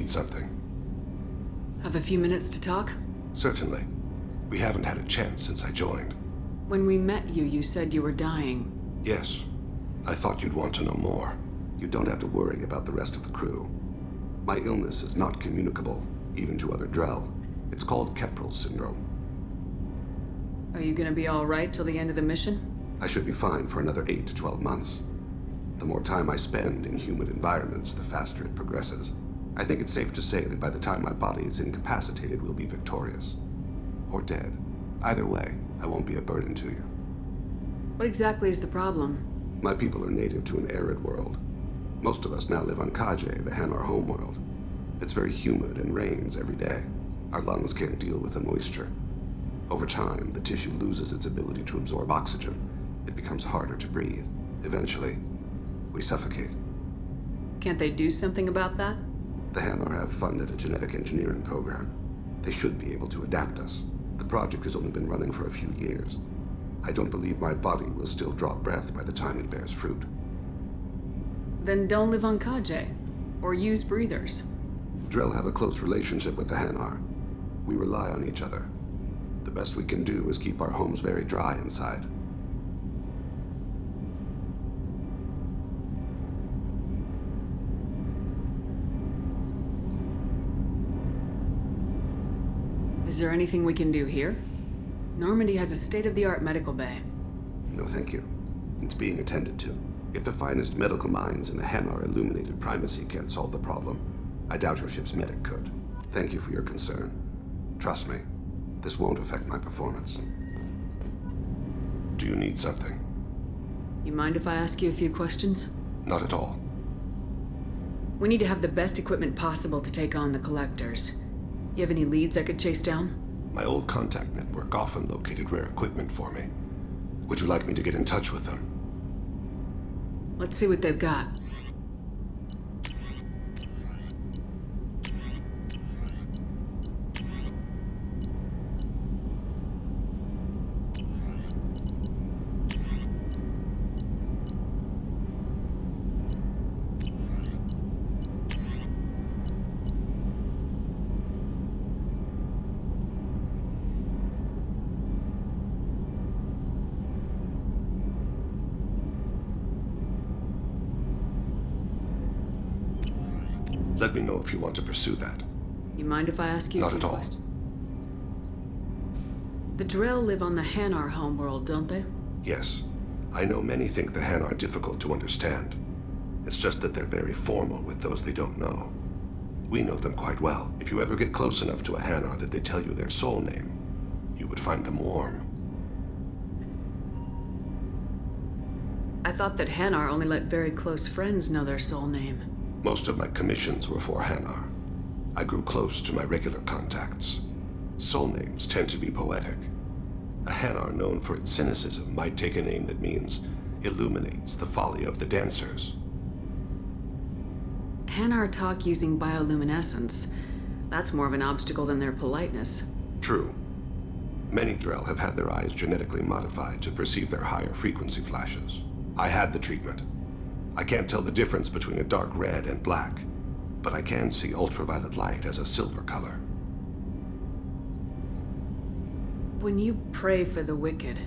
need something? Have a few minutes to talk? Certainly. We haven't had a chance since I joined. When we met you, you said you were dying. Yes. I thought you'd want to know more. You don't have to worry about the rest of the crew. My illness is not communicable, even to other Drell. It's called Keprel syndrome. Are you gonna be alright till the end of the mission? I should be fine for another 8 to 12 months. The more time I spend in humid environments, the faster it progresses. I think it's safe to say that by the time my body is incapacitated, we'll be victorious. Or dead. Either way, I won't be a burden to you. What exactly is the problem? My people are native to an arid world. Most of us now live on Kaje, the Hanar homeworld. It's very humid and rains every day. Our lungs can't deal with the moisture. Over time, the tissue loses its ability to absorb oxygen. It becomes harder to breathe. Eventually, we suffocate. Can't they do something about that? The Hanar have funded a genetic engineering program. They should be able to adapt us. The project has only been running for a few years. I don't believe my body will still draw breath by the time it bears fruit. Then don't live on Kaje. Or use breathers. Drell have a close relationship with the Hanar. We rely on each other. The best we can do is keep our homes very dry inside. Is there anything we can do here? Normandy has a state-of-the-art medical bay. No, thank you. It's being attended to. If the finest medical minds in the Hanar illuminated primacy can't solve the problem, I doubt your ship's medic could. Thank you for your concern. Trust me, this won't affect my performance. Do you need something? You mind if I ask you a few questions? Not at all. We need to have the best equipment possible to take on the collectors. You have any leads I could chase down? My old contact network often located rare equipment for me. Would you like me to get in touch with them? Let's see what they've got. Let me know if you want to pursue that. You mind if I ask you Not a at few all. questions? The Drell live on the Hanar homeworld, don't they? Yes. I know many think the Han are difficult to understand. It's just that they're very formal with those they don't know. We know them quite well. If you ever get close enough to a Hanar that they tell you their soul name, you would find them warm. I thought that Hanar only let very close friends know their soul name. Most of my commissions were for Hanar. I grew close to my regular contacts. Soul names tend to be poetic. A Hanar known for its cynicism might take a name that means illuminates the folly of the dancers. Hanar talk using bioluminescence. That's more of an obstacle than their politeness. True. Many Drell have had their eyes genetically modified to perceive their higher frequency flashes. I had the treatment. I can't tell the difference between a dark red and black, but I can see ultraviolet light as a silver color. When you pray for the wicked,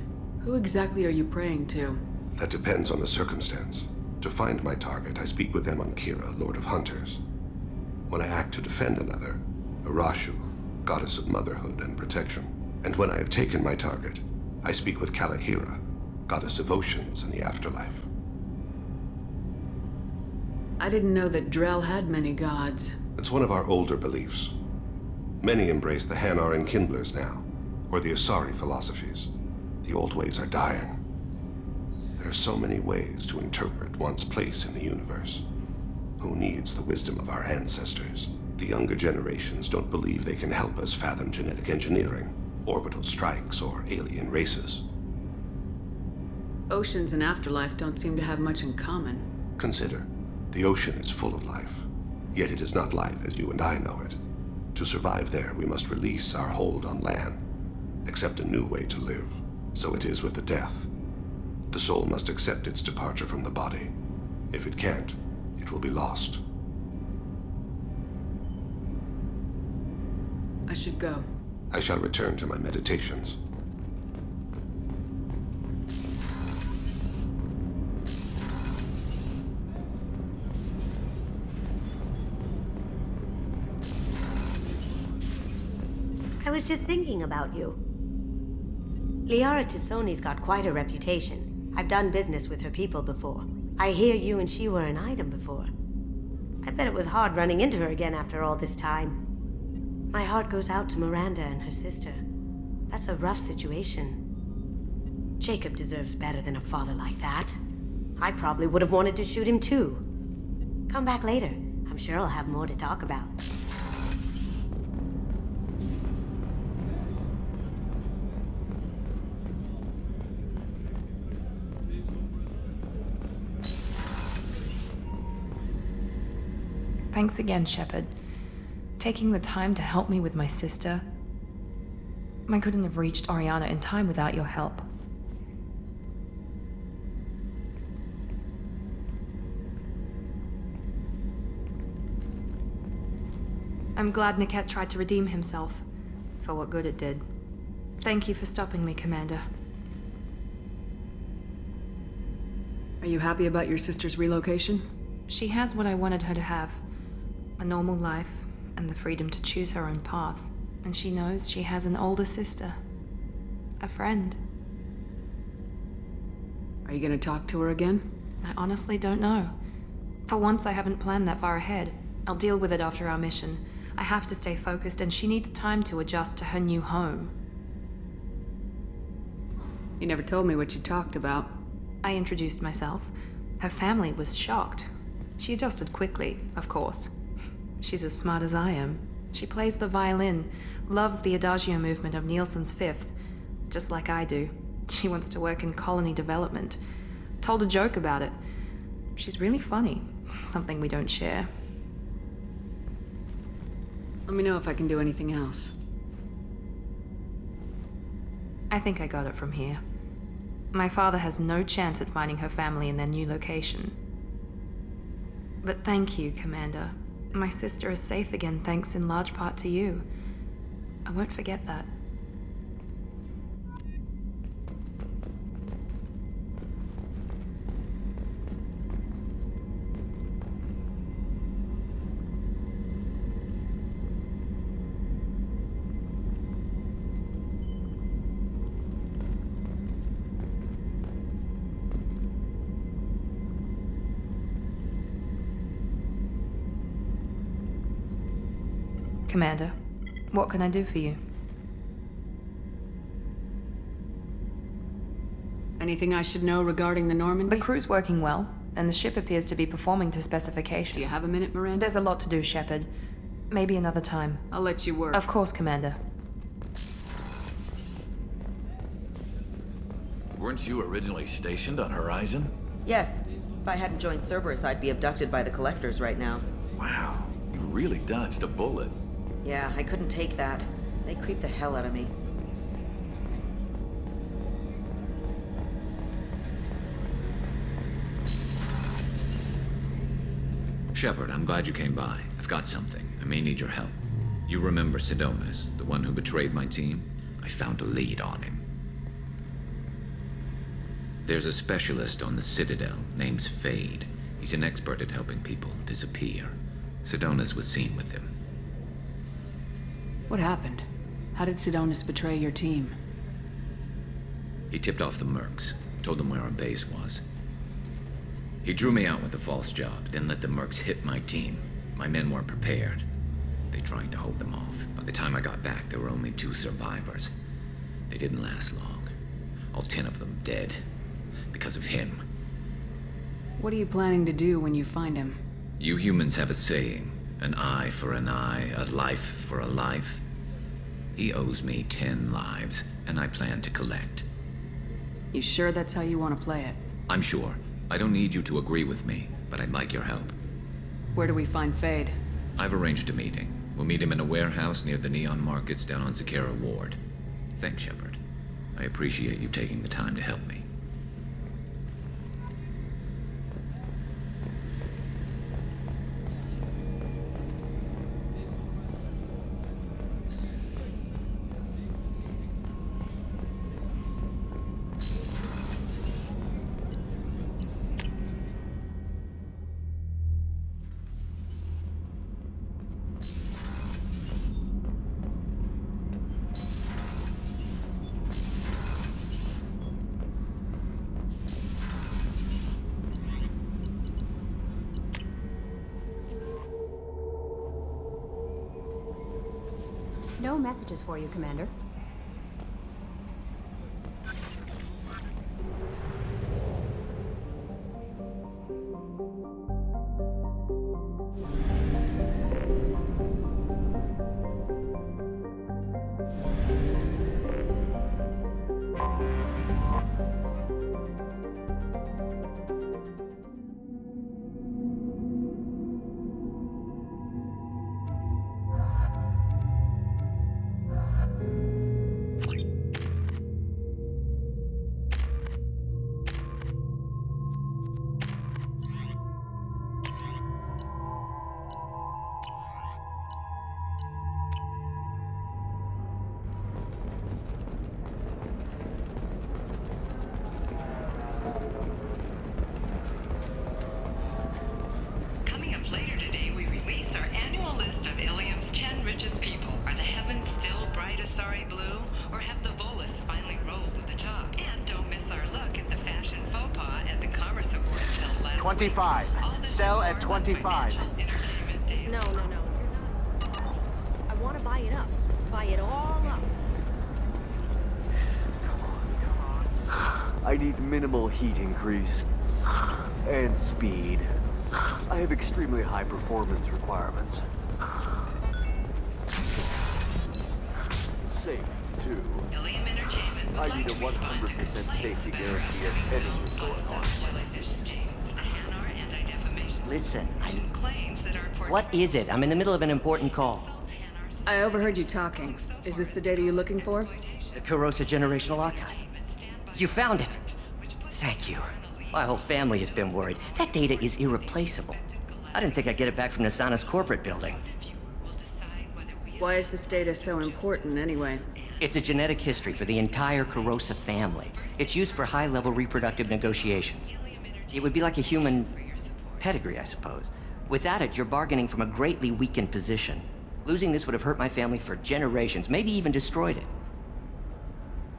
who exactly are you praying to? That depends on the circumstance. To find my target, I speak with them on Kira, Lord of Hunters. When I act to defend another, Arashu, goddess of motherhood and protection. And when I have taken my target, I speak with Kalahira, goddess of oceans and the afterlife. I didn't know that Drell had many gods. It's one of our older beliefs. Many embrace the Hanar and Kindlers now, or the Asari philosophies. The old ways are dying. There are so many ways to interpret one's place in the universe. Who needs the wisdom of our ancestors? The younger generations don't believe they can help us fathom genetic engineering, orbital strikes, or alien races. Oceans and afterlife don't seem to have much in common. Consider, the ocean is full of life, yet it is not life as you and I know it. To survive there, we must release our hold on land, accept a new way to live. So it is with the death. The soul must accept its departure from the body. If it can't, it will be lost. I should go. I shall return to my meditations. I was just thinking about you. Liara Tassoni's got quite a reputation. I've done business with her people before. I hear you and she were an item before. I bet it was hard running into her again after all this time. My heart goes out to Miranda and her sister. That's a rough situation. Jacob deserves better than a father like that. I probably would have wanted to shoot him too. Come back later. I'm sure I'll have more to talk about. Thanks again, Shepard. Taking the time to help me with my sister. I couldn't have reached Oriana in time without your help. I'm glad Niket tried to redeem himself, for what good it did. Thank you for stopping me, Commander. Are you happy about your sister's relocation? She has what I wanted her to have. A normal life, and the freedom to choose her own path. And she knows she has an older sister. A friend. Are you gonna talk to her again? I honestly don't know. For once, I haven't planned that far ahead. I'll deal with it after our mission. I have to stay focused, and she needs time to adjust to her new home. You never told me what you talked about. I introduced myself. Her family was shocked. She adjusted quickly, of course. She's as smart as I am. She plays the violin, loves the Adagio movement of Nielsen's Fifth, just like I do. She wants to work in colony development. Told a joke about it. She's really funny, something we don't share. Let me know if I can do anything else. I think I got it from here. My father has no chance at finding her family in their new location. But thank you, Commander. My sister is safe again thanks in large part to you. I won't forget that. Commander, what can I do for you? Anything I should know regarding the Normandy? The crew's working well, and the ship appears to be performing to specifications. Do you have a minute, Miranda? There's a lot to do, Shepard. Maybe another time. I'll let you work. Of course, Commander. Weren't you originally stationed on Horizon? Yes. If I hadn't joined Cerberus, I'd be abducted by the Collectors right now. Wow, you really dodged a bullet. Yeah, I couldn't take that. They creep the hell out of me. Shepard, I'm glad you came by. I've got something. I may need your help. You remember Sidonis, the one who betrayed my team? I found a lead on him. There's a specialist on the Citadel, name's Fade. He's an expert at helping people disappear. Sidonis was seen with him. What happened? How did Sidonis betray your team? He tipped off the mercs, told them where our base was. He drew me out with a false job, then let the mercs hit my team. My men weren't prepared. They tried to hold them off. By the time I got back, there were only 2 survivors. They didn't last long. All 10 of them dead. Because of him. What are you planning to do when you find him? You humans have a saying. An eye for an eye, a life for a life. He owes me 10 lives, and I plan to collect. You sure that's how you want to play it? I'm sure. I don't need you to agree with me, but I'd like your help. Where do we find Fade? I've arranged a meeting. We'll meet him in a warehouse near the Neon Markets down on Zakera Ward. Thanks, Shepard. I appreciate you taking the time to help me. No messages for you, Commander. Coming up later today, we release our annual list of Ilium's 10 richest people. Are the heavens still bright Asari blue, or have the Volus finally rolled to the top? And don't miss our look at the fashion faux pas at the Commerce Awards held last 25. Week. Sell at 25. No. I want to buy it up. Buy it all up. I need minimal heat increase. And speed. I have extremely high performance requirements. Safe, too. Ilium Entertainment would I like need a to respond to 100% complaints safety about guarantee of anything going on. jellyfish stings. The Hanar Anti-Defamation Listen, claims that our what is it? I'm in the middle of an important call. I overheard you talking. Is this the data you're looking for? The Kurosa Generational Archive. You found it. Thank you. My whole family has been worried. That data is irreplaceable. I didn't think I'd get it back from Nasana's corporate building. Why is this data so important, anyway? It's a genetic history for the entire Kurosa family. It's used for high-level reproductive negotiations. It would be like a human pedigree, I suppose. Without it, you're bargaining from a greatly weakened position. Losing this would have hurt my family for generations, maybe even destroyed it.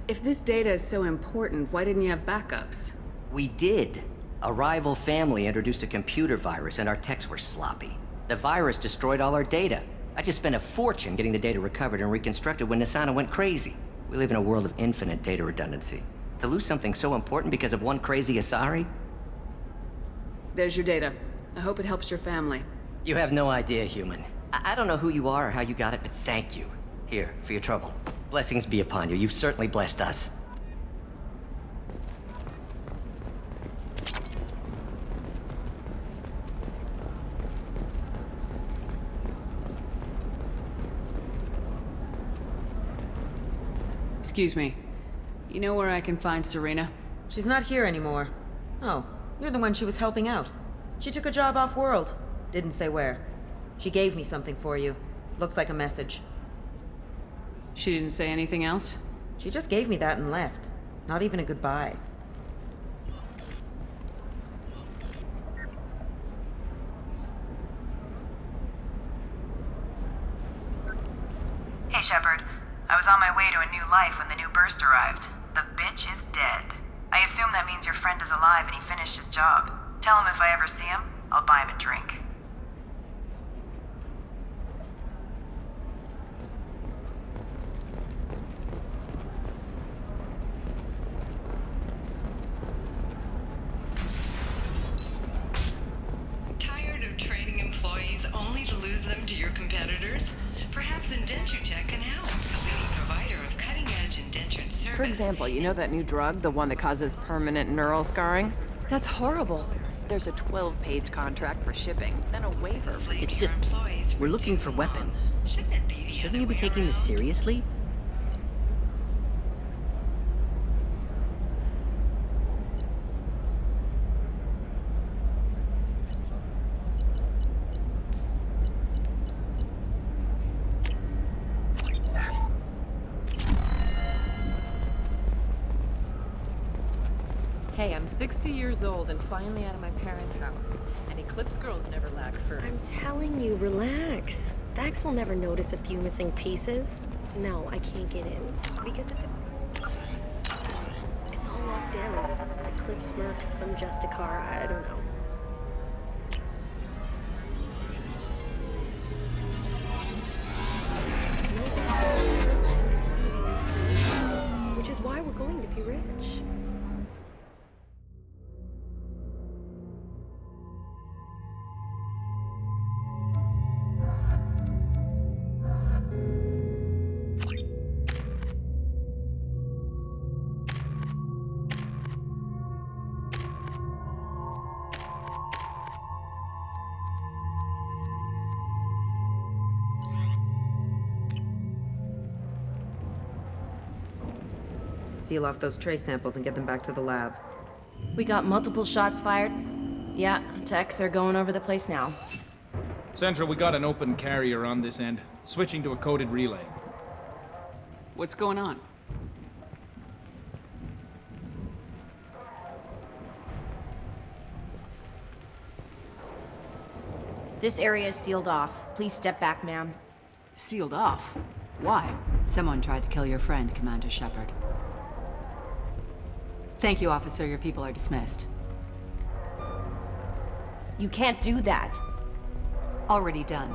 If this data is so important, why didn't you have backups? We did. A rival family introduced a computer virus and our techs were sloppy. The virus destroyed all our data. I just spent a fortune getting the data recovered and reconstructed when Nasana went crazy. We live in a world of infinite data redundancy. To lose something so important because of one crazy Asari? There's your data. I hope it helps your family. You have no idea, human. I don't know who you are or how you got it, but thank you. Here, for your trouble. Blessings be upon you. You've certainly blessed us. Excuse me. You know where I can find Serena? She's not here anymore. Oh, you're the one she was helping out. She took a job off-world. Didn't say where. She gave me something for you. Looks like a message. She didn't say anything else? She just gave me that and left. Not even a goodbye. Hey, Shepard. I was on my way to a new life when the new burst arrived. The bitch is dead. I assume that means your friend is alive and he finished his job. Tell him if I ever see him, I'll buy him a drink. Tired of training employees only to lose them to your competitors? Perhaps Indentutech can help. A leading provider of cutting-edge indentured service. For example, you know that new drug, the one that causes permanent neural scarring? That's horrible. There's a 12-page contract for shipping, then a waiver for... It's just, we're looking for weapons. Shouldn't you be taking this seriously? Hey, I'm 60 years old and finally out of my parents' house. And Eclipse girls never lack for... I'm telling you, relax. Vax will never notice a few missing pieces. No, I can't get in. Because it's all locked down. Eclipse mercs, some Justicar, I don't know. No. seal off those trace samples and get them back to the lab. We got multiple shots fired. Yeah, techs are going over the place now. Central, we got an open carrier on this end. Switching to a coded relay. What's going on? This area is sealed off. Please step back, ma'am. Sealed off? Why? Someone tried to kill your friend, Commander Shepard. Thank you, officer. Your people are dismissed. You can't do that. Already done.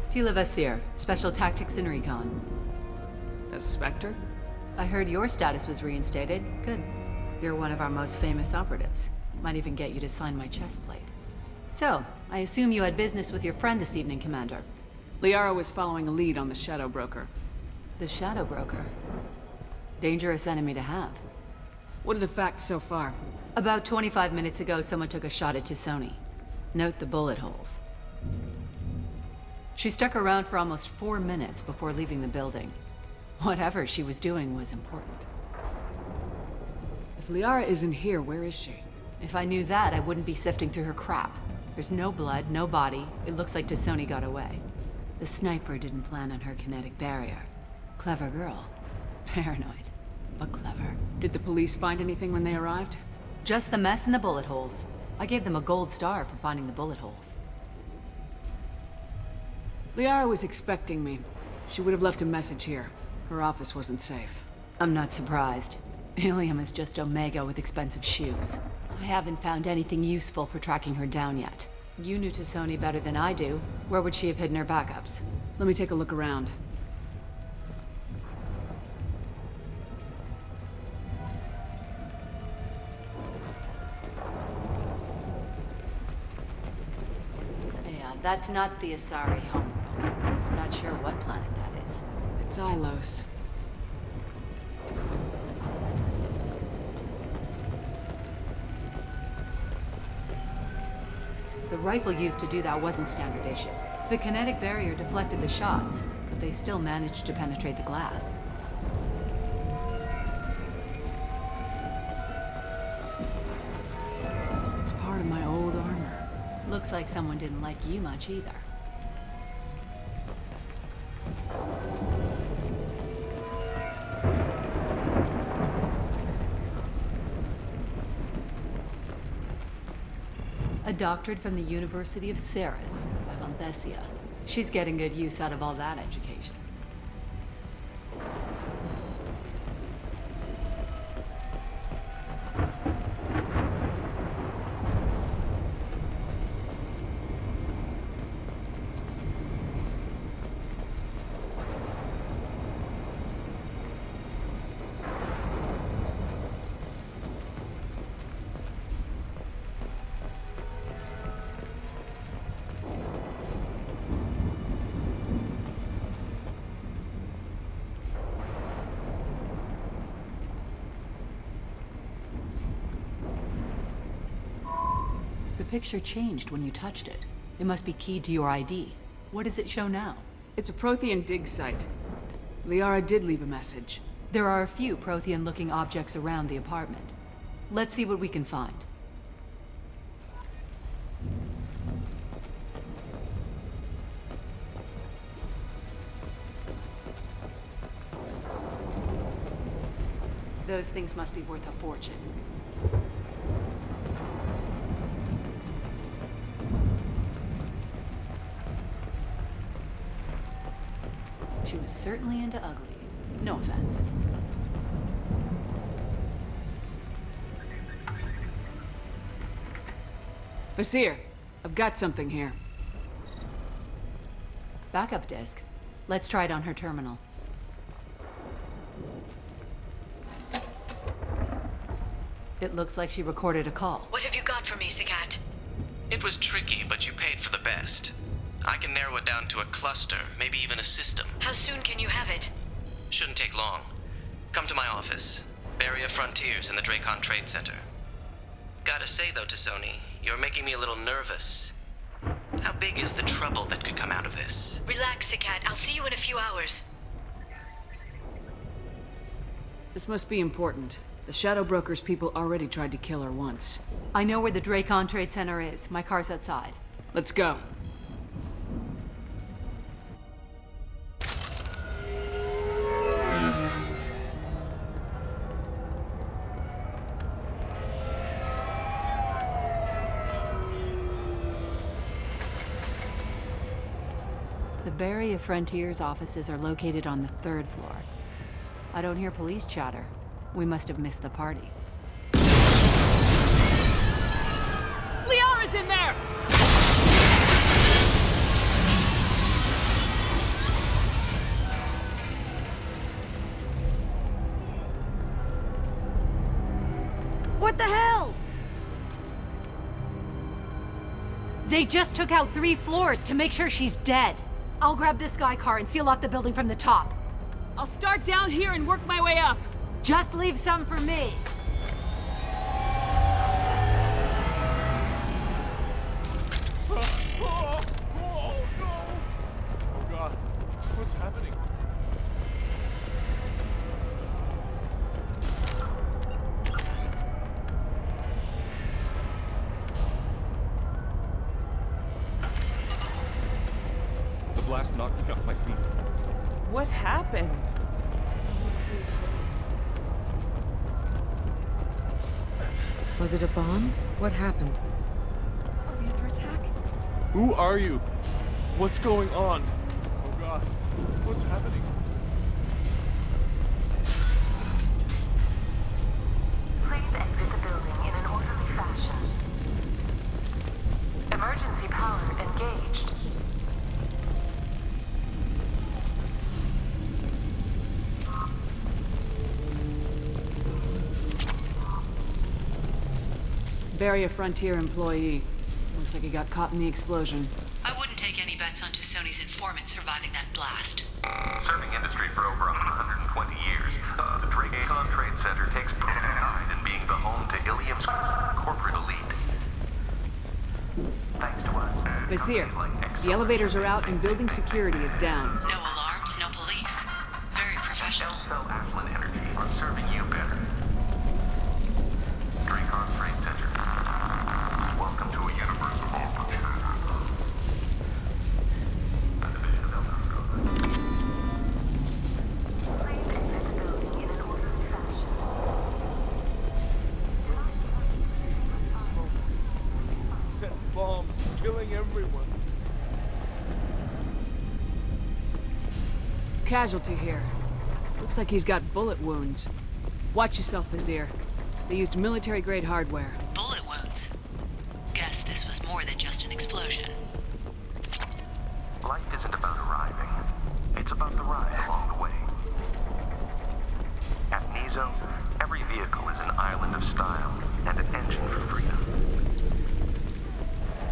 Tila Vasir, Special Tactics and Recon. A Spectre? I heard your status was reinstated. Good. You're one of our most famous operatives. Might even get you to sign my chest plate. So, I assume you had business with your friend this evening, Commander. Liara was following a lead on the Shadow Broker. The Shadow Broker? Dangerous enemy to have. What are the facts so far? About 25 minutes ago, someone took a shot at T'Soni. Note the bullet holes. She stuck around for almost 4 minutes before leaving the building. Whatever she was doing was important. If Liara isn't here, where is she? If I knew that, I wouldn't be sifting through her crap. There's no blood, no body. It looks like T'Soni got away. The sniper didn't plan on her kinetic barrier. Clever girl. Paranoid, but clever. Did the police find anything when they arrived? Just the mess and the bullet holes. I gave them a gold star for finding the bullet holes. Liara was expecting me. She would have left a message here. Her office wasn't safe. I'm not surprised. Ilium is just Omega with expensive shoes. I haven't found anything useful for tracking her down yet. You knew T'Soni better than I do. Where would she have hidden her backups? Let me take a look around. Yeah, that's not the Asari homeworld. I'm not sure what planet that is. It's Ilos. The rifle used to do that wasn't standard issue. The kinetic barrier deflected the shots, but they still managed to penetrate the glass. It's part of my old armor. Looks like someone didn't like you much either. A doctorate from the University of Ceres by Monthesia. She's getting good use out of all that education. The picture changed when you touched it. It must be keyed to your ID. What does it show now? It's a Prothean dig site. Liara did leave a message. There are a few Prothean-looking objects around the apartment. Let's see what we can find. Those things must be worth a fortune. She was certainly into ugly. No offense. Vasir, I've got something here. Backup disk. Let's try it on her terminal. It looks like she recorded a call. What have you got for me, Sagat? It was tricky, but you paid for the best. I can narrow it down to a cluster, maybe even a system. How soon can you have it? Shouldn't take long. Come to my office. Barrier Frontiers in the Dracon Trade Center. Gotta say though, T'Soni, you're making me a little nervous. How big is the trouble that could come out of this? Relax, Sakat. I'll see you in a few hours. This must be important. The Shadow Broker's people already tried to kill her once. I know where the Dracon Trade Center is. My car's outside. Let's go. The Barrier Frontier's offices are located on the 3rd floor. I don't hear police chatter. We must have missed the party. Liara's in there! What the hell? They just took out 3 floors to make sure she's dead. I'll grab this guy car and seal off the building from the top. I'll start down here and work my way up. Just leave some for me. Oh no! Oh god, what's happening? The blast knocked me off my feet. What happened? Was it a bomb? What happened? Are we under attack? Who are you? What's going on? Oh god, what's happening? Please exit the building in an orderly fashion. Emergency power engaged. Barrier Frontier employee. Looks like he got caught in the explosion. I wouldn't take any bets on Sony's informant surviving that blast. Serving industry for over 120 years, the Dracon Trade Center takes pride in being the home to Ilium's corporate elite. Thanks to us. Vizier, the elevators are out and building security is down. No alarms, no police. Very professional. Ashland Energy are serving you better. Dracon Trade Center. Welcome to a universe of opportunity. Set bombs, killing everyone. Casualty here. Looks like he's got bullet wounds. Watch yourself, Vizier. They used military-grade hardware. Bullet wounds. Guess this was more than just an explosion. Life isn't about arriving. It's about the ride along the way. At Nizo, every vehicle is an island of style and an engine for freedom.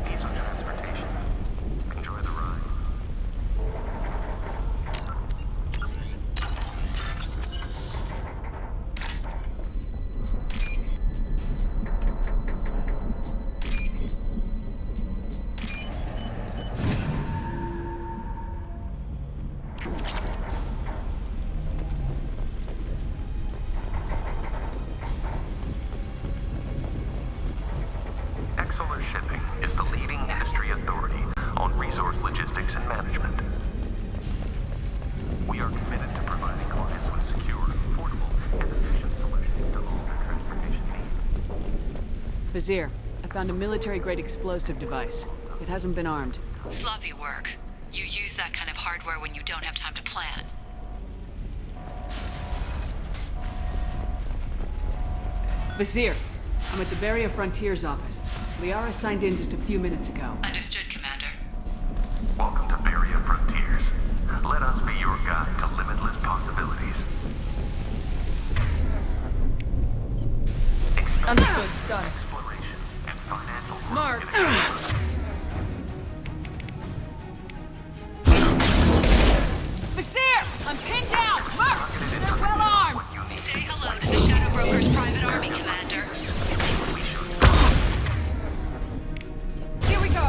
Nizo Transportation. Enjoy the ride. Exolar Shipping is the leading industry authority on resource logistics and management. We are committed to providing clients with secure, affordable, and efficient solutions to all their transportation needs. Vizier, I found a military-grade explosive device. It hasn't been armed. Sloppy work. You use that kind of hardware when you don't have time to plan. Vizier, I'm at the Barrier Frontier's office. Liara signed in just a few minutes ago. Understood, Commander. Welcome to Barrier Frontiers. Let us be your guide to limitless possibilities. Understood. Done. Exploration and financial Mark. Vizier! I'm pinned down! Mark! They're well armed! Say hello to the Shadow Broker's private army, Commander. Here we go.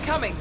coming!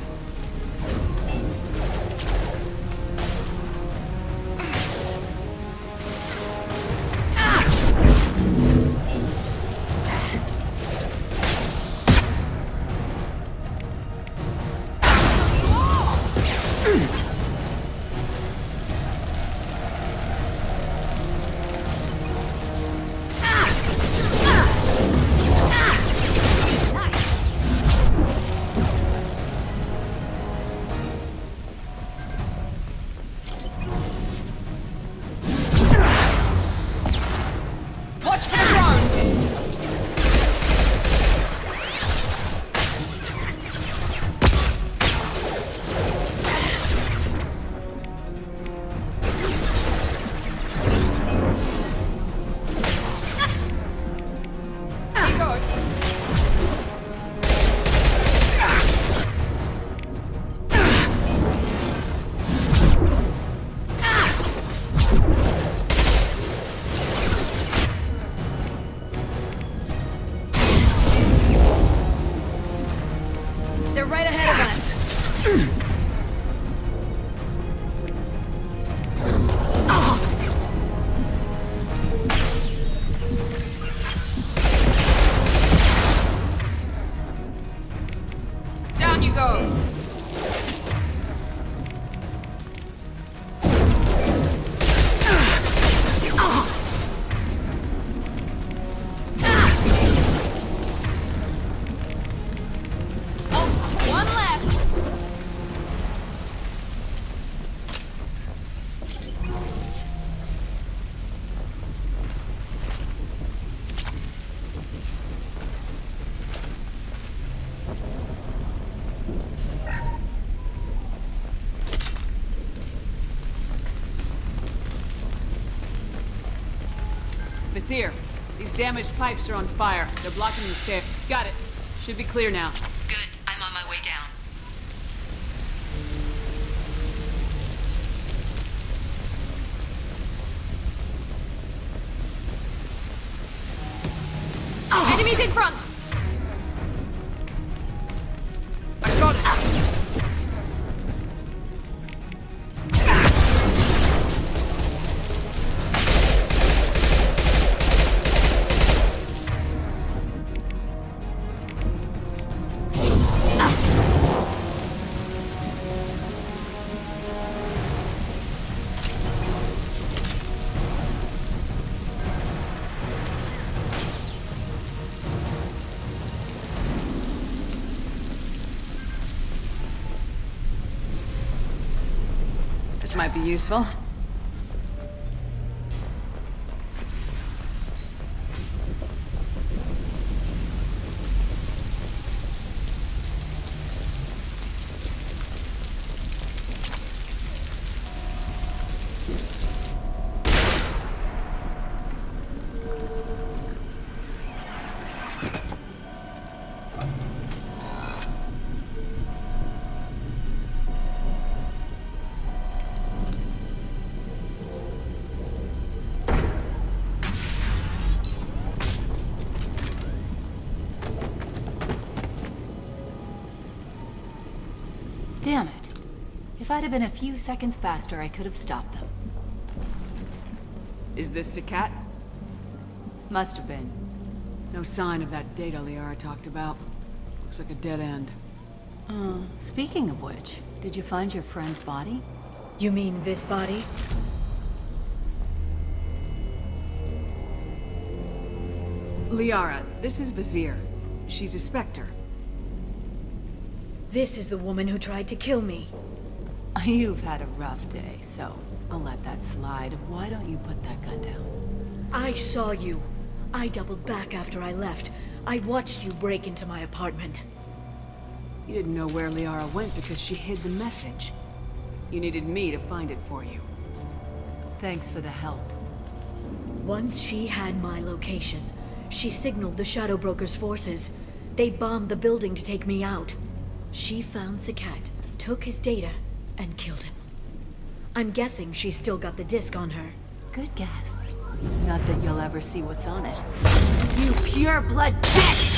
They're right ahead of us. Down you go! One left. Vizier, these damaged pipes are on fire. They're blocking the stair. Got it. Should be clear now. Good. I'm on my way down. Enemies in front. I got it! This might be useful. Damn it. If I'd have been a few seconds faster, I could have stopped them. Is this Sakat? Must have been. No sign of that data Liara talked about. Looks like a dead end. Speaking of which, did you find your friend's body? You mean this body? Liara, this is Vizier. She's a Spectre. This is the woman who tried to kill me. You've had a rough day, so I'll let that slide. Why don't you put that gun down? I saw you. I doubled back after I left. I watched you break into my apartment. You didn't know where Liara went because she hid the message. You needed me to find it for you. Thanks for the help. Once she had my location, she signaled the Shadow Broker's forces. They bombed the building to take me out. She found Sakat, took his data, and killed him. I'm guessing she's still got the disc on her. Good guess. Not that you'll ever see what's on it. You pure blood bitch!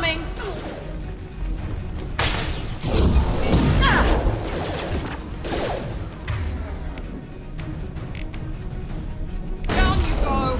coming! Down you go!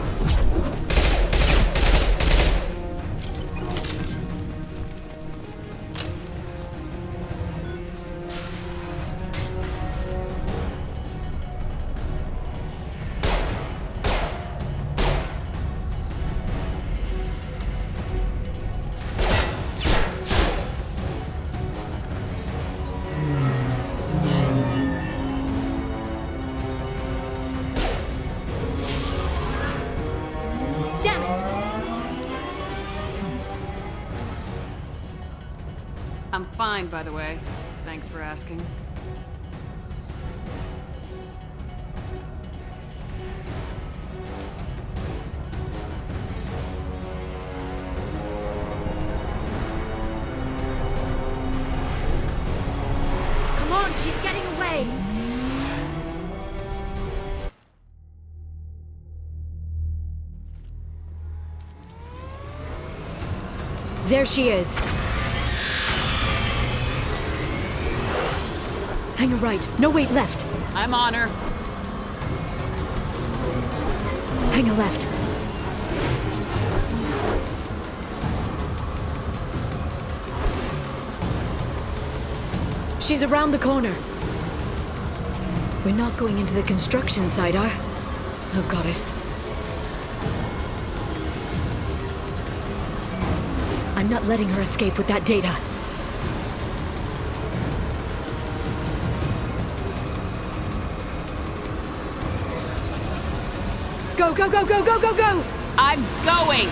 Damn it! I'm fine, by the way. Thanks for asking. Come on, she's getting away! There she is. Hang a right. No, wait, left. I'm on her. Hang a left. She's around the corner. We're not going into the construction site, are? Oh, goddess. I'm not letting her escape with that data. Go, go, go, go, go, go, go! I'm going!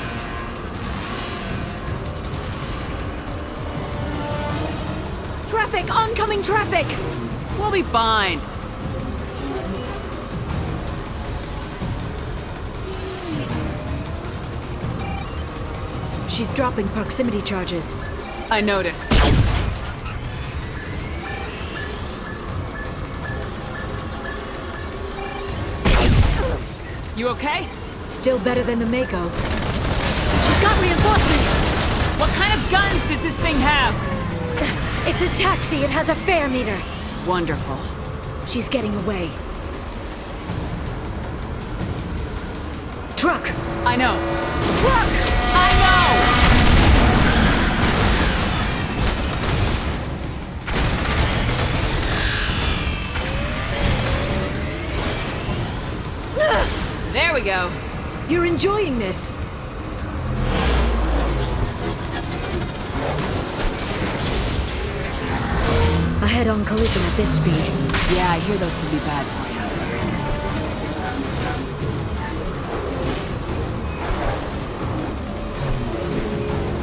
Traffic! Oncoming traffic! We'll be fine. She's dropping proximity charges. I noticed. You okay? Still better than the Mako. She's got reinforcements! What kind of guns does this thing have? It's a taxi. It has a fare meter. Wonderful. She's getting away. Truck! I know. Truck! I know! There we go. You're enjoying this. A head-on collision at this speed. Yeah, I hear those could be bad for you.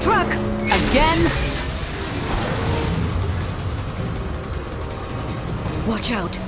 Truck! Again? Watch out.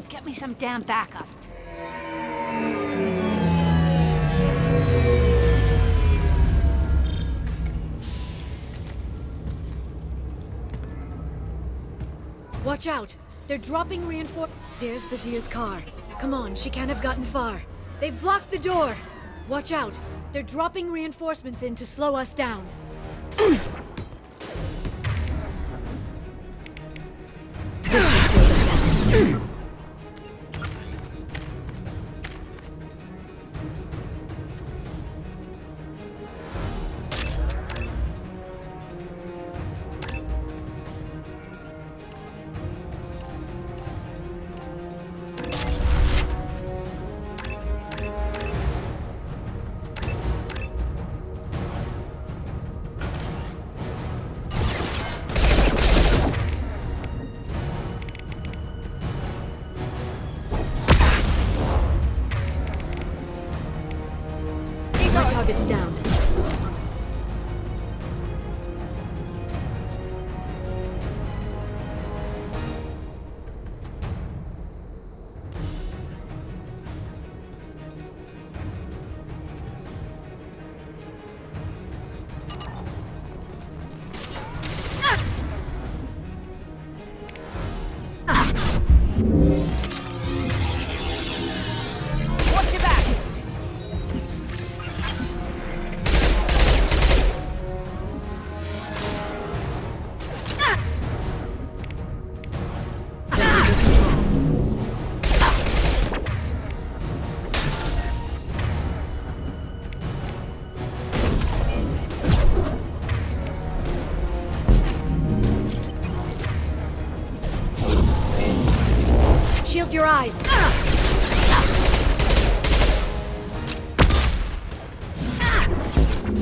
Get me some damn backup. Watch out! They're dropping reinforcements. There's Vizier's car. Come on, she can't have gotten far. They've blocked the door! Watch out! They're dropping reinforcements in to slow us down. This should slow them down. targets down. Watch your back! Shield your eyes.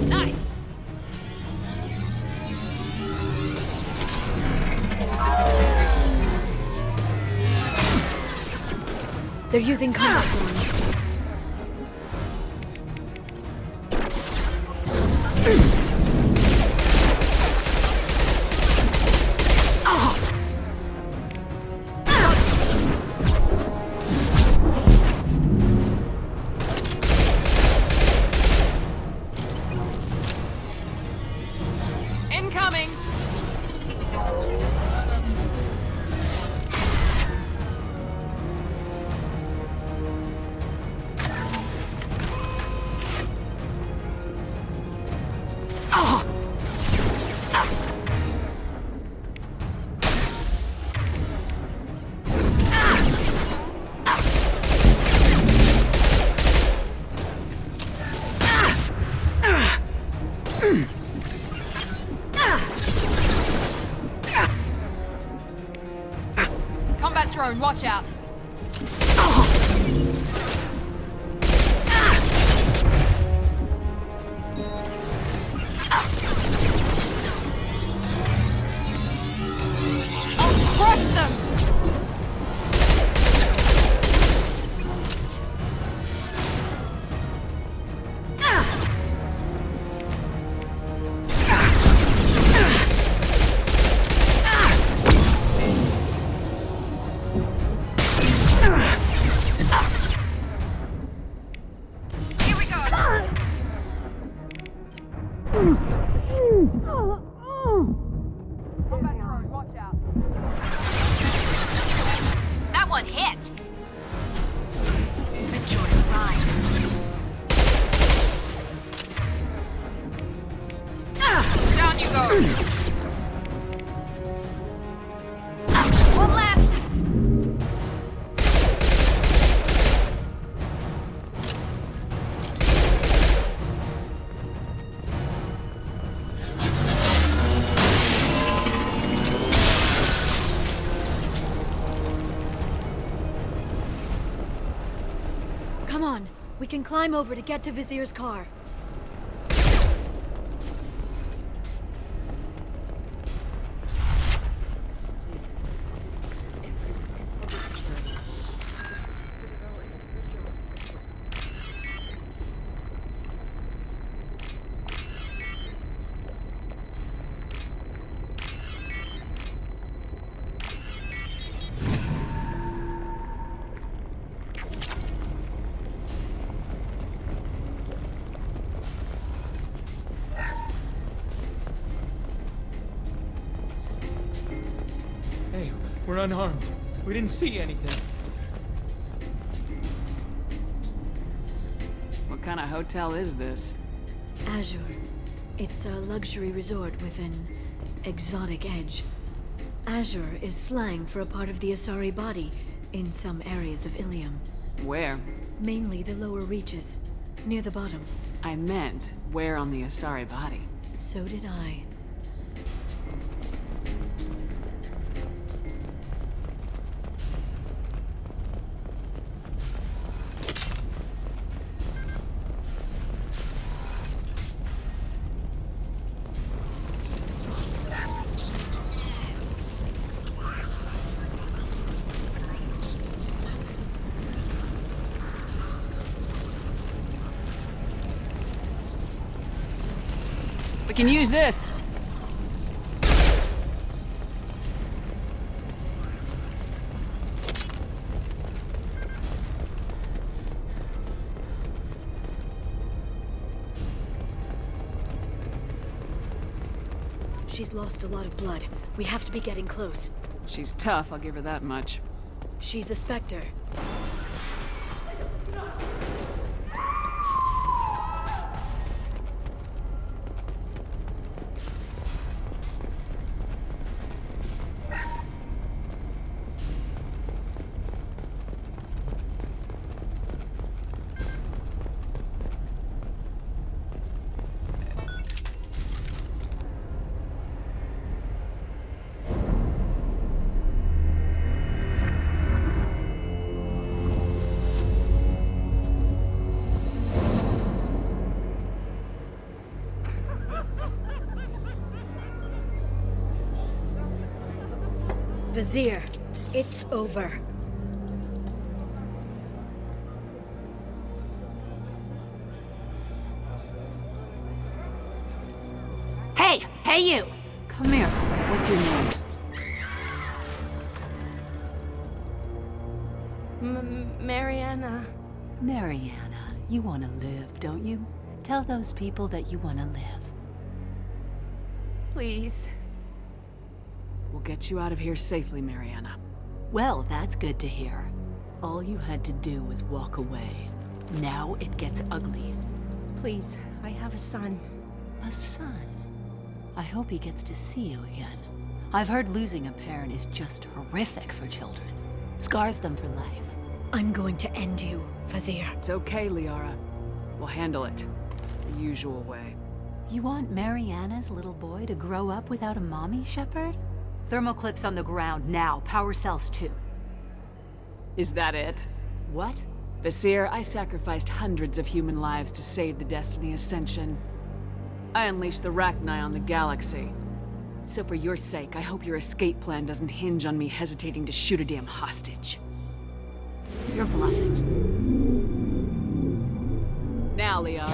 Nice! They're using combat forms. Incoming! Combat drone, watch out! I'll crush them! Here we go! Combat drone, watch out! That one hit! Enjoy the ride. Down you go! One left! Come on. We can climb over to get to Vizier's car. Hey, we're unarmed. We didn't see anything. What kind of hotel is this? Azure. It's a luxury resort with an exotic edge. Azure is slang for a part of the Asari body in some areas of Ilium. Where? Mainly the lower reaches, near the bottom. I meant, where on the Asari body? So did I. can use this. She's lost a lot of blood. We have to be getting close. She's tough, I'll give her that much. She's a Spectre. Vizier, it's over. Hey! Hey, you! Come here. What's your name? Mariana. Mariana. You want to live, don't you? Tell those people that you want to live. Please. We'll get you out of here safely, Mariana. Well, that's good to hear. All you had to do was walk away. Now it gets ugly. Please, I have a son. A son? I hope he gets to see you again. I've heard losing a parent is just horrific for children. Scars them for life. I'm going to end you, Vizier. It's okay, Liara. We'll handle it. The usual way. You want Mariana's little boy to grow up without a mommy, Shepard? Thermal clips on the ground now. Power cells too. Is that it? What? Vizier, I sacrificed hundreds of human lives to save the Destiny Ascension. I unleashed the Rachni on the galaxy. So for your sake, I hope your escape plan doesn't hinge on me hesitating to shoot a damn hostage. You're bluffing. Now, Liara.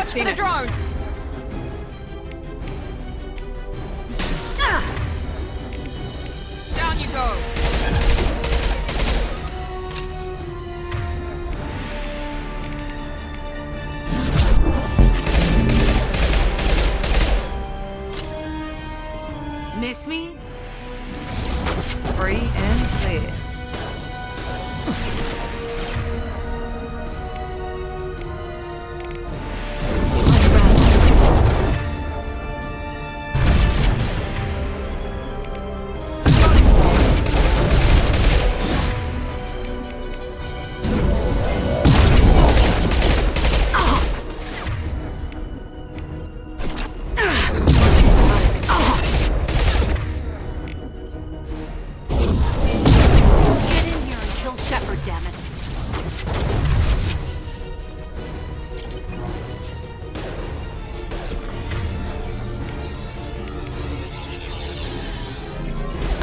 For the drone! Down you go! Miss me? Free and clear.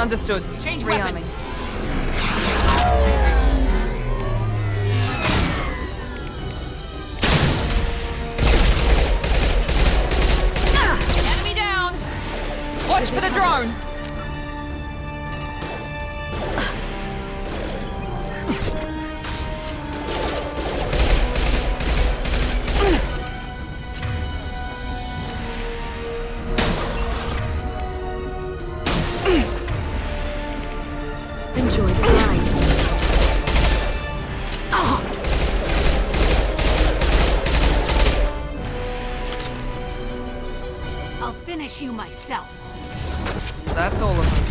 Understood. Change Rearming. weapons. Enemy down! Watch for the drone! Enjoy the ride. I'll finish you myself. That's all of them.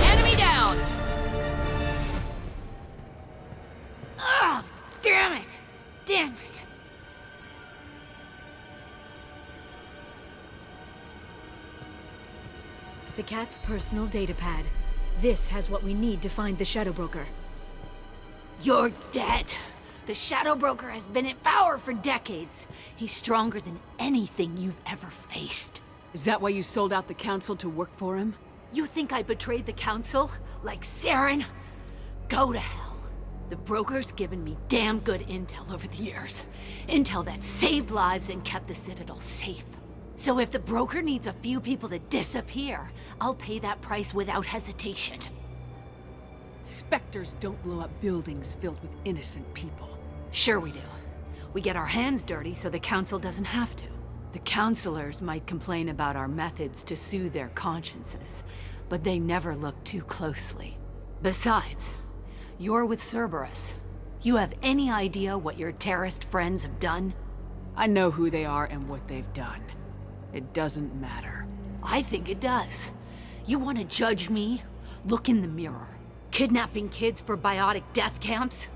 Enemy down! Ugh! Damn it! Damn it! Sakat's personal data pad. This has what we need to find the Shadow Broker. You're dead. The Shadow Broker has been in power for decades. He's stronger than anything you've ever faced. Is that why you sold out the council to work for him? You think I betrayed the council? Like Saren? Go to hell. The broker's given me damn good intel over the years. Intel that saved lives and kept the Citadel safe. So if the broker needs a few people to disappear, I'll pay that price without hesitation. Spectres don't blow up buildings filled with innocent people. Sure we do. We get our hands dirty so the council doesn't have to. The counselors might complain about our methods to soothe their consciences, but they never look too closely. Besides, you're with Cerberus. You have any idea what your terrorist friends have done? I know who they are and what they've done. It doesn't matter. I think it does. You want to judge me? Look in the mirror. Kidnapping kids for biotic death camps?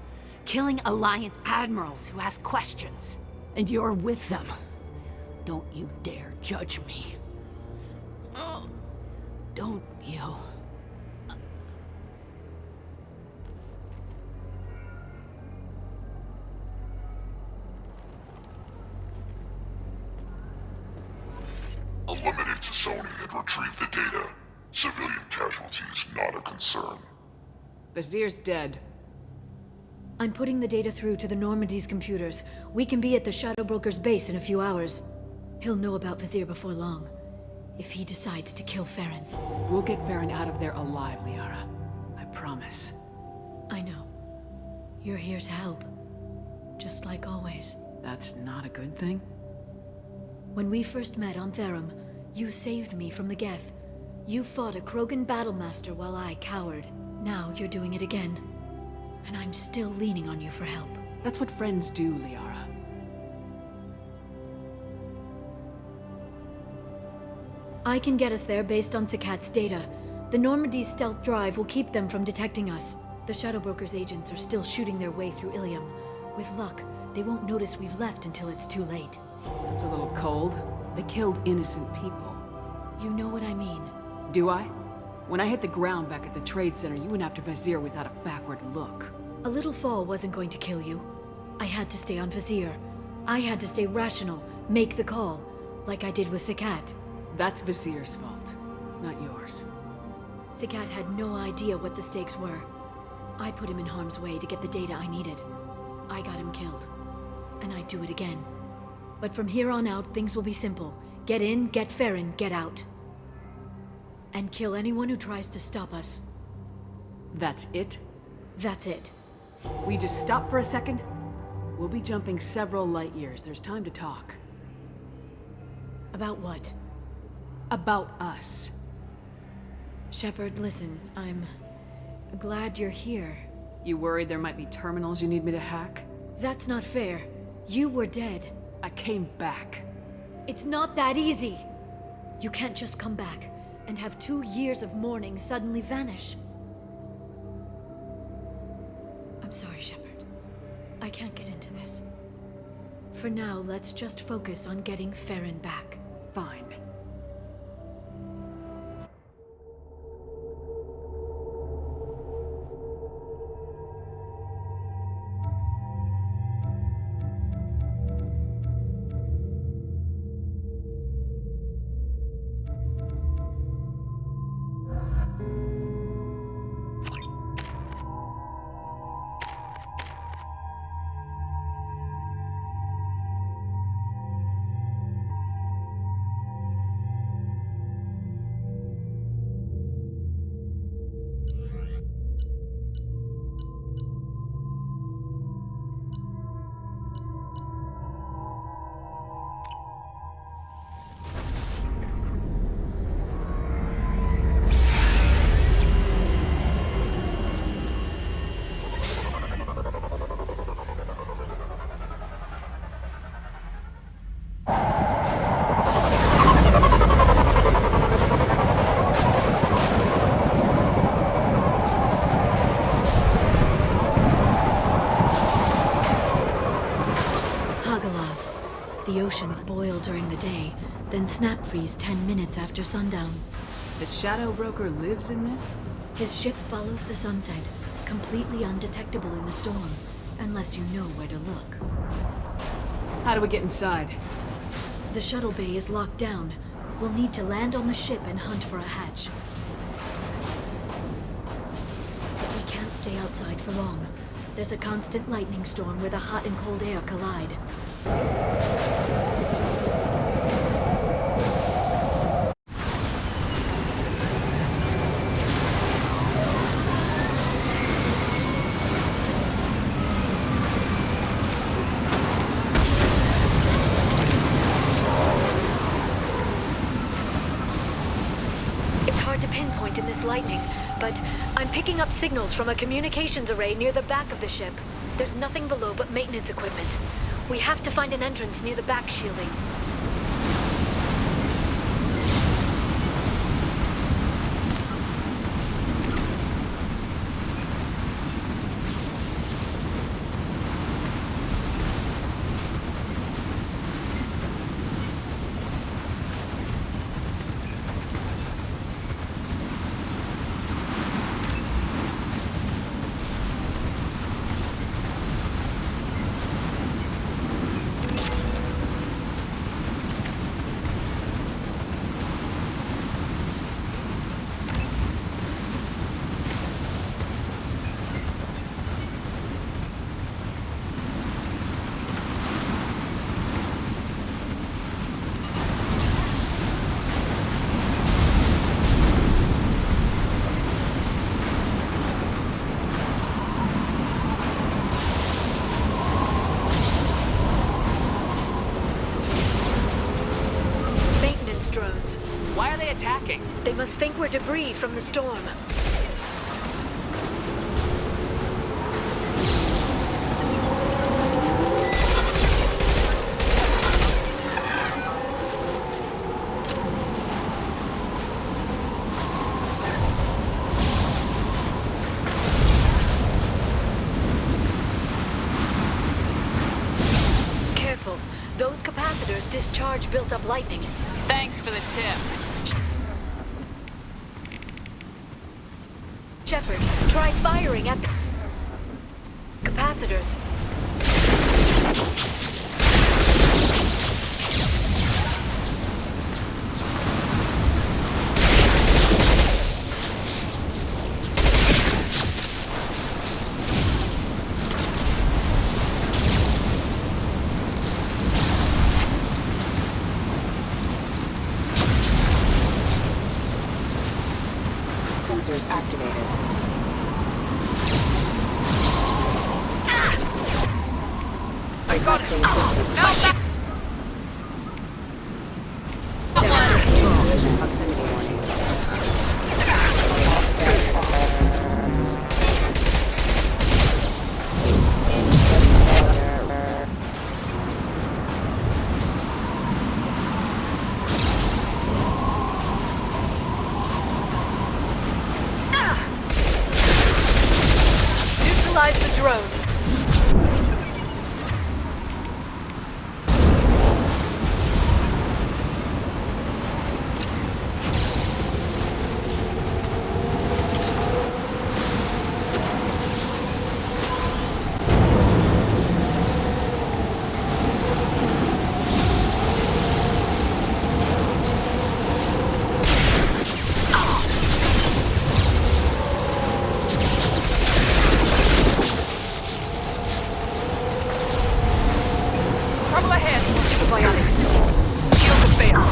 Killing Alliance admirals who ask questions. And you're with them. Don't you dare judge me. Oh, don't you? Eliminate Sony and retrieve the data. Civilian casualties not a concern. Vizier's dead. I'm putting the data through to the Normandy's computers. We can be at the Shadow Broker's base in a few hours. He'll know about Vizier before long. If he decides to kill Farron. We'll get Farron out of there alive, Liara. I promise. I know. You're here to help. Just like always. That's not a good thing? When we first met on Therum, you saved me from the Geth. You fought a Krogan battlemaster while I cowered. Now you're doing it again. And I'm still leaning on you for help. That's what friends do, Liara. I can get us there based on Sakat's data. The Normandy's stealth drive will keep them from detecting us. The Shadow Broker's agents are still shooting their way through Ilium. With luck, they won't notice we've left until it's too late. That's a little cold. They killed innocent people. You know what I mean. Do I? When I hit the ground back at the trade center, you went after Vizier without a backward look. A little fall wasn't going to kill you. I had to stay on Vizier. I had to stay rational, make the call, like I did with Sakat. That's Vizier's fault, not yours. Sakat had no idea what the stakes were. I put him in harm's way to get the data I needed. I got him killed. And I'd do it again. But from here on out, things will be simple. Get in, get Farron, get out. And kill anyone who tries to stop us. That's it? That's it. Will you just stop for a second? we'll be jumping several light years. There's time to talk. About what? About us. Shepard, listen, I'm glad you're here. You worried there might be terminals you need me to hack? That's not fair. You were dead. I came back. It's not that easy. You can't just come back and have 2 years of mourning suddenly vanish. I'm sorry, Shepard. I can't get into this. For now, let's just focus on getting Farron back. Fine. The oceans boil during the day, then snap freeze 10 minutes after sundown. The Shadow Broker lives in this? His ship follows the sunset, completely undetectable in the storm, unless you know where to look. How do we get inside? The shuttle bay is locked down. We'll need to land on the ship and hunt for a hatch. But we can't stay outside for long. There's a constant lightning storm where the hot and cold air collide. It's hard to pinpoint in this lightning, but I'm picking up signals from a communications array near the back of the ship. There's nothing below but maintenance equipment. We have to find an entrance near the back shielding. Drones. Why are they attacking? They must think we're debris from the storm. Careful. Those capacitors discharge built-up lightning. Thanks for the tip. Shepard, try firing at the capacitors. Sensors activated. Requesting assistance. Collision proximity warning. Neutralize the drone. Trouble ahead. Biotics. Shield to fail.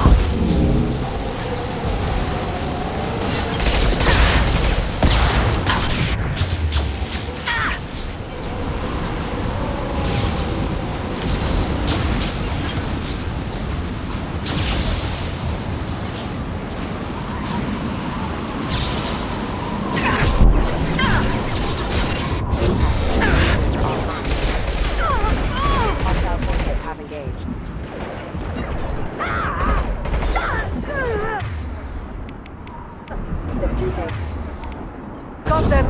Have engaged. Got them.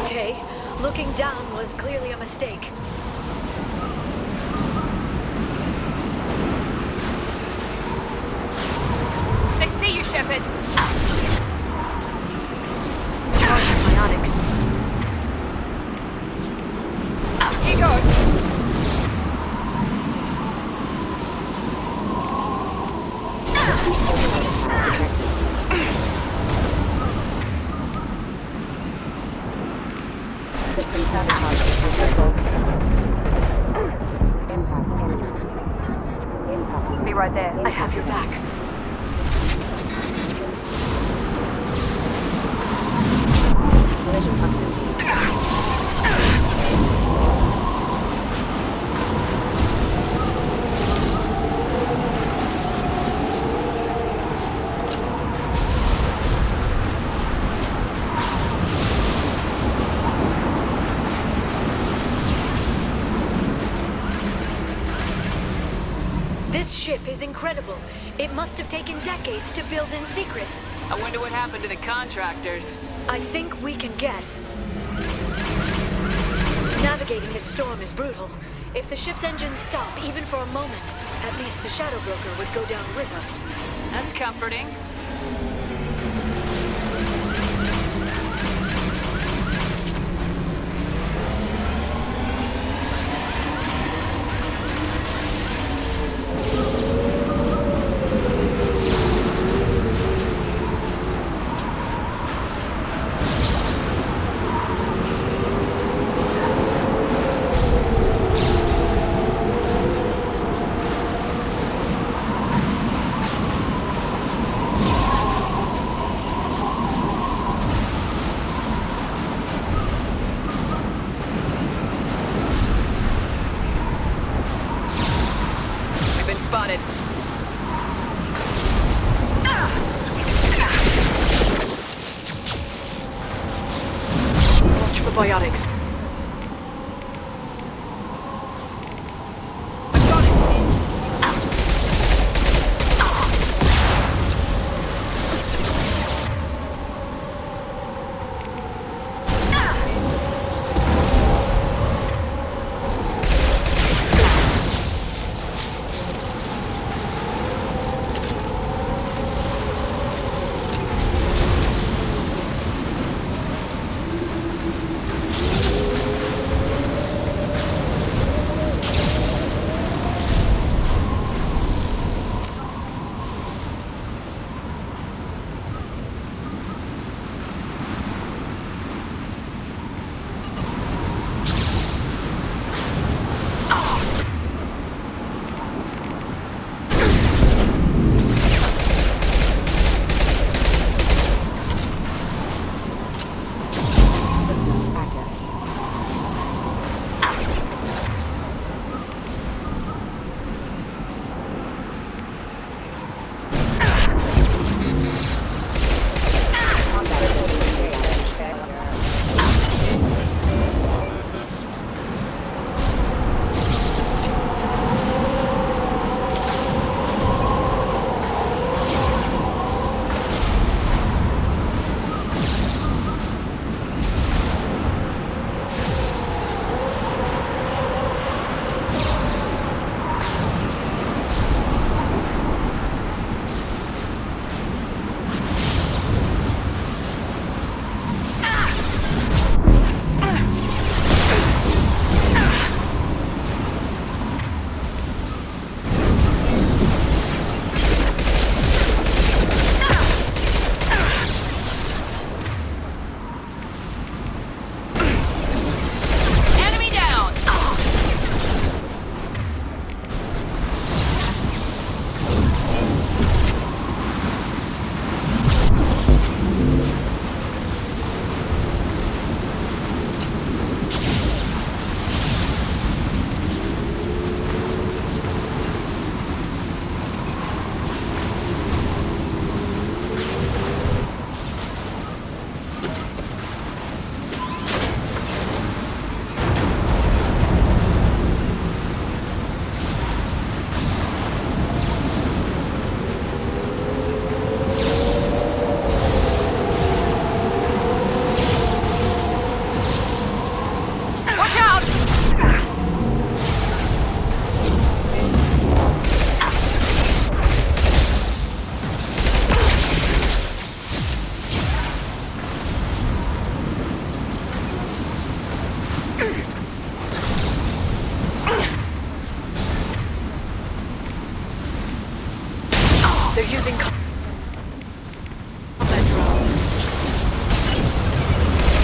Okay, looking down was clearly a mistake. I see you, Shepard. Biotics. Here goes. System sabotage detectable. Impact imminent. Impact. Be right there. I have your back. Collision proximity. This ship is incredible. It must have taken decades to build in secret. I wonder what happened to the contractors. I think we can guess. Navigating this storm is brutal. If the ship's engines stop, even for a moment, at least the Shadow Broker would go down with us. That's comforting. Spotted. Watch for biotics.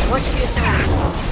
Watch the assault.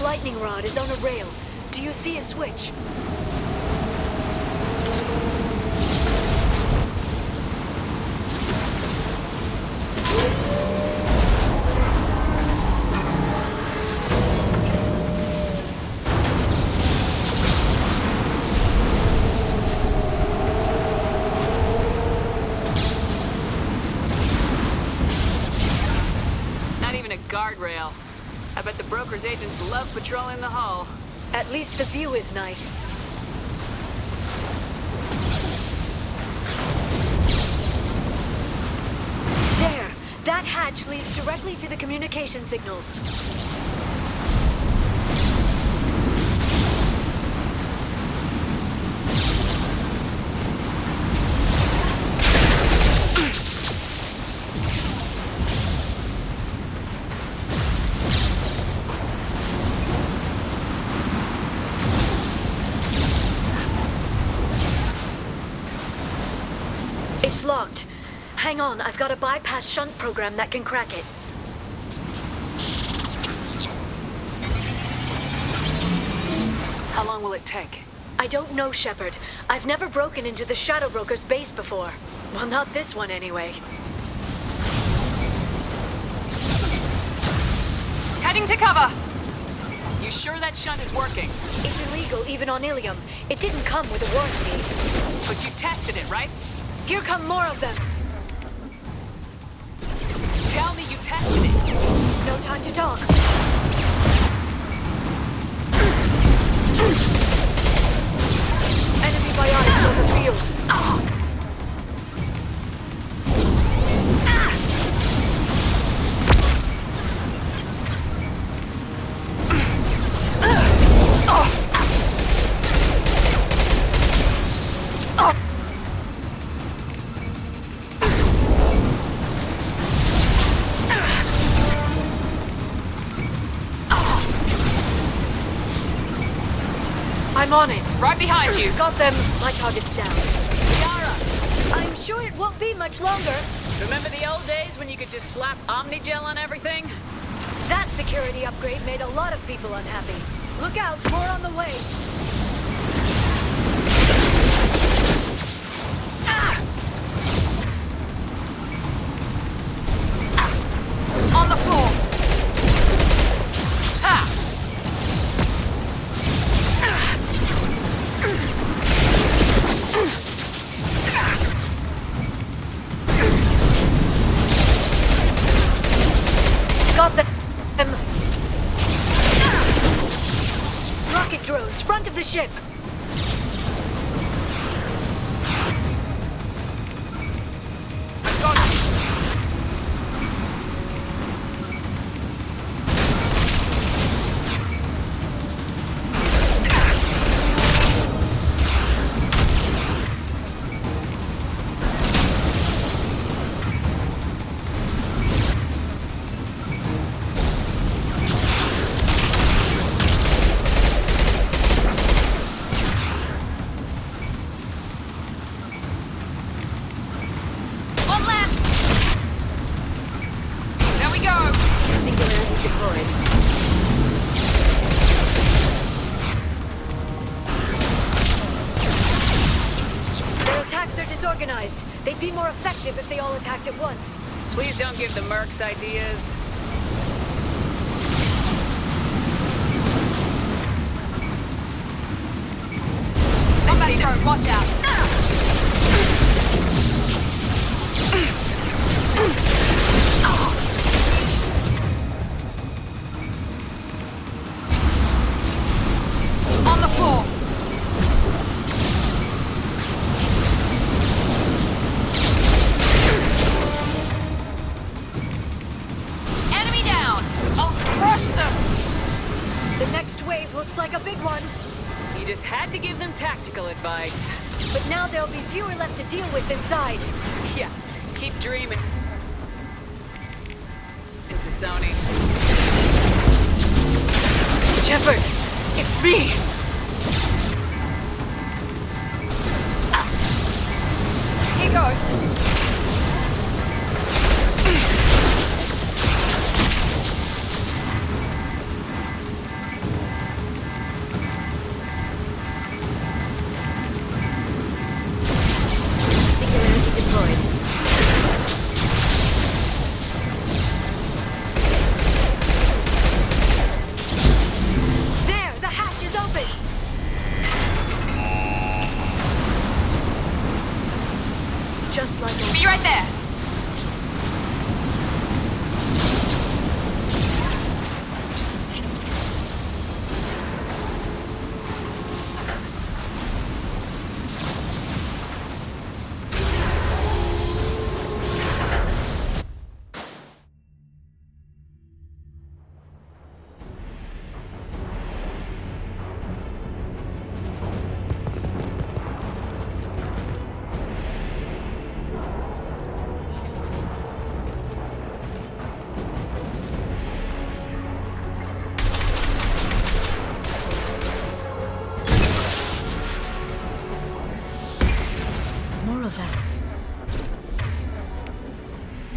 Lightning rod is on a rail. Do you see a switch? Not even a guardrail. I bet the broker's agents love patrolling the hull. At least the view is nice. There! That hatch leads directly to the communication signals. It's locked. Hang on, I've got a bypass shunt program that can crack it. How long will it take? I don't know, Shepard. I've never broken into the Shadow Broker's base before. Well, not this one anyway. Heading to cover! You sure that shunt is working? It's illegal even on Ilium. It didn't come with a warranty. But you tested it, right? Here come more of them. Tell me you tested it. No time to talk. Enemy biotics on the field. I'm on it. Right behind you. Got them. My target's down. Yara! I'm sure it won't be much longer. Remember the old days when you could just slap Omnigel on everything? That security upgrade made a lot of people unhappy. Look out, more on the way. On the floor. Ha! Got them. Rocket drones, front of the ship. I got it. Disorganized. They'd be more effective if they all attacked at once. Please don't give the mercs ideas. Somebody turn, watch out. The next wave looks like a big one. You just had to give them tactical advice. But now there'll be fewer left to deal with inside. Yeah, keep dreaming. Into Sony. Shepard, it's me! Here goes. Be right there.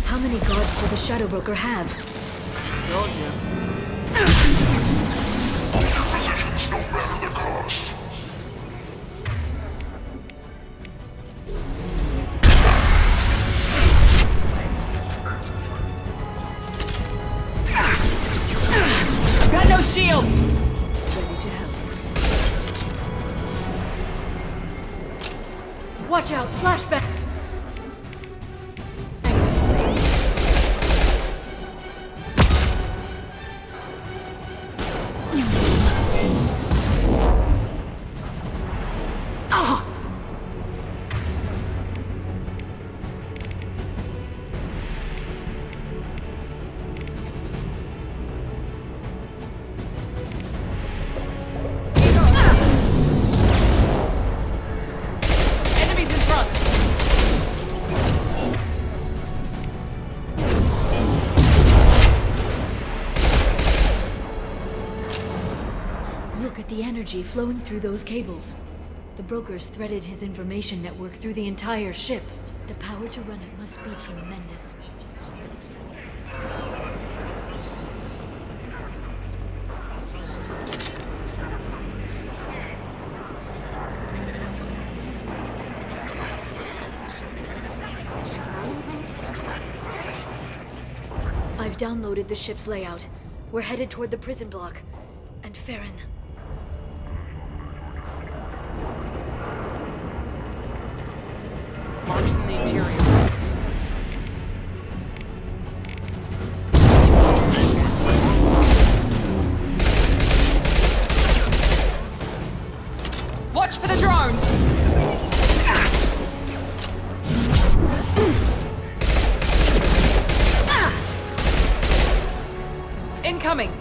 How many guards will the Shadow Broker have? Told you. Hold your positions no matter the cost. Got no shields! Ready to help. Watch out! Flashback! The energy flowing through those cables. The brokers threaded his information network through the entire ship. The power to run it must be tremendous. I've downloaded the ship's layout. We're headed toward the prison block. And Farron. Marks in the interior. Watch for the drone! Incoming!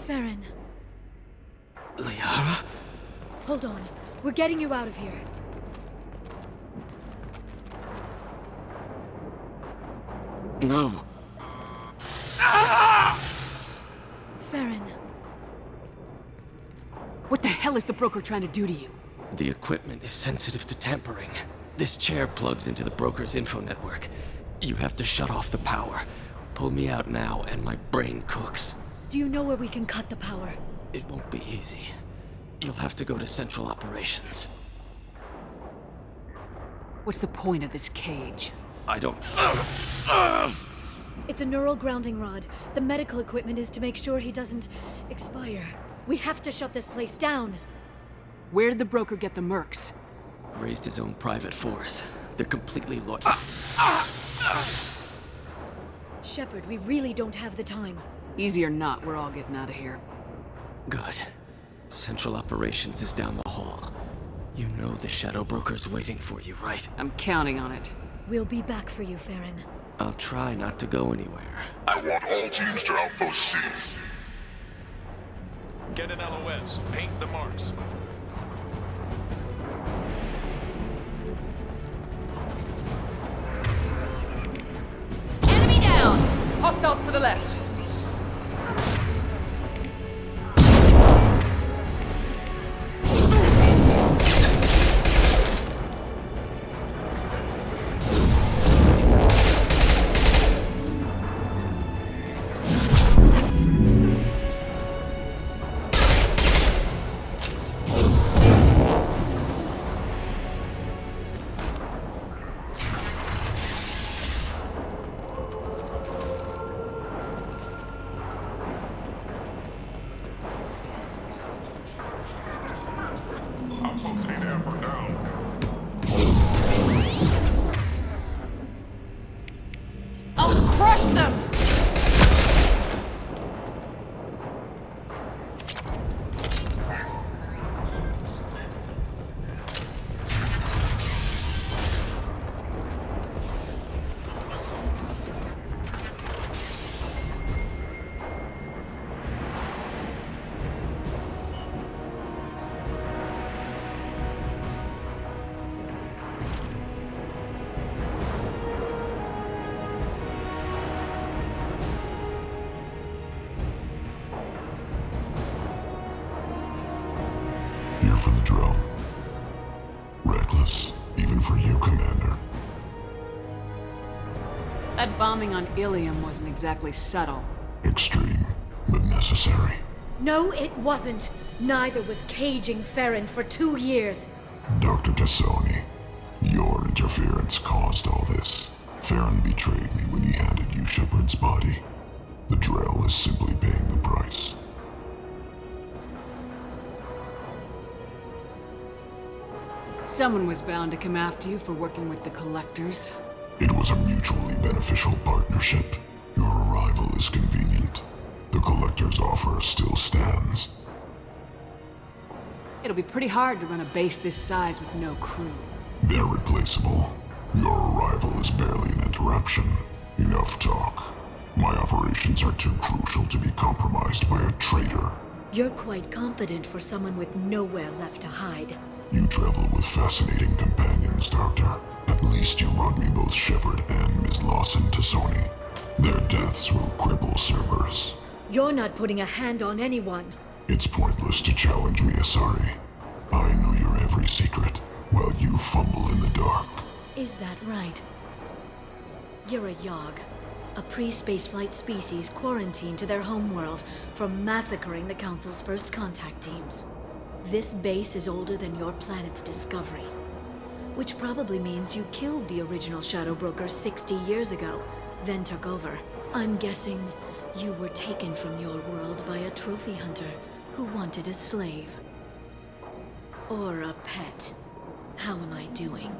Farron. Liara? Hold on. We're getting you out of here. No. Farron. What the hell is the broker trying to do to you? The equipment is sensitive to tampering. This chair plugs into the broker's info network. You have to shut off the power. Pull me out now, and my brain cooks. Do you know where we can cut the power? It won't be easy. You'll have to go to Central Operations. What's the point of this cage? I don't... It's a neural grounding rod. The medical equipment is to make sure he doesn't expire. We have to shut this place down. Where did the broker get the mercs? Raised his own private force. They're completely loyal. Shepard, we really don't have the time. Easy or not, we're all getting out of here. Good. Central Operations is down the hall. You know the Shadow Broker's waiting for you, right? I'm counting on it. We'll be back for you, Farron. I'll try not to go anywhere. I want all teams to Outpost C. Get an LOS. Paint the marks. Enemy down! Hostiles to the left. Crush them! Here for the drill. Reckless, even for you, Commander. That bombing on Ilium wasn't exactly subtle. Extreme, but necessary. No, it wasn't. Neither was caging Farron for 2 years. Dr. Tassoni, your interference caused all this. Farron betrayed me when he handed you Shepard's body. The drill is simply paying the price. Someone was bound to come after you for working with the Collectors. It was a mutually beneficial partnership. Your arrival is convenient. The Collector's offer still stands. It'll be pretty hard to run a base this size with no crew. They're replaceable. Your arrival is barely an interruption. Enough talk. My operations are too crucial to be compromised by a traitor. You're quite confident for someone with nowhere left to hide. You travel with fascinating companions, Doctor. At least you brought me both Shepard and Ms. Lawson Tassoni. Their deaths will cripple Cerberus. You're not putting a hand on anyone. It's pointless to challenge me, Asari. I know your every secret, while you fumble in the dark. Is that right? You're a Yogg, a pre-spaceflight species quarantined to their homeworld from massacring the Council's first contact teams. This base is older than your planet's discovery, which probably means you killed the original Shadow Broker 60 years ago, then took over. I'm guessing you were taken from your world by a trophy hunter who wanted a slave. Or a pet. How am I doing?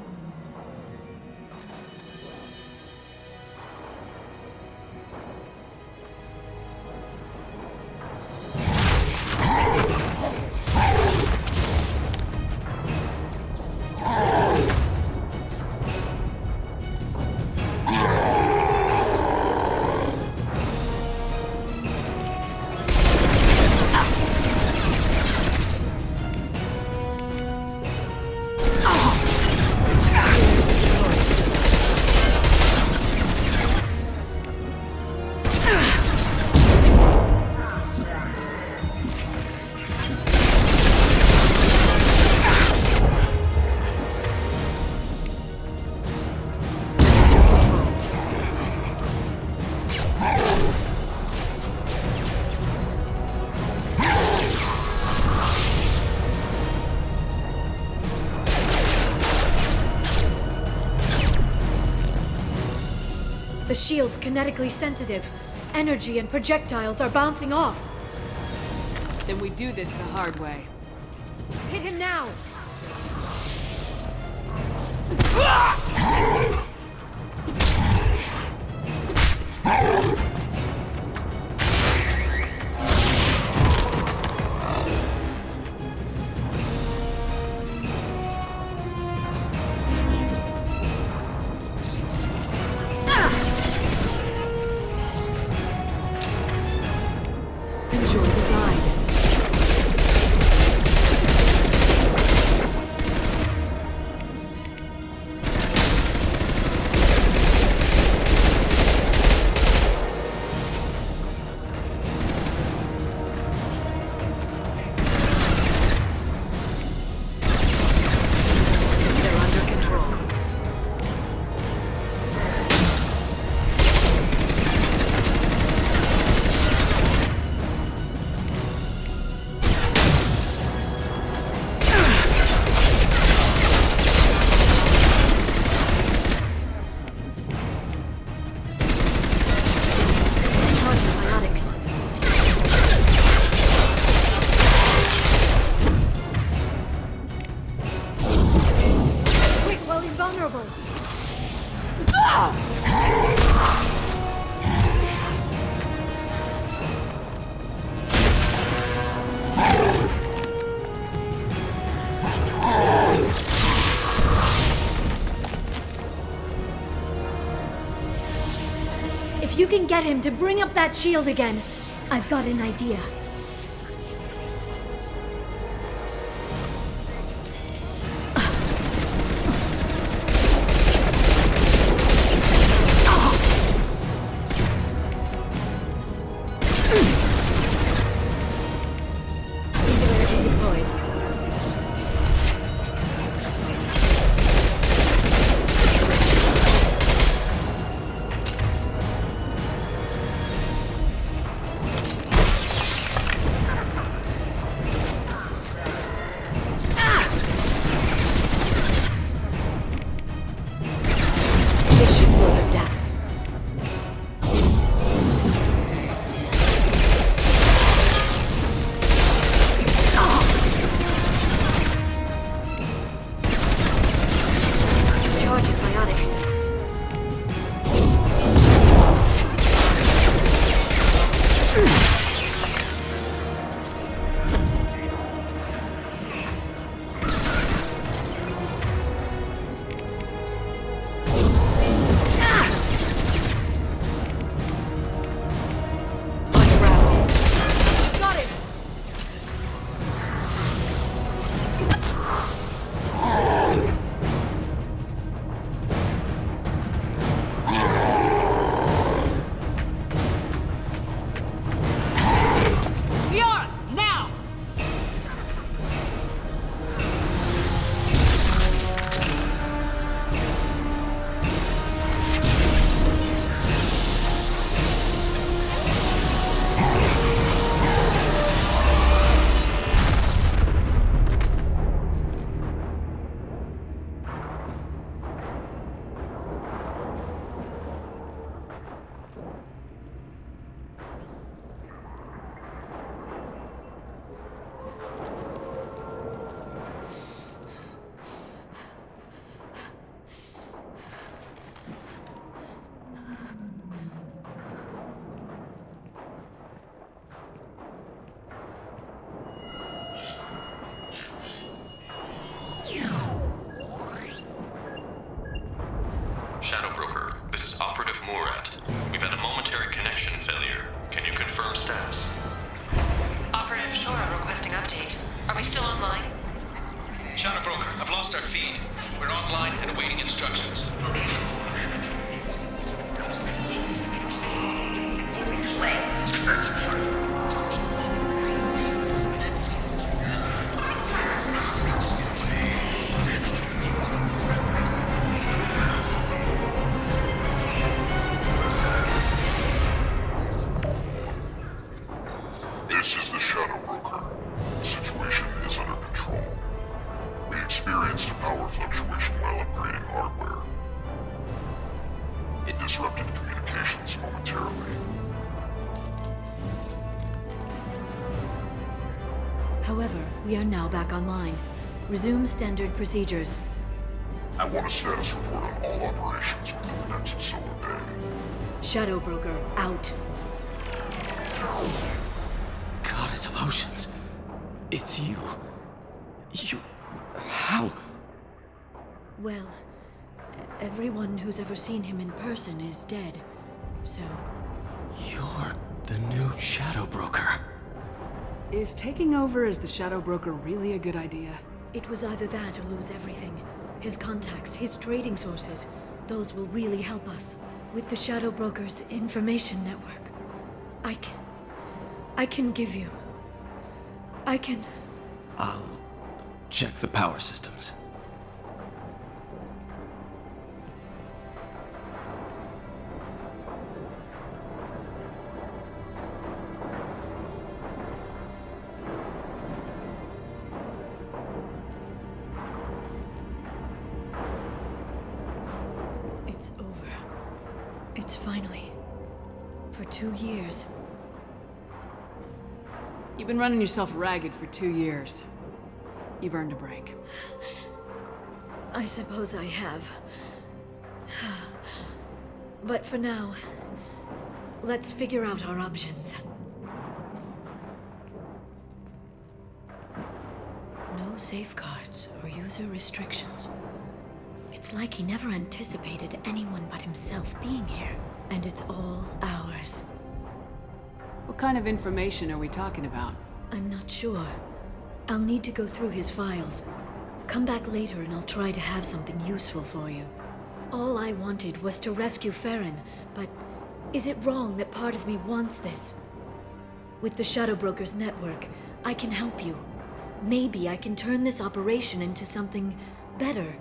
The shield's kinetically sensitive. Energy and projectiles are bouncing off. Then we do this the hard way. Hit him now! Enjoy the ride. They're under control. Charging biotics. Quick while he's vulnerable. If you can get him to bring up that shield again, I've got an idea. Singularity deployed. This should slow them down. Charging biotics. Unravel. Got it. Liara, now! Shadow Broker, this is Operative Murat. We've had a momentary connection failure. Can you confirm status? Operative Shora requesting update. Are we still online? Shadow Broker, I've lost our feed. We're online and awaiting instructions. This is the Shadow Broker. The situation is under control. We experienced a power fluctuation while upgrading hardware. It disrupted communication. However, we are now back online. Resume standard procedures. I want a status report on all operations within the next solar day. Shadow Broker, out. Goddess of Oceans. It's you. How? Well, everyone who's ever seen him in person is dead. So... You're the new Shadow Broker. Is taking over as the Shadow Broker really a good idea? It was either that or lose everything. His contacts, his trading sources. Those will really help us. With the Shadow Broker's information network. I can give you... I'll check the power systems. It's over. It's finally. For 2 years. You've been running yourself ragged for 2 years. You've earned a break. I suppose I have. But for now, let's figure out our options. No safeguards or user restrictions. It's like he never anticipated anyone but himself being here. And it's all ours. What kind of information are we talking about? I'm not sure. I'll need to go through his files. Come back later and I'll try to have something useful for you. All I wanted was to rescue Farron, but is it wrong that part of me wants this? With the Shadow Broker's network, I can help you. Maybe I can turn this operation into something better.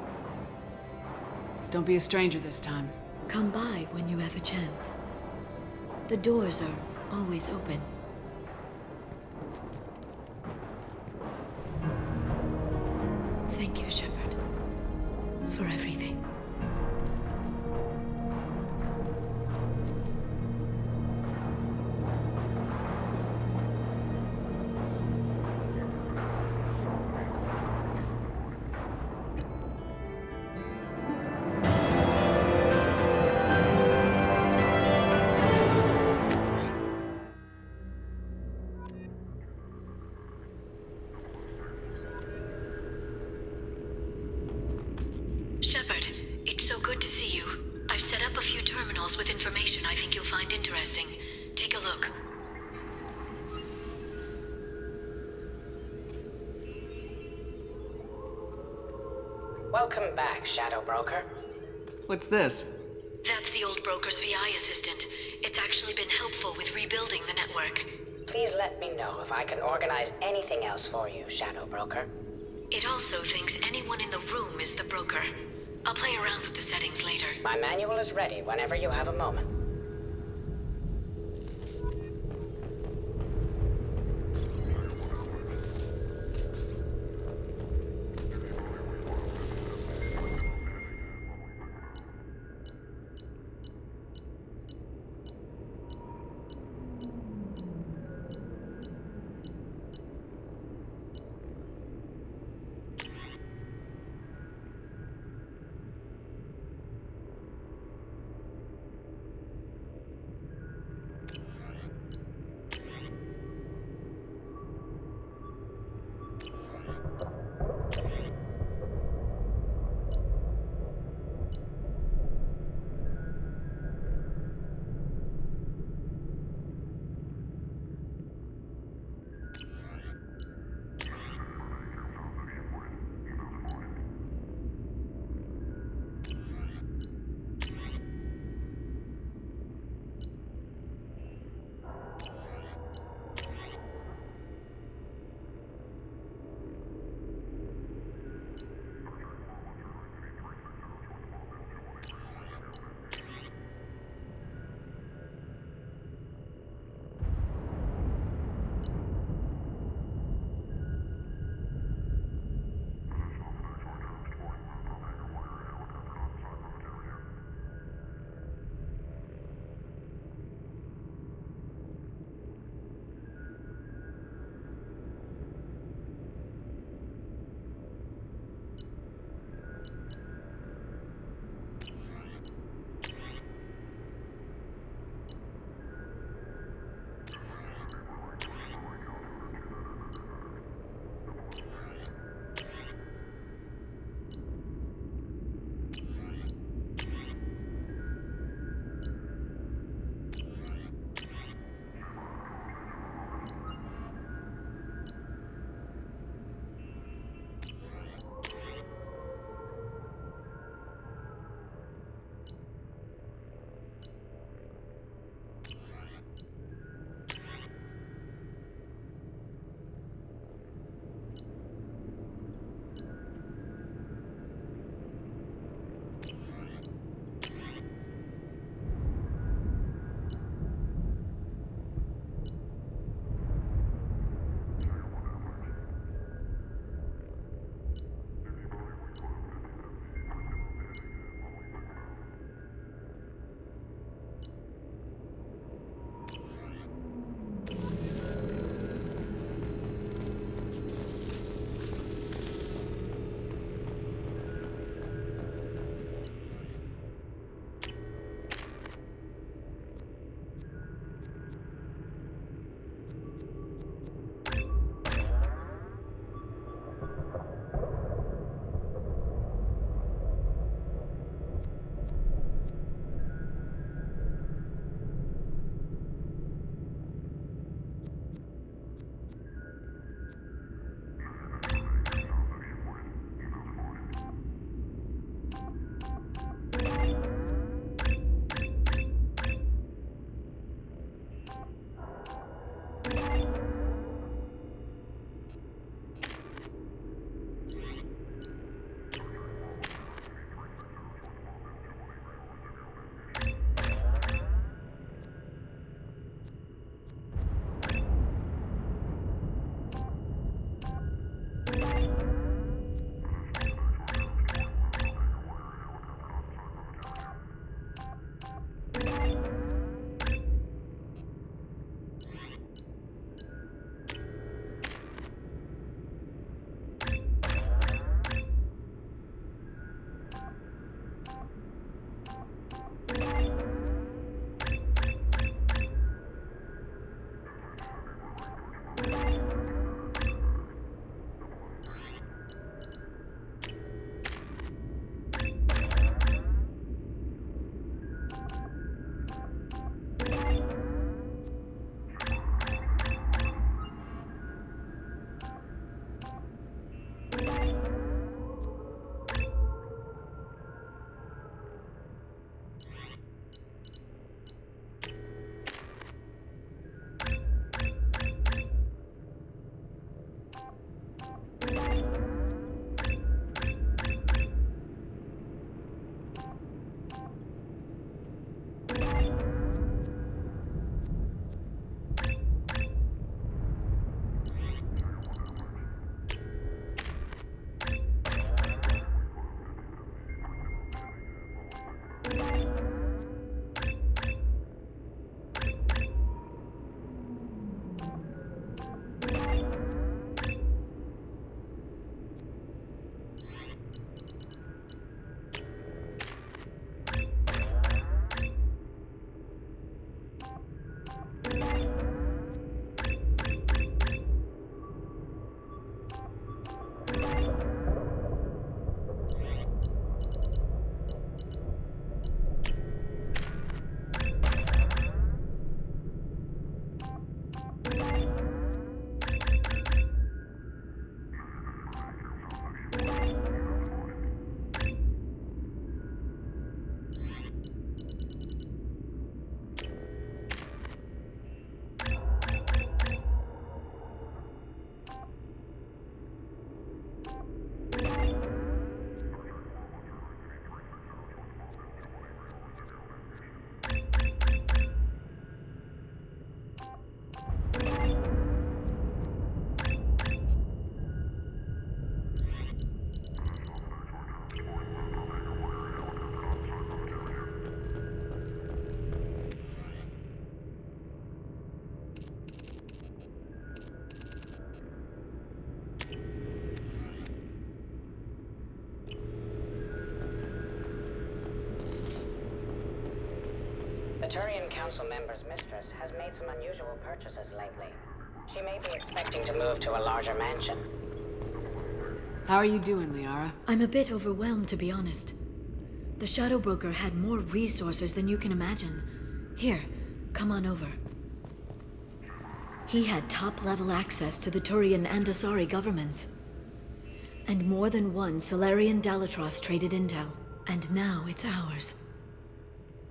Don't be a stranger this time. Come by when you have a chance. The doors are always open. Thank you, Shepard, for everything. Shepard, it's so good to see you. I've set up a few terminals with information I think you'll find interesting. Take a look. Welcome back, Shadow Broker. What's this? That's the old broker's VI assistant. It's actually been helpful with rebuilding the network. Please let me know if I can organize anything else for you, Shadow Broker. It also thinks anyone in the room is the broker. I'll play around with the settings later. My manual is ready whenever you have a moment. The Turian Council member's mistress has made some unusual purchases lately. She may be expecting to move to a larger mansion. How are you doing, Liara? I'm a bit overwhelmed, to be honest. The Shadow Broker had more resources than you can imagine. Here, come on over. He had top-level access to the Turian and Asari governments. And more than one Solarian Dalatros traded intel. And now it's ours.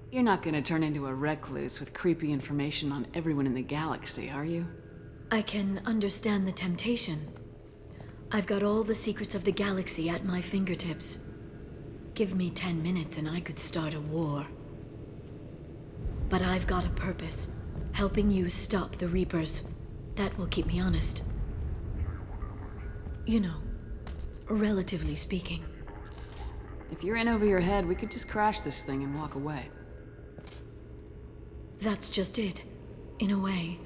You're not gonna turn into a recluse with creepy information on everyone in the galaxy, are you? I can understand the temptation. I've got all the secrets of the galaxy at my fingertips. Give me 10 minutes and I could start a war. But I've got a purpose. Helping you stop the Reapers. That will keep me honest. You know, relatively speaking. If you're in over your head, we could just crash this thing and walk away. That's just it. In a way,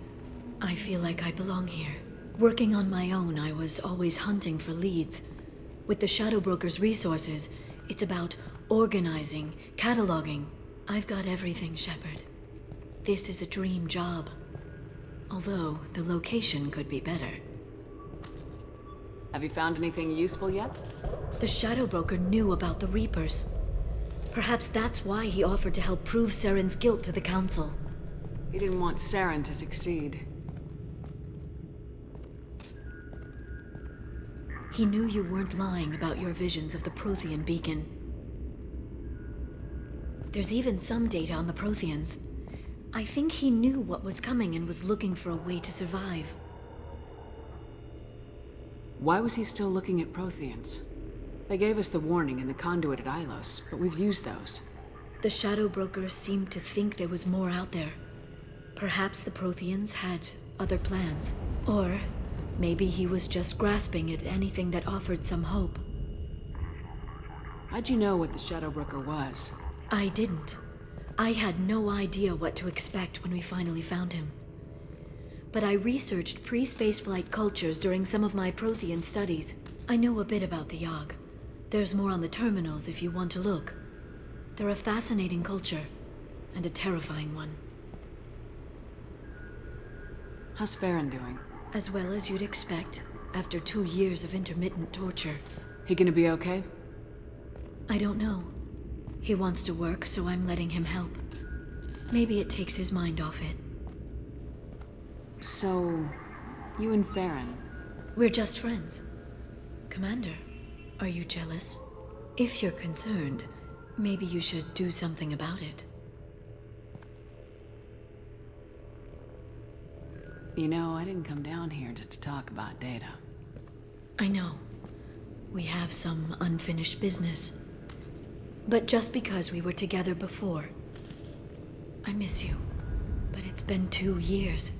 I feel like I belong here. Working on my own, I was always hunting for leads. With the Shadow Broker's resources, it's about organizing, cataloging. I've got everything, Shepard. This is a dream job. Although, the location could be better. Have you found anything useful yet? The Shadow Broker knew about the Reapers. Perhaps that's why he offered to help prove Saren's guilt to the Council. He didn't want Saren to succeed. He knew you weren't lying about your visions of the Prothean beacon. There's even some data on the Protheans. I think he knew what was coming and was looking for a way to survive. Why was he still looking at Protheans? They gave us the warning in the conduit at Ilos, but we've used those. The Shadow Broker seemed to think there was more out there. Perhaps the Protheans had other plans. Or maybe he was just grasping at anything that offered some hope. How'd you know what the Shadow Broker was? I didn't. I had no idea what to expect when we finally found him. But I researched pre-spaceflight cultures during some of my Prothean studies. I know a bit about the Yogg. There's more on the terminals if you want to look. They're a fascinating culture, and a terrifying one. How's Farron doing? As well as you'd expect, after 2 years of intermittent torture. He gonna be okay? I don't know. He wants to work, so I'm letting him help. Maybe it takes his mind off it. So, you and Farron? We're just friends. Commander, are you jealous? If you're concerned, maybe you should do something about it. You know, I didn't come down here just to talk about data. I know. We have some unfinished business. But just because we were together before, I miss you. But it's been 2 years.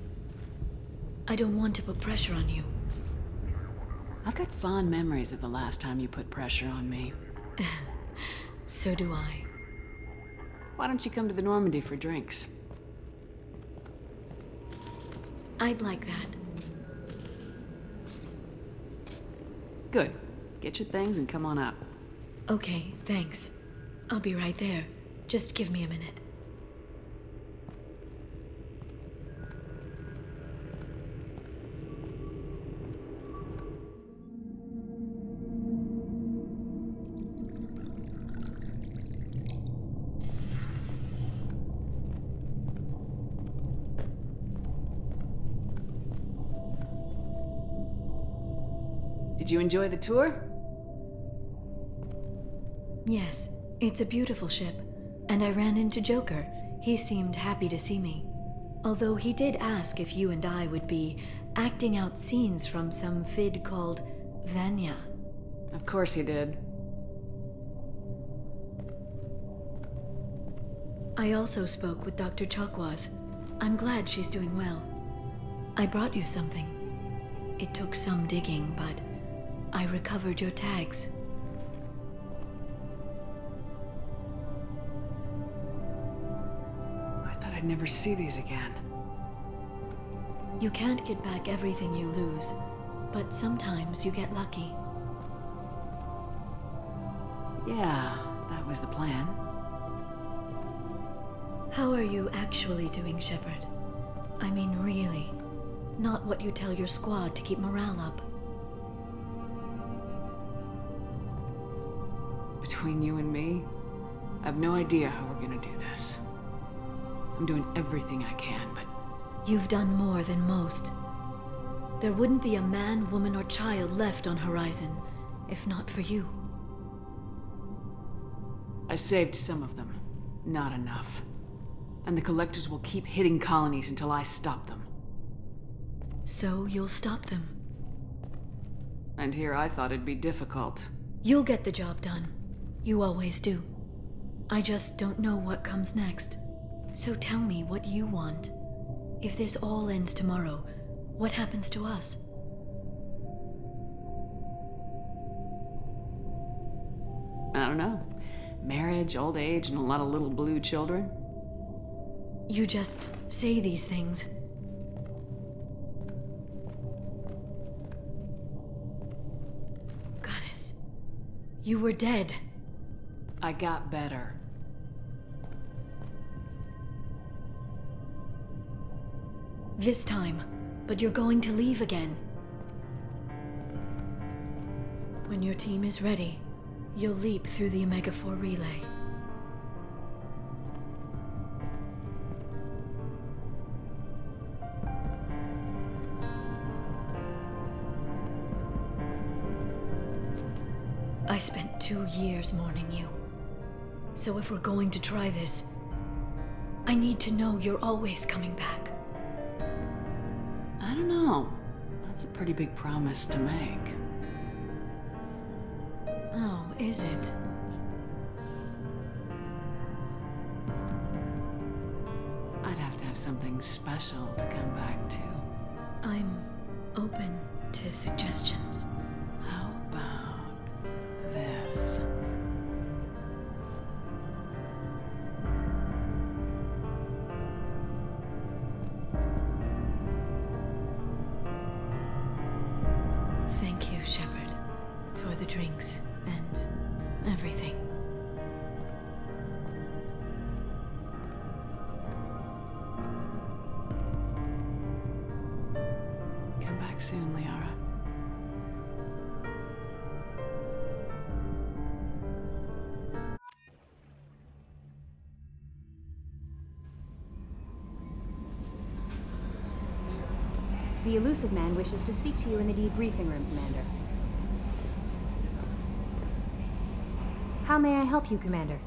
I don't want to put pressure on you. I've got fond memories of the last time you put pressure on me. So do I. Why don't you come to the Normandy for drinks? I'd like that. Good. Get your things and come on up. Okay, thanks. I'll be right there. Just give me a minute. Did you enjoy the tour? Yes, it's a beautiful ship. And I ran into Joker. He seemed happy to see me. Although he did ask if you and I would be acting out scenes from some vid called Vanya. Of course he did. I also spoke with Dr. Chakwas. I'm glad she's doing well. I brought you something. It took some digging, but I recovered your tags. I thought I'd never see these again. You can't get back everything you lose, but sometimes you get lucky. Yeah, that was the plan. How are you actually doing, Shepard? I mean, really. Not what you tell your squad to keep morale up. Between you and me, I have no idea how we're gonna do this. I'm doing everything I can, but... You've done more than most. There wouldn't be a man, woman, or child left on Horizon, if not for you. I saved some of them. Not enough. And the Collectors will keep hitting colonies until I stop them. So you'll stop them. And here I thought it'd be difficult. You'll get the job done. You always do. I just don't know what comes next. So tell me what you want. If this all ends tomorrow, what happens to us? I don't know. Marriage, old age, and a lot of little blue children? You just say these things. Goddess, you were dead. I got better. This time, but you're going to leave again. When your team is ready, you'll leap through the Omega-4 relay. I spent 2 years mourning you. So if we're going to try this, I need to know you're always coming back. I don't know. That's a pretty big promise to make. Oh, is it? I'd have to have something special to come back to. I'm open to suggestions. How about this? Thank you, Shepard, for the drinks and everything. Come back soon, Liara. The elusive man wishes to speak to you in the debriefing room, Commander. How may I help you, Commander?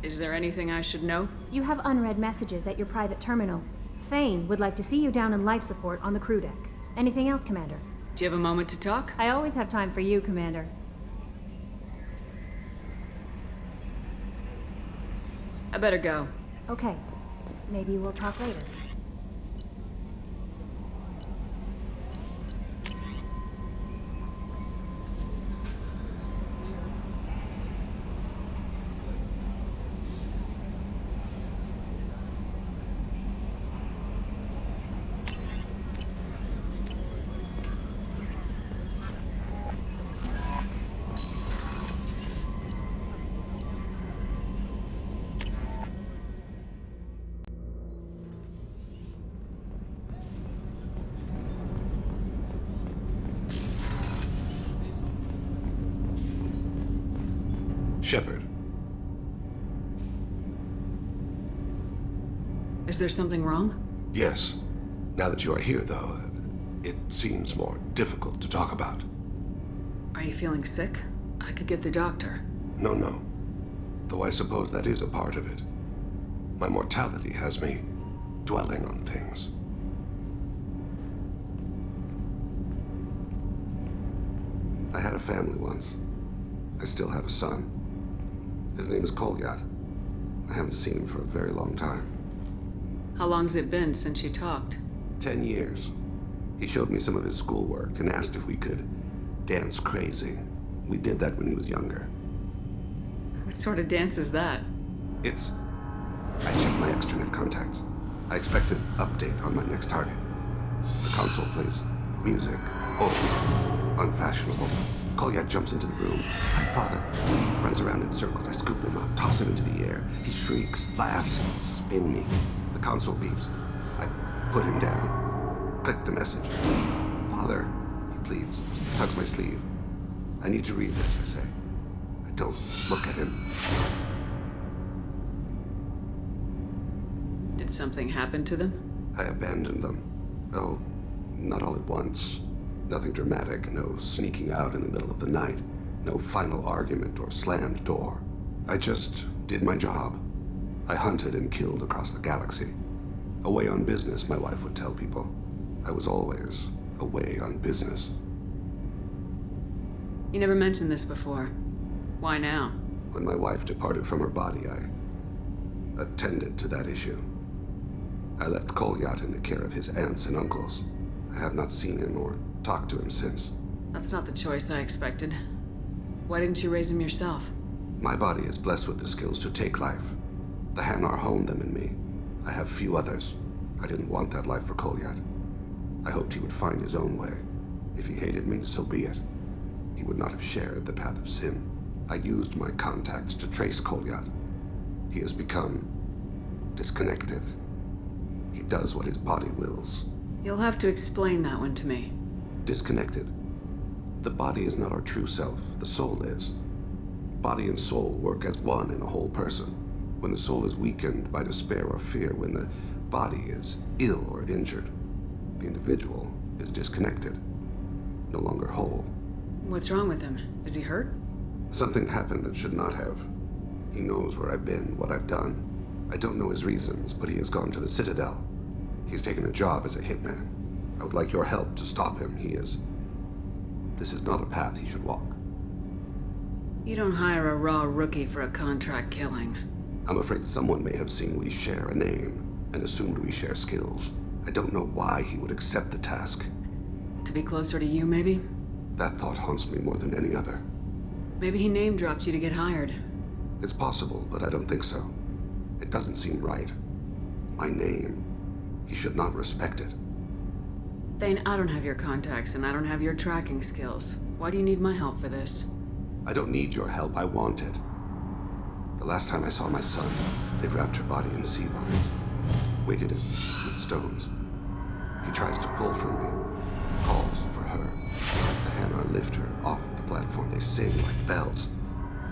Is there anything I should know? You have unread messages at your private terminal. Thane would like to see you down in life support on the crew deck. Anything else, Commander? Do you have a moment to talk? I always have time for you, Commander. I better go. Okay. Maybe we'll talk later. Shepard. Is there something wrong? Yes. Now that you are here, though, it seems more difficult to talk about. Are you feeling sick? I could get the doctor. No. Though I suppose that is a part of it. My mortality has me dwelling on things. I had a family once. I still have a son. His name is Kolyat. I haven't seen him for a very long time. How long's it been since you talked? 10 years. He showed me some of his schoolwork and asked if we could dance crazy. We did that when he was younger. What sort of dance is that? I checked my extranet contacts. I expect an update on my next target. The console plays music, old, unfashionable, Kolyat jumps into the room. My father runs around in circles. I scoop him up, toss him into the air. He shrieks, laughs, spin me. The console beeps. I put him down. Click the message. Father, he pleads, tugs my sleeve. I need to read this, I say. I don't look at him. Did something happen to them? I abandoned them. Oh, not all at once. Nothing dramatic, no sneaking out in the middle of the night, no final argument or slammed door. I just did my job. I hunted and killed across the galaxy. Away on business, my wife would tell people. I was always away on business. You never mentioned this before. Why now? When my wife departed from her body, I attended to that issue. I left Kolyat in the care of his aunts and uncles. I have not seen him or talked to him since. That's not the choice I expected. Why didn't you raise him yourself? My body is blessed with the skills to take life. The Hanar honed them in me. I have few others. I didn't want that life for Kolyat. I hoped he would find his own way. If he hated me, so be it. He would not have shared the path of sin. I used my contacts to trace Kolyat. He has become disconnected. He does what his body wills. You'll have to explain that one to me. Disconnected. The body is not our true self. The soul is. Body and soul work as one in a whole person. When the soul is weakened by despair or fear, when the body is ill or injured, the individual is disconnected, no longer whole. What's wrong with him? Is he hurt? Something happened that should not have. He knows where I've been, what I've done. I don't know his reasons, but he has gone to the Citadel. He's taken a job as a hitman. I would like your help to stop him. This is not a path he should walk. You don't hire a raw rookie for a contract killing. I'm afraid someone may have seen we share a name and assumed we share skills. I don't know why he would accept the task. To be closer to you, maybe? That thought haunts me more than any other. Maybe he name-dropped you to get hired. It's possible, but I don't think so. It doesn't seem right. My name. He should not respect it. Thane, I don't have your contacts, and I don't have your tracking skills. Why do you need my help for this? I don't need your help. I want it. The last time I saw my son, they wrapped her body in sea vines, weighted it with stones. He tries to pull from me, calls for her. The Hanar lift her off the platform. They sing like bells.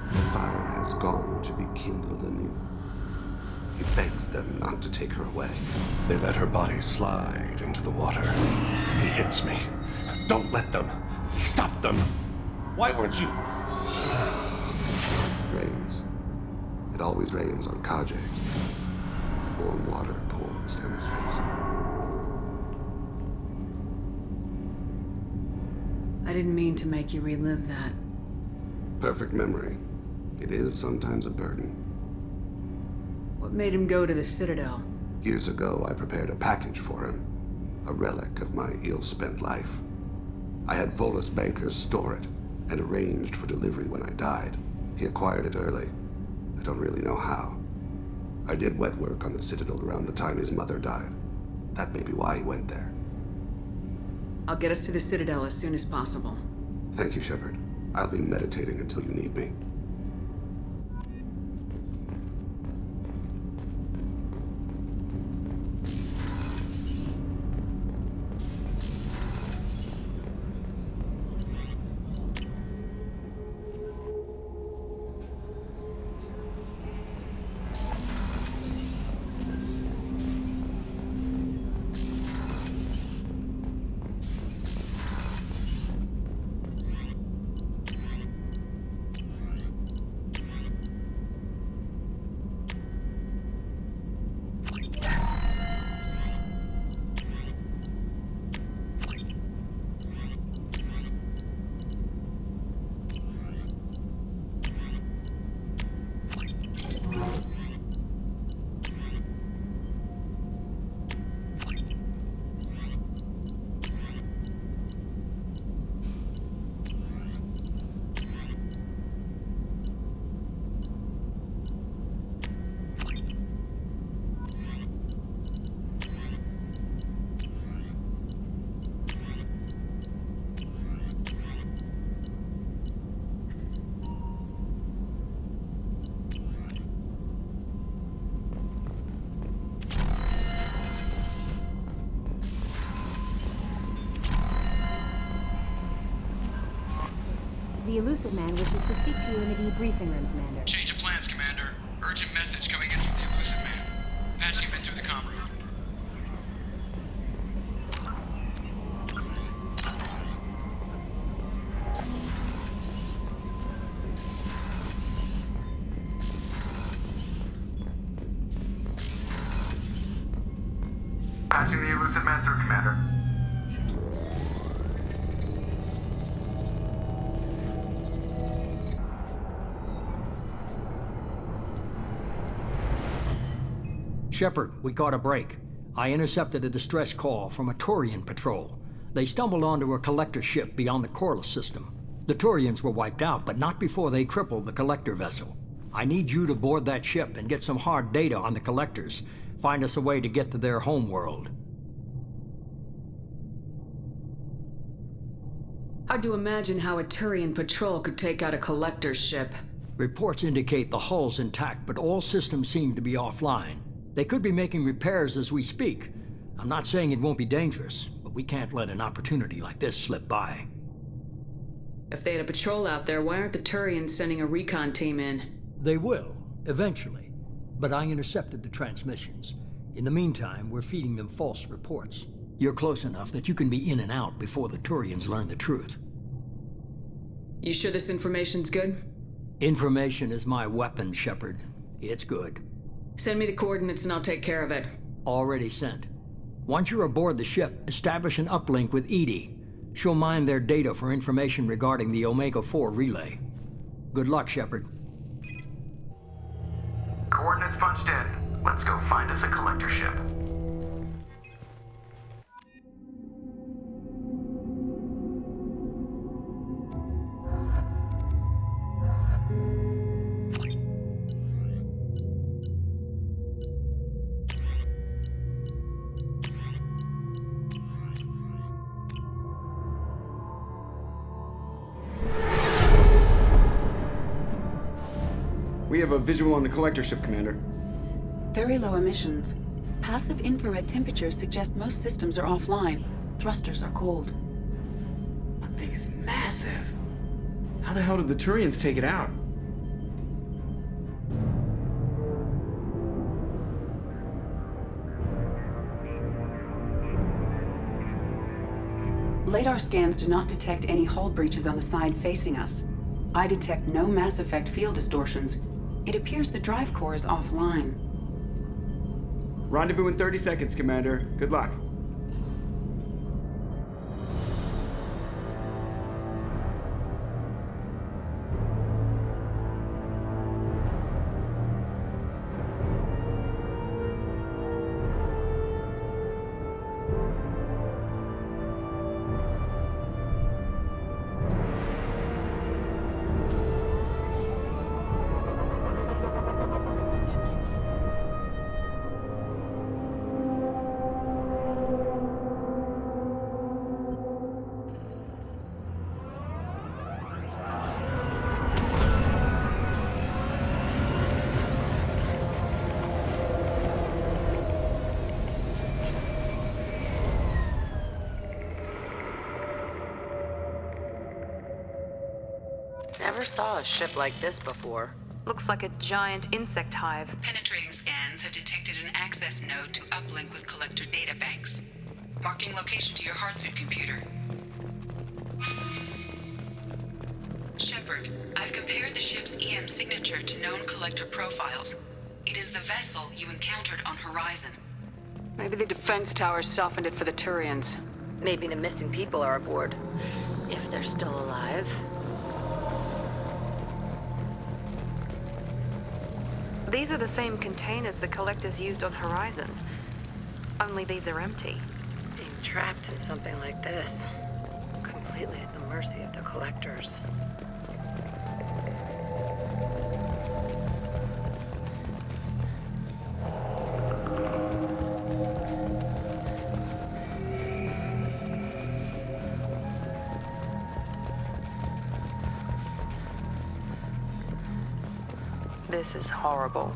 The fire has gone to be kindled anew. He begs them not to take her away. They let her body slide into the water. He hits me. Don't let them. Stop them. Why weren't you? Rains. It always rains on Kaje. Warm water pours down his face. I didn't mean to make you relive that. Perfect memory. It is sometimes a burden. What made him go to the Citadel? Years ago, I prepared a package for him. A relic of my ill-spent life. I had Volus bankers store it and arranged for delivery when I died. He acquired it early. I don't really know how. I did wet work on the Citadel around the time his mother died. That may be why he went there. I'll get us to the Citadel as soon as possible. Thank you, Shepard. I'll be meditating until you need me. The Elusive Man wishes to speak to you in the debriefing room, Commander. Change of plans, Commander. Urgent message coming in from the Elusive Man. Patching him in through the comm room. Patching the Elusive Man through, Commander. Shepard, we caught a break. I intercepted a distress call from a Turian patrol. They stumbled onto a collector ship beyond the Corliss system. The Turians were wiped out, but not before they crippled the collector vessel. I need you to board that ship and get some hard data on the collectors. Find us a way to get to their homeworld. Hard to imagine how a Turian patrol could take out a collector's ship. Reports indicate the hull's intact, but all systems seem to be offline. They could be making repairs as we speak. I'm not saying it won't be dangerous, but we can't let an opportunity like this slip by. If they had a patrol out there, why aren't the Turians sending a recon team in? They will, eventually. But I intercepted the transmissions. In the meantime, we're feeding them false reports. You're close enough that you can be in and out before the Turians learn the truth. You sure this information's good? Information is my weapon, Shepard. It's good. Send me the coordinates and I'll take care of it. Already sent. Once you're aboard the ship, establish an uplink with Edie. She'll mine their data for information regarding the Omega-4 relay. Good luck, Shepard. Coordinates punched in. Let's go find us a collector ship. We have a visual on the collector ship, Commander. Very low emissions. Passive infrared temperatures suggest most systems are offline. Thrusters are cold. That thing is massive. How the hell did the Turians take it out? Radar scans do not detect any hull breaches on the side facing us. I detect no mass effect field distortions. It appears the drive core is offline. Rendezvous in 30 seconds, Commander. Good luck. Never saw a ship like this before. Looks like a giant insect hive. Penetrating scans have detected an access node to uplink with collector data banks. Marking location to your hardsuit computer. Shepard, I've compared the ship's EM signature to known collector profiles. It is the vessel you encountered on Horizon. Maybe the defense towers softened it for the Turians. Maybe the missing people are aboard. If they're still alive. These are the same containers the collectors used on Horizon. Only these are empty. Being trapped in something like this. Completely at the mercy of the collectors. This is horrible.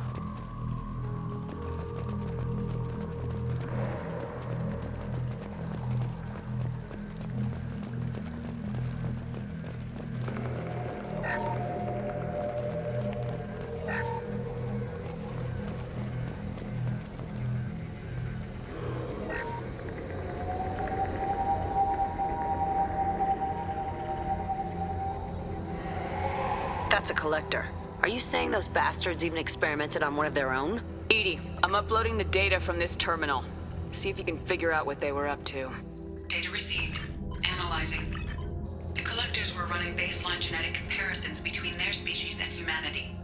That's a collector. Are you saying those bastards even experimented on one of their own? Edie, I'm uploading the data from this terminal. See if you can figure out what they were up to. Data received. Analyzing. The collectors were running baseline genetic comparisons between their species and humanity.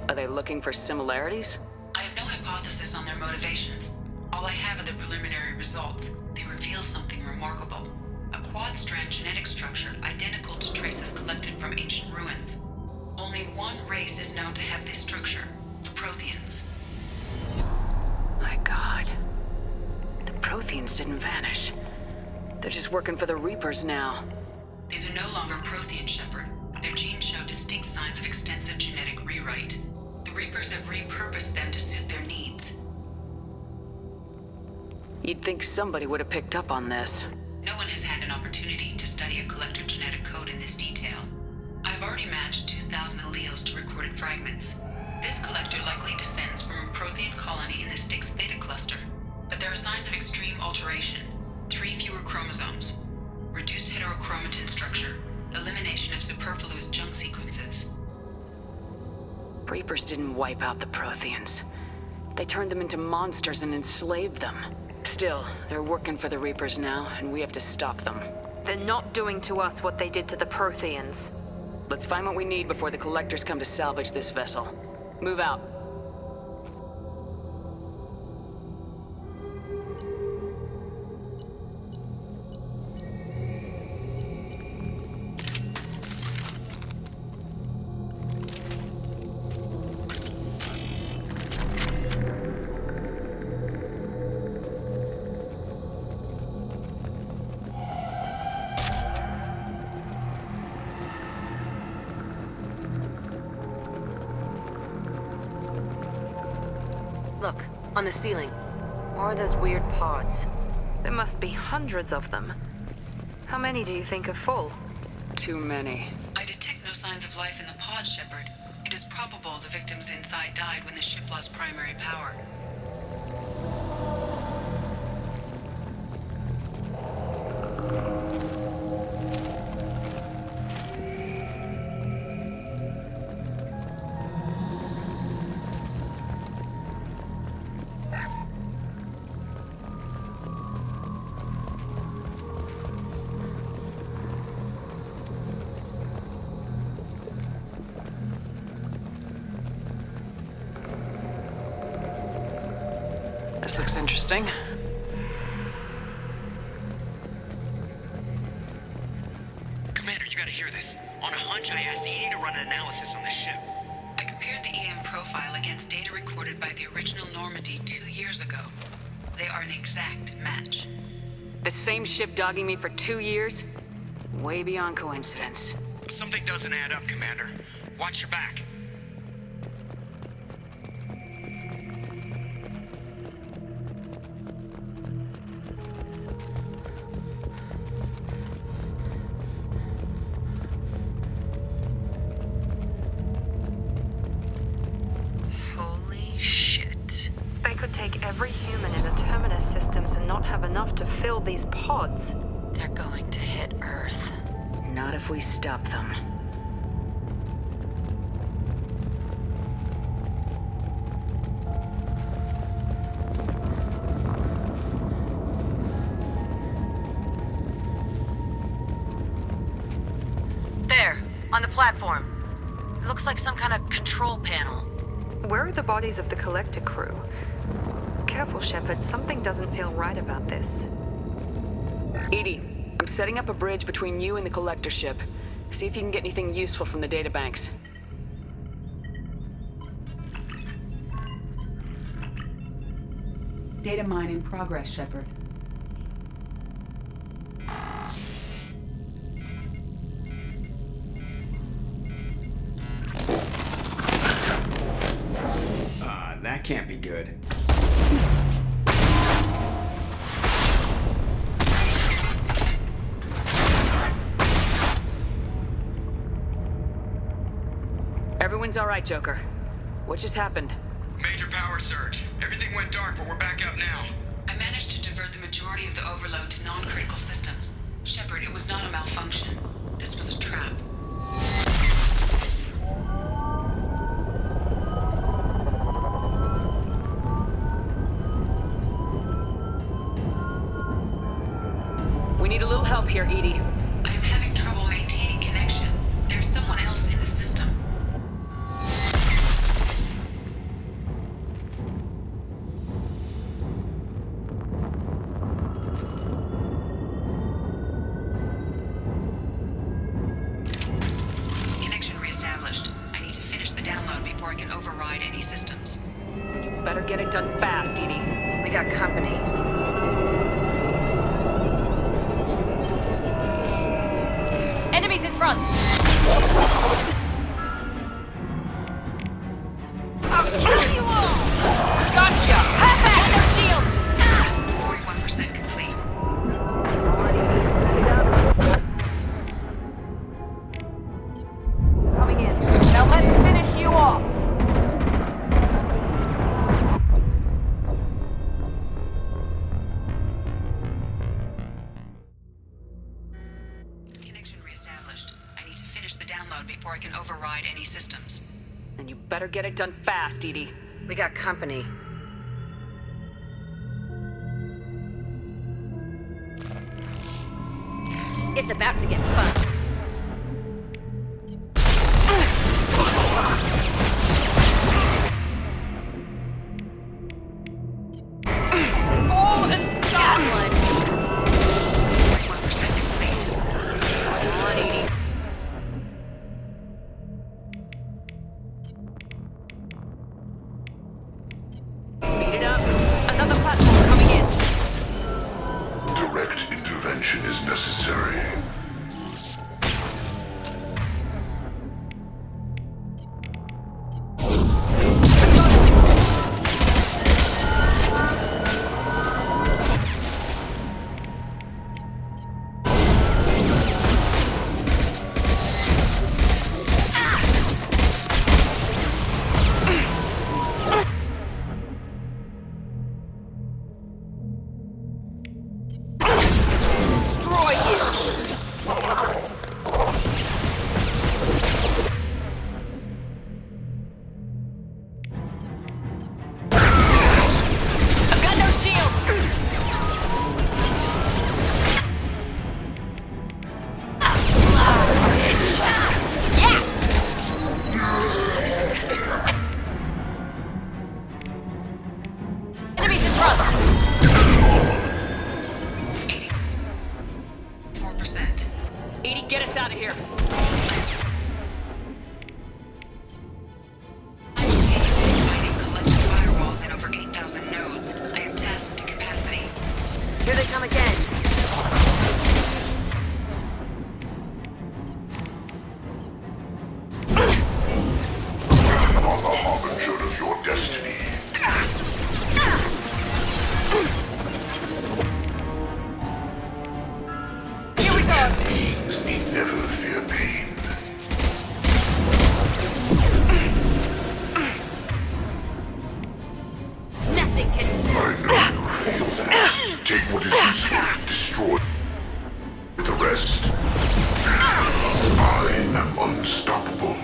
Are they looking for similarities? I have no hypothesis on their motivations. All I have are the preliminary results. They reveal something remarkable. A quad-strand genetic structure identical to traces collected from ancient ruins. Only one race is known to have this structure, the Protheans. My God. The Protheans didn't vanish. They're just working for the Reapers now. These are no longer Prothean, Shepard. Their genes show distinct signs of extensive genetic rewrite. The Reapers have repurposed them to suit their needs. You'd think somebody would have picked up on this. No one has had an opportunity to study a collector genetic code in this detail. I've already matched 2,000 alleles to recorded fragments. This collector likely descends from a Prothean colony in the Styx Theta cluster, but there are signs of extreme alteration. 3 fewer chromosomes, reduced heterochromatin structure, elimination of superfluous junk sequences. Reapers didn't wipe out the Protheans. They turned them into monsters and enslaved them. Still, they're working for the Reapers now, and we have to stop them. They're not doing to us what they did to the Protheans. Let's find what we need before the Collectors come to salvage this vessel. Move out. Look, on the ceiling. Or are those weird pods? There must be hundreds of them. How many do you think are full? Too many. I detect no signs of life in the pod, Shepard. It is probable the victims inside died when the ship lost primary power. This looks interesting. Commander, you gotta hear this. On a hunch, I asked Edie to run an analysis on this ship. I compared the EM profile against data recorded by the original Normandy 2 years ago. They are an exact match. The same ship dogging me for 2 years? Way beyond coincidence. Something doesn't add up, Commander. Watch your back. Holy shit. They could take every human in the Terminus systems and not have enough to fill these pods. They're going to hit Earth. Not if we stop them. There, on the platform. It looks like some kind of control panel. Where are the bodies of the collector crew? Careful, Shepard. Something doesn't feel right about this. Edie, I'm setting up a bridge between you and the Collector ship. See if you can get anything useful from the databanks. Data mine in progress, Shepard. That can't be good. Everyone's all right, Joker. What just happened? Major power surge. Everything went dark, but we're back out now. I managed to divert the majority of the overload to non-critical systems. Shepard, it was not a malfunction. This was a trap. We need a little help here, Edie. I am having trouble maintaining connection. There's someone else in the system. Connection reestablished. I need to finish the download before I can override any systems. You better get it done fast, Edie. We got company. Enemies in front! I'll kill you all! Gotcha! Ha-ha! No shields! 41% complete. Coming in. Now let's finish you off! Connection reestablished. I need to finish the download before I can override any systems. Then you better get it done fast, Edie. We got company. It's about to get fun. Fall and die! 41% complete. Come on, Edie. Speed it up. Another platform coming in. Direct intervention is necessary. Destroy you! I've got no shields! Enemies in front! 4%. Edie, get us out of here. Simultaneously fighting collective firewalls in over 8,000 nodes. I am tasked to capacity. Here they come again. I am the harbinger of your destiny. Here we go! Beings need never fear pain. Nothing can. I know you feel that. Take what is useful, destroy the rest. I am unstoppable.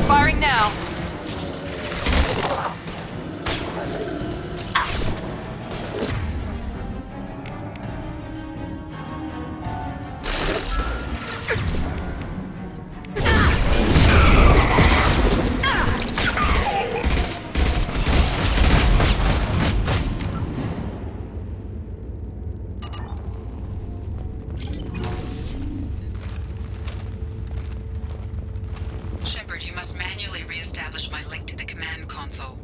Firing now. Shepard, you must manually reestablish my link to the command console.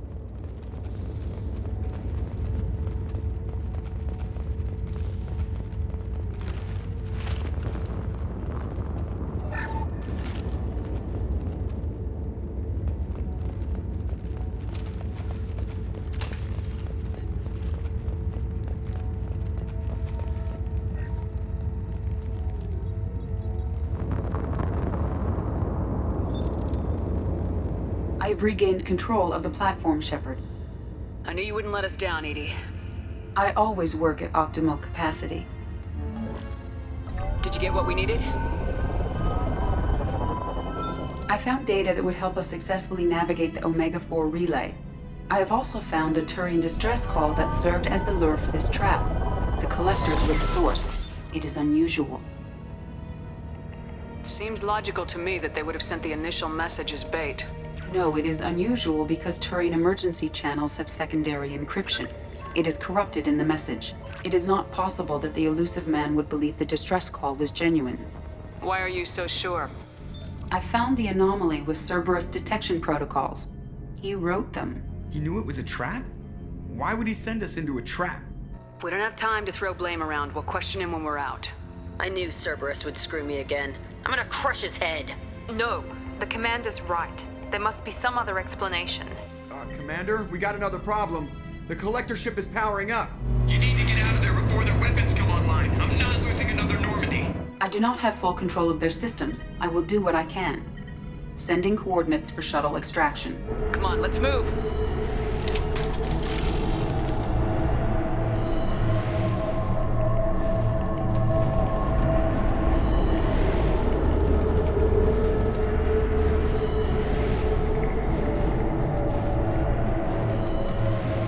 I've regained control of the platform, Shepard. I knew you wouldn't let us down, Edie. I always work at optimal capacity. Did you get what we needed? I found data that would help us successfully navigate the Omega-4 relay. I have also found the Turian distress call that served as the lure for this trap. The collectors were the source. It is unusual. It seems logical to me that they would have sent the initial message as bait. No, it is unusual because Turian emergency channels have secondary encryption. It is corrupted in the message. It is not possible that the elusive man would believe the distress call was genuine. Why are you so sure? I found the anomaly with Cerberus detection protocols. He wrote them. He knew it was a trap? Why would he send us into a trap? We don't have time to throw blame around. We'll question him when we're out. I knew Cerberus would screw me again. I'm gonna crush his head. No, the commander's right. There must be some other explanation. Commander, we got another problem. The collector ship is powering up. You need to get out of there before their weapons come online. I'm not losing another Normandy. I do not have full control of their systems. I will do what I can. Sending coordinates for shuttle extraction. Come on, let's move.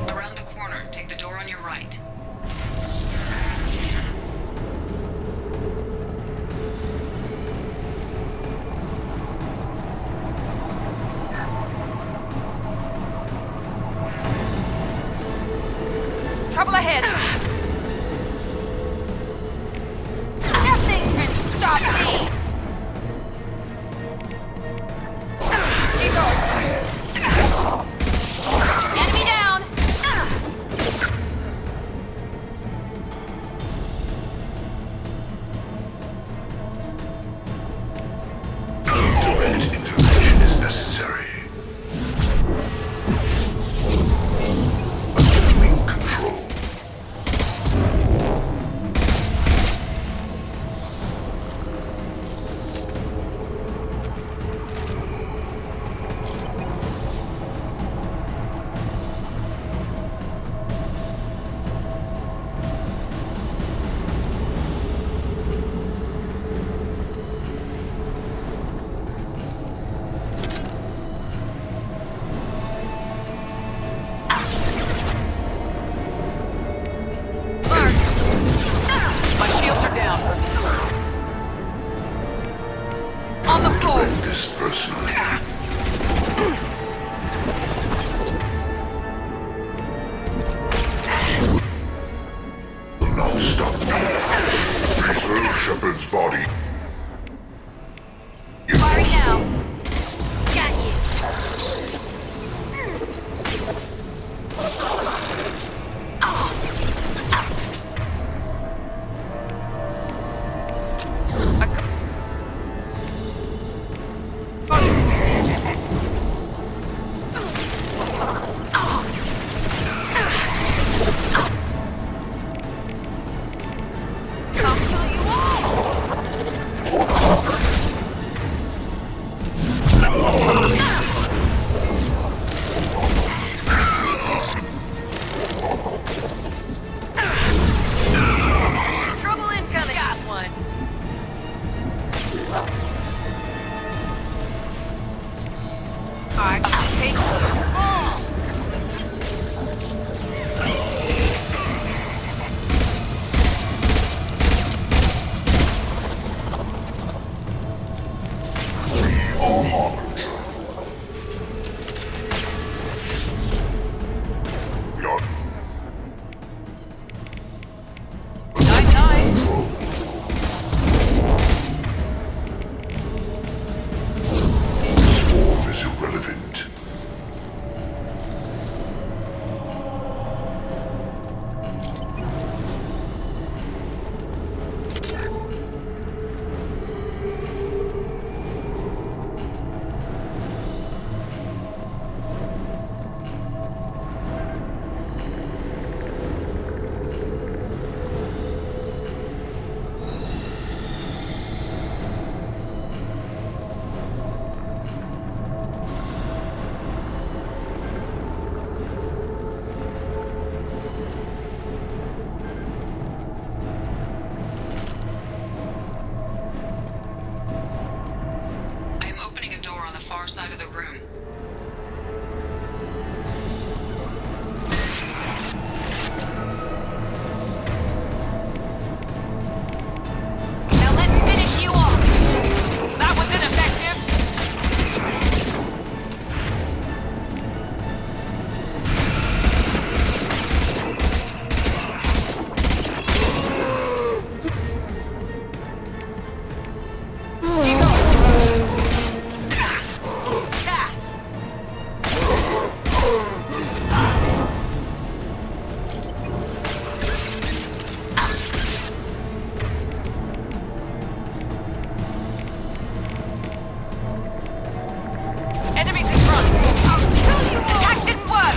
Around the corner, take the door on your right. Trouble ahead! Nothing can stop me! Keep going! Enemy down! Direct intervention is necessary. Assuming control. My shields are down. On the floor! Take this personally. Will not stop me. Preserve Shepard's body. Firing now! Got you! I'll kill you all! Enemies in front! I'll kill you all! That didn't work!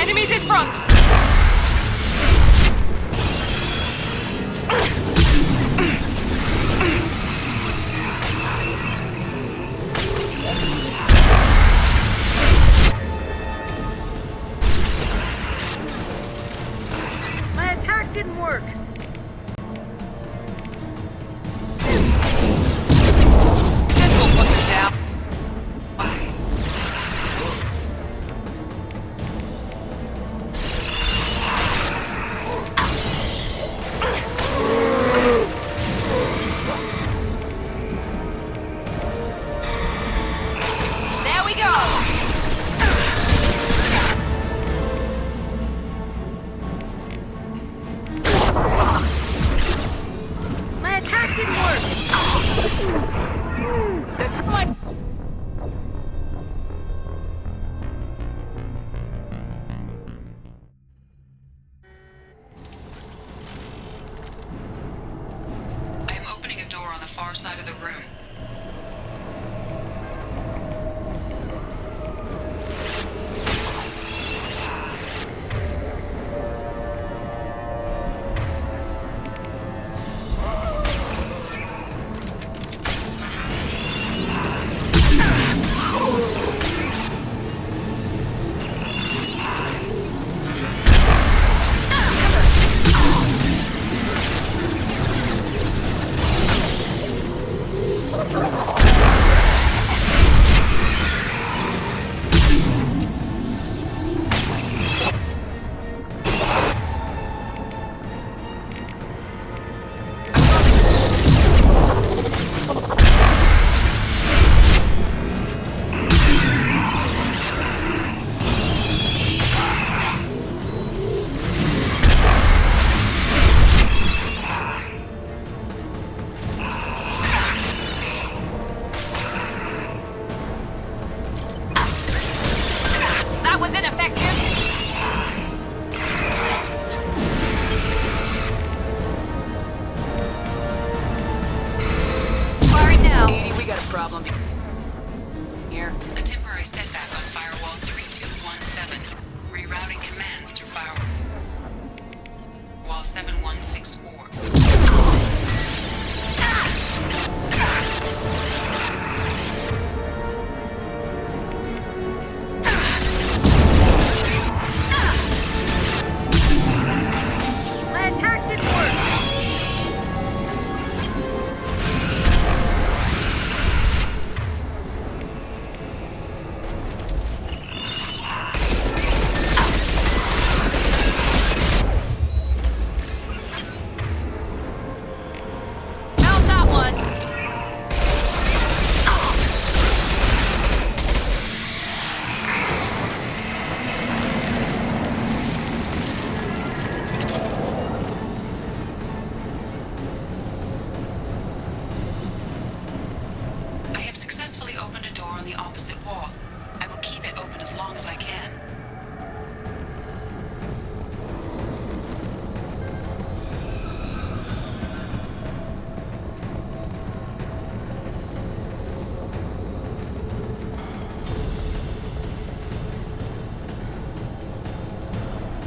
Enemies in front! My attack didn't work. This will put them down.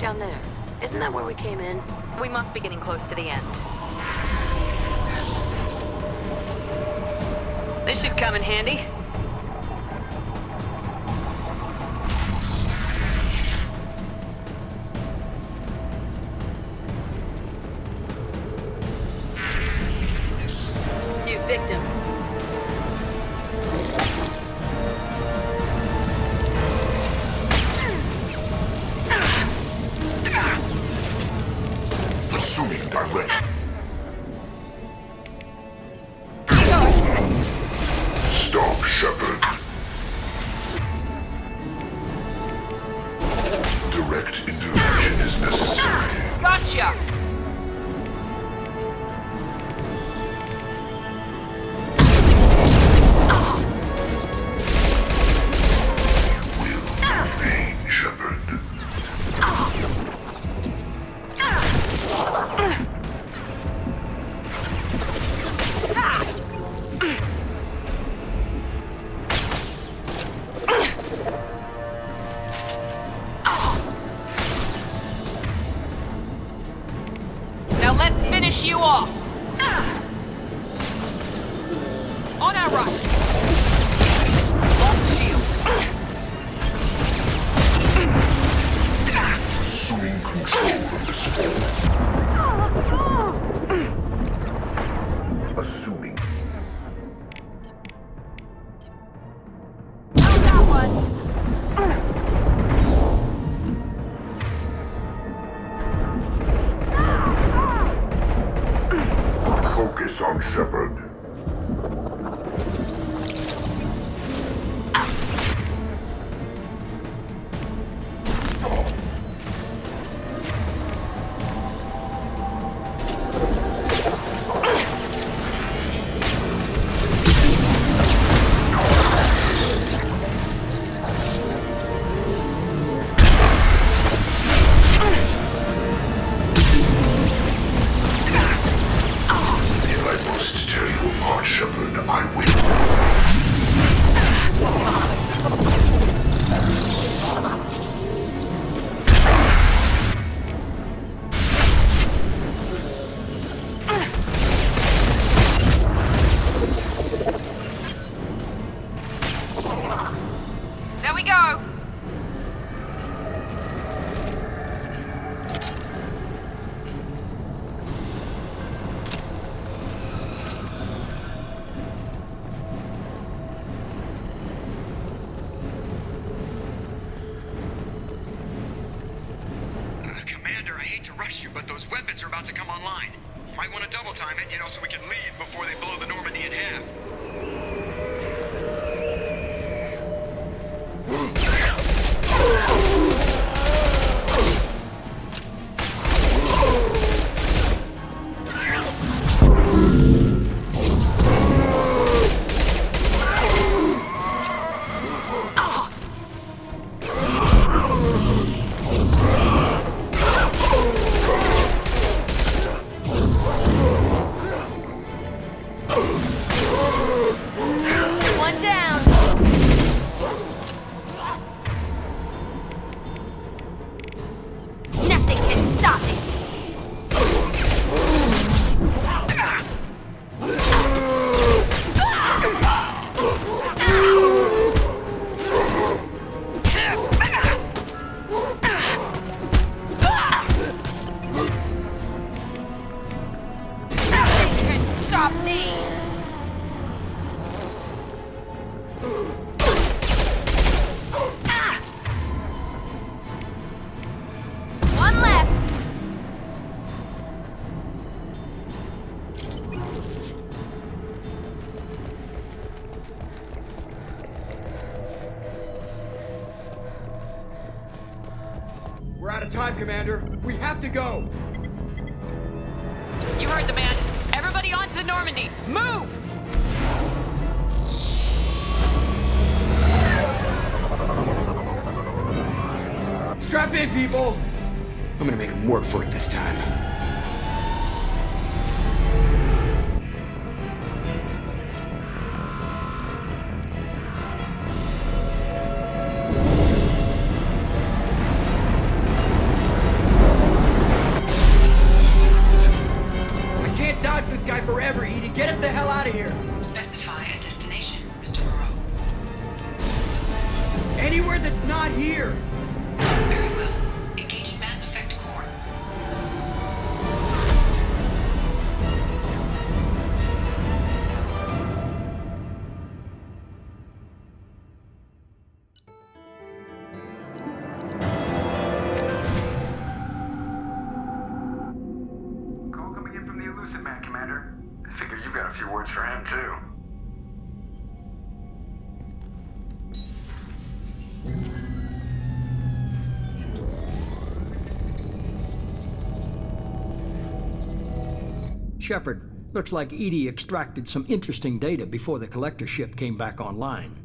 Down there. Isn't that where we came in? We must be getting close to the end. This should come in handy. New victims. Assuming direct. Stop, Shepard. Direct intervention is necessary. Gotcha! Pain, Shepard. Now let's finish you off! On our right! Lost shield! Assuming control of this form. Assuming. Focus on Shepard. If I must tear you apart, Shepard, I will. There we go! Commander, I hate to rush you, but those weapons are about to come online. Might want to double time it, so we can leave before they blow the Normandy in half. One down. Nothing can stop me. Nothing can stop me! One left. We're out of time, Commander. We have to go. You heard the man. Everybody onto the Normandy! Move! Strap in, people. I'm gonna make them work for it this time. get us the hell out of here! Specify a destination, Mr. Moreau. Anywhere that's not here! Very well. Engaging Mass Effect Core. Call coming in from the Elusive Man, Commander. I figure you've got a few words for him, too. Shepard, looks like EDI extracted some interesting data before the collector ship came back online.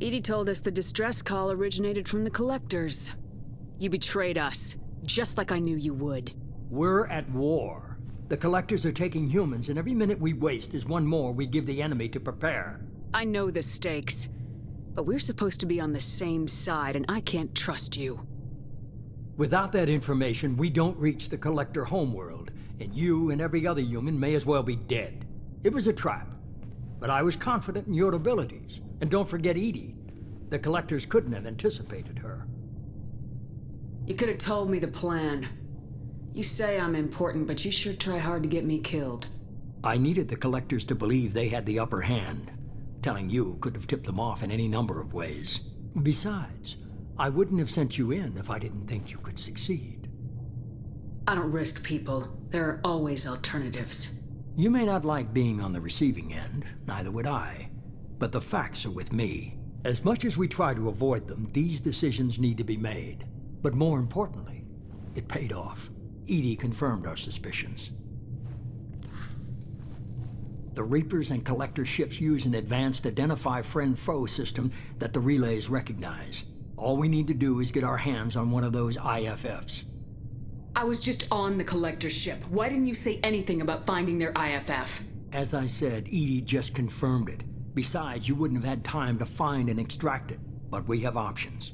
EDI told us the distress call originated from the collectors. You betrayed us, just like I knew you would. We're at war. The collectors are taking humans, and every minute we waste is one more we give the enemy to prepare. I know the stakes, but we're supposed to be on the same side, and I can't trust you. Without that information, we don't reach the collector homeworld, and you and every other human may as well be dead. It was a trap, but I was confident in your abilities. And don't forget EDI. The collectors couldn't have anticipated her. You could have told me the plan. You say I'm important, but you sure try hard to get me killed. I needed the collectors to believe they had the upper hand. Telling you could have tipped them off in any number of ways. Besides, I wouldn't have sent you in if I didn't think you could succeed. I don't risk people. There are always alternatives. You may not like being on the receiving end, neither would I. But the facts are with me. As much as we try to avoid them, these decisions need to be made. But more importantly, it paid off. EDI confirmed our suspicions. The Reapers and Collector ships use an advanced Identify Friend-Foe system that the relays recognize. All we need to do is get our hands on one of those IFFs. I was just on the Collector ship. Why didn't you say anything about finding their IFF? As I said, EDI just confirmed it. Besides, you wouldn't have had time to find and extract it. But we have options.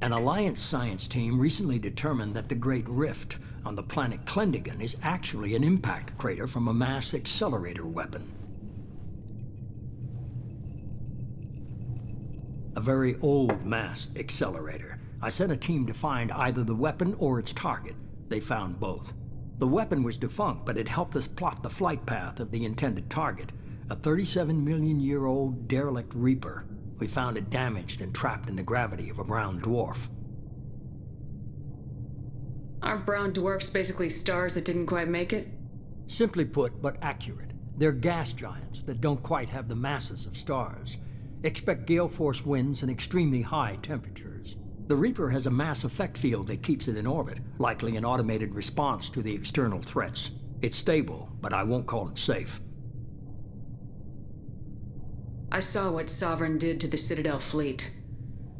An Alliance science team recently determined that the Great Rift on the planet Klendigan is actually an impact crater from a mass accelerator weapon. A very old mass accelerator. I sent a team to find either the weapon or its target. They found both. The weapon was defunct, but it helped us plot the flight path of the intended target, a 37-million-year-old derelict Reaper. We found it damaged and trapped in the gravity of a brown dwarf. Aren't brown dwarfs basically stars that didn't quite make it? Simply put, but accurate. They're gas giants that don't quite have the masses of stars. Expect gale force winds and extremely high temperatures. The Reaper has a mass effect field that keeps it in orbit, likely an automated response to the external threats. It's stable, but I won't call it safe. I saw what Sovereign did to the Citadel fleet.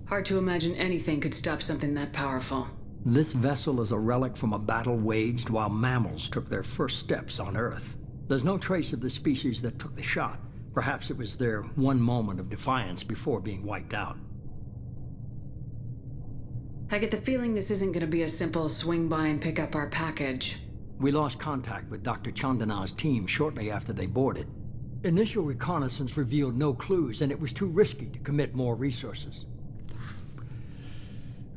Hard to imagine anything could stop something that powerful. This vessel is a relic from a battle waged while mammals took their first steps on Earth. There's no trace of the species that took the shot. Perhaps it was their one moment of defiance before being wiped out. I get the feeling this isn't going to be a simple swing by and pick up our package. We lost contact with Dr. Chandana's team shortly after they boarded. Initial reconnaissance revealed no clues, and it was too risky to commit more resources.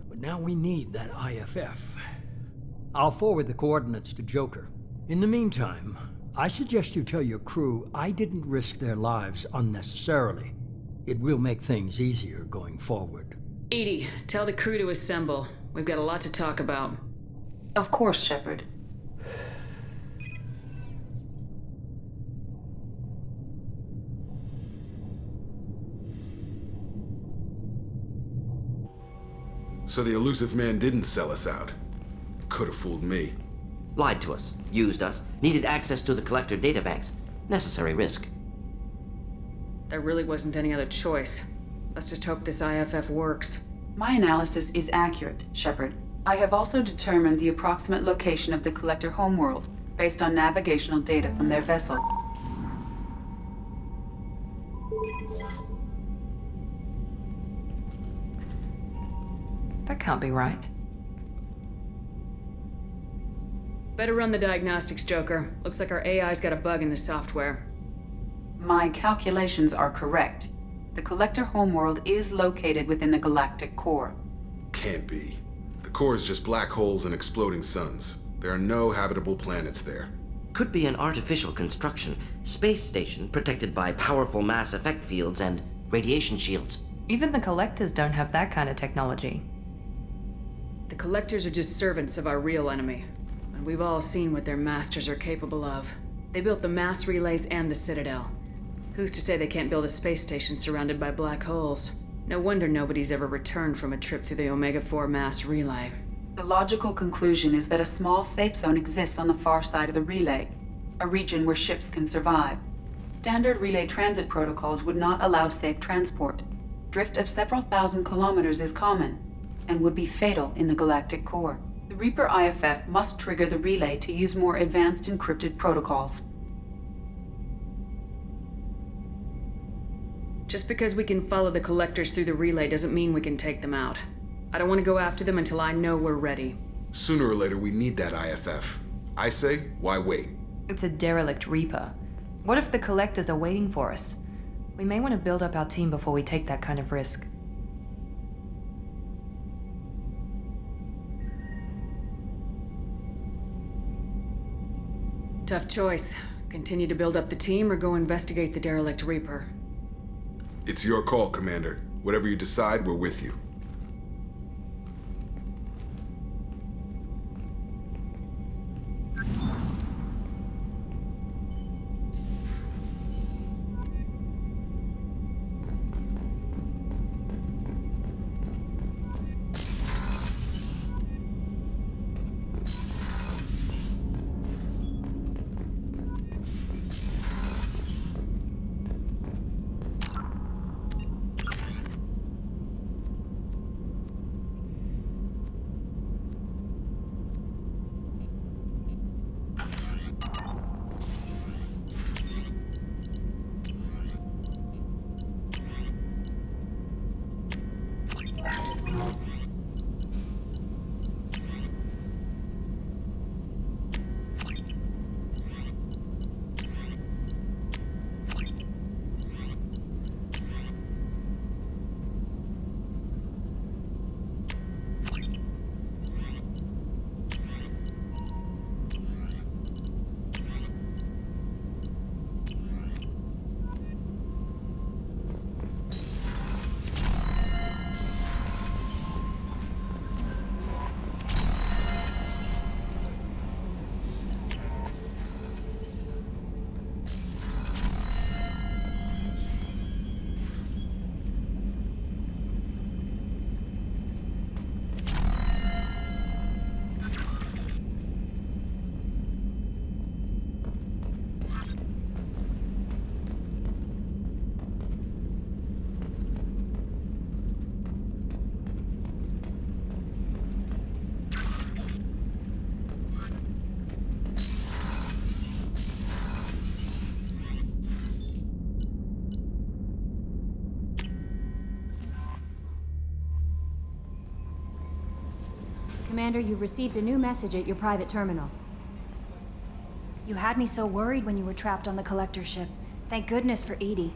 But now we need that IFF. I'll forward the coordinates to Joker. In the meantime, I suggest you tell your crew I didn't risk their lives unnecessarily. It will make things easier going forward. EDI, tell the crew to assemble. We've got a lot to talk about. Of course, Shepard. So the Elusive Man didn't sell us out. Could have fooled me. Lied to us, used us, needed access to the Collector databanks. Necessary risk. There really wasn't any other choice. Let's just hope this IFF works. My analysis is accurate, Shepard. I have also determined the approximate location of the Collector homeworld based on navigational data from their vessel. That can't be right. Better run the diagnostics, Joker. Looks like our AI's got a bug in the software. My calculations are correct. The Collector homeworld is located within the galactic core. Can't be. The core is just black holes and exploding suns. There are no habitable planets there. Could be an artificial construction. Space station protected by powerful mass effect fields and radiation shields. Even the Collectors don't have that kind of technology. The Collectors are just servants of our real enemy. And we've all seen what their masters are capable of. They built the mass relays and the Citadel. Who's to say they can't build a space station surrounded by black holes? No wonder nobody's ever returned from a trip through the Omega-4 mass relay. The logical conclusion is that a small safe zone exists on the far side of the relay, a region where ships can survive. Standard relay transit protocols would not allow safe transport. Drift of several thousand kilometers is common, and would be fatal in the galactic core. The Reaper IFF must trigger the relay to use more advanced encrypted protocols. Just because we can follow the Collectors through the relay doesn't mean we can take them out. I don't want to go after them until I know we're ready. Sooner or later, we need that IFF. I say, why wait? It's a derelict Reaper. What if the Collectors are waiting for us? We may want to build up our team before we take that kind of risk. Tough choice. Continue to build up the team or go investigate the derelict Reaper. It's your call, Commander. Whatever you decide, we're with you. Commander, you've received a new message at your private terminal. You had me so worried when you were trapped on the Collector ship. Thank goodness for Edie.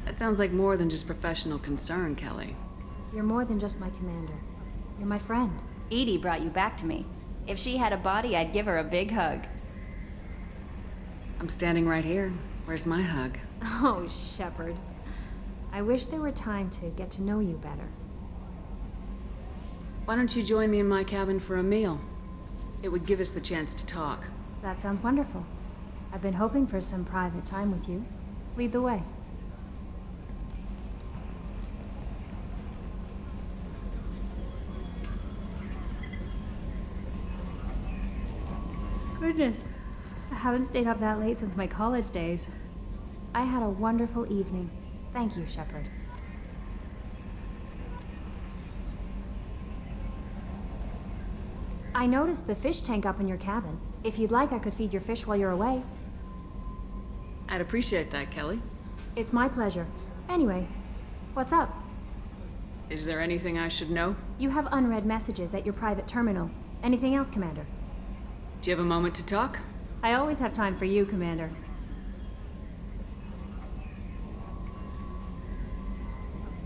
That sounds like more than just professional concern, Kelly. You're more than just my commander. You're my friend. Edie brought you back to me. If she had a body, I'd give her a big hug. I'm standing right here. Where's my hug? Oh, Shepard. I wish there were time to get to know you better. Why don't you join me in my cabin for a meal? It would give us the chance to talk. That sounds wonderful. I've been hoping for some private time with you. Lead the way. Goodness. I haven't stayed up that late since my college days. I had a wonderful evening. Thank you, Shepard. I noticed the fish tank up in your cabin. If you'd like, I could feed your fish while you're away. I'd appreciate that, Kelly. It's my pleasure. Anyway, what's up? Is there anything I should know? You have unread messages at your private terminal. Anything else, Commander? Do you have a moment to talk? I always have time for you, Commander.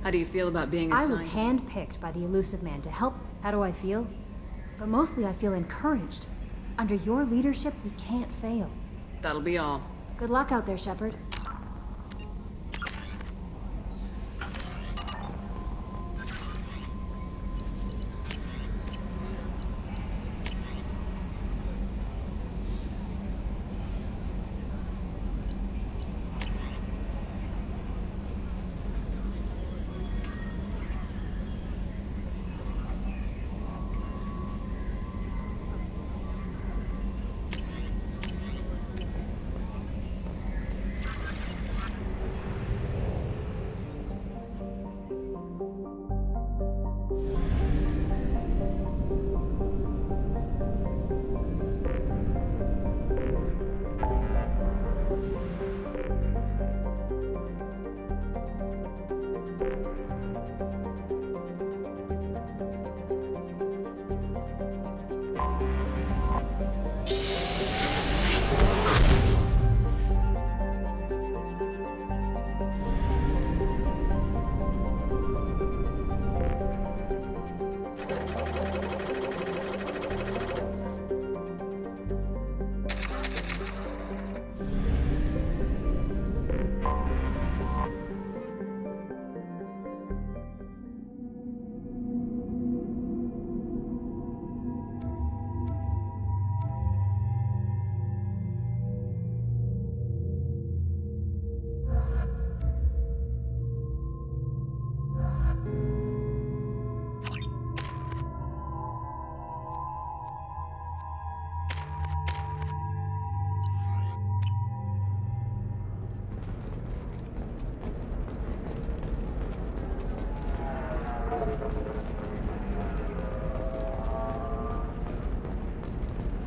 How do you feel about being assigned? I was handpicked by the Elusive Man to help. How do I feel? But mostly I feel encouraged. Under your leadership, we can't fail. That'll be all. Good luck out there, Shepard.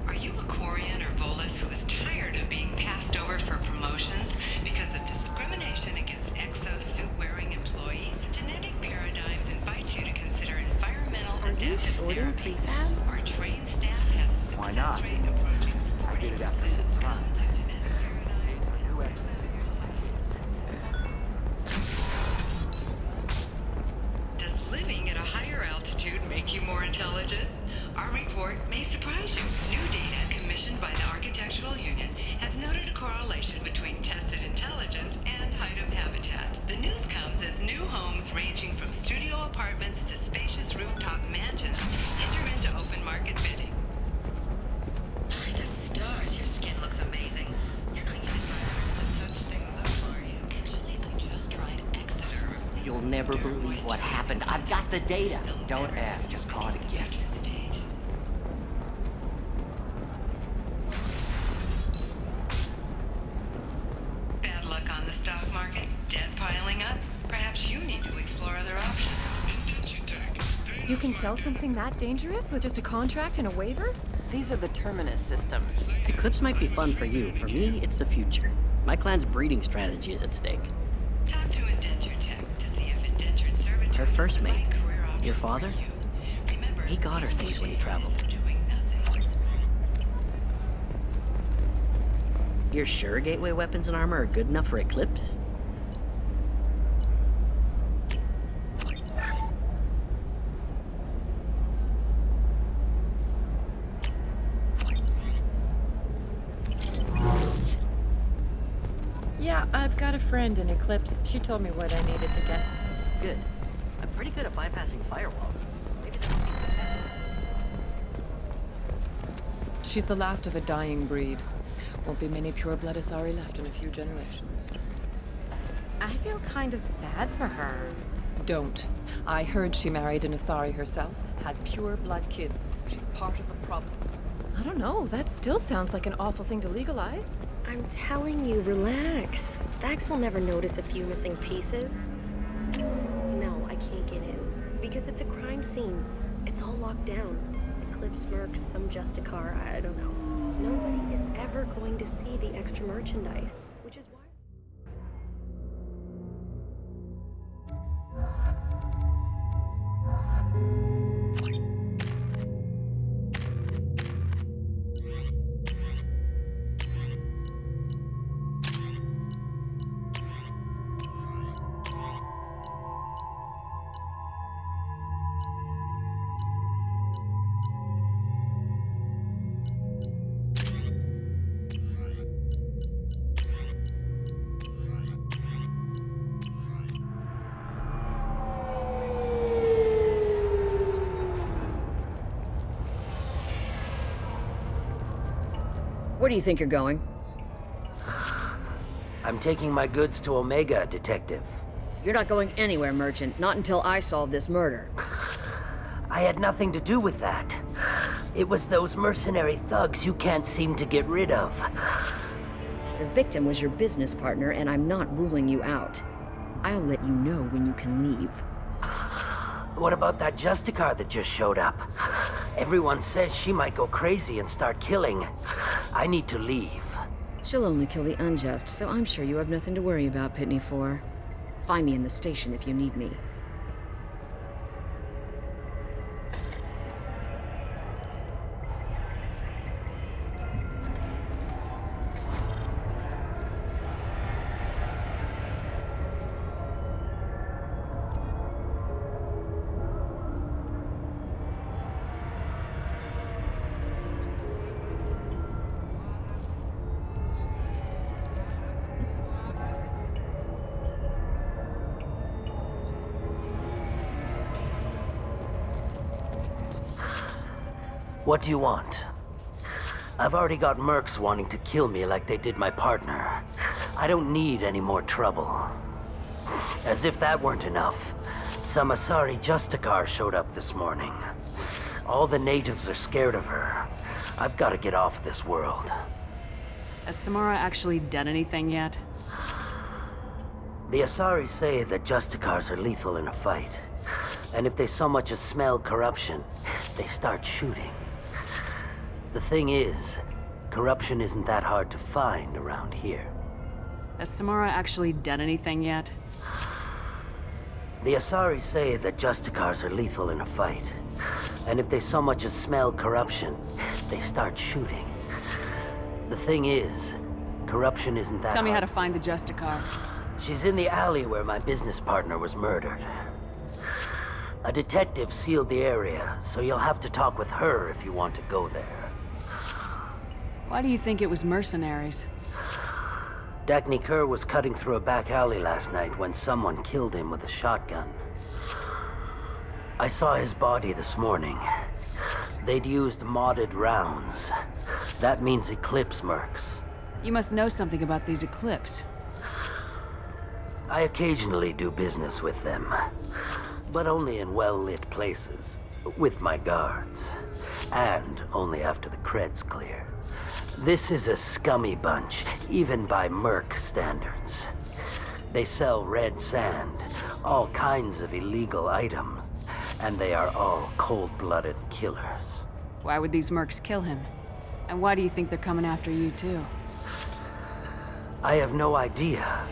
Are you a Quarian or Volus who is tired of being passed over for promotions because of discrimination against exosuit-wearing employees? Genetic paradigms invite you to consider environmental adaptive therapy. Our trained staff has a success Why not? rate approaching 40%. I did it after the time. Does living at a higher altitude make you more intelligent? Our report may surprise you. New data commissioned by the Architectural Union has noted a correlation between tested intelligence and height of habitat. The news comes as new homes ranging from studio apartments to spacious rooftop mansions enter into open market bidding. By the stars, your skin looks amazing. You're not using viruses to touch things up, are you? Actually, I just tried Exeter. You'll never believe what happened. I've got the data. Don't ask, just call it a gift. Bad luck on the stock market? Debt piling up? Perhaps you need to explore other options. You can sell something that dangerous with just a contract and a waiver? These are the Terminus systems. Eclipse might be fun for you. For me, it's the future. My clan's breeding strategy is at stake. Talk to Indenture Tech to see if indentured servitude Her first is the mate, right career option your for father, you. Remember, he got her things when he traveled. You're sure gateway weapons and armor are good enough for Eclipse? Yeah, I've got a friend in Eclipse. She told me what I needed to get. Good. I'm pretty good at bypassing firewalls. Maybe She's the last of a dying breed. Won't be many pure-blood Asari left in a few generations. I feel kind of sad for her. Don't. I heard she married an Asari herself, had pure-blood kids. She's part of the problem. I don't know, that still sounds like an awful thing to legalize. I'm telling you, relax. Thax will never notice a few missing pieces. No, I can't get in. Because it's a crime scene. It's all locked down. Eclipse mercs, some Justicar, I don't know. Nobody is ever going to see the extra merchandise, which is why... Where do you think you're going? I'm taking my goods to Omega, Detective. You're not going anywhere, Merchant. Not until I solve this murder. I had nothing to do with that. It was those mercenary thugs you can't seem to get rid of. The victim was your business partner, and I'm not ruling you out. I'll let you know when you can leave. What about that Justicar that just showed up? Everyone says she might go crazy and start killing. I need to leave. She'll only kill the unjust, so I'm sure you have nothing to worry about, Pitney 4. Find me in the station if you need me. What do you want? I've already got mercs wanting to kill me like they did my partner. I don't need any more trouble. As if that weren't enough, some Asari Justicar showed up this morning. All the natives are scared of her. I've got to get off this world. Has Samara actually done anything yet? The Asari say that Justicars are lethal in a fight. And if they so much as smell corruption, they start shooting. The thing is, corruption isn't that hard to find around here. Has Samara actually done anything yet? The Asari say that Justicars are lethal in a fight. And if they so much as smell corruption, they start shooting. The thing is, corruption isn't that Tell me how hard. to find the Justicar. She's in the alley where my business partner was murdered. A detective sealed the area, so you'll have to talk with her if you want to go there. Why do you think it was mercenaries? Dagny Kerr was cutting through a back alley last night when someone killed him with a shotgun. I saw his body this morning. They'd used modded rounds. That means Eclipse mercs. You must know something about these Eclipse. I occasionally do business with them, but only in well-lit places, with my guards, and only after the creds clear. This is a scummy bunch, even by merc standards. They sell red sand, all kinds of illegal items, and they are all cold-blooded killers. Why would these mercs kill him? And why do you think they're coming after you, too? I have no idea.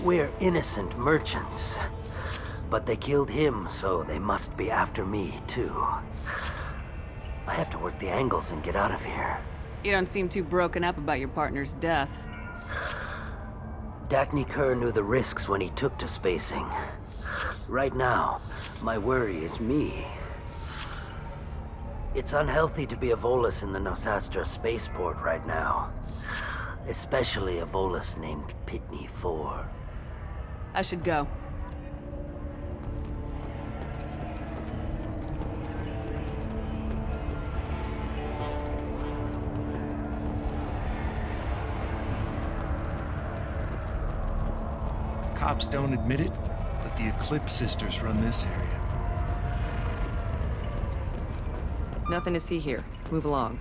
We're innocent merchants. But they killed him, so they must be after me, too. I have to work the angles and get out of here. You don't seem too broken up about your partner's death. Dagny Kerr knew the risks when he took to spacing. Right now, my worry is me. It's unhealthy to be a Volus in the Nosastra spaceport right now. Especially a Volus named Pitney 4. I should go. Cops don't admit it, but the Eclipse sisters run this area. Nothing to see here. Move along.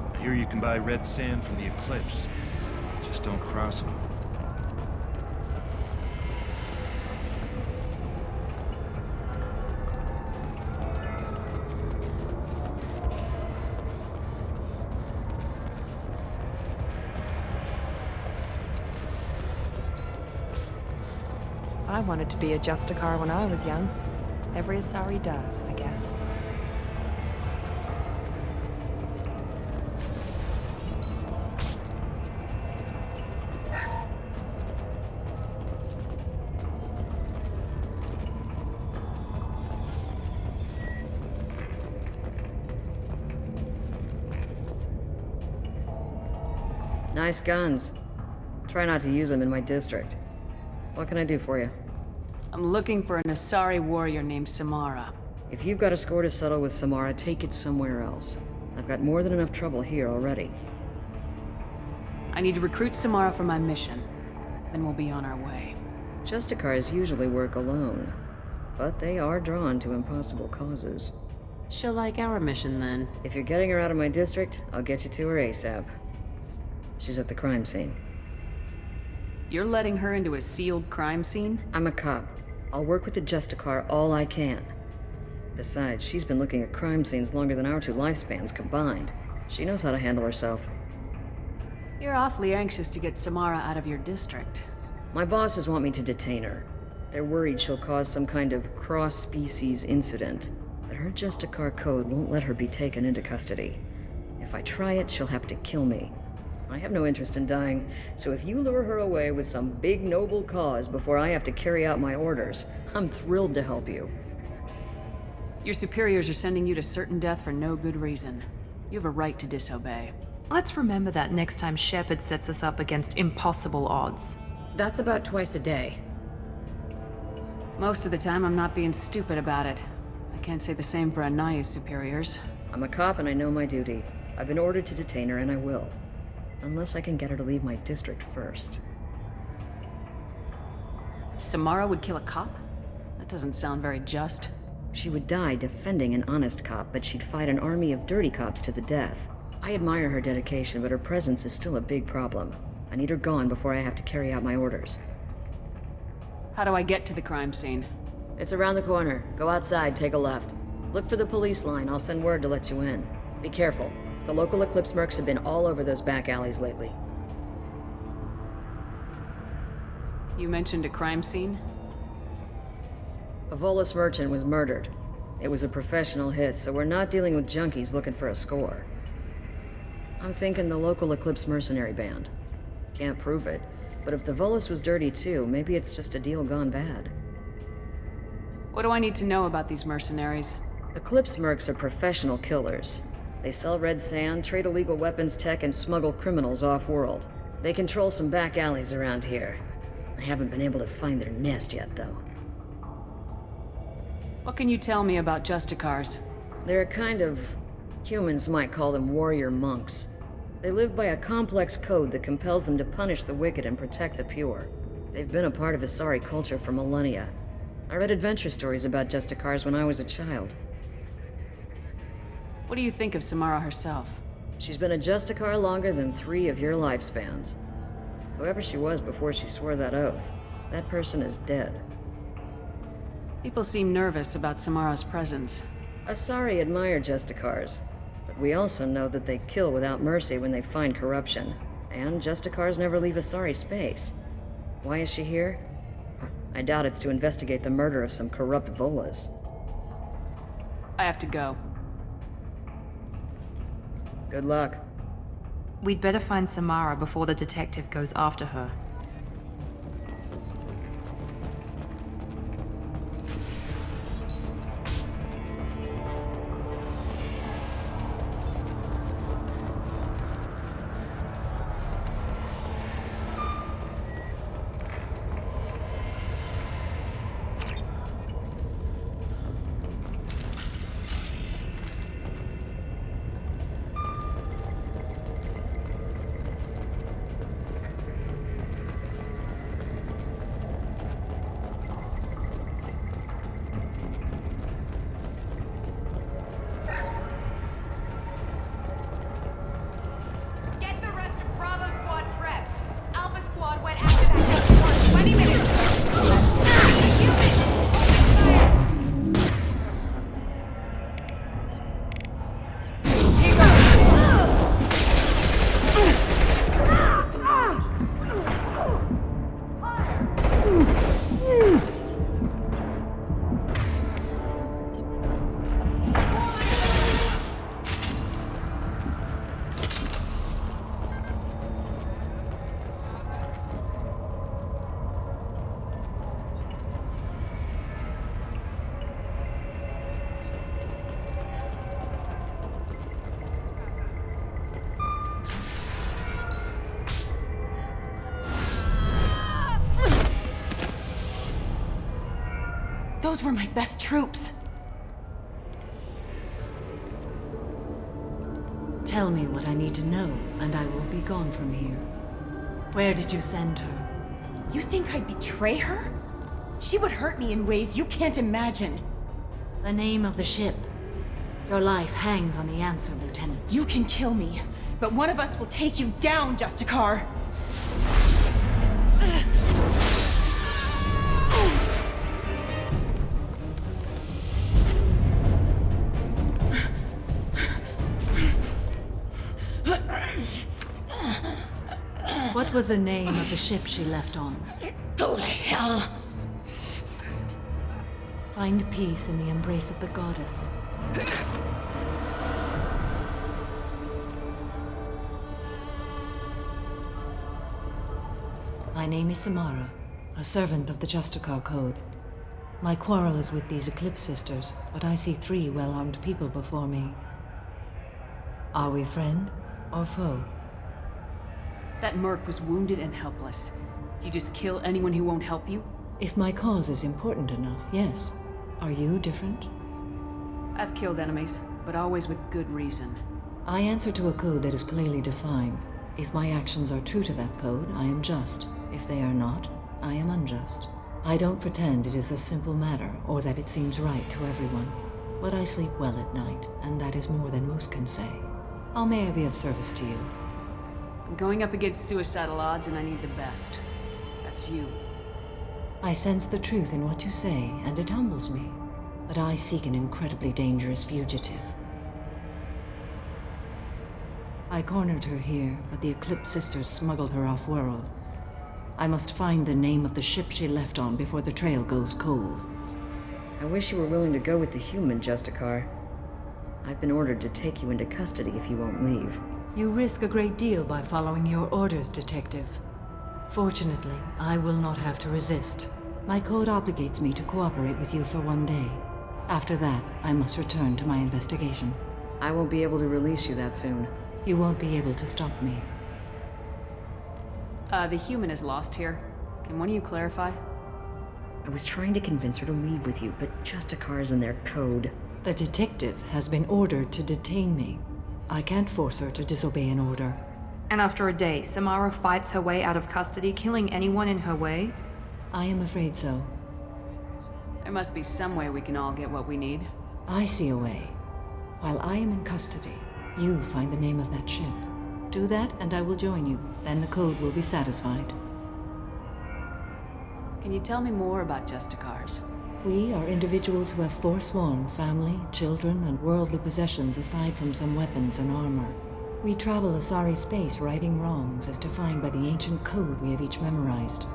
I hear you can buy red sand from the Eclipse. Just don't cross them. I wanted to be a Justicar when I was young. Every Asari does, I guess. Nice guns. Try not to use them in my district. What can I do for you? I'm looking for an Asari warrior named Samara. If you've got a score to settle with Samara, take it somewhere else. I've got more than enough trouble here already. I need to recruit Samara for my mission. Then we'll be on our way. Justicars usually work alone, but they are drawn to impossible causes. She'll like our mission then. If you're getting her out of my district, I'll get you to her ASAP. She's at the crime scene. You're letting her into a sealed crime scene? I'm a cop. I'll work with the Justicar all I can. Besides, she's been looking at crime scenes longer than our 2 lifespans combined. She knows how to handle herself. You're awfully anxious to get Samara out of your district. My bosses want me to detain her. They're worried she'll cause some kind of cross-species incident, but her Justicar code won't let her be taken into custody. If I try it, she'll have to kill me. I have no interest in dying, so if you lure her away with some big noble cause before I have to carry out my orders, I'm thrilled to help you. Your superiors are sending you to certain death for no good reason. You have a right to disobey. Let's remember that next time Shepard sets us up against impossible odds. That's about twice a day. Most of the time, I'm not being stupid about it. I can't say the same for Anaya's superiors. I'm a cop and I know my duty. I've been ordered to detain her and I will. Unless I can get her to leave my district first. Samara would kill a cop? That doesn't sound very just. She would die defending an honest cop, but she'd fight an army of dirty cops to the death. I admire her dedication, but her presence is still a big problem. I need her gone before I have to carry out my orders. How do I get to the crime scene? It's around the corner. Go outside, take a left. Look for the police line. I'll send word to let you in. Be careful. The local Eclipse mercs have been all over those back alleys lately. You mentioned a crime scene? A Volus merchant was murdered. It was a professional hit, so we're not dealing with junkies looking for a score. I'm thinking the local Eclipse mercenary band. Can't prove it, but if the Volus was dirty too, maybe it's just a deal gone bad. What do I need to know about these mercenaries? Eclipse mercs are professional killers. They sell red sand, trade illegal weapons tech, and smuggle criminals off-world. They control some back alleys around here. I haven't been able to find their nest yet, though. What can you tell me about Justicars? They're a kind of... humans might call them warrior monks. They live by a complex code that compels them to punish the wicked and protect the pure. They've been a part of Asari culture for millennia. I read adventure stories about Justicars when I was a child. What do you think of Samara herself? She's been a Justicar longer than 3 of your lifespans. Whoever she was before she swore that oath, that person is dead. People seem nervous about Samara's presence. Asari admire Justicars, but we also know that they kill without mercy when they find corruption. And Justicars never leave Asari space. Why is she here? I doubt it's to investigate the murder of some corrupt Volas. I have to go. Good luck. We'd better find Samara before the detective goes after her. Those were my best troops. Tell me what I need to know, and I will be gone from here. Where did you send her? You think I'd betray her? She would hurt me in ways you can't imagine. The name of the ship. Your life hangs on the answer, Lieutenant. You can kill me, but one of us will take you down, Justicar! What was the name of the ship she left on? Go to hell! Find peace in the embrace of the goddess. My name is Samara, a servant of the Justicar Code. My quarrel is with these Eclipse Sisters, but I see 3 well-armed people before me. Are we friend or foe? That merc was wounded and helpless. Do you just kill anyone who won't help you? If my cause is important enough, yes. Are you different? I've killed enemies, but always with good reason. I answer to a code that is clearly defined. If my actions are true to that code, I am just. If they are not, I am unjust. I don't pretend it is a simple matter, or that it seems right to everyone. But I sleep well at night, and that is more than most can say. How may I be of service to you? I'm going up against suicidal odds, and I need the best. That's you. I sense the truth in what you say, and it humbles me. But I seek an incredibly dangerous fugitive. I cornered her here, but the Eclipse Sisters smuggled her off-world. I must find the name of the ship she left on before the trail goes cold. I wish you were willing to go with the human, Justicar. I've been ordered to take you into custody if you won't leave. You risk a great deal by following your orders, Detective. Fortunately, I will not have to resist. My code obligates me to cooperate with you for 1 day. After that, I must return to my investigation. I won't be able to release you that soon. You won't be able to stop me. The human is lost here. Can one of you clarify? I was trying to convince her to leave with you, but Justicar's in their code. The detective has been ordered to detain me. I can't force her to disobey an order. And after a day, Samara fights her way out of custody, killing anyone in her way? I am afraid so. There must be some way we can all get what we need. I see a way. While I am in custody, you find the name of that ship. Do that, and I will join you. Then the code will be satisfied. Can you tell me more about Justicars? We are individuals who have forsworn family, children, and worldly possessions aside from some weapons and armor. We travel Asari space righting wrongs as defined by the ancient code we have each memorized.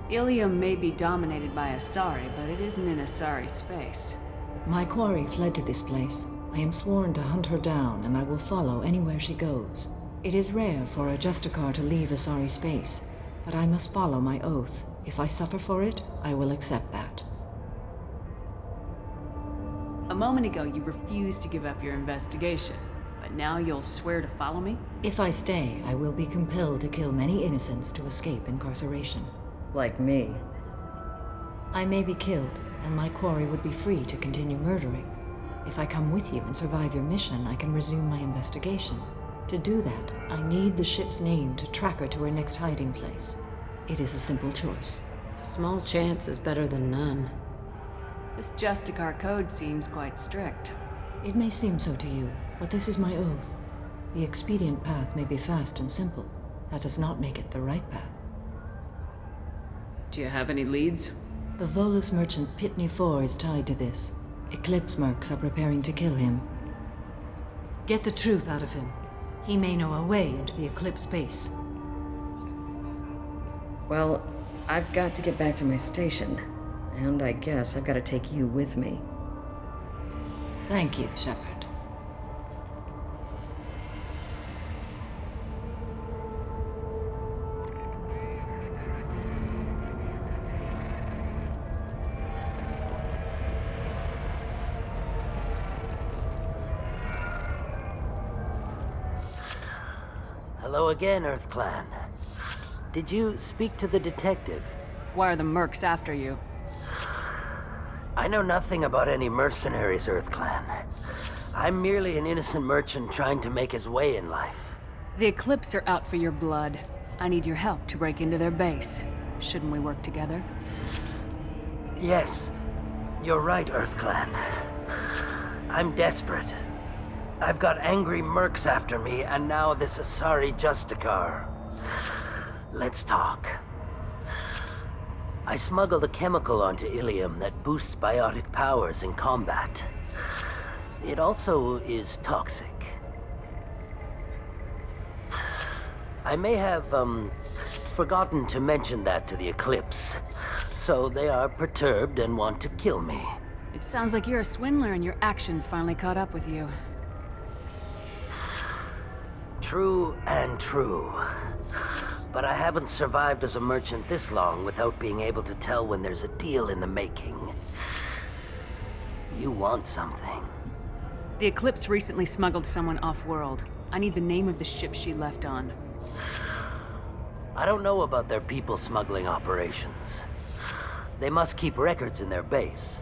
Ilium may be dominated by Asari, but it isn't in Asari space. My quarry fled to this place. I am sworn to hunt her down, and I will follow anywhere she goes. It is rare for a Justicar to leave Asari space, but I must follow my oath. If I suffer for it, I will accept that. A moment ago, you refused to give up your investigation, but now you'll swear to follow me? If I stay, I will be compelled to kill many innocents to escape incarceration. Like me. I may be killed, and my quarry would be free to continue murdering. If I come with you and survive your mission, I can resume my investigation. To do that, I need the ship's name to track her to her next hiding place. It is a simple choice. A small chance is better than none. This Justicar code seems quite strict. It may seem so to you, but this is my oath. The expedient path may be fast and simple. That does not make it the right path. Do you have any leads? The Volus merchant Pitney 4 is tied to this. Eclipse mercs are preparing to kill him. Get the truth out of him. He may know a way into the Eclipse base. Well, I've got to get back to my station. And I guess I've got to take you with me. Thank you, Shepard. Hello again, Earth Clan. Did you speak to the detective? Why are the mercs after you? I know nothing about any mercenaries, EarthClan. I'm merely an innocent merchant trying to make his way in life. The Eclipse are out for your blood. I need your help to break into their base. Shouldn't we work together? Yes, you're right, EarthClan. I'm desperate. I've got angry mercs after me, and now this Asari Justicar. Let's talk. I smuggled a chemical onto Ilium that boosts biotic powers in combat. It also is toxic. I may have, forgotten to mention that to the Eclipse, so they are perturbed and want to kill me. It sounds like you're a swindler and your actions finally caught up with you. True and true. But I haven't survived as a merchant this long without being able to tell when there's a deal in the making. You want something. The Eclipse recently smuggled someone off-world. I need the name of the ship she left on. I don't know about their people smuggling operations. They must keep records in their base.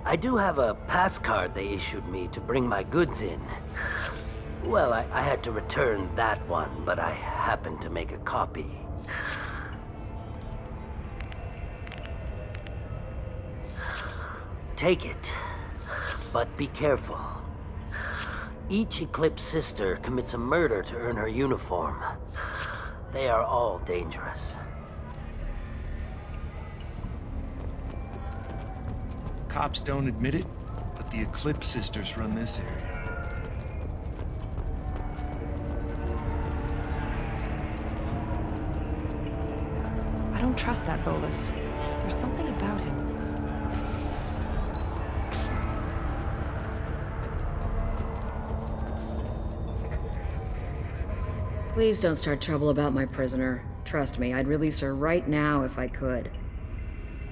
I do have a pass card they issued me to bring my goods in. Well, I had to return that one, but I happened to make a copy. Take it, but be careful. Each Eclipse sister commits a murder to earn her uniform. They are all dangerous. Cops don't admit it, but the Eclipse sisters run this area. I don't trust that Volus. There's something about him. Please don't start trouble about my prisoner. Trust me, I'd release her right now if I could.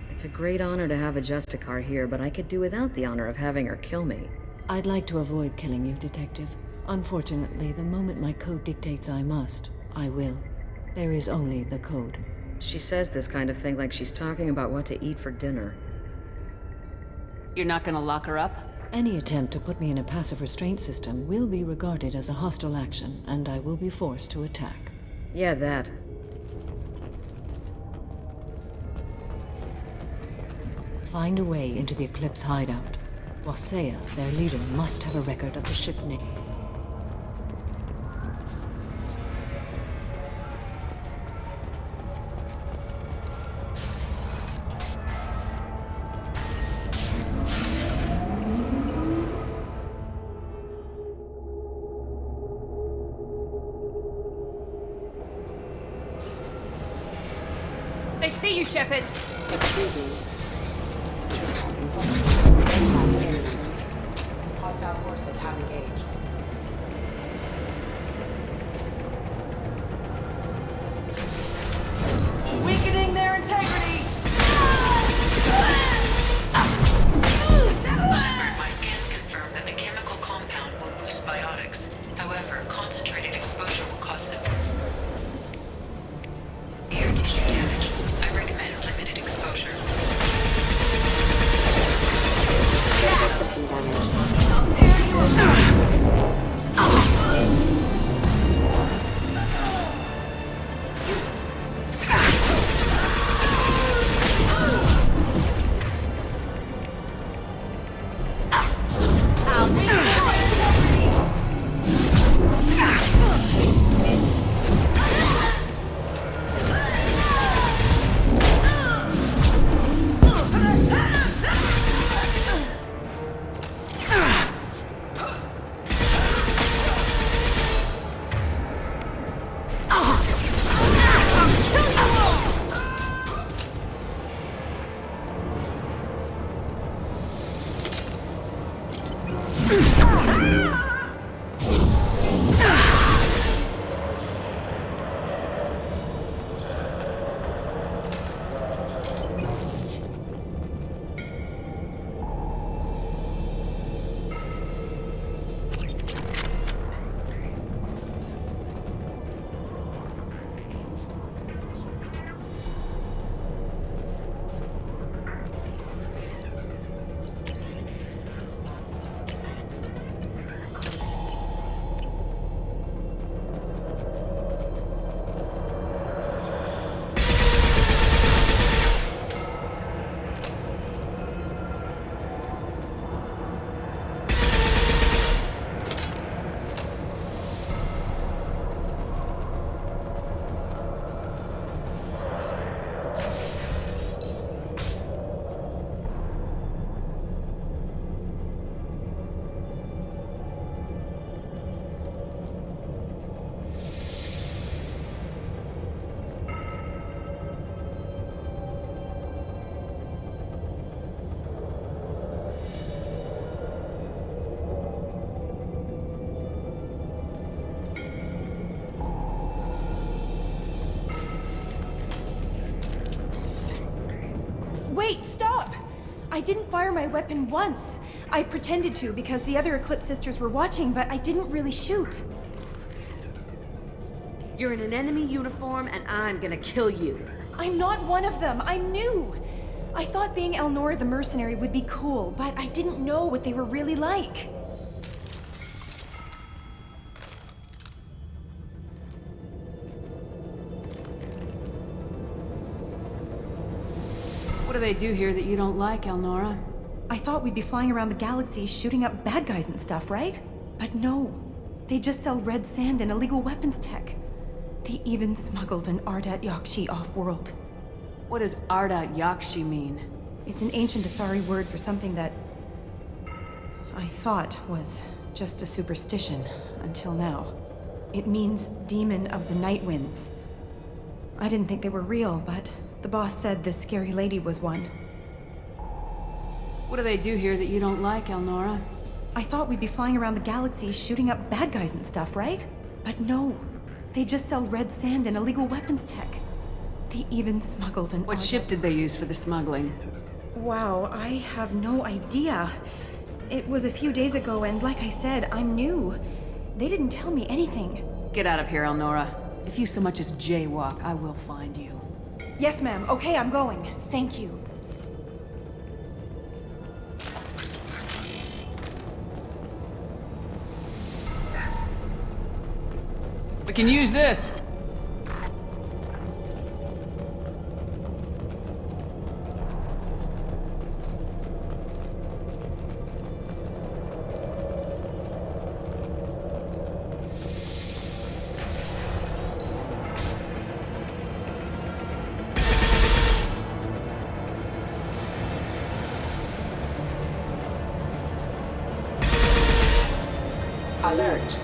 It's a great honor to have a Justicar here, but I could do without the honor of having her kill me. I'd like to avoid killing you, Detective. Unfortunately, the moment my code dictates I must, I will. There is only the code. She says this kind of thing like she's talking about what to eat for dinner. You're not gonna lock her up? Any attempt to put me in a passive restraint system will be regarded as a hostile action, and I will be forced to attack. Yeah, that. Find a way into the Eclipse hideout. Wasea, their leader, must have a record of the ship name. They see you, Shepard! Hostile forces have engaged. Weakening their integrity! Shepard, my scans confirm that the chemical compound will boost biotics. However, concentrated exposure will cause severe tissue damage. I recommend limited exposure. didn't fire my weapon once. I pretended to because the other Eclipse sisters were watching, but I didn't really shoot. You're in an enemy uniform, and I'm gonna kill you. I'm not one of them. I'm new. I thought being Elnora the mercenary would be cool, but I didn't know what they were really like. What do they do here that you don't like, Elnora? I thought we'd be flying around the galaxy shooting up bad guys and stuff, right? But no. They just sell red sand and illegal weapons tech. They even smuggled an Ardat Yakshi off-world. What does Ardat Yakshi mean? It's an ancient Asari word for something that I thought was just a superstition until now. It means demon of the night winds. I didn't think they were real, but the boss said this scary lady was one. What do they do here that you don't like, Elnora? I thought we'd be flying around the galaxy shooting up bad guys and stuff, right? But no. They just sell red sand and illegal weapons tech. They even smuggled an What ship did they use for the smuggling? Wow, I have no idea. It was a few days ago, and like I said, I'm new. They didn't tell me anything. Get out of here, Elnora. If you so much as jaywalk, I will find you. Yes, ma'am. Okay, I'm going. Thank you. We can use this. Alert.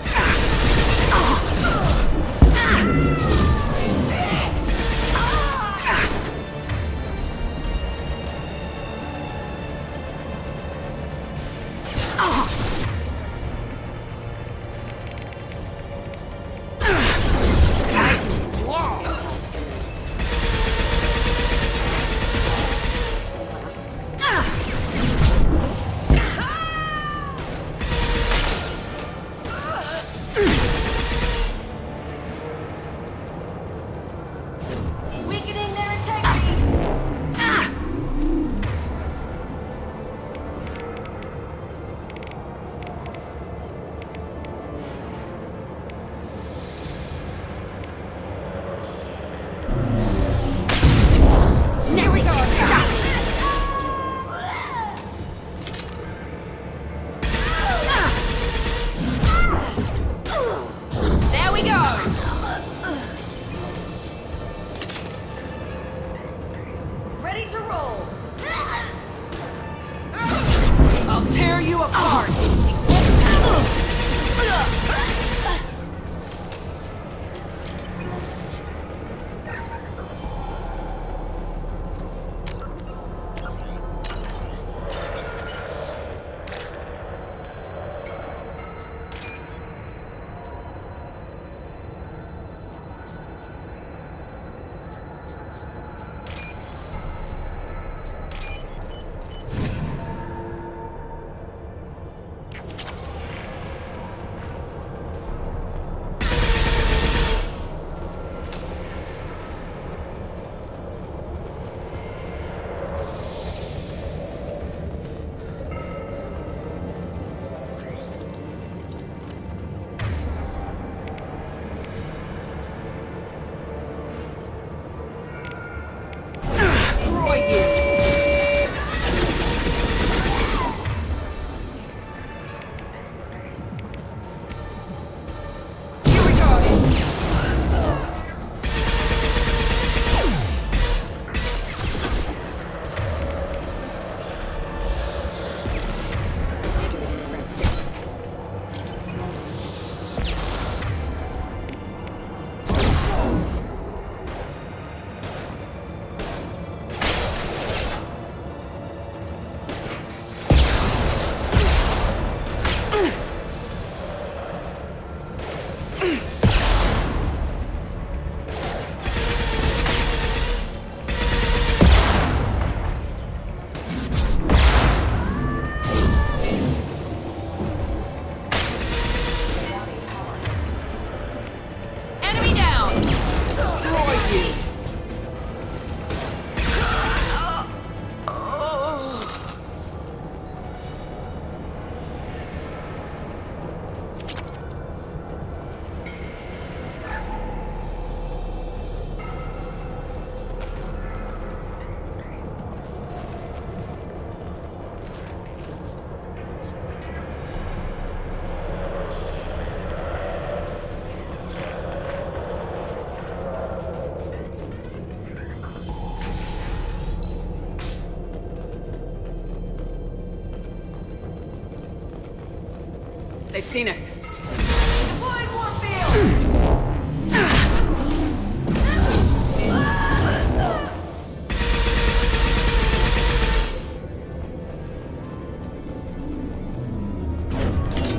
They've seen us. Deploying warfield!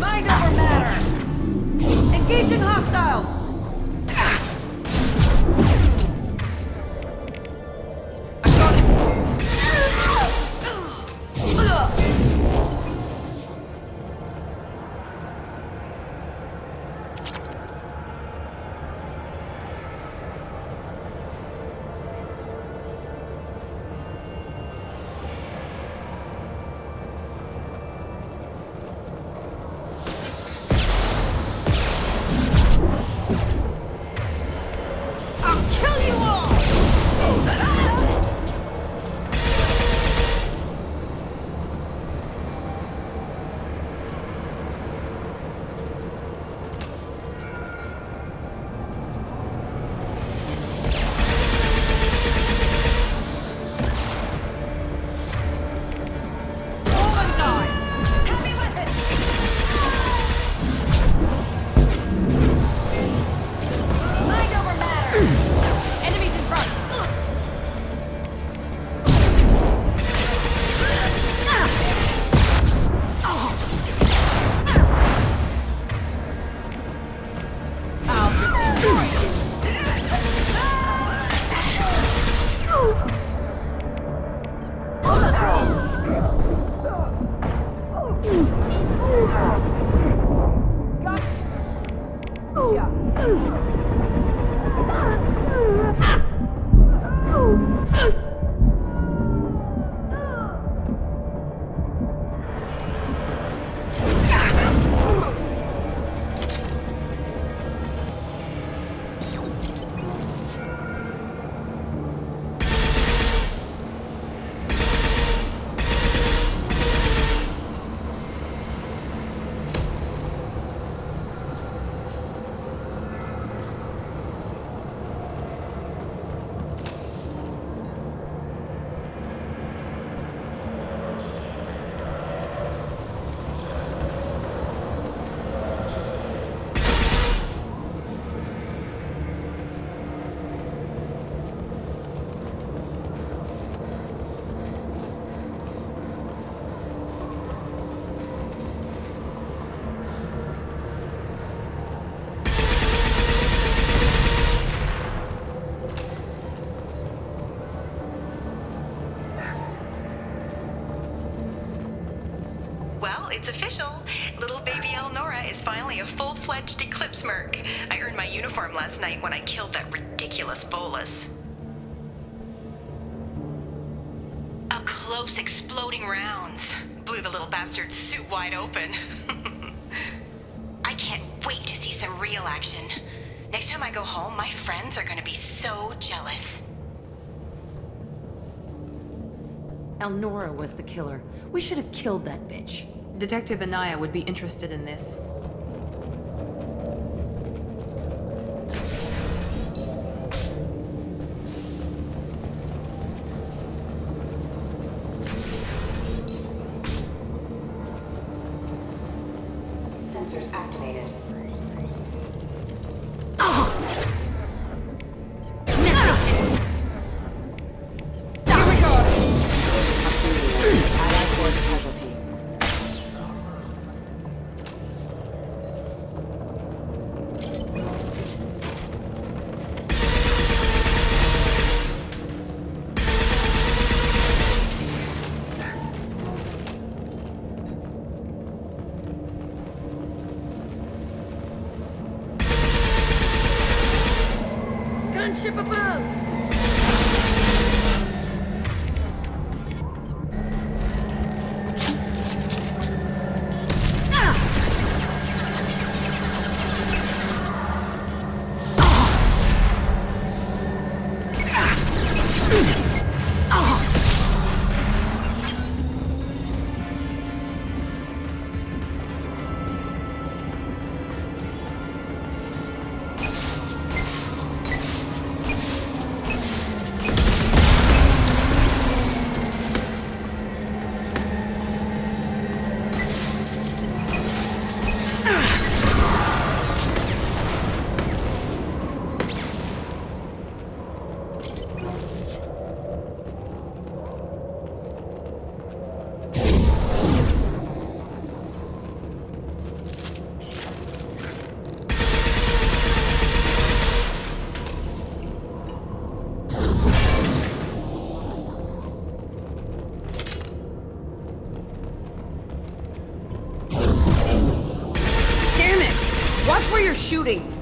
Mind over matter! Engaging hostiles! It's official. Little baby Elnora is finally a full-fledged Eclipse merc. I earned my uniform last night when I killed that ridiculous bolus. Up close, exploding rounds. Blew the little bastard's suit wide open. I can't wait to see some real action. Next time I go home, my friends are gonna be so jealous. Elnora was the killer. We should have killed that bitch. Detective Anaya would be interested in this. Sensors activated. Gunship above! Watch where you're shooting!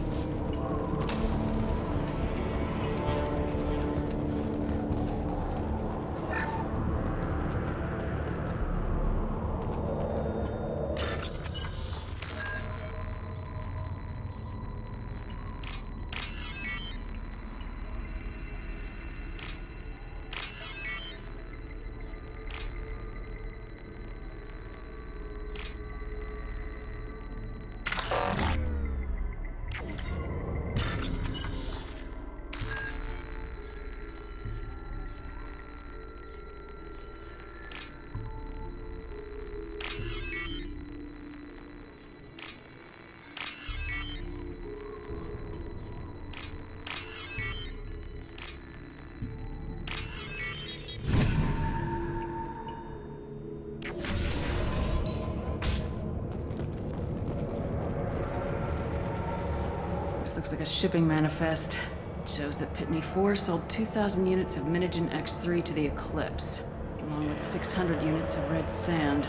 This looks like a shipping manifest. It shows that Pitney 4 sold 2,000 units of Minigen X3 to the Eclipse, along with 600 units of red sand.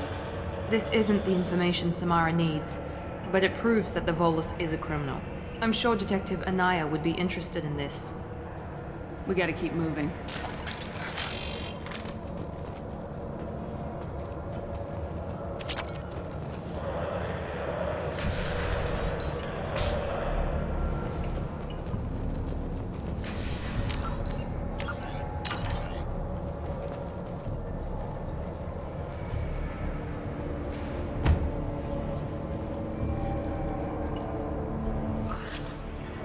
This isn't the information Samara needs, but it proves that the Volus is a criminal. I'm sure Detective Anaya would be interested in this. We gotta keep moving.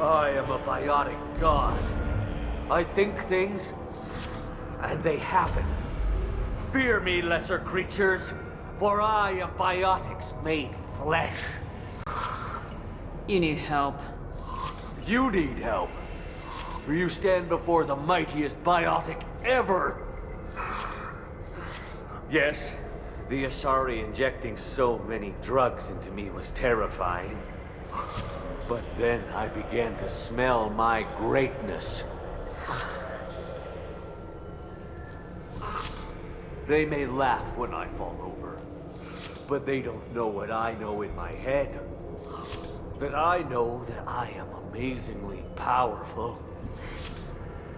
I am a biotic god. I think things, and they happen. Fear me, lesser creatures, for I am biotics made flesh. You need help. You need help, for you stand before the mightiest biotic ever. Yes, the Asari injecting so many drugs into me was terrifying. But then I began to smell my greatness. They may laugh when I fall over, but they don't know what I know in my head. That I know that I am amazingly powerful.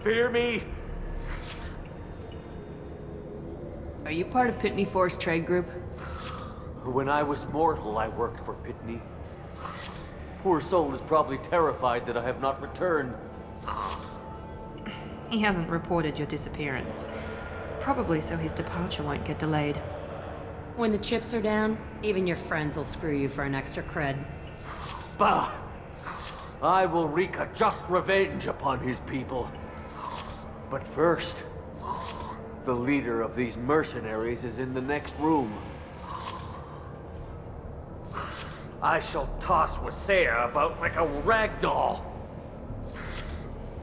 Fear me? Are you part of Pitney 4's trade group? When I was mortal, I worked for Pitney. Poor soul is probably terrified that I have not returned. He hasn't reported your disappearance. Probably so his departure won't get delayed. When the chips are down, even your friends will screw you for an extra cred. Bah! I will wreak a just revenge upon his people. But first, the leader of these mercenaries is in the next room. I shall toss Wasea about like a rag doll.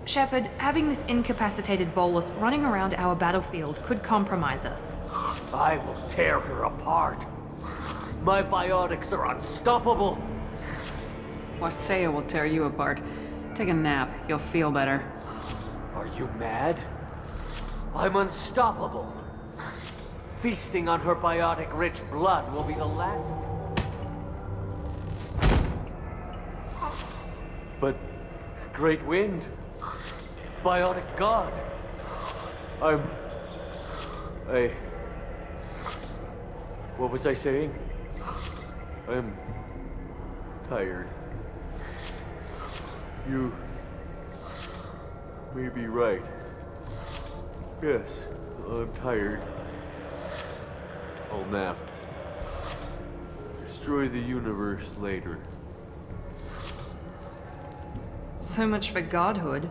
Shepard, having this incapacitated Volus running around our battlefield could compromise us. I will tear her apart. My biotics are unstoppable. Wasea will tear you apart. Take a nap. You'll feel better. Are you mad? I'm unstoppable. Feasting on her biotic-rich blood will be the last... But... Great Wind... Biotic God... What was I saying? I'm... tired. You... may be right. Yes, I'm tired. I'll nap. Destroy the universe later. So much for godhood.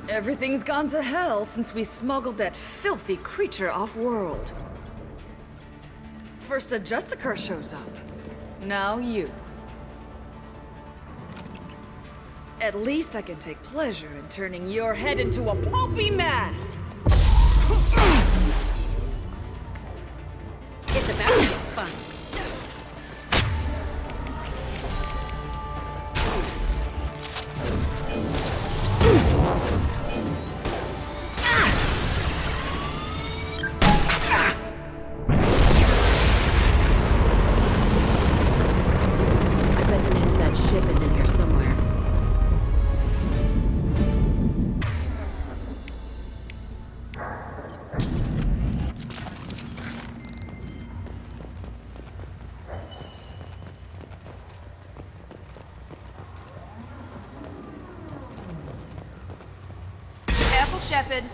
Everything's gone to hell since we smuggled that filthy creature off-world. First a Justicar shows up. Now you. At least I can take pleasure in turning your head into a pulpy mass! It's about to get fun. Shepard.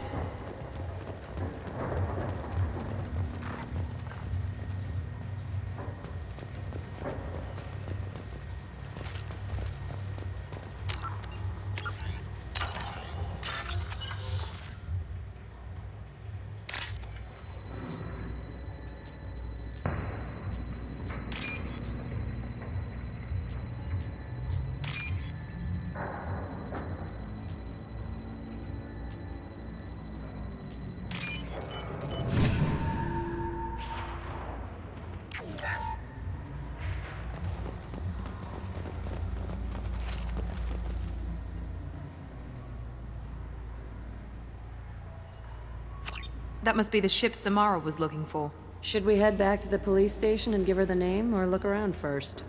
That must be the ship Samara was looking for. Should we head back to the police station and give her the name, or look around first?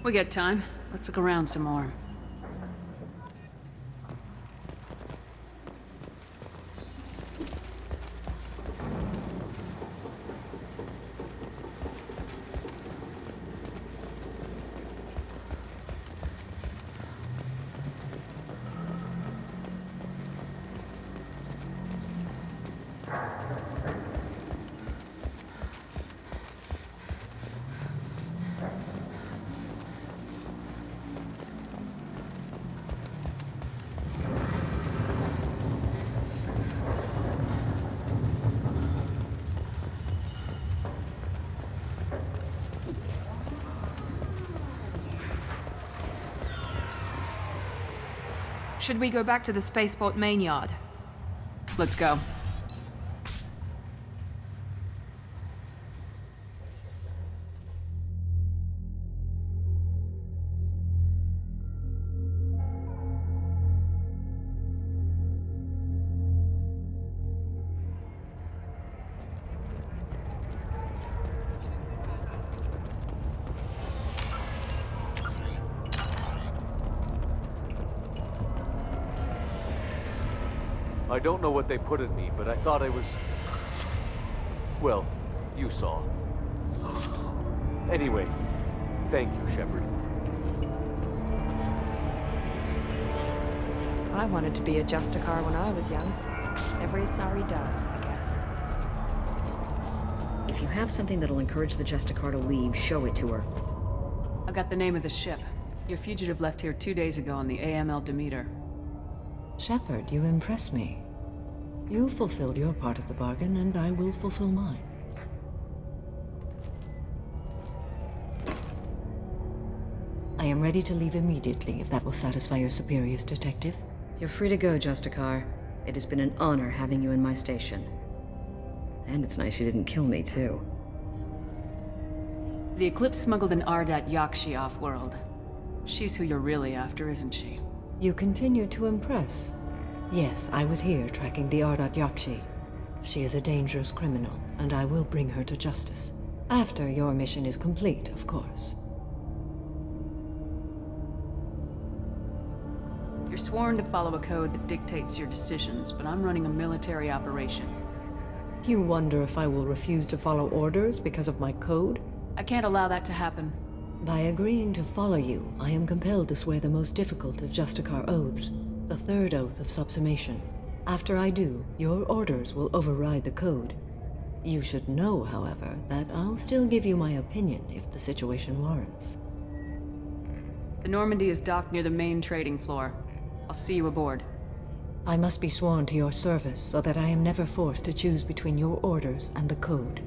We got time. Let's look around some more. Should we go back to the spaceport main yard? Let's go. I don't know what they put in me, but I thought I was... Well, you saw. Anyway, thank you, Shepard. I wanted to be a Justicar when I was young. Every sorry does, I guess. If you have something that'll encourage the Justicar to leave, show it to her. I got the name of the ship. Your fugitive left here 2 days ago on the AML Demeter. Shepard, you impress me. You fulfilled your part of the bargain, and I will fulfill mine. I am ready to leave immediately, if that will satisfy your superiors, Detective. You're free to go, Justicar. It has been an honor having you in my station. And it's nice you didn't kill me, too. The Eclipse smuggled an Ardat Yakshi off-world. She's who you're really after, isn't she? You continue to impress. Yes, I was here tracking the Ardat Yakshi. She is a dangerous criminal, and I will bring her to justice. After your mission is complete, of course. You're sworn to follow a code that dictates your decisions, but I'm running a military operation. You wonder if I will refuse to follow orders because of my code? I can't allow that to happen. By agreeing to follow you, I am compelled to swear the most difficult of Justicar oaths, the third oath of subsumation. After I do, your orders will override the code. You should know, however, that I'll still give you my opinion if the situation warrants. The Normandy is docked near the main trading floor. I'll see you aboard. I must be sworn to your service so that I am never forced to choose between your orders and the code.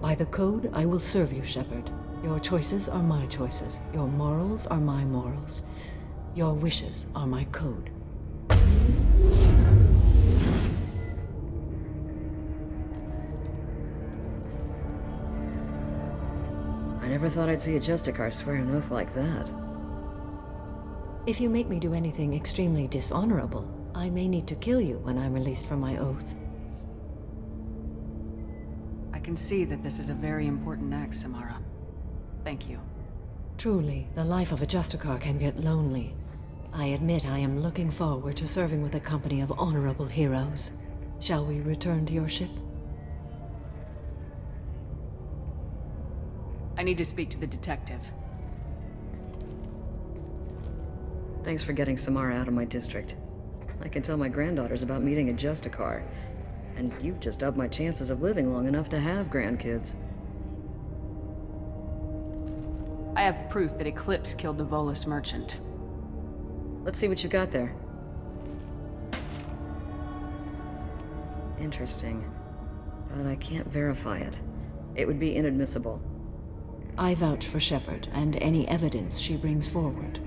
By the code, I will serve you, Shepard. Your choices are my choices. Your morals are my morals. Your wishes are my code. I never thought I'd see a Justicar swear an oath like that. If you make me do anything extremely dishonorable, I may need to kill you when I'm released from my oath. I can see that this is a very important act, Samara. Thank you. Truly, the life of a Justicar can get lonely. I admit I am looking forward to serving with a company of honorable heroes. Shall we return to your ship? I need to speak to the detective. Thanks for getting Samara out of my district. I can tell my granddaughters about meeting a Justicar, and you've just upped my chances of living long enough to have grandkids. I have proof that Eclipse killed the Volus merchant. Let's see what you got there. Interesting. But I can't verify it. It would be inadmissible. I vouch for Shepard and any evidence she brings forward.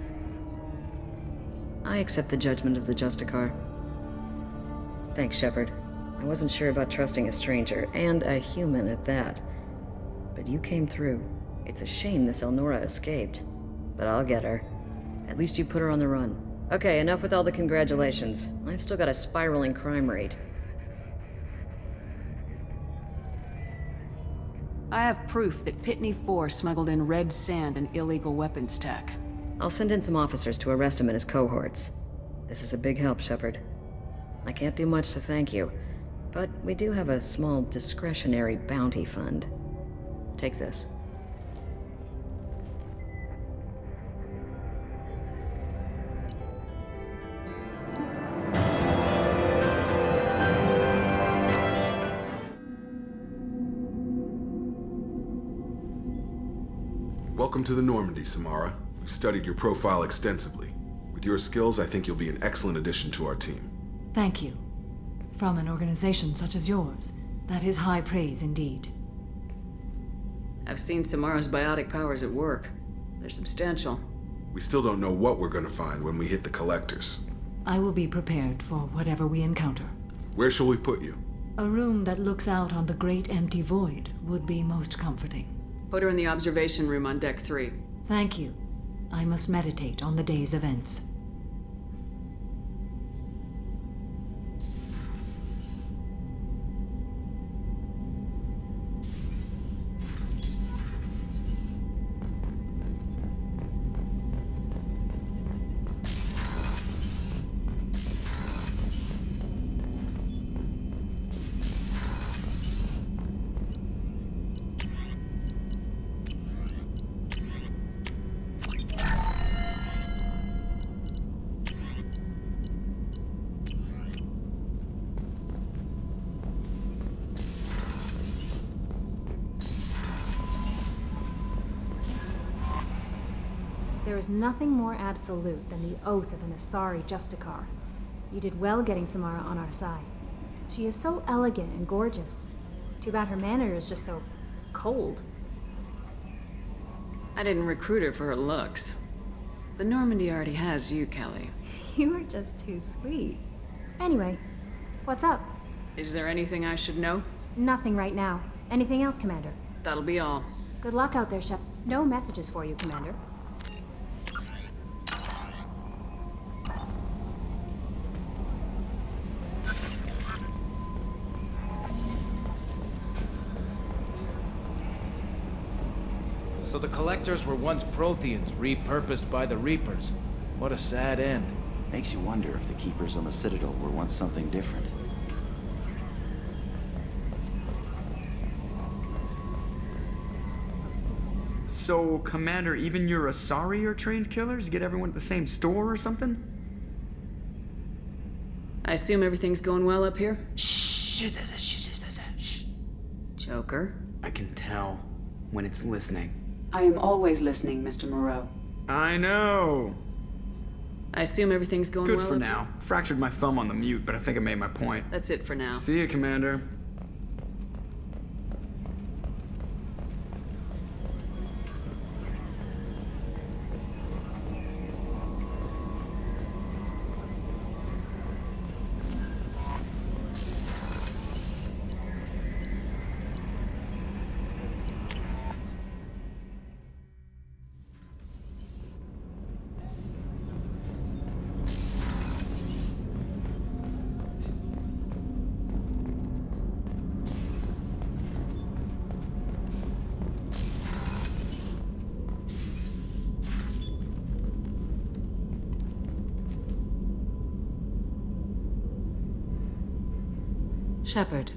I accept the judgment of the Justicar. Thanks, Shepard. I wasn't sure about trusting a stranger, and a human at that. But you came through. It's a shame this Elnora escaped. But I'll get her. At least you put her on the run. Okay, enough with all the congratulations. I've still got a spiraling crime rate. I have proof that Pitney 4 smuggled in red sand and illegal weapons tech. I'll send in some officers to arrest him and his cohorts. This is a big help, Shepard. I can't do much to thank you, but we do have a small discretionary bounty fund. Take this. Welcome to the Normandy, Samara. We've studied your profile extensively. With your skills, I think you'll be an excellent addition to our team. Thank you. From an organization such as yours, that is high praise indeed. I've seen Samara's biotic powers at work. They're substantial. We still don't know what we're going to find when we hit the collectors. I will be prepared for whatever we encounter. Where shall we put you? A room that looks out on the great empty void would be most comforting. Put her in the observation room on Deck 3. Thank you. I must meditate on the day's events. There is nothing more absolute than the oath of an Asari Justicar. You did well getting Samara on our side. She is so elegant and gorgeous. Too bad her manner is just so cold. I didn't recruit her for her looks. The Normandy already has you, Kelly. You are just too sweet. Anyway, what's up? Is there anything I should know? Nothing right now. Anything else, Commander? That'll be all. Good luck out there, Shep. No messages for you, Commander. So the Collectors were once Protheans, repurposed by the Reapers. What a sad end. Makes you wonder if the Keepers on the Citadel were once something different. So, Commander, even your Asari are trained killers? Get everyone at the same store or something? I assume everything's going well up here? Shh. Joker? I can tell when it's listening. I am always listening, Mr. Moreau. I know. I assume everything's going well. Good for now. Fractured my thumb on the mute, but I think I made my point. That's it for now. See you, Commander. Shepard.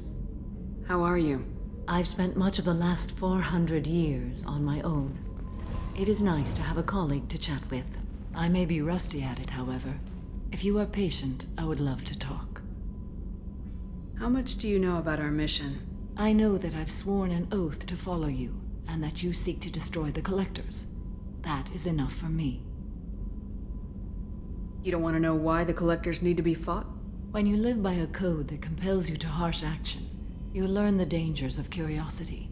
How are you? I've spent much of the last 400 years on my own. It is nice to have a colleague to chat with. I may be rusty at it, however. If you are patient, I would love to talk. How much do you know about our mission? I know that I've sworn an oath to follow you, and that you seek to destroy the Collectors. That is enough for me. You don't want to know why the Collectors need to be fought? When you live by a code that compels you to harsh action, you learn the dangers of curiosity.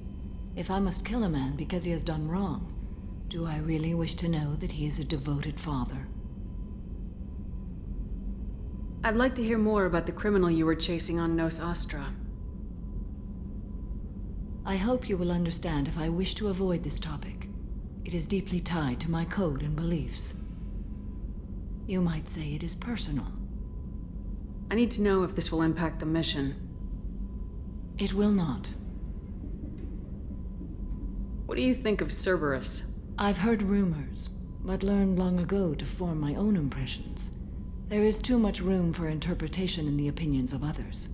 If I must kill a man because he has done wrong, do I really wish to know that he is a devoted father? I'd like to hear more about the criminal you were chasing on Nos Astra. I hope you will understand if I wish to avoid this topic. It is deeply tied to my code and beliefs. You might say it is personal. I need to know if this will impact the mission. It will not. What do you think of Cerberus? I've heard rumors, but learned long ago to form my own impressions. There is too much room for interpretation in the opinions of others.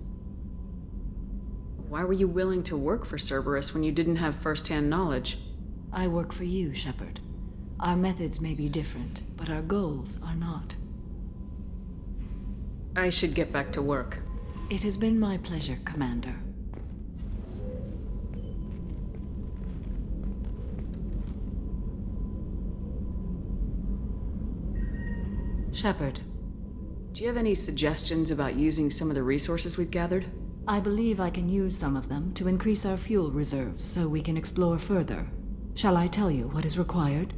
Why were you willing to work for Cerberus when you didn't have first-hand knowledge? I work for you, Shepard. Our methods may be different, but our goals are not. I should get back to work. It has been my pleasure, Commander. Shepard. Do you have any suggestions about using some of the resources we've gathered? I believe I can use some of them to increase our fuel reserves so we can explore further. Shall I tell you what is required?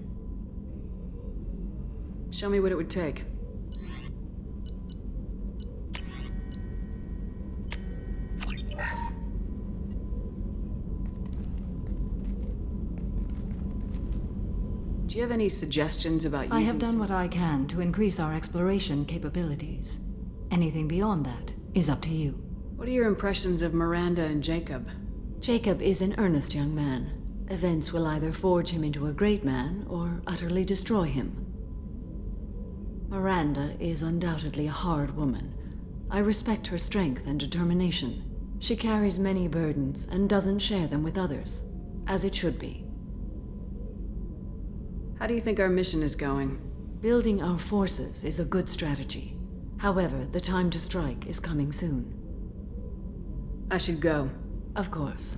Show me what it would take. Do you have any suggestions about using I have done what I can to increase our exploration capabilities. Anything beyond that is up to you. What are your impressions of Miranda and Jacob? Jacob is an earnest young man. Events will either forge him into a great man or utterly destroy him. Miranda is undoubtedly a hard woman. I respect her strength and determination. She carries many burdens and doesn't share them with others, as it should be. How do you think our mission is going? Building our forces is a good strategy. However, the time to strike is coming soon. I should go. Of course.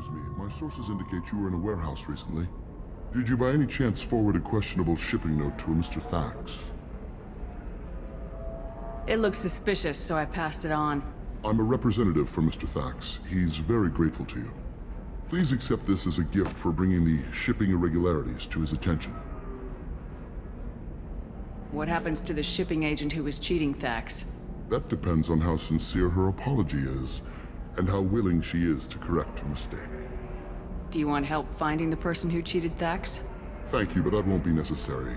Excuse me, my sources indicate you were in a warehouse recently. Did you by any chance forward a questionable shipping note to a Mr. Thax? It looked suspicious, so I passed it on. I'm a representative for Mr. Thax. He's very grateful to you. Please accept this as a gift for bringing the shipping irregularities to his attention. What happens to the shipping agent who was cheating Thax? That depends on how sincere her apology is, and how willing she is to correct her mistake. Do you want help finding the person who cheated Thax? Thank you, but that won't be necessary.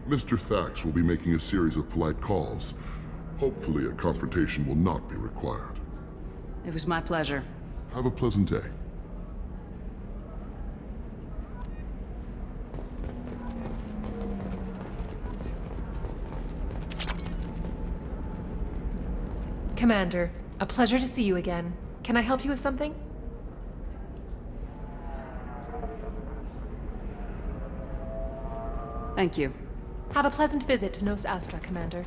Mr. Thax will be making a series of polite calls. Hopefully a confrontation will not be required. It was my pleasure. Have a pleasant day. Commander, a pleasure to see you again. Can I help you with something? Thank you. Have a pleasant visit to Nos Astra, Commander.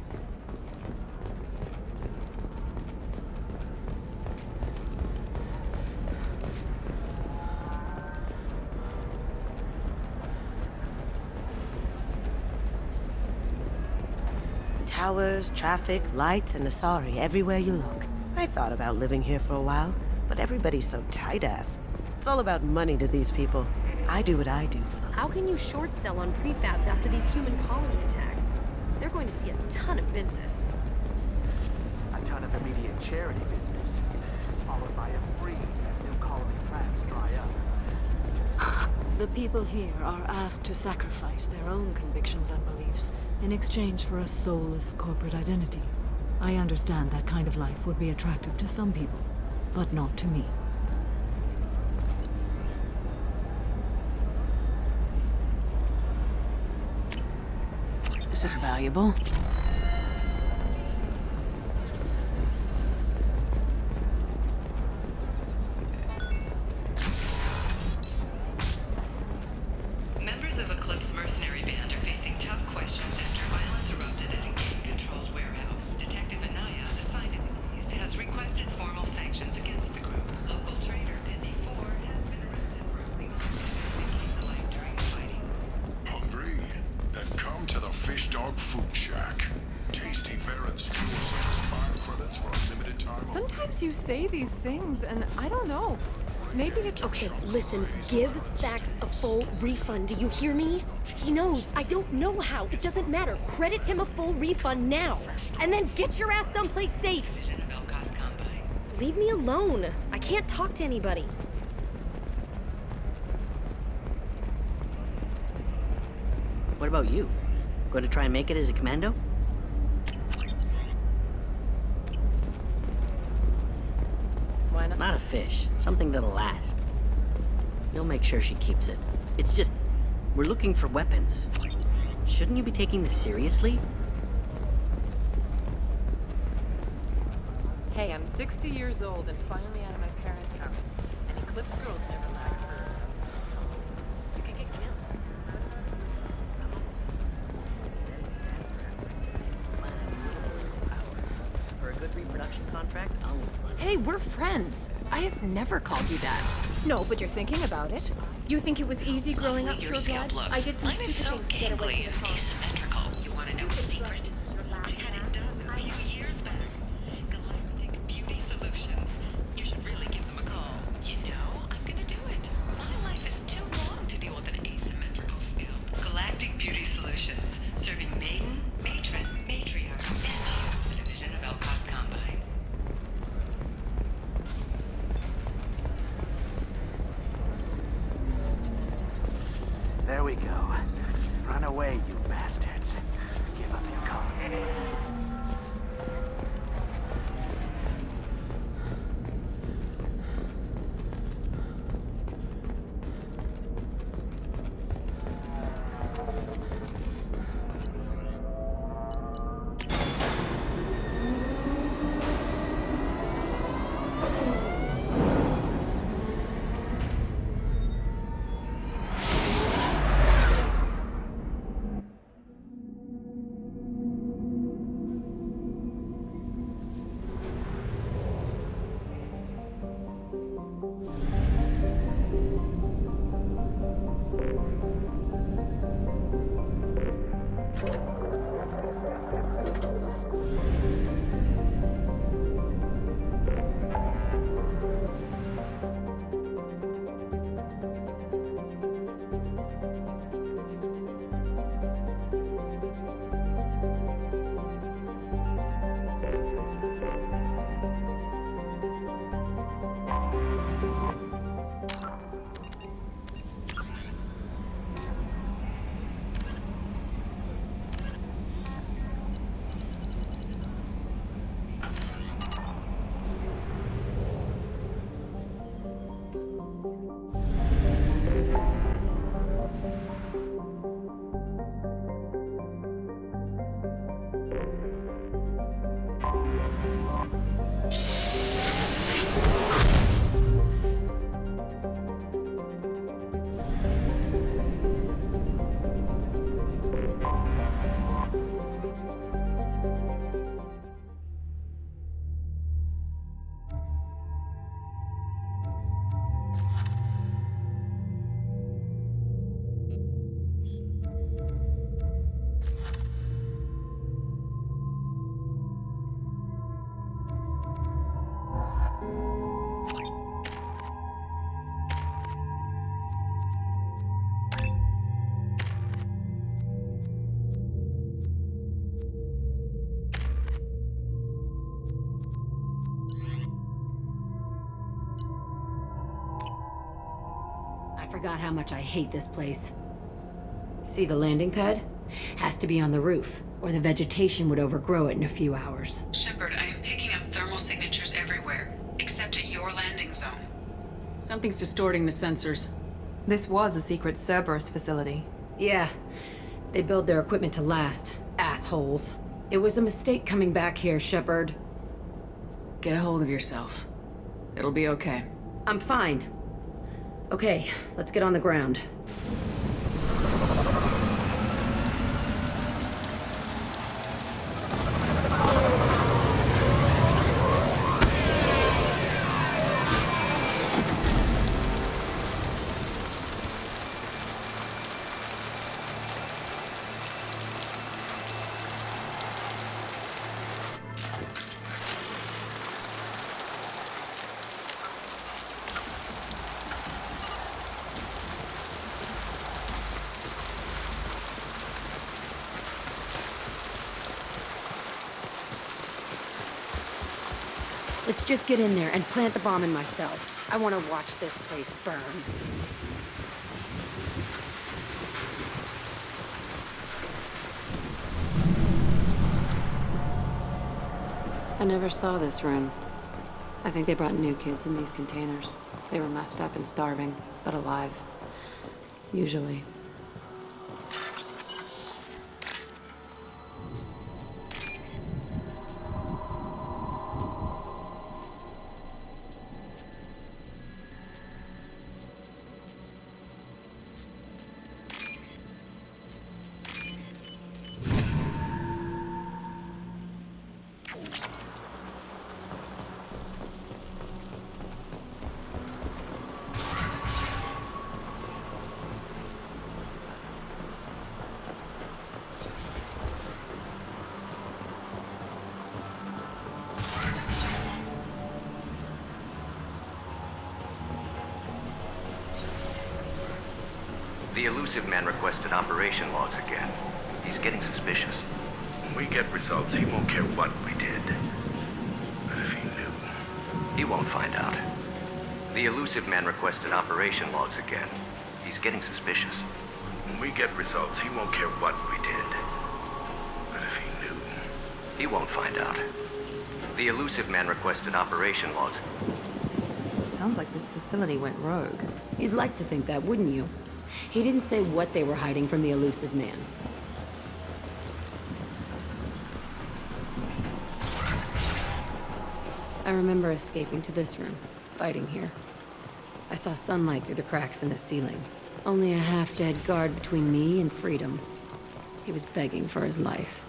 Towers, traffic, lights, and Asari everywhere you look. I thought about living here for a while, but everybody's so tight-ass. It's all about money to these people. I do what I do for them. How can you short sell on prefabs after these human colony attacks? They're going to see a ton of business. A ton of immediate charity business, followed by a freeze as new colony plans dry up. The people here are asked to sacrifice their own convictions and beliefs in exchange for a soulless corporate identity. I understand that kind of life would be attractive to some people, but not to me. This is valuable. Members of Eclipse mercenary band are facing tough questions after violence erupted at a gang-controlled warehouse. Detective Anaya, assigned to the case, has requested formal sanctions against the group. Local trader Penny Ford has been arrested for illegal activities in the light during the fighting. Hungry? Then come to the Fish Dog Food Shack. Tasty fare and skewers up to 5 credits for a limited time. Sometimes you say these things, and I don't know. Maybe it's... Okay, listen, give Thax a full refund, do you hear me? He knows, I don't know how, it doesn't matter. Credit him a full refund now, and then get your ass someplace safe. Leave me alone. I can't talk to anybody. What about you? Going to try and make it as a commando? Why not? Not a fish. Something that'll last. You'll make sure she keeps it. It's just, we're looking for weapons. Shouldn't you be taking this seriously? Hey, I'm 60 years old and finally out of my parents' house. And Eclipse girls never lack for... You can get killed. For a good reproduction contract, I'll... Hey, we're friends. I have never called you that. No, but you're thinking about it. You think it was easy growing up pure blood? I did some stupid things to get away from the car. Asymmetrical. You want to know a secret? I had it done a few years back. Galactic Beauty Solutions. You should really give them a call. You know, I'm gonna do it. My life is too long to deal with an asymmetrical field. Galactic Beauty Solutions. Serving maiden, matron, matriarch, and you. The division of Elcos Combine. There we go. Run away, you bastards. Give up your colony. forgot how much I hate this place. See the landing pad? Has to be on the roof, or the vegetation would overgrow it in a few hours. Shepard, I am picking up thermal signatures everywhere, except at your landing zone. Something's distorting the sensors. This was a secret Cerberus facility. Yeah, they build their equipment to last. Assholes. It was a mistake coming back here, Shepard. Get a hold of yourself. It'll be okay. I'm fine. Okay, let's get on the ground. Let's just get in there and plant the bomb in myself. I want to watch this place burn. I never saw this room. I think they brought new kids in these containers. They were messed up and starving, but alive. Usually. The elusive man requested operation logs again. He's getting suspicious. When we get results, he won't care what we did. But if he knew... He won't find out. The elusive man requested operation logs again. He's getting suspicious. When we get results, he won't care what we did. But if he knew... He won't find out. The elusive man requested operation logs. Sounds like this facility went rogue. You'd like to think that, wouldn't you? He didn't say what they were hiding from the elusive man. I remember escaping to this room, fighting here. I saw sunlight through the cracks in the ceiling. Only a half-dead guard between me and freedom. He was begging for his life.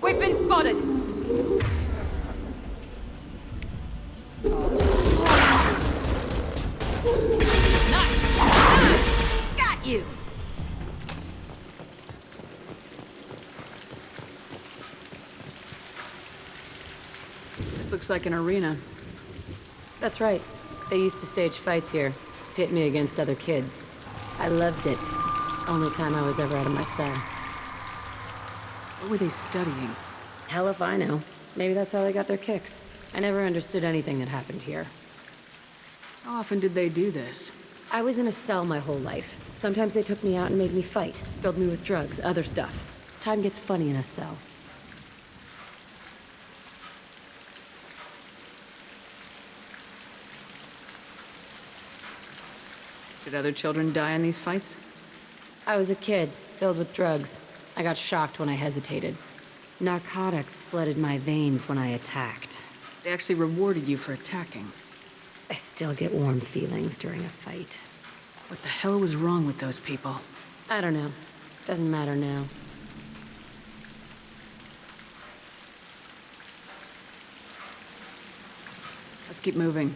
We've been spotted! Nice! Got you! This looks like an arena. That's right. They used to stage fights here, pit me against other kids. I loved it. Only time I was ever out of my cell. What were they studying? Hell if I know. Maybe that's how they got their kicks. I never understood anything that happened here. How often did they do this? I was in a cell my whole life. Sometimes they took me out and made me fight. Filled me with drugs, other stuff. Time gets funny in a cell. Did other children die in these fights? I was a kid, filled with drugs. I got shocked when I hesitated. Narcotics flooded my veins when I attacked. They actually rewarded you for attacking. I still get warm feelings during a fight. What the hell was wrong with those people? I don't know. Doesn't matter now. Let's keep moving.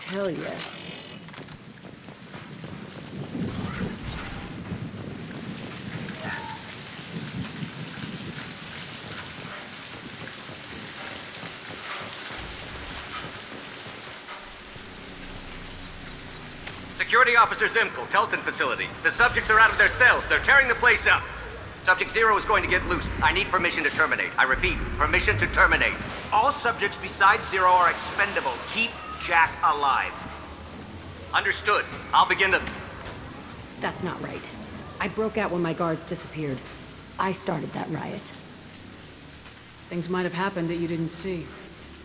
Hell yes. Security Officer Zimkel, Telton facility. The subjects are out of their cells. They're tearing the place up. Subject Zero is going to get loose. I need permission to terminate. I repeat, permission to terminate. All subjects besides Zero are expendable. Keep Jack alive. Understood. I'll begin the... That's not right. I broke out when my guards disappeared. I started that riot. Things might have happened that you didn't see.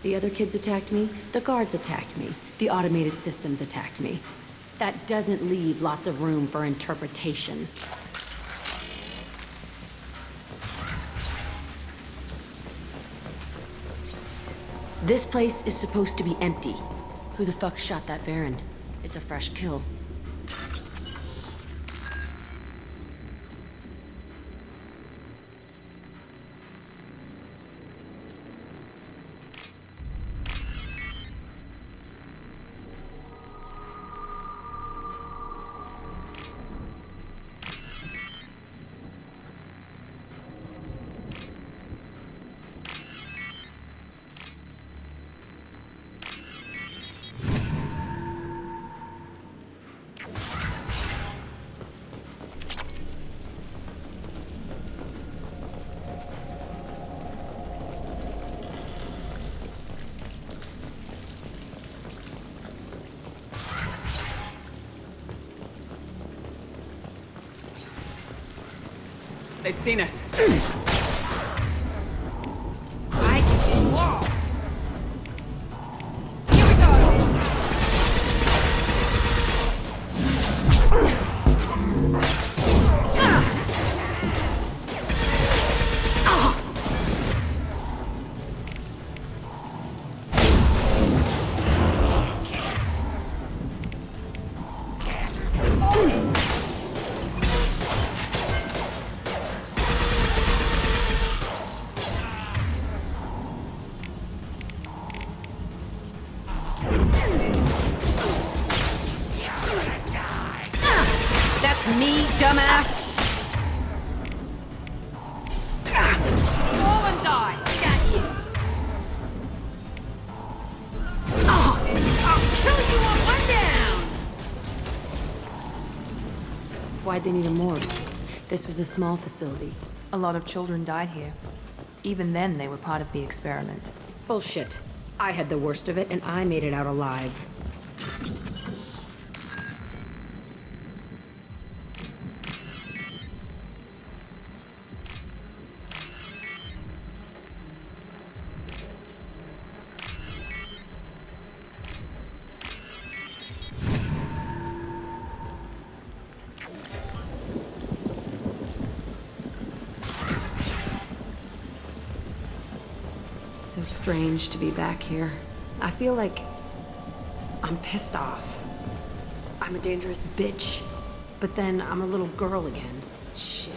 The other kids attacked me. The guards attacked me. The automated systems attacked me. That doesn't leave lots of room for interpretation. This place is supposed to be empty. Who the fuck shot that Baron? It's a fresh kill. They've seen us. I can walk. Here we me, dumbass! Fall and die! Got you! I'll kill you on one down! Why'd they need a morgue? This was a small facility. A lot of children died here. Even then, they were part of the experiment. Bullshit. I had the worst of it, and I made it out alive. So strange to be back here. I feel like I'm pissed off. I'm a dangerous bitch, but then I'm a little girl again. Shit,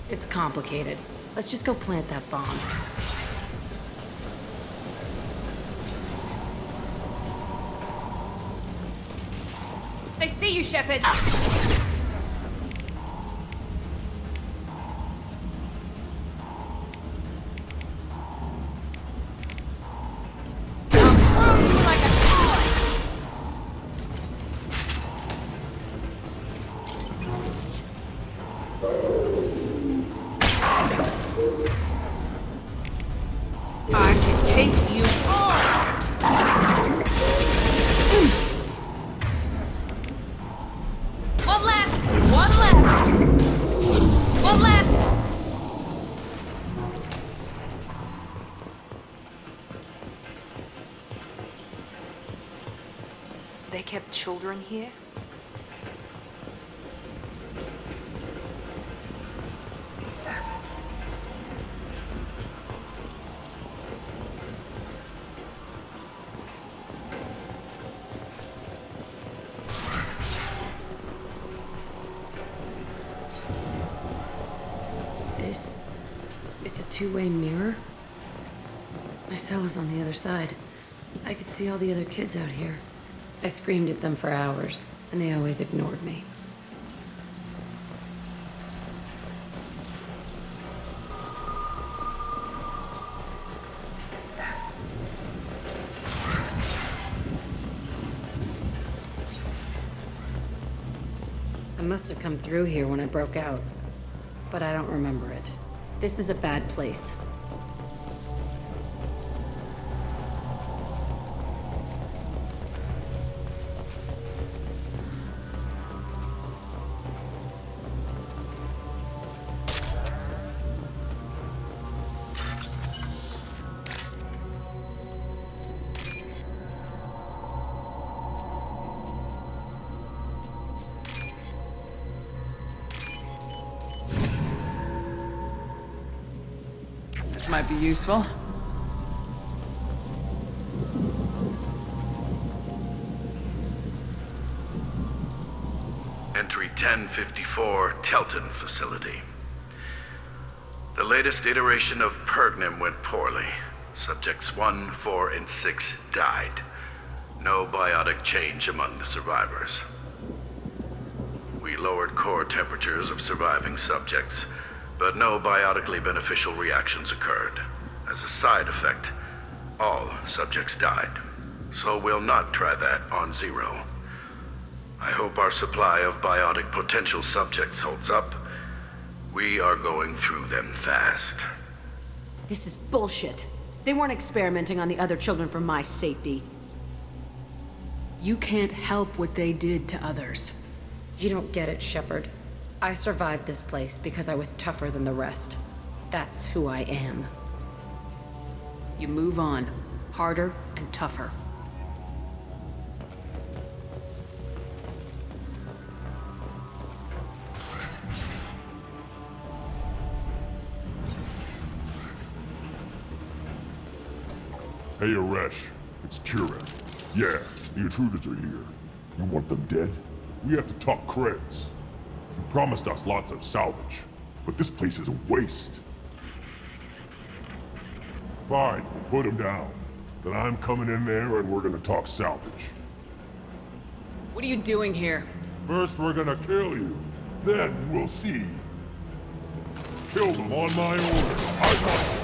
it's complicated. Let's just go plant that bomb. They see you, Shepard! They kept children here? two-way mirror? My cell is on the other side. I could see all the other kids out here. I screamed at them for hours, and they always ignored me. I must have come through here when I broke out, but I don't remember it. This is a bad place. This might be useful. Entry 1054, Telton Facility. The latest iteration of Pergnum went poorly. Subjects 1, 4, and 6 died. No biotic change among the survivors. We lowered core temperatures of surviving subjects, but no biotically beneficial reactions occurred. As a side effect, all subjects died. So we'll not try that on Zero. I hope our supply of biotic potential subjects holds up. We are going through them fast. This is bullshit. They weren't experimenting on the other children for my safety. You can't help what they did to others. You don't get it, Shepard. I survived this place because I was tougher than the rest. That's who I am. You move on. Harder and tougher. Hey, Aresh. It's Kira. Yeah, the intruders are here. You want them dead? We have to talk creds. You promised us lots of salvage, but this place is a waste. Fine, put him down. Then I'm coming in there and we're gonna talk salvage. What are you doing here? First we're gonna kill you, then we'll see. Kill them on my order. I want them.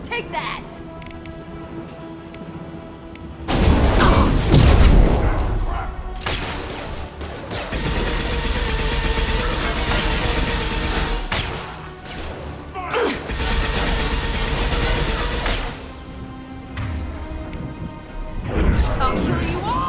Take that! I'll kill you all!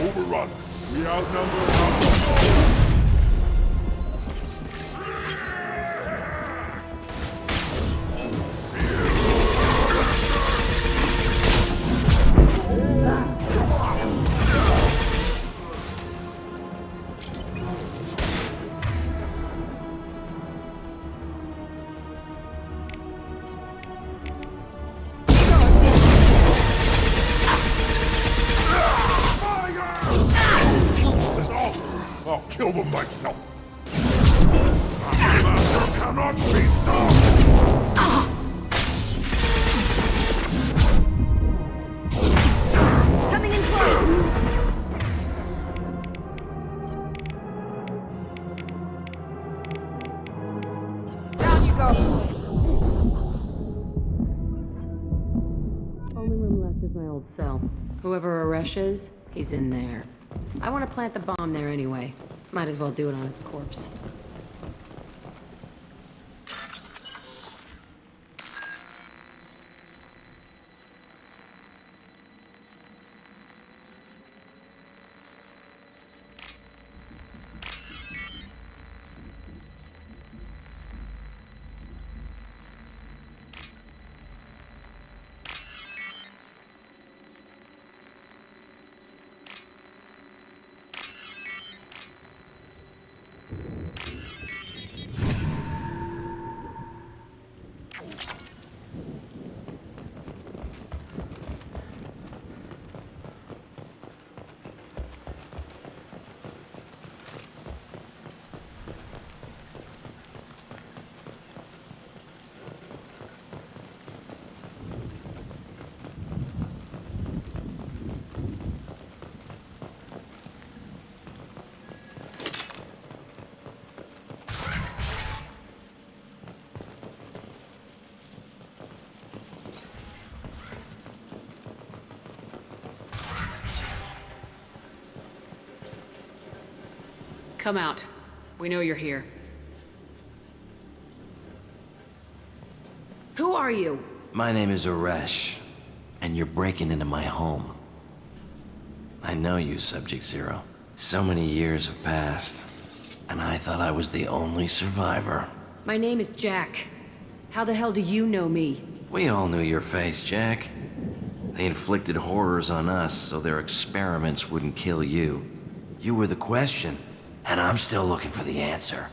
Overrun. We outnumber. I'll kill them myself. My master cannot be stopped. old cell. Whoever Aresh is, he's in there. I want to plant the bomb there anyway. Might as well do it on his corpse. Come out. We know you're here. Who are you? My name is Aresh, and you're breaking into my home. I know you, Subject Zero. So many years have passed, and I thought I was the only survivor. My name is Jack. How the hell do you know me? We all knew your face, Jack. They inflicted horrors on us so their experiments wouldn't kill you. You were the question, and I'm still looking for the answer.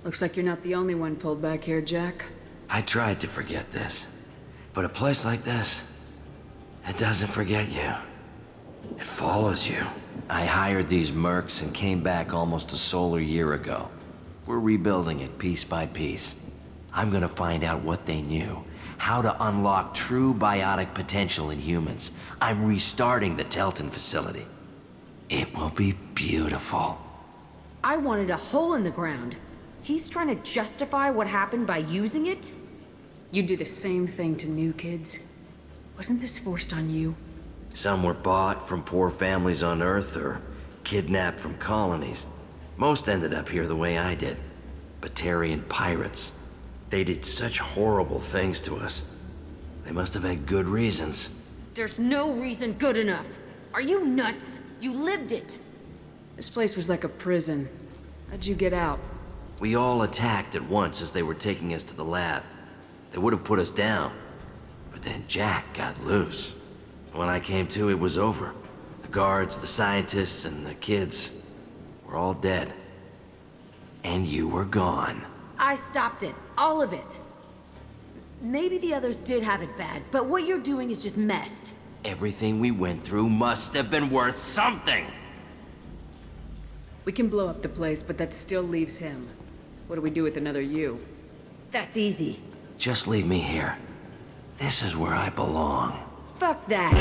Looks like you're not the only one pulled back here, Jack. I tried to forget this, but a place like this, it doesn't forget you. It follows you. I hired these mercs and came back almost a solar year ago. We're rebuilding it piece by piece. I'm gonna find out what they knew, how to unlock true biotic potential in humans. I'm restarting the Telton facility. It will be beautiful. I wanted a hole in the ground. He's trying to justify what happened by using it? You do the same thing to new kids. Wasn't this forced on you? Some were bought from poor families on Earth or kidnapped from colonies. Most ended up here the way I did. Batarian pirates. They did such horrible things to us. They must have had good reasons. There's no reason good enough. Are you nuts? You lived it. This place was like a prison. How'd you get out? We all attacked at once as they were taking us to the lab. They would have put us down. But then Jack got loose. When I came to, it was over. The guards, the scientists, and the kids were all dead. And you were gone. I stopped it. All of it. Maybe the others did have it bad, but what you're doing is just messed. Everything we went through must have been worth something! We can blow up the place, but that still leaves him. What do we do with another you? That's easy. Just leave me here. This is where I belong. Fuck that!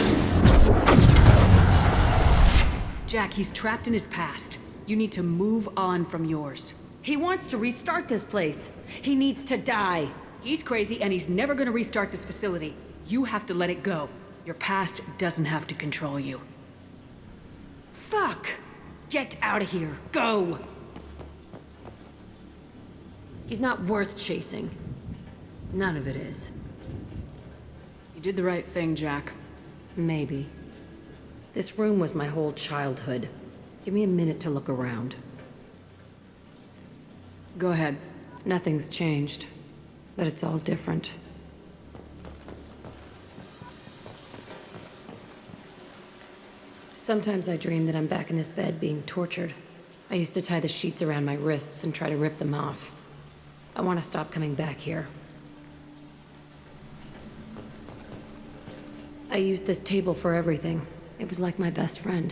Jack, he's trapped in his past. You need to move on from yours. He wants to restart this place. He needs to die. He's crazy and he's never gonna restart this facility. You have to let it go. Your past doesn't have to control you. Fuck! Get out of here. Go! He's not worth chasing. None of it is. You did the right thing, Jack. Maybe. This room was my whole childhood. Give me a minute to look around. Go ahead. Nothing's changed, but it's all different. Sometimes I dream that I'm back in this bed being tortured. I used to tie the sheets around my wrists and try to rip them off. I want to stop coming back here. I used this table for everything. It was like my best friend.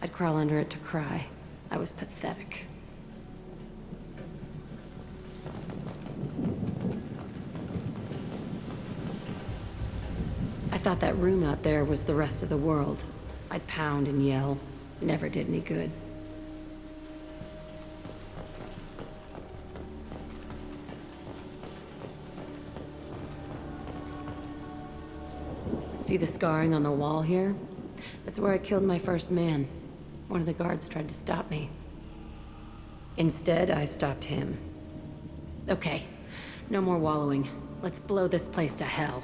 I'd crawl under it to cry. I was pathetic. I thought that room out there was the rest of the world. I'd pound and yell. Never did any good. See the scarring on the wall here? That's where I killed my first man. One of the guards tried to stop me. Instead, I stopped him. Okay, no more wallowing. Let's blow this place to hell.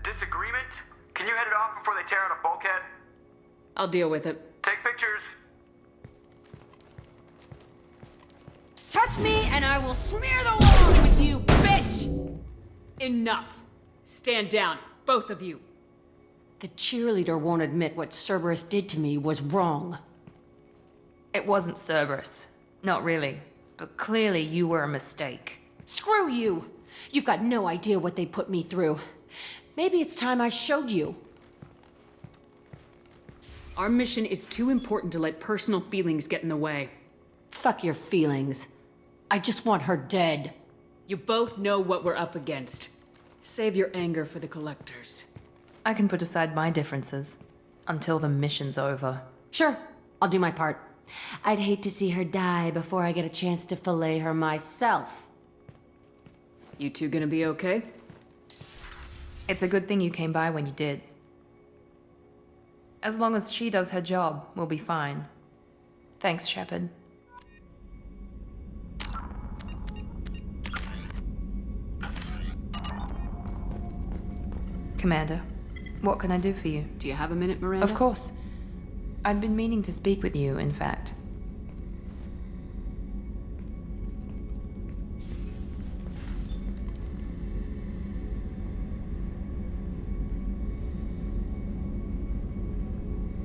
Disagreement? Can you head it off before they tear out a bulkhead? I'll deal with it. Take pictures. Touch me and I will smear the walls with you, bitch! Enough. Stand down, both of you. The cheerleader won't admit what Cerberus did to me was wrong. It wasn't Cerberus. Not really. But clearly you were a mistake. Screw you! You've got no idea what they put me through. Maybe it's time I showed you. Our mission is too important to let personal feelings get in the way. Fuck your feelings. I just want her dead. You both know what we're up against. Save your anger for the collectors. I can put aside my differences until the mission's over. Sure, I'll do my part. I'd hate to see her die before I get a chance to fillet her myself. You two gonna be okay? It's a good thing you came by when you did. As long as she does her job, we'll be fine. Thanks, Shepard. Commander, what can I do for you? Do you have a minute, Miranda? Of course. I'd been meaning to speak with you, in fact.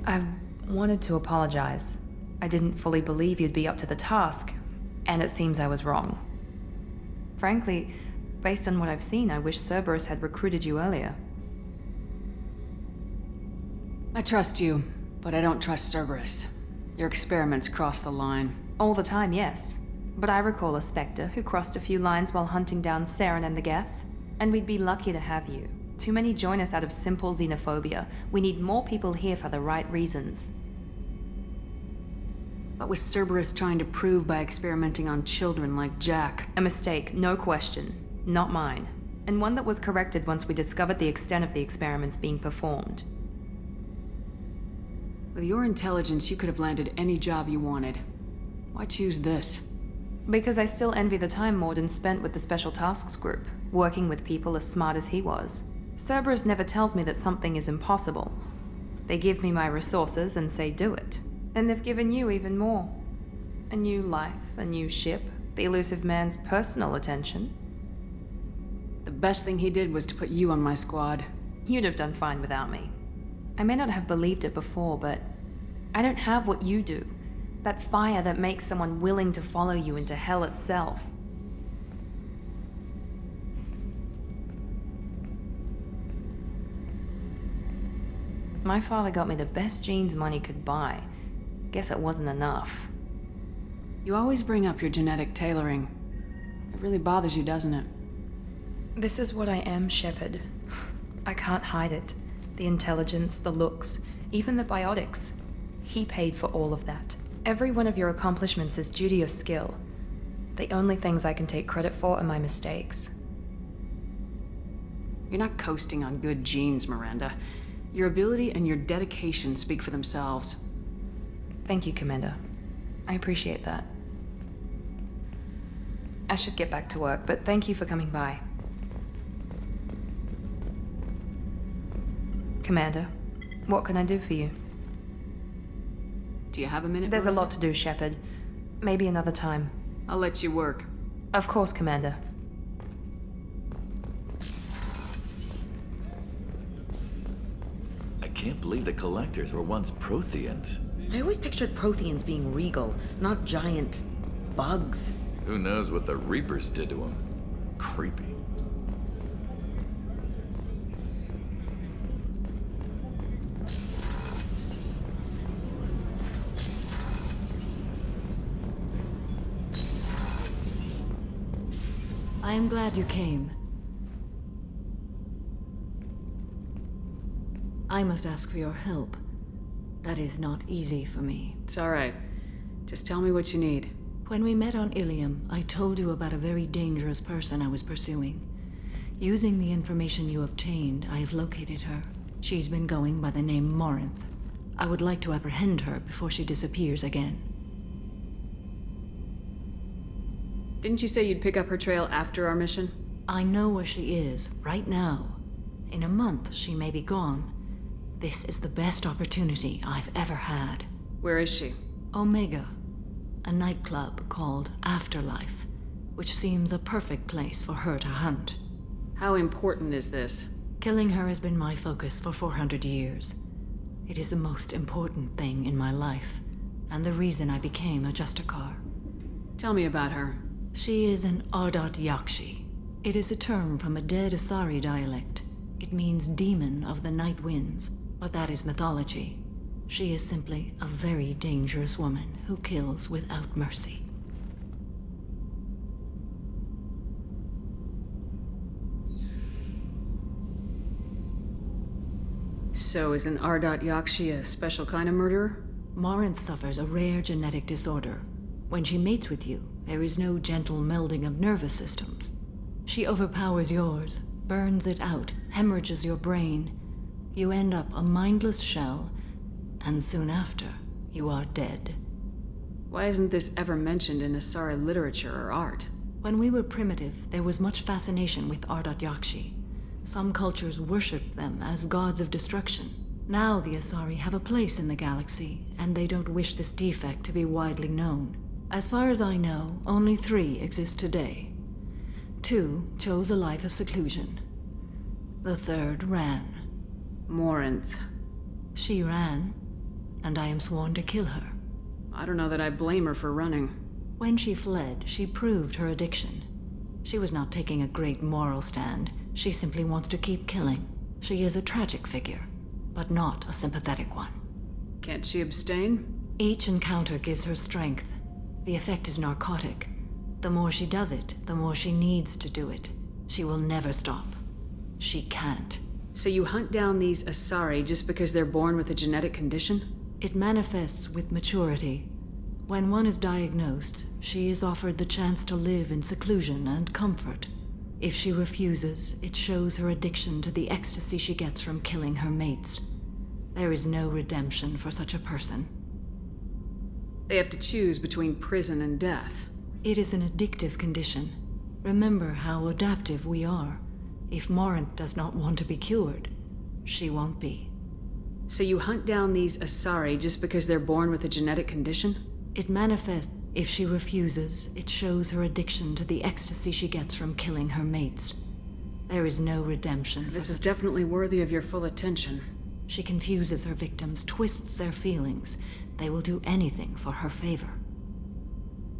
I wanted to apologize. I didn't fully believe you'd be up to the task, and it seems I was wrong. Frankly, based on what I've seen, I wish Cerberus had recruited you earlier. I trust you, but I don't trust Cerberus. Your experiments cross the line. All the time, yes. But I recall a Spectre who crossed a few lines while hunting down Saren and the Geth. And we'd be lucky to have you. Too many join us out of simple xenophobia. We need more people here for the right reasons. What was Cerberus trying to prove by experimenting on children like Jack? A mistake, no question. Not mine. And one that was corrected once we discovered the extent of the experiments being performed. With your intelligence, you could have landed any job you wanted. Why choose this? Because I still envy the time Morden spent with the Special Tasks Group, working with people as smart as he was. Cerberus never tells me that something is impossible. They give me my resources and say do it. And they've given you even more. A new life, a new ship, the elusive man's personal attention. The best thing he did was to put you on my squad. You'd have done fine without me. I may not have believed it before, but I don't have what you do. That fire that makes someone willing to follow you into hell itself. My father got me the best jeans money could buy. Guess it wasn't enough. You always bring up your genetic tailoring. It really bothers you, doesn't it? This is what I am, Shepard. I can't hide it. The intelligence, the looks, even the biotics. He paid for all of that. Every one of your accomplishments is due to your skill. The only things I can take credit for are my mistakes. You're not coasting on good genes, Miranda. Your ability and your dedication speak for themselves. Thank you, Commander. I appreciate that. I should get back to work, but thank you for coming by. Commander, what can I do for you? Do you have a minute? There's Miranda? a lot to do, Shepard. Maybe another time. I'll let you work. Of course, Commander. can't believe the Collectors were once Protheans. I always pictured Protheans being regal, not giant bugs. Who knows what the Reapers did to them? Creepy. I am glad you came. I must ask for your help. That is not easy for me. It's alright. Just tell me what you need. When we met on Ilium, I told you about a very dangerous person I was pursuing. Using the information you obtained, I have located her. She's been going by the name Morinth. I would like to apprehend her before she disappears again. Didn't you say you'd pick up her trail after our mission? I know where she is, right now. In a month, she may be gone. This is the best opportunity I've ever had. Where is she? Omega. A nightclub called Afterlife, which seems a perfect place for her to hunt. How important is this? Killing her has been my focus for 400 years. It is the most important thing in my life, and the reason I became a Justicar. Tell me about her. She is an Ardat Yakshi. It is a term from a dead Asari dialect. It means demon of the night winds, but that is mythology. She is simply a very dangerous woman who kills without mercy. So is an Ardat Yakshi a special kind of murderer? Morinth suffers a rare genetic disorder. When she mates with you, there is no gentle melding of nervous systems. She overpowers yours, burns it out, hemorrhages your brain. You end up a mindless shell, and soon after, you are dead. Why isn't this ever mentioned in Asari literature or art? When we were primitive, there was much fascination with Ardat Yakshi. Some cultures worshipped them as gods of destruction. Now the Asari have a place in the galaxy, and they don't wish this defect to be widely known. As far as I know, only 3 exist today. 2 chose a life of seclusion. The 3rd ran. Morinth. She ran, and I am sworn to kill her. I don't know that I blame her for running. When she fled, she proved her addiction. She was not taking a great moral stand. She simply wants to keep killing. She is a tragic figure, but not a sympathetic one. Can't she abstain? Each encounter gives her strength. The effect is narcotic. The more she does it, the more she needs to do it. She will never stop. She can't. So you hunt down these Asari just because they're born with a genetic condition? It manifests with maturity. When one is diagnosed, she is offered the chance to live in seclusion and comfort. If she refuses, it shows her addiction to the ecstasy she gets from killing her mates. There is no redemption for such a person. They have to choose between prison and death. It is an addictive condition. Remember how adaptive we are. If Morinth does not want to be cured, she won't be. So you hunt down these Asari just because they're born with a genetic condition? It manifests. If she refuses, it shows her addiction to the ecstasy she gets from killing her mates. There is no redemption. This is definitely worthy of your full attention. She confuses her victims, twists their feelings. They will do anything for her favor.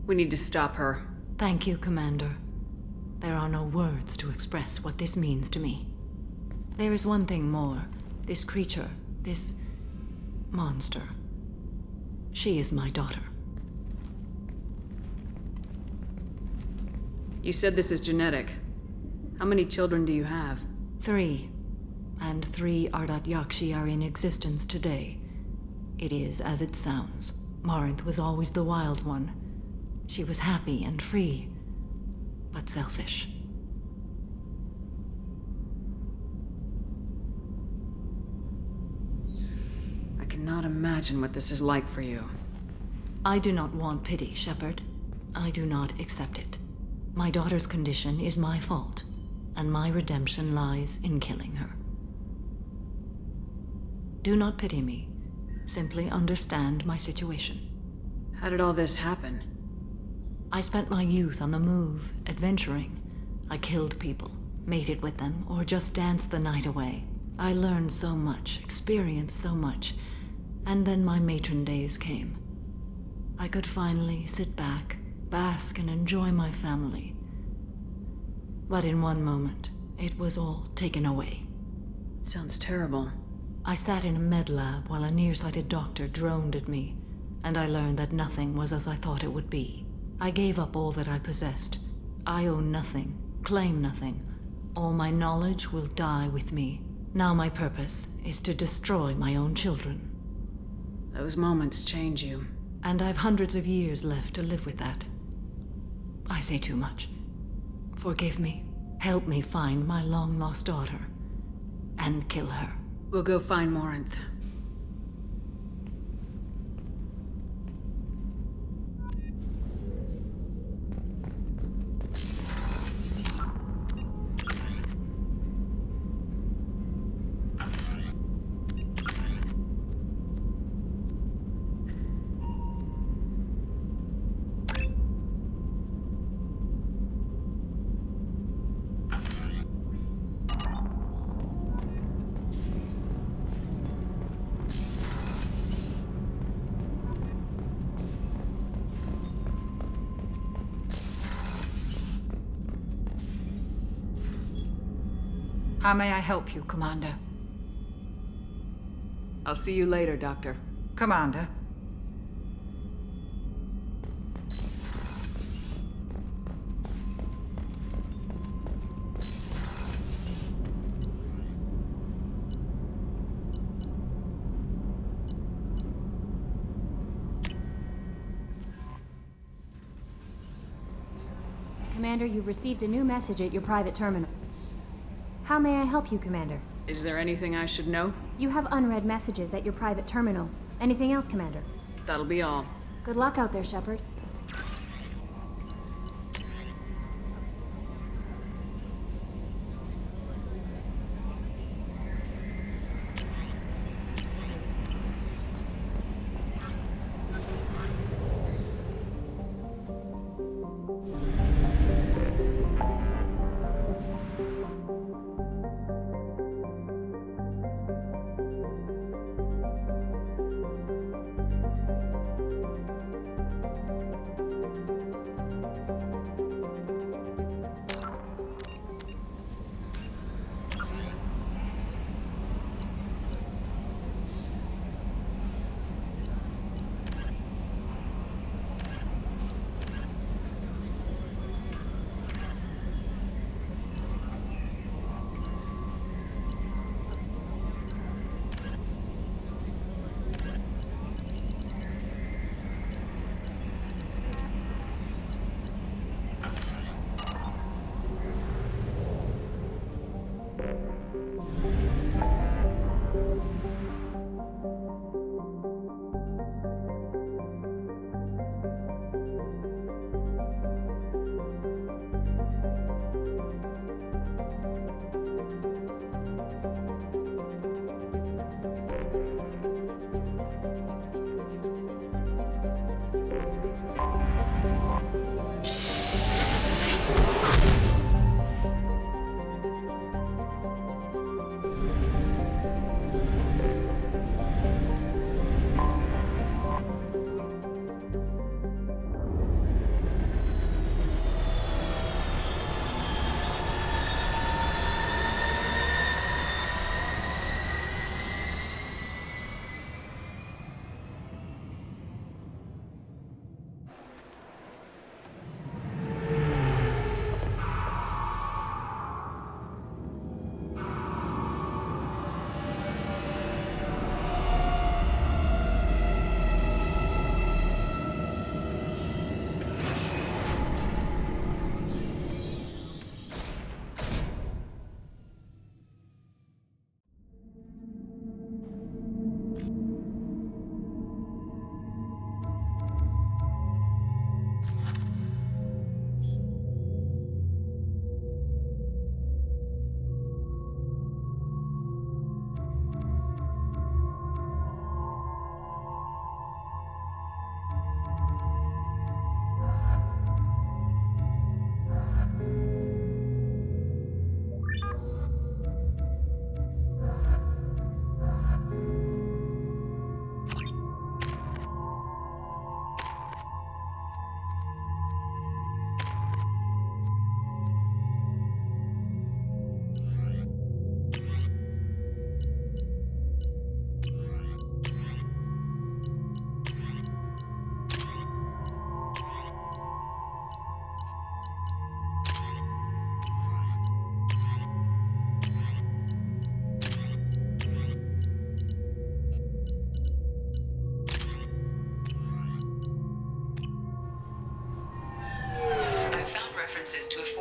We need to stop her. Thank you, Commander. There are no words to express what this means to me. There is one thing more. This creature, this monster. She is my daughter. You said this is genetic. How many children do you have? 3. And 3 Ardat Yakshi are in existence today. It is as it sounds. Morinth was always the wild one. She was happy and free, but selfish. I cannot imagine what this is like for you. I do not want pity, Shepard. I do not accept it. My daughter's condition is my fault, and my redemption lies in killing her. Do not pity me. Simply understand my situation. How did all this happen? I spent my youth on the move, adventuring. I killed people, mated with them, or just danced the night away. I learned so much, experienced so much, and then my matron days came. I could finally sit back, bask and enjoy my family. But in one moment, it was all taken away. Sounds terrible. I sat in a med lab while a nearsighted doctor droned at me, and I learned that nothing was as I thought it would be. I gave up all that I possessed. I own nothing, claim nothing. All my knowledge will die with me. Now my purpose is to destroy my own children. Those moments change you. And I've hundreds of years left to live with that. I say too much. Forgive me. Help me find my long-lost daughter. And kill her. We'll go find Morinth. How may I help you, Commander? I'll see you later, Doctor. Commander. Commander, you've received a new message at your private terminal. How may I help you, Commander? Is there anything I should know? You have unread messages at your private terminal. Anything else, Commander? That'll be all. Good luck out there, Shepard.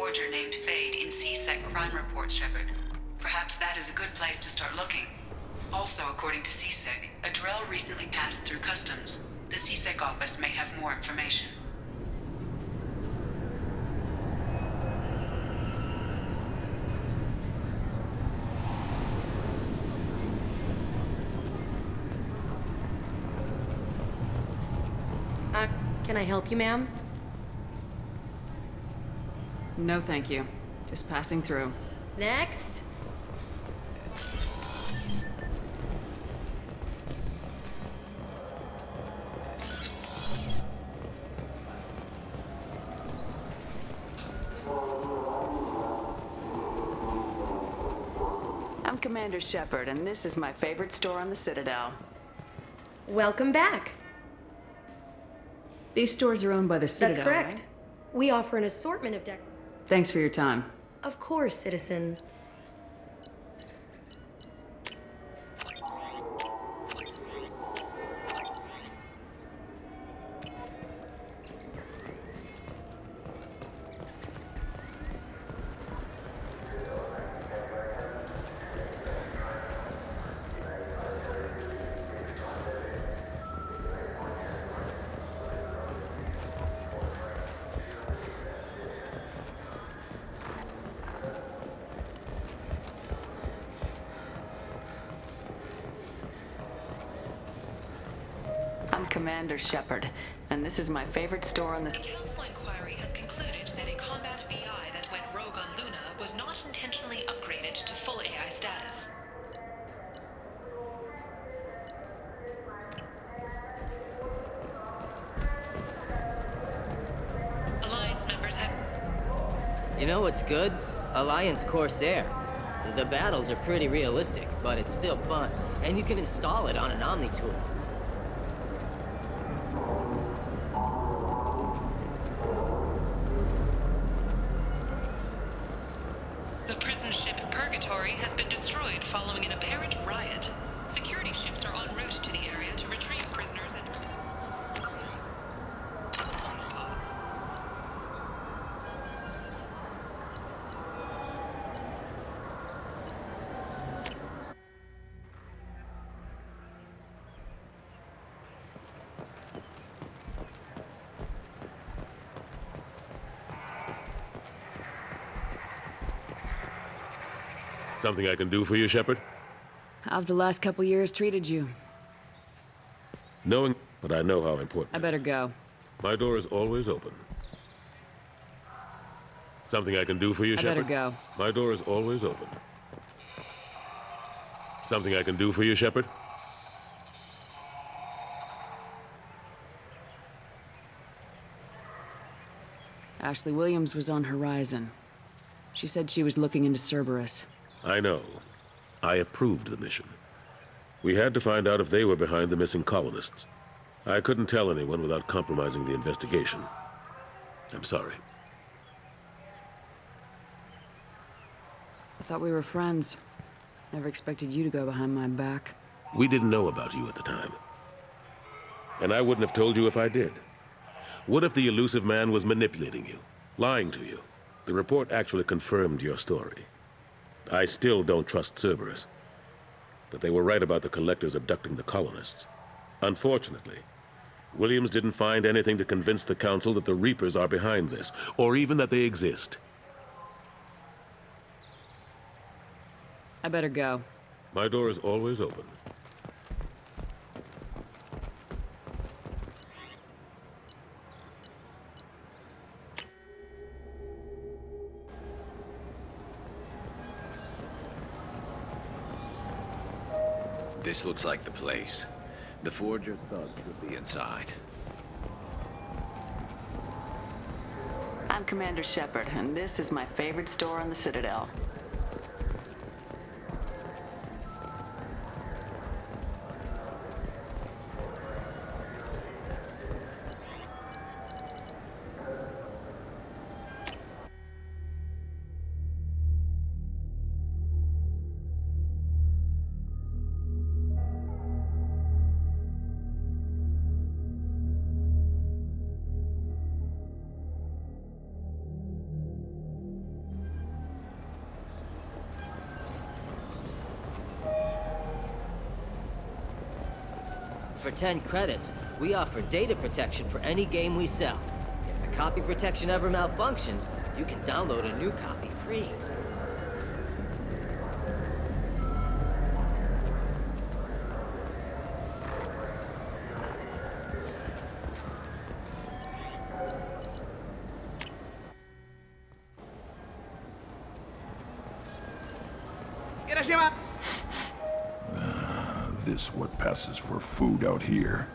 forger named Fade in C-Sec crime reports, Shepard. Perhaps that is a good place to start looking. Also, according to C-Sec, a Drell recently passed through customs. The C-Sec office may have more information. Can I help you, ma'am? No, thank you. Just passing through. Next. I'm Commander Shepard, and this is my favorite store on the Citadel. Welcome back. These stores are owned by the Citadel, That's correct. right? We offer an assortment of Thanks for your time. Of course, citizen. I'm Commander Shepard, and this is my favorite store on the... The Council inquiry has concluded that a combat VI that went rogue on Luna was not intentionally upgraded to full AI status. Alliance members have... You know what's good? Alliance Corsair. The battles are pretty realistic, but it's still fun. And you can install it on an Omni tool. The prison ship Purgatory has been destroyed following an apparent riot. Security ships are en route to the area to retrieve prisoners and... pods. Something I can do for you, Shepard? How have the last couple years treated you? Knowing, but I know how important. I better go. My door is always open. Something I can do for you, I Shepard? better go. My door is always open. Something I can do for you, Shepard? Ashley Williams was on Horizon. She said she was looking into Cerberus. I know. I approved the mission. We had to find out if they were behind the missing colonists. I couldn't tell anyone without compromising the investigation. I'm sorry. I thought we were friends. Never expected you to go behind my back. We didn't know about you at the time. And I wouldn't have told you if I did. What if the elusive man was manipulating you, lying to you? The report actually confirmed your story. I still don't trust Cerberus. But they were right about the collectors abducting the colonists. Unfortunately, Williams didn't find anything to convince the Council that the Reapers are behind this, or even that they exist. I better go. My door is always open. This looks like the place. The Forger thugs will be inside. I'm Commander Shepard, and this is my favorite store on the Citadel. for 10 credits, we offer data protection for any game we sell. If the copy protection ever malfunctions, you can download a new copy free. This what passes for food out here.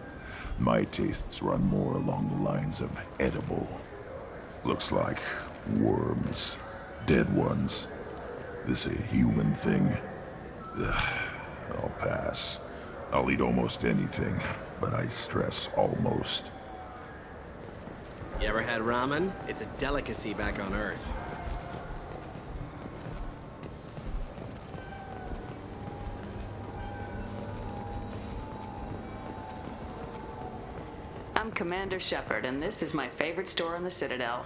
My tastes run more along the lines of edible. Looks like worms. Dead ones. This a human thing? Ugh, I'll pass. I'll eat almost anything, but I stress almost. You ever had ramen? It's a delicacy back on Earth. I'm Commander Shepard, and this is my favorite store on the Citadel.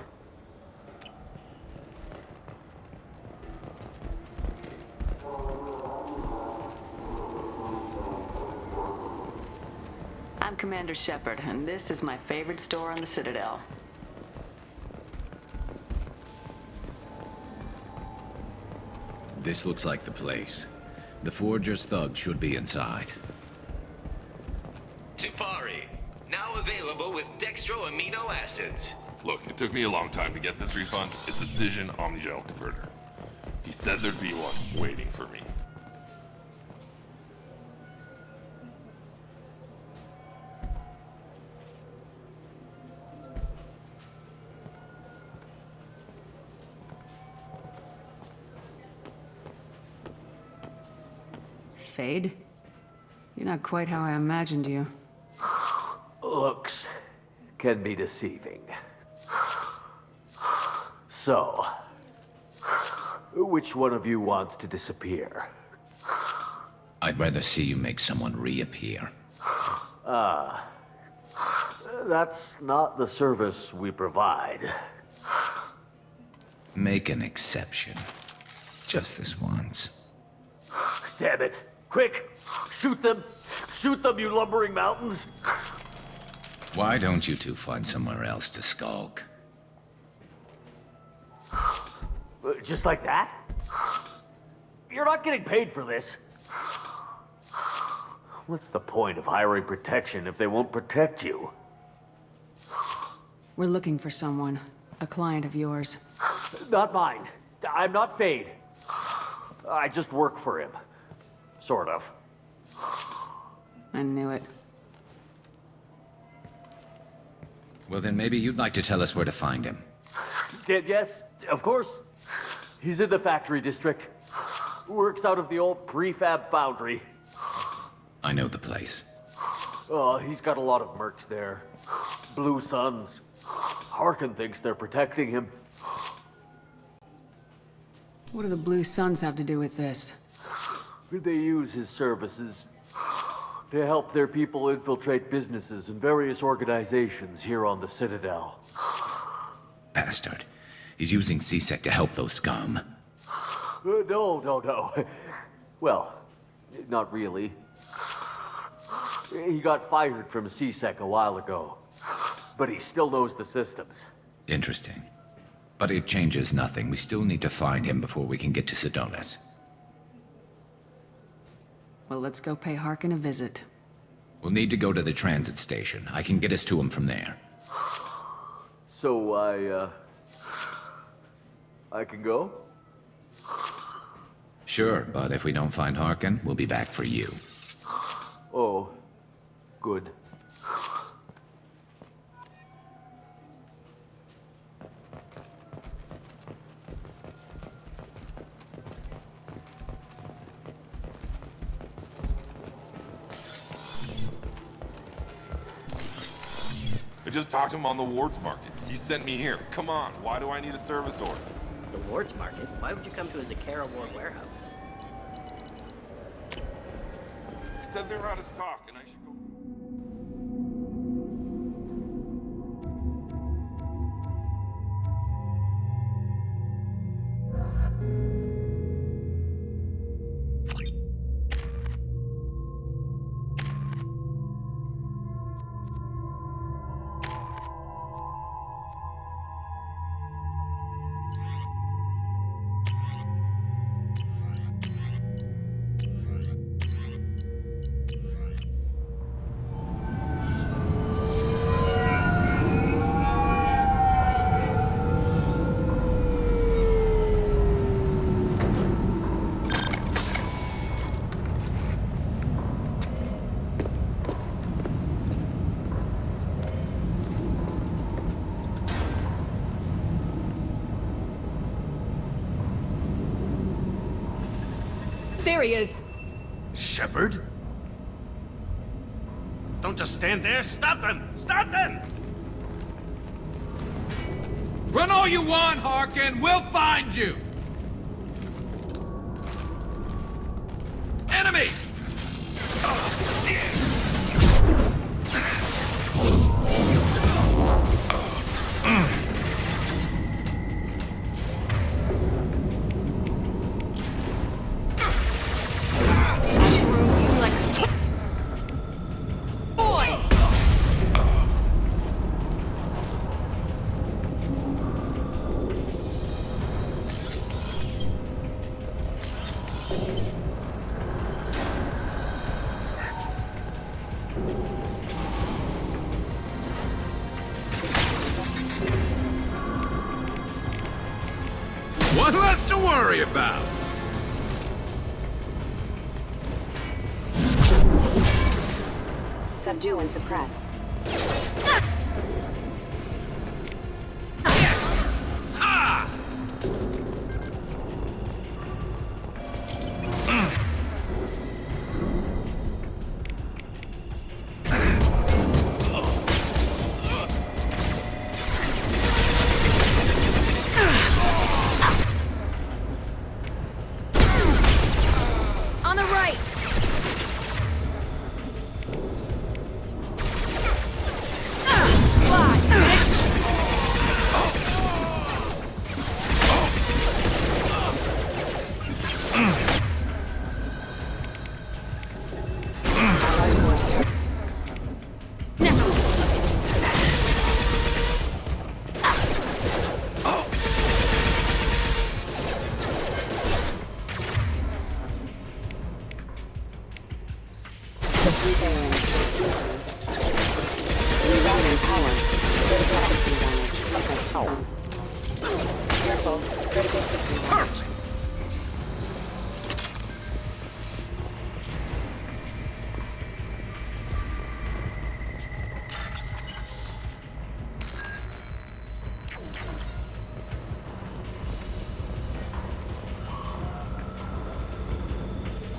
I'm Commander Shepard, and this is my favorite store on the Citadel. This looks like the place. The Forger's thugs should be inside. Tipari, now available with dextro amino acids. Look, it took me a long time to get this refund. It's a Cision Omnigel converter. He said there'd be one waiting for me. Fade? You're not quite how I imagined you. Looks can be deceiving. So, which one of you wants to disappear? I'd rather see you make someone reappear. That's not the service we provide. Make an exception. Just this once. Damn it. Quick! Shoot them! Shoot them, you lumbering mountains! Why don't you two find somewhere else to skulk? Just like that? You're not getting paid for this. What's the point of hiring protection if they won't protect you? We're looking for someone. A client of yours. Not mine. I'm not Fade. I just work for him. Sort of. I knew it. Well, then maybe you'd like to tell us where to find him. Yes, of course. He's in the factory district. Works out of the old prefab foundry. I know the place. He's got a lot of mercs there. Blue Suns. Harkin thinks they're protecting him. What do the Blue Suns have to do with this? They use his services to help their people infiltrate businesses and various organizations here on the Citadel. Bastard. He's using C-Sec to help those scum. No. Well, not really. He got fired from C-Sec a while ago, but he still knows the systems. Interesting. But it changes nothing. We still need to find him before we can get to Sedonis. Well, let's go pay Harkin a visit. We'll need to go to the transit station. I can get us to him from there. So, I can go? Sure, but if we don't find Harkin, we'll be back for you. Oh, good. I just talked to him on the Wards Market. He sent me here. Come on, why do I need a service order? The Wards Market? Why would you come to a Zakara Ward warehouse? He said they're out of stock and I should go. There he is! Shepard? Don't just stand there. Stop them! Stop them! Run all you want, Harkin. We'll find you. Enemy! What less to worry about? Subdue and suppress. On the right!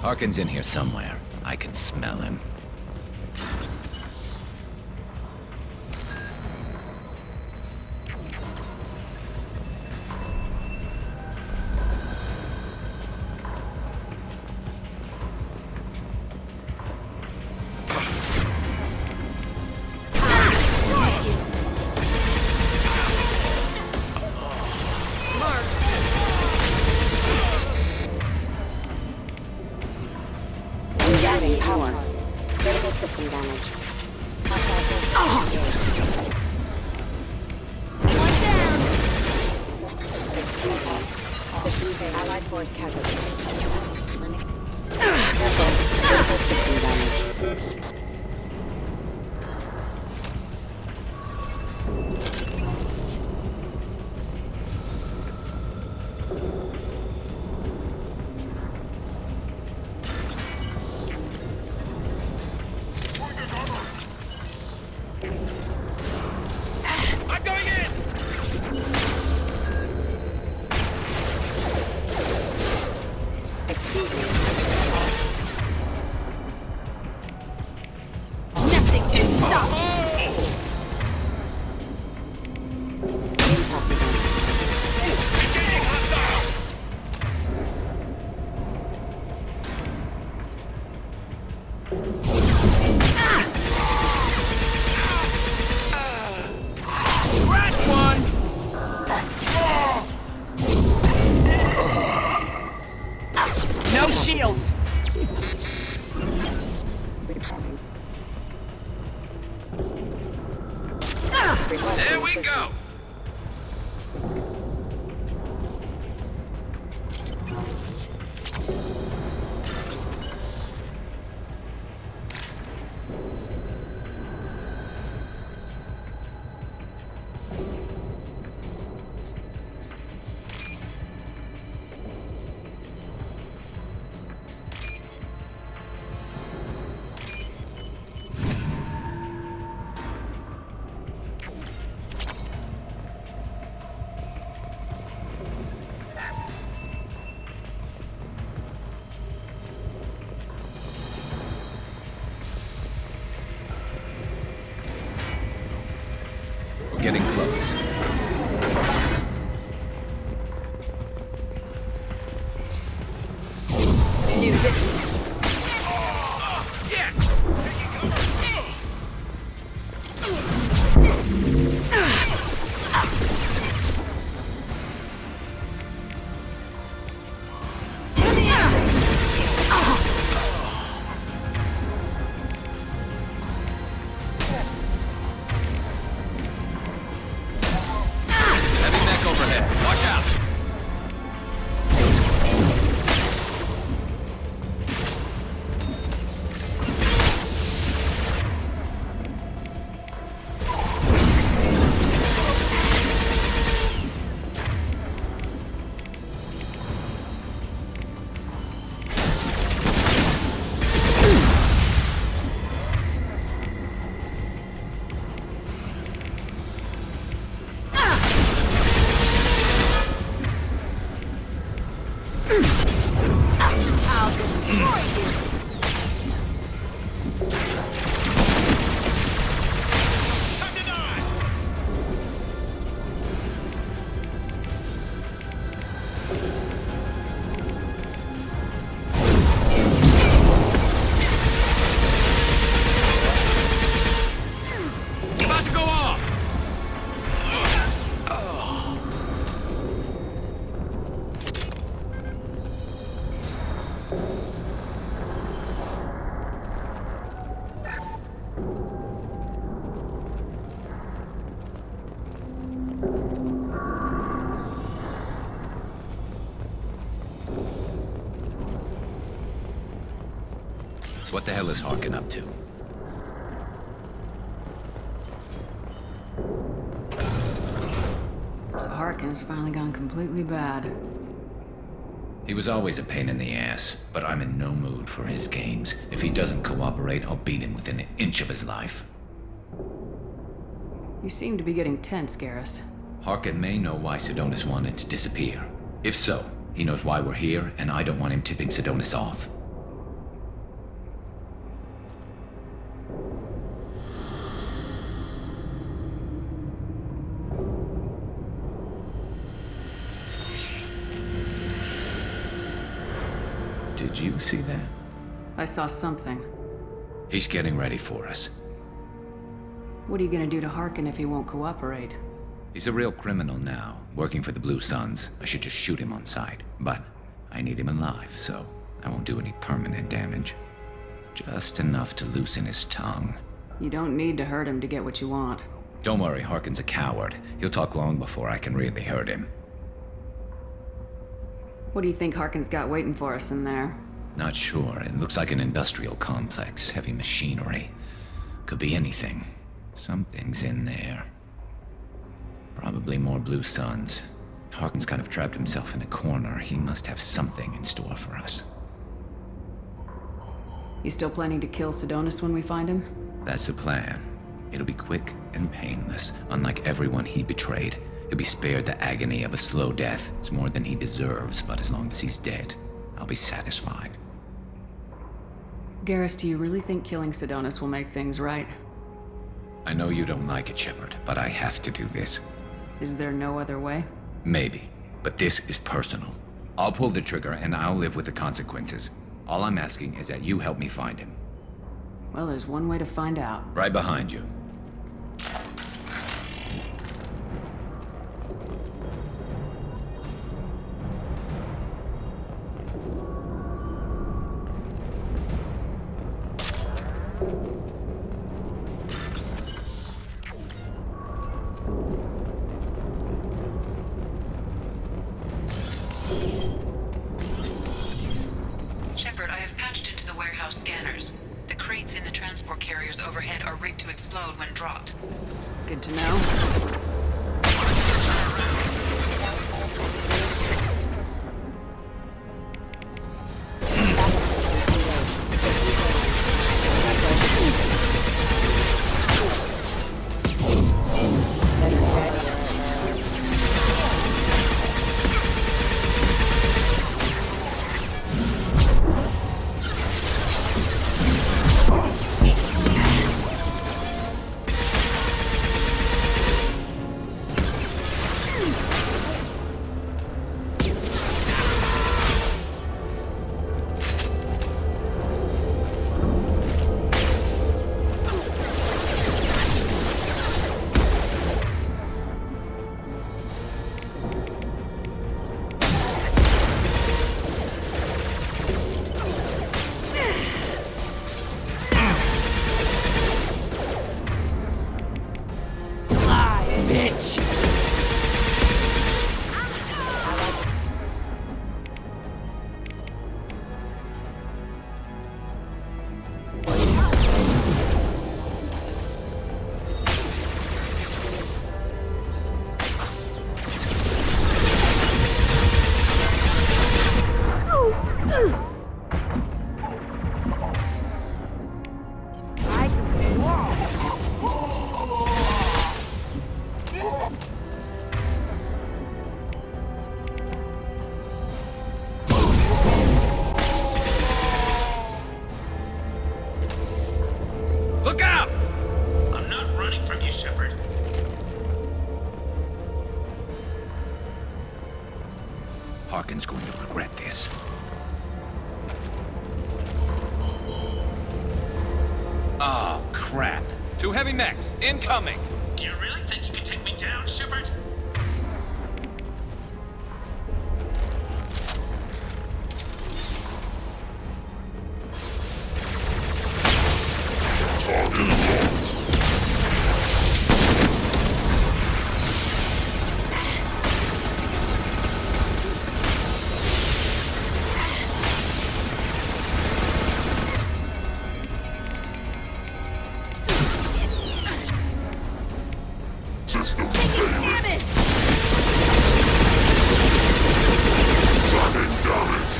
Harkin's in here somewhere. I can smell him. Regaining power. Critical system damage. One down! System failure. Allied force casualties. Critical system damage. I'm going in! Excuse me. Nothing can stop! Scratch one! No shields! There we go! Getting close. Knew this. What the hell is Harkin up to? So Harkin's finally gone completely bad. He was always a pain in the ass, but I'm in no mood for his games. If he doesn't cooperate, I'll beat him within an inch of his life. You seem to be getting tense, Garrus. Harkin may know why Sidonis wanted to disappear. If so, he knows why we're here, and I don't want him tipping Sidonis off. Did you see that? I saw something. He's getting ready for us. What are you gonna do to Harkin if he won't cooperate? He's a real criminal now, working for the Blue Suns. I should just shoot him on sight. But I need him alive, so I won't do any permanent damage. Just enough to loosen his tongue. You don't need to hurt him to get what you want. Don't worry, Harkin's a coward. He'll talk long before I can really hurt him. What do you think Harkin's got waiting for us in there? Not sure. It looks like an industrial complex. Heavy machinery. Could be anything. Something's in there. Probably more Blue Suns. Harkin's kind of trapped himself in a corner. He must have something in store for us. You still planning to kill Sidonis when we find him? That's the plan. It'll be quick and painless, unlike everyone he betrayed. He'll be spared the agony of a slow death. It's more than he deserves, but as long as he's dead, I'll be satisfied. Garrus, do you really think killing Sidonis will make things right? I know you don't like it, Shepard, but I have to do this. Is there no other way? Maybe, but this is personal. I'll pull the trigger and I'll live with the consequences. All I'm asking is that you help me find him. Well, there's one way to find out. Right behind you. Shepard, I have patched into the warehouse scanners. The crates in the transport carriers overhead are rigged to explode when dropped. Good to know. bitch! Look out! I'm not running from you, Shepard. Harkin's going to regret this. Oh, crap. Two heavy mechs, incoming! Do you really think you can take me down, Shepard? System failure. Sudden damage.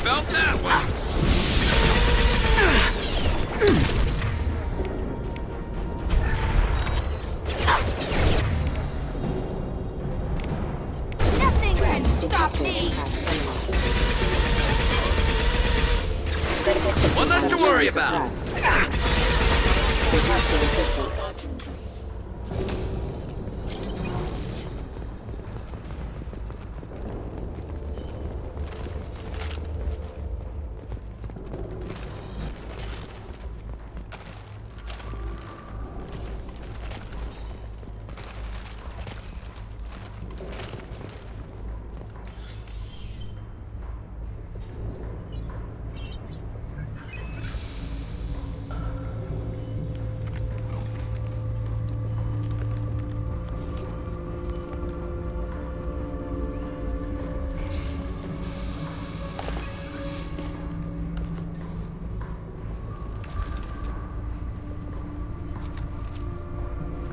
Felt that one! Nothing can stop me! Well, nothing to worry about.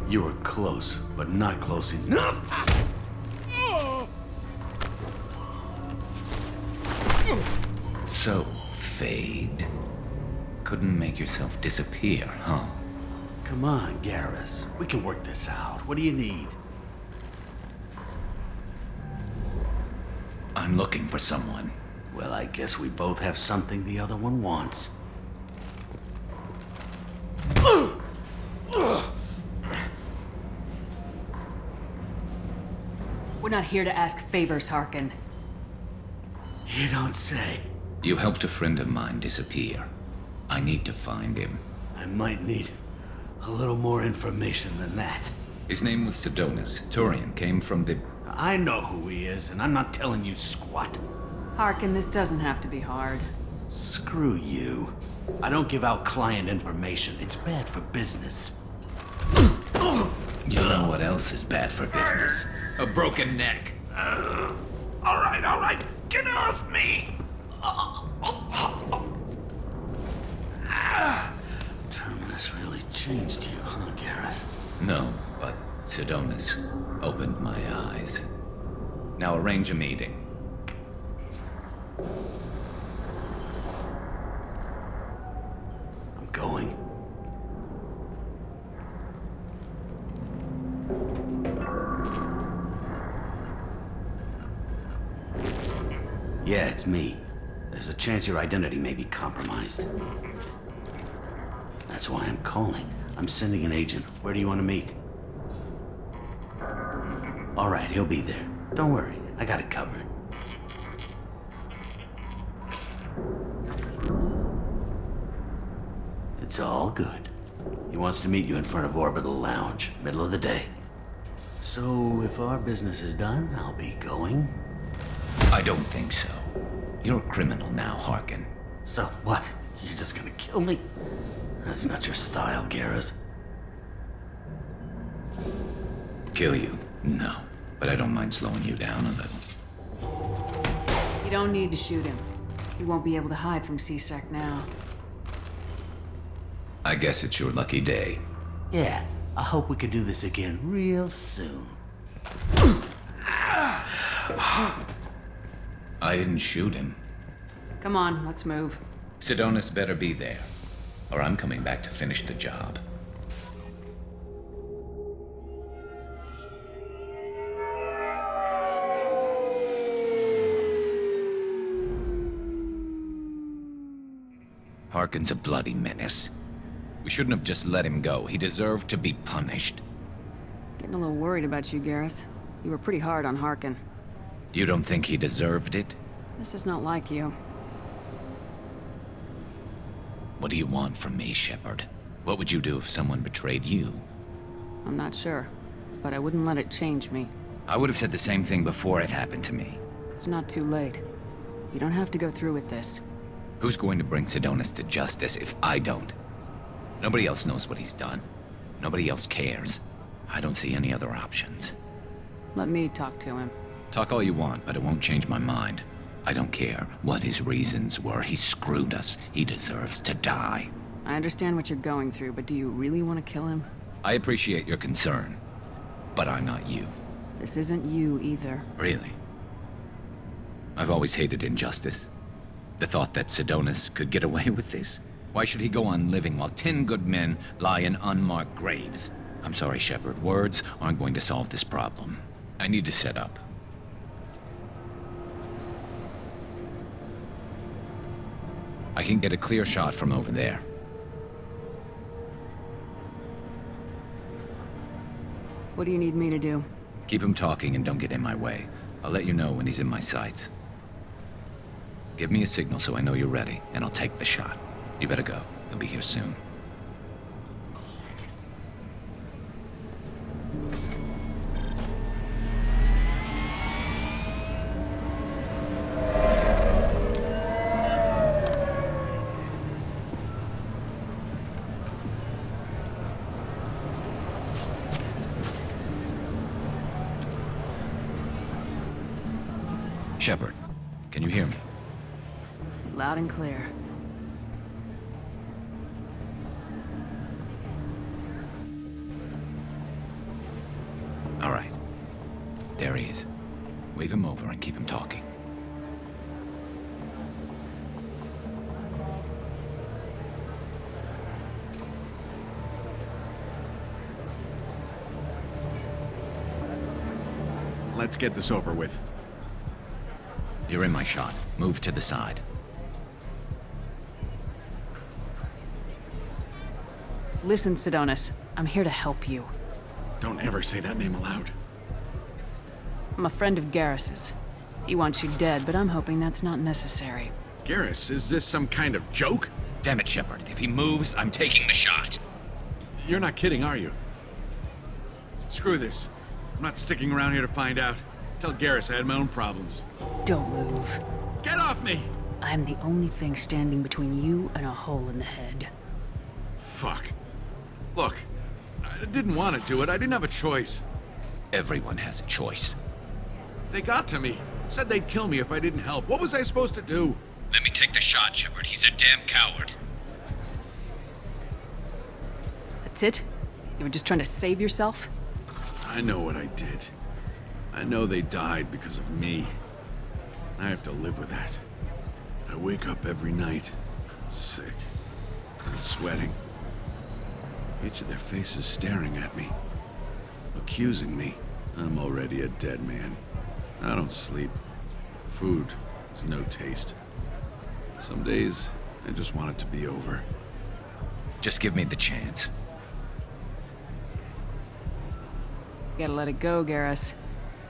You were close, but not close enough. So, Fade. Couldn't make yourself disappear, huh? Come on, Garrus. We can work this out. What do you need? I'm looking for someone. Well, I guess we both have something the other one wants. We're not here to ask favors, Harkin. You don't say. You helped a friend of mine disappear. I need to find him. I might need a little more information than that. His name was Sidonis. Turian came from the... I know who he is, and I'm not telling you squat. Harkin, this doesn't have to be hard. Screw you. I don't give out client information. It's bad for business. You know what else is bad for business? A broken neck. All right. Get off me! Terminus really changed you, huh, Garrett? No, but Sidonis opened my eyes. Now arrange a meeting. I'm going. Yeah, it's me. There's a chance your identity may be compromised. That's why I'm calling. I'm sending an agent. Where do you want to meet? All right, he'll be there. Don't worry, I got it covered. It's all good. He wants to meet you in front of Orbital Lounge, middle of the day. So, if our business is done, I'll be going. I don't think so. You're a criminal now, Harkin. So what? You're just gonna kill me? That's not your style, Garrus. Kill you? No. But I don't mind slowing you down a little. You don't need to shoot him. He won't be able to hide from C-Sec now. I guess it's your lucky day. Yeah, I hope we can do this again real soon. I didn't shoot him. Come on, let's move. Sidonis better be there, or I'm coming back to finish the job. Harkin's a bloody menace. We shouldn't have just let him go. He deserved to be punished. Getting a little worried about you, Garrus. You were pretty hard on Harkin. You don't think he deserved it? This is not like you. What do you want from me, Shepard? What would you do if someone betrayed you? I'm not sure, but I wouldn't let it change me. I would have said the same thing before it happened to me. It's not too late. You don't have to go through with this. Who's going to bring Sidonis to justice if I don't? Nobody else knows what he's done. Nobody else cares. I don't see any other options. Let me talk to him. Talk all you want, but it won't change my mind. I don't care what his reasons were. He screwed us. He deserves to die. I understand what you're going through, but do you really want to kill him? I appreciate your concern, but I'm not you. This isn't you either. Really? I've always hated injustice. The thought that Sidonis could get away with this? Why should he go on living while 10 good men lie in unmarked graves? I'm sorry, Shepard. Words aren't going to solve this problem. I need to set up. I can get a clear shot from over there. What do you need me to do? Keep him talking and don't get in my way. I'll let you know when he's in my sights. Give me a signal so I know you're ready, and I'll take the shot. You better go. He'll be here soon. Shepard, can you hear me? Loud and clear. All right. There he is. Wave him over and keep him talking. Let's get this over with. You're in my shot. Move to the side. Listen, Sidonis. I'm here to help you. Don't ever say that name aloud. I'm a friend of Garrus's. He wants you dead, but I'm hoping that's not necessary. Garrus, is this some kind of joke? Damn it, Shepard. If he moves, I'm taking the shot. You're not kidding, are you? Screw this. I'm not sticking around here to find out. Tell Garrus I had my own problems. Don't move. Get off me! I'm the only thing standing between you and a hole in the head. Fuck. Look, I didn't want to do it. I didn't have a choice. Everyone has a choice. They got to me. Said they'd kill me if I didn't help. What was I supposed to do? Let me take the shot, Shepard. He's a damn coward. That's it? You were just trying to save yourself? I know what I did. I know they died because of me. I have to live with that. I wake up every night, sick and sweating. Each of their faces staring at me, accusing me. I'm already a dead man. I don't sleep. Food has no taste. Some days, I just want it to be over. Just give me the chance. Gotta let it go, Garrus.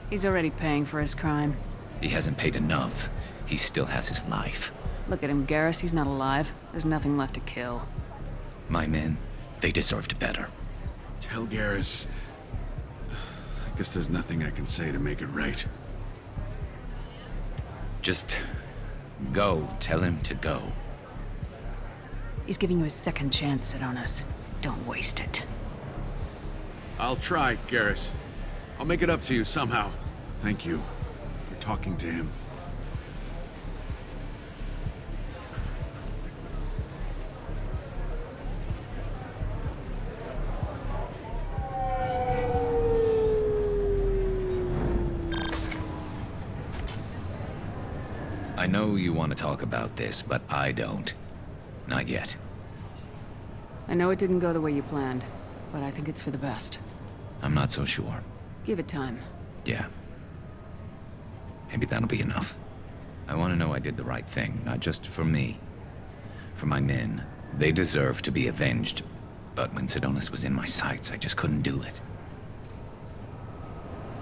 He's already paying for his crime. He hasn't paid enough. He still has his life. Look at him, Garrus. He's not alive. There's nothing left to kill. My men, they deserved better. Tell Garrus... I guess there's nothing I can say to make it right. Just... go. Tell him to go. He's giving you a second chance, Adonis. Don't waste it. I'll try, Garrus. I'll make it up to you somehow. Thank you for talking to him. I know you want to talk about this, but I don't. Not yet. I know it didn't go the way you planned, but I think it's for the best. I'm not so sure. Give it time. Yeah. Maybe that'll be enough. I want to know I did the right thing, not just for me. For my men. They deserve to be avenged. But when Sidonis was in my sights, I just couldn't do it.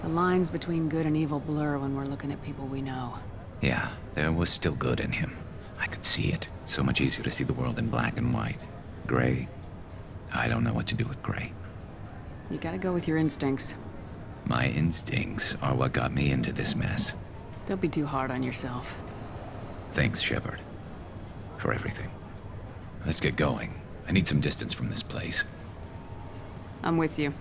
The lines between good and evil blur when we're looking at people we know. Yeah, there was still good in him. I could see it. So much easier to see the world in black and white. Gray. I don't know what to do with gray. You gotta go with your instincts. My instincts are what got me into this mess. Don't be too hard on yourself. Thanks, Shepard. For everything. Let's get going. I need some distance from this place. I'm with you.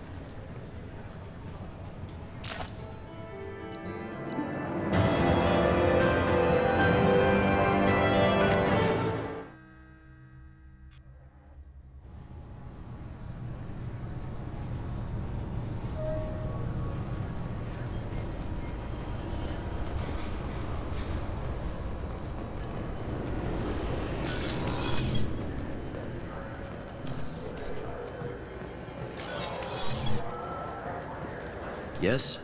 Yes?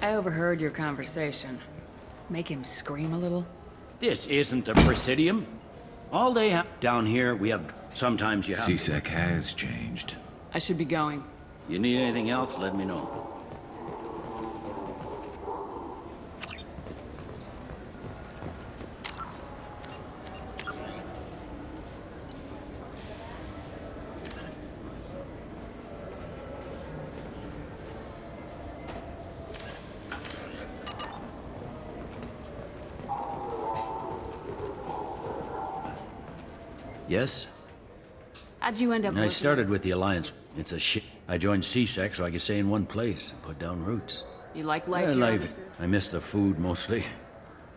I overheard your conversation. Make him scream a little? This isn't the Presidium. All they have down here, we have... Sometimes you have... CSEC has changed. I should be going. You need anything else, let me know. Yes? How'd you end up I started with the Alliance. It's a shit. I joined CSEC so I could stay in one place and put down roots. You like life I here on like the it. city? I miss the food mostly.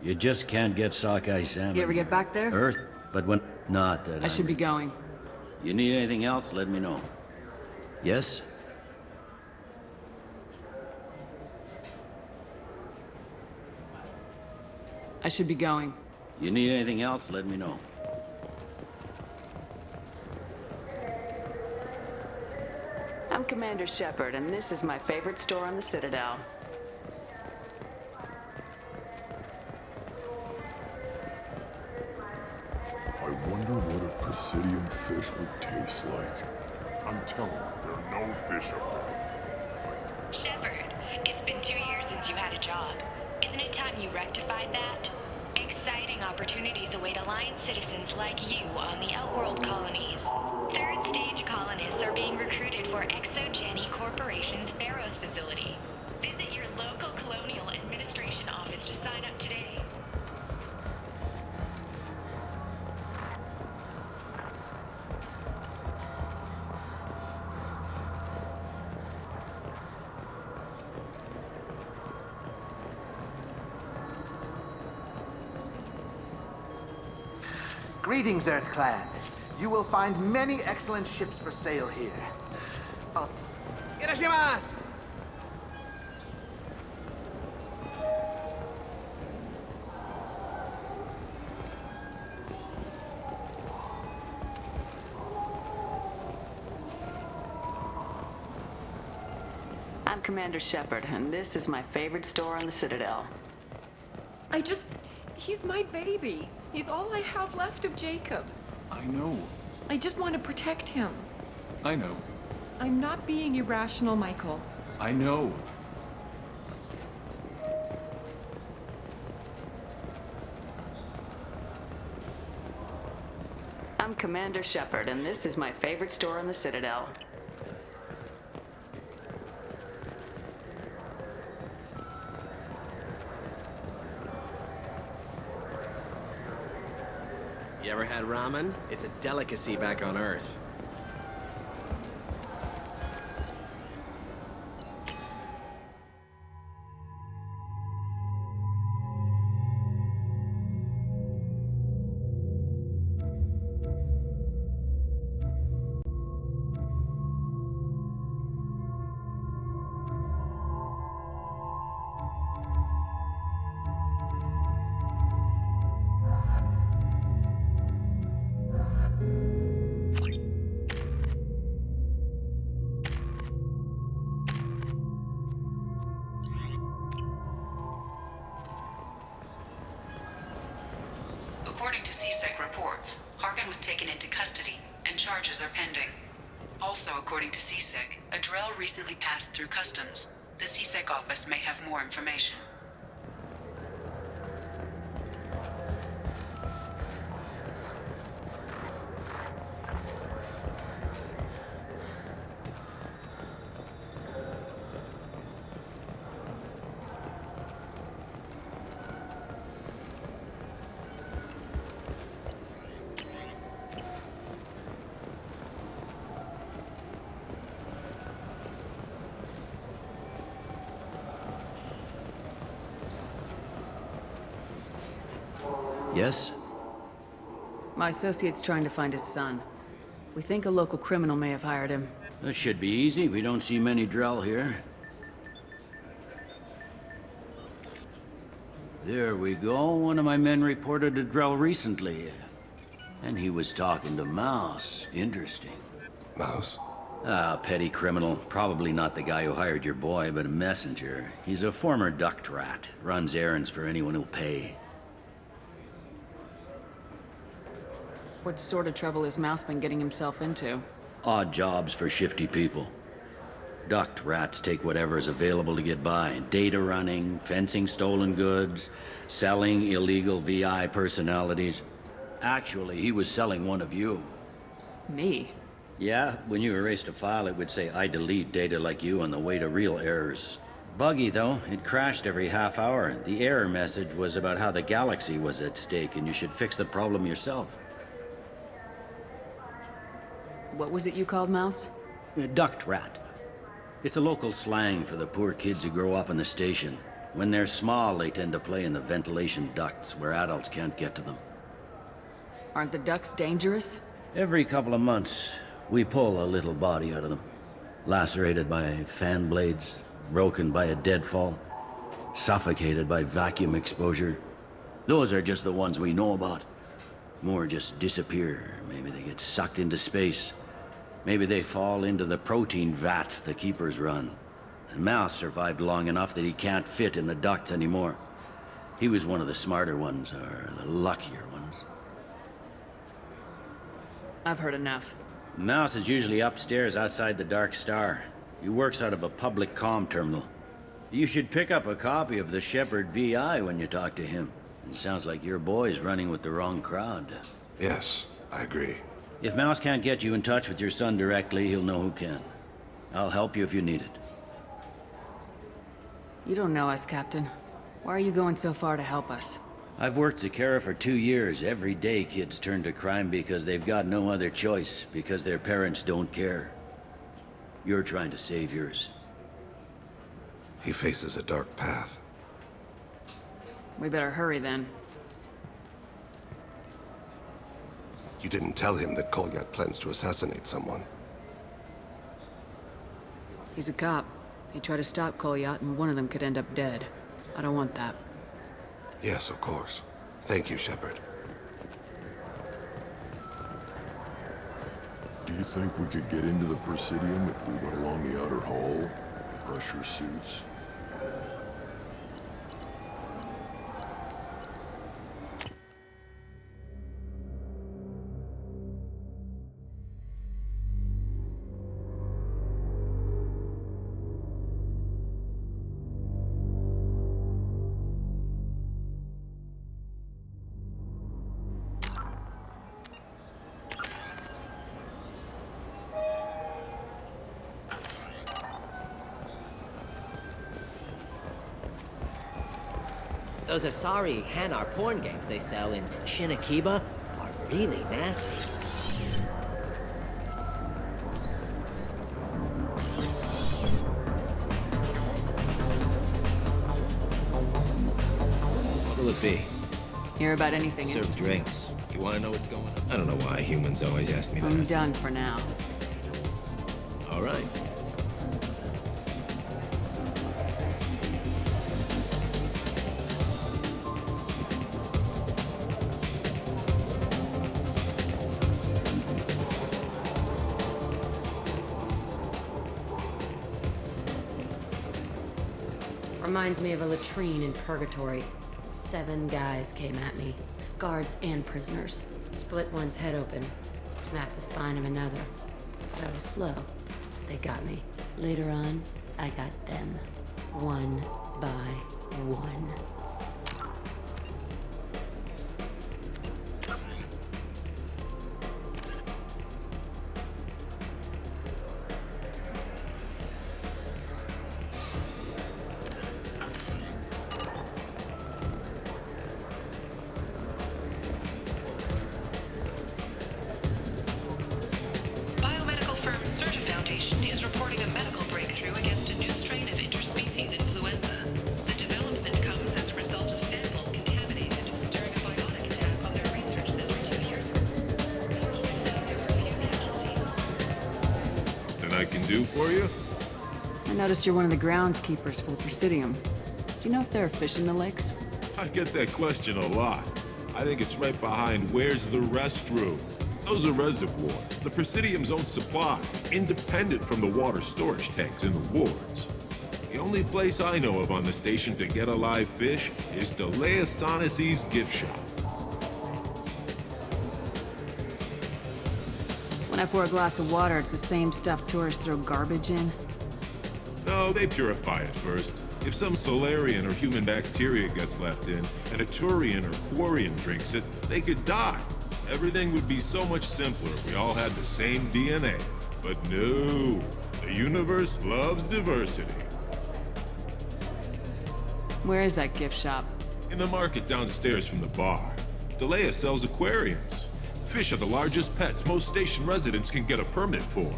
You just can't get sockeye salmon. You ever get back there? Earth, but when... Not that I should be going. You need anything else, let me know. Yes? I should be going. You need anything else, let me know. I'm Commander Shepard, and this is my favorite store on the Citadel. I wonder what a Presidium fish would taste like. I'm telling you, there are no fish up there. Shepard, it's been 2 years since you had a job. Isn't it time you rectified that? Exciting opportunities await Alliance citizens like you on the Outworld colonies. Third stage colonists are being recruited for ExoGeni Corporation's Pharaoh's facility. Visit your local Colonial Administration office to sign up today. Greetings, Earth Clan. You will find many excellent ships for sale here. Irashimasu! I'm Commander Shepard, and this is my favorite store on the Citadel. He's my baby. He's all I have left of Jacob. I know. I just want to protect him. I know. I'm not being irrational, Michael. I know. I'm Commander Shepard, and this is my favorite store on the Citadel. You ever had ramen? It's a delicacy back on Earth. According to CSEC reports, Harkin was taken into custody, and charges are pending. Also, according to CSEC, a Drell recently passed through customs. The CSEC office may have more information. Yes? My associate's trying to find his son. We think a local criminal may have hired him. That should be easy. We don't see many Drell here. There we go. One of my men reported a Drell recently. And he was talking to Mouse. Interesting. Mouse? Ah, petty criminal. Probably not the guy who hired your boy, but a messenger. He's a former duct rat. Runs errands for anyone who'll pay. What sort of trouble has Mouse been getting himself into? Odd jobs for shifty people. Duct rats take whatever is available to get by. Data running, fencing stolen goods, selling illegal VI personalities. Actually, he was selling one of you. Me? Yeah, when you erased a file, it would say, I delete data like you on the way to real errors. Buggy, though. It crashed every half hour. The error message was about how the galaxy was at stake, and you should fix the problem yourself. What was it you called Mouse? A duct rat. It's a local slang for the poor kids who grow up in the station. When they're small, they tend to play in the ventilation ducts where adults can't get to them. Aren't the ducts dangerous? Every couple of months, we pull a little body out of them. Lacerated by fan blades, broken by a deadfall, suffocated by vacuum exposure. Those are just the ones we know about. More just disappear. Maybe they get sucked into space. Maybe they fall into the protein vats the keepers run. And Mouse survived long enough that he can't fit in the ducts anymore. He was one of the smarter ones, or the luckier ones. I've heard enough. Mouse is usually upstairs outside the Dark Star. He works out of a public comm terminal. You should pick up a copy of the Shepard VI when you talk to him. It sounds like your boy's running with the wrong crowd. Yes, I agree. If Mouse can't get you in touch with your son directly, he'll know who can. I'll help you if you need it. You don't know us, Captain. Why are you going so far to help us? I've worked Zakara for 2 years. Every day kids turn to crime because they've got no other choice, because their parents don't care. You're trying to save yours. He faces a dark path. We better hurry then. You didn't tell him that Kolyat plans to assassinate someone. He's a cop. He tried to stop Kolyat, and one of them could end up dead. I don't want that. Yes, of course. Thank you, Shepard. Do you think we could get into the Presidium if we went along the outer hall? Pressure suits? Those Asari Hanar porn games they sell in Shinakiba are really nasty. What'll it be? Hear about anything Serve interesting? drinks. You want to know what's going on? I don't know why humans always ask me that. I'm done for now. All right. Reminds me of a latrine in Purgatory. 7 guys came at me. Guards and prisoners. Split one's head open. Snapped the spine of another. But I was slow. They got me. Later on, I got them. One by one. For you? I noticed you're one of the groundskeepers for the Presidium. Do you know if there are fish in the lakes? I get that question a lot. I think it's right behind where's the restroom. Those are reservoirs, the Presidium's own supply, independent from the water storage tanks in the wards. The only place I know of on the station to get a live fish is Delea Sonesi's gift shop. When I pour a glass of water, it's the same stuff tourists throw garbage in? No, they purify it first. If some Solarian or human bacteria gets left in, and a Turian or Quarian drinks it, they could die. Everything would be so much simpler if we all had the same DNA. But no, the universe loves diversity. Where is that gift shop? In the market downstairs from the bar. Delea sells aquariums. Fish are the largest pets most station residents can get a permit for.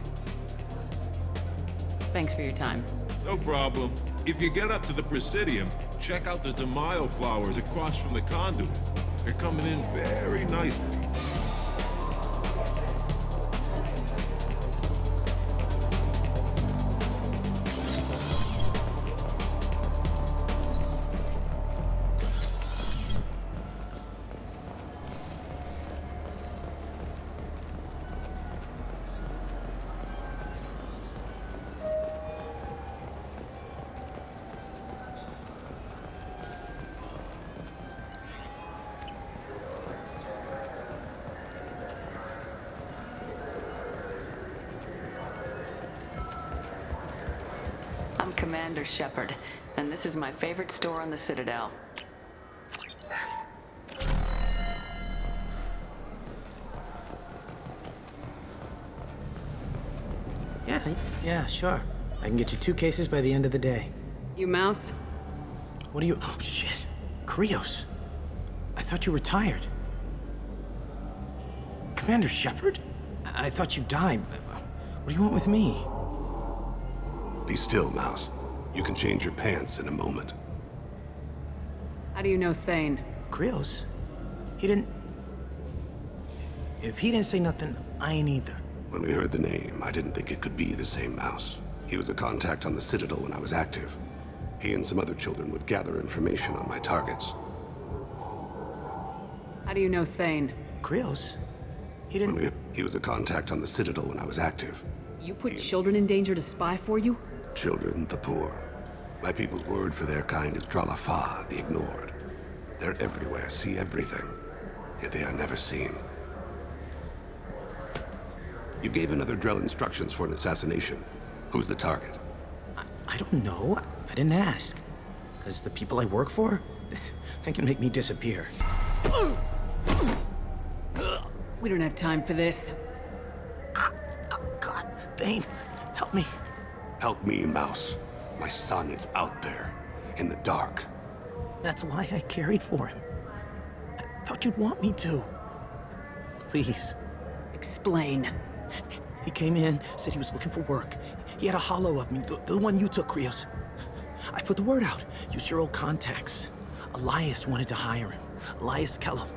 Thanks for your time. No problem. If you get up to the Presidium, check out the De Mayo flowers across from the conduit. They're coming in very nicely. I'm Commander Shepard, and this is my favorite store on the Citadel. Yeah, sure. I can get you 2 cases by the end of the day. You Mouse? What are you... Oh, shit. Krios. I thought you were tired. Commander Shepard? I thought you died. What do you want with me? Be still, Mouse. You can change your pants in a moment. How do you know Thane? Krios? He didn't... If he didn't say nothing, I ain't either. When we heard the name, I didn't think it could be the same Mouse. He was a contact on the Citadel when I was active. He and some other children would gather information on my targets. How do you know Thane? Krios? He didn't... He was a contact on the Citadel when I was active. You put children in danger to spy for you? Children, the poor. My people's word for their kind is Dralafa, the ignored. They're everywhere, see everything, yet they are never seen. You gave another Drell instructions for an assassination. Who's the target? I don't know. I didn't ask. Because the people I work for, they can make me disappear. We don't have time for this. God, Thane, help me. Help me, Mouse. My son is out there, in the dark. That's why I carried for him. I thought you'd want me to. Please. Explain. He came in, said he was looking for work. He had a holo of me, the one you took, Krios. I put the word out. Use your old contacts. Elias wanted to hire him. Elias Kellum.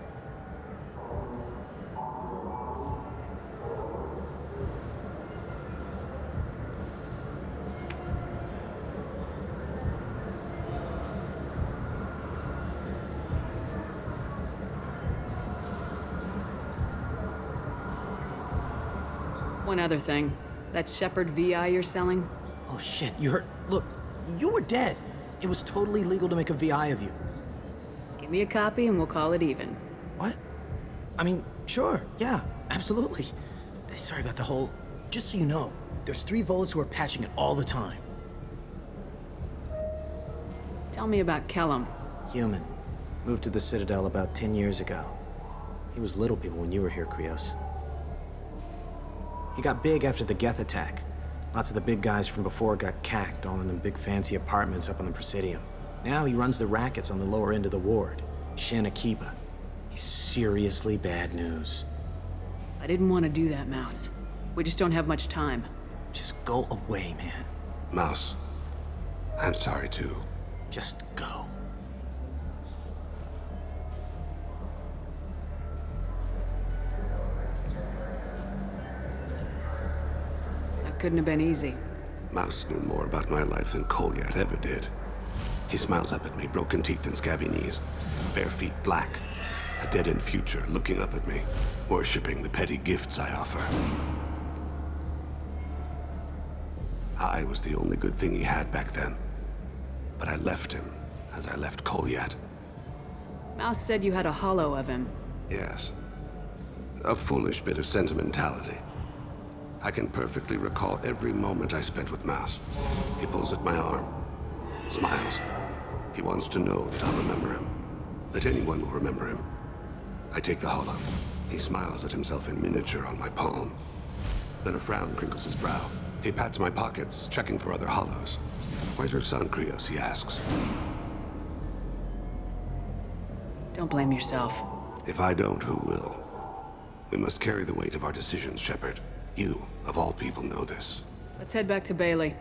One other thing. That Shepard VI you're selling? Oh shit, you heard... Look, you were dead. It was totally legal to make a VI of you. Give me a copy and we'll call it even. What? I mean, sure, yeah, absolutely. Sorry about the whole... Just so you know, there's 3 Volas who are patching it all the time. Tell me about Kellum. Human. Moved to the Citadel about 10 years ago. He was little people when you were here, Krios. He got big after the Geth attack. Lots of the big guys from before got cacked, all in them big fancy apartments up on the Presidium. Now he runs the rackets on the lower end of the ward, Shanakiba. He's seriously bad news. I didn't want to do that, Mouse. We just don't have much time. Just go away, man. Mouse, I'm sorry too. Just go. Couldn't have been easy. Mouse knew more about my life than Kolyat ever did. He smiles up at me, broken teeth and scabby knees. Bare feet black. A dead-end future looking up at me, worshipping the petty gifts I offer. I was the only good thing he had back then. But I left him, as I left Kolyat. Mouse said you had a holo of him. Yes. A foolish bit of sentimentality. I can perfectly recall every moment I spent with Mouse. He pulls at my arm, smiles. He wants to know that I'll remember him, that anyone will remember him. I take the holo. He smiles at himself in miniature on my palm. Then a frown crinkles his brow. He pats my pockets, checking for other holos. Where's your son, Krios? He asks. Don't blame yourself. If I don't, who will? We must carry the weight of our decisions, Shepard. You, of all people, know this. Let's head back to Bailey.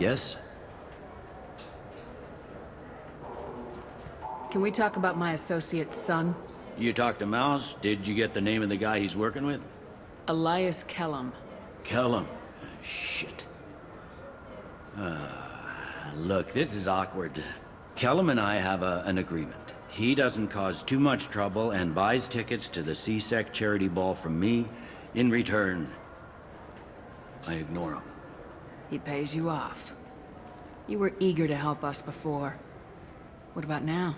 Yes? Can we talk about my associate's son? You talked to Mouse? Did you get the name of the guy he's working with? Elias Kellum. Kellum? Shit. Look, this is awkward. Kellum and I have an agreement. He doesn't cause too much trouble and buys tickets to the C-Sec charity ball from me. In return, I ignore him. He pays you off. You were eager to help us before. What about now?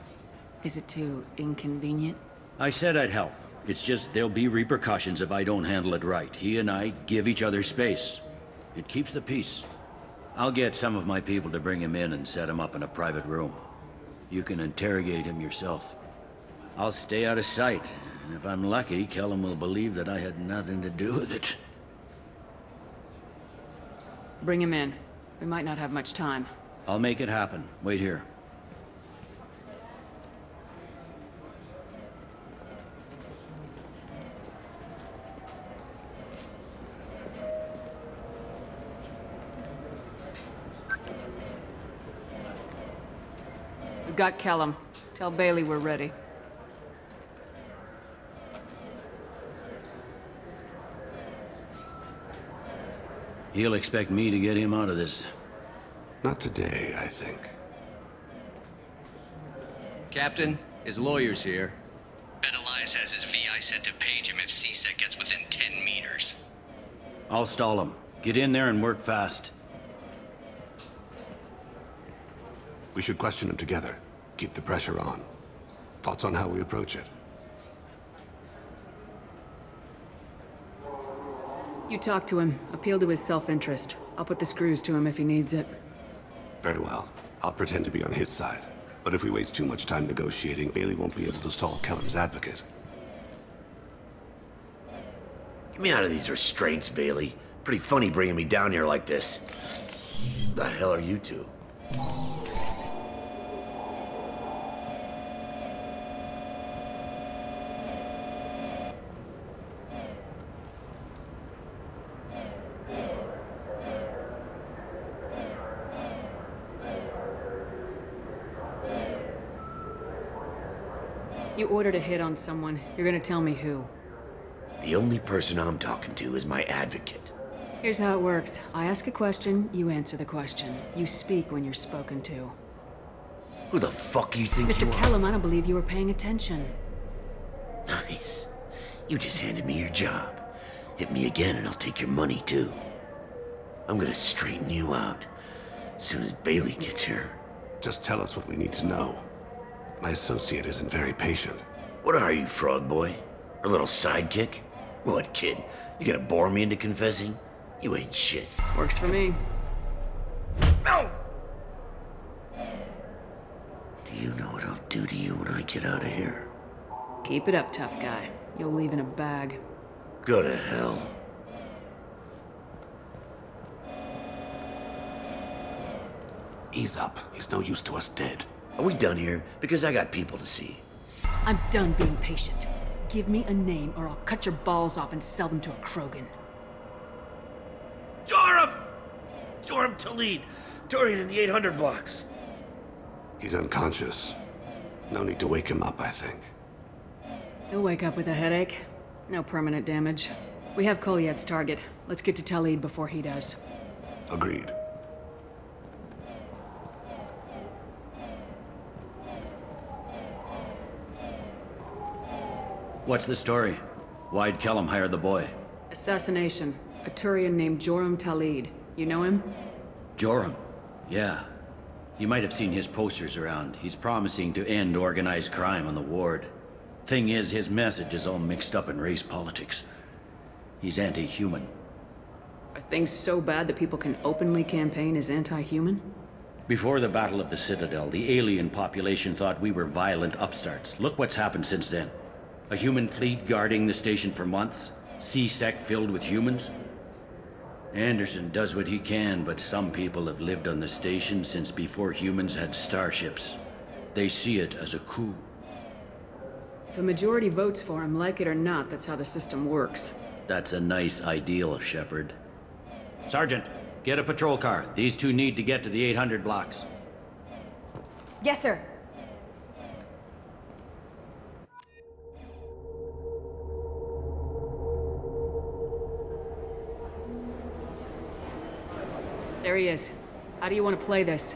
Is it too inconvenient? I said I'd help. It's just there'll be repercussions if I don't handle it right. He and I give each other space. It keeps the peace. I'll get some of my people to bring him in and set him up in a private room. You can interrogate him yourself. I'll stay out of sight, and if I'm lucky, Kellum will believe that I had nothing to do with it. Bring him in. We might not have much time. I'll make it happen. Wait here. We've got Kellum. Tell Bailey we're ready. He'll expect me to get him out of this. Not today, I think. Captain, his lawyer's here. Bet Elias has his VI set to page him if CSEC gets within 10 meters. I'll stall him. Get in there and work fast. We should question him together. Keep the pressure on. Thoughts on how we approach it? You talk to him. Appeal to his self-interest. I'll put the screws to him if he needs it. Very well. I'll pretend to be on his side. But if we waste too much time negotiating, Bailey won't be able to stall Kellum's advocate. Get me out of these restraints, Bailey. Pretty funny bringing me down here like this. The hell are you two? You ordered a hit on someone. You're gonna tell me who. The only person I'm talking to is my advocate. Here's how it works. I ask a question, you answer the question. You speak when you're spoken to. Who the fuck you think Mr. you are? Kellum, I don't believe you were paying attention. Nice. You just handed me your job. Hit me again and I'll take your money too. I'm gonna straighten you out as soon as Bailey gets here. Just tell us what we need to know. My associate isn't very patient. What are you, frog boy? Our little sidekick? What, kid? You gonna bore me into confessing? You ain't shit. Works for me. No! Do you know what I'll do to you when I get out of here? Keep it up, tough guy. You'll leave in a bag. Go to hell. Ease up. He's no use to us dead. Are we done here? Because I got people to see. I'm done being patient. Give me a name or I'll cut your balls off and sell them to a Krogan. Joram! Joram Talid! Dorian in the 800 blocks. He's unconscious. No need to wake him up, I think. He'll wake up with a headache. No permanent damage. We have Kolyad's target. Let's get to Talid before he does. Agreed. What's the story? Why'd Kellum hire the boy? Assassination. A Turian named Joram Talid. You know him? Joram? Yeah. You might have seen his posters around. He's promising to end organized crime on the ward. Thing is, his message is all mixed up in race politics. He's anti-human. Are things so bad that people can openly campaign as anti-human? Before the Battle of the Citadel, the alien population thought we were violent upstarts. Look what's happened since then. A human fleet guarding the station for months. CSEC filled with humans. Anderson does what he can, but some people have lived on the station since before humans had starships. They see it as a coup. If a majority votes for him, like it or not, that's how the system works. That's a nice ideal, Shepard. Sergeant, get a patrol car. These two need to get to the 800 blocks. Yes, sir. There he is. How do you want to play this?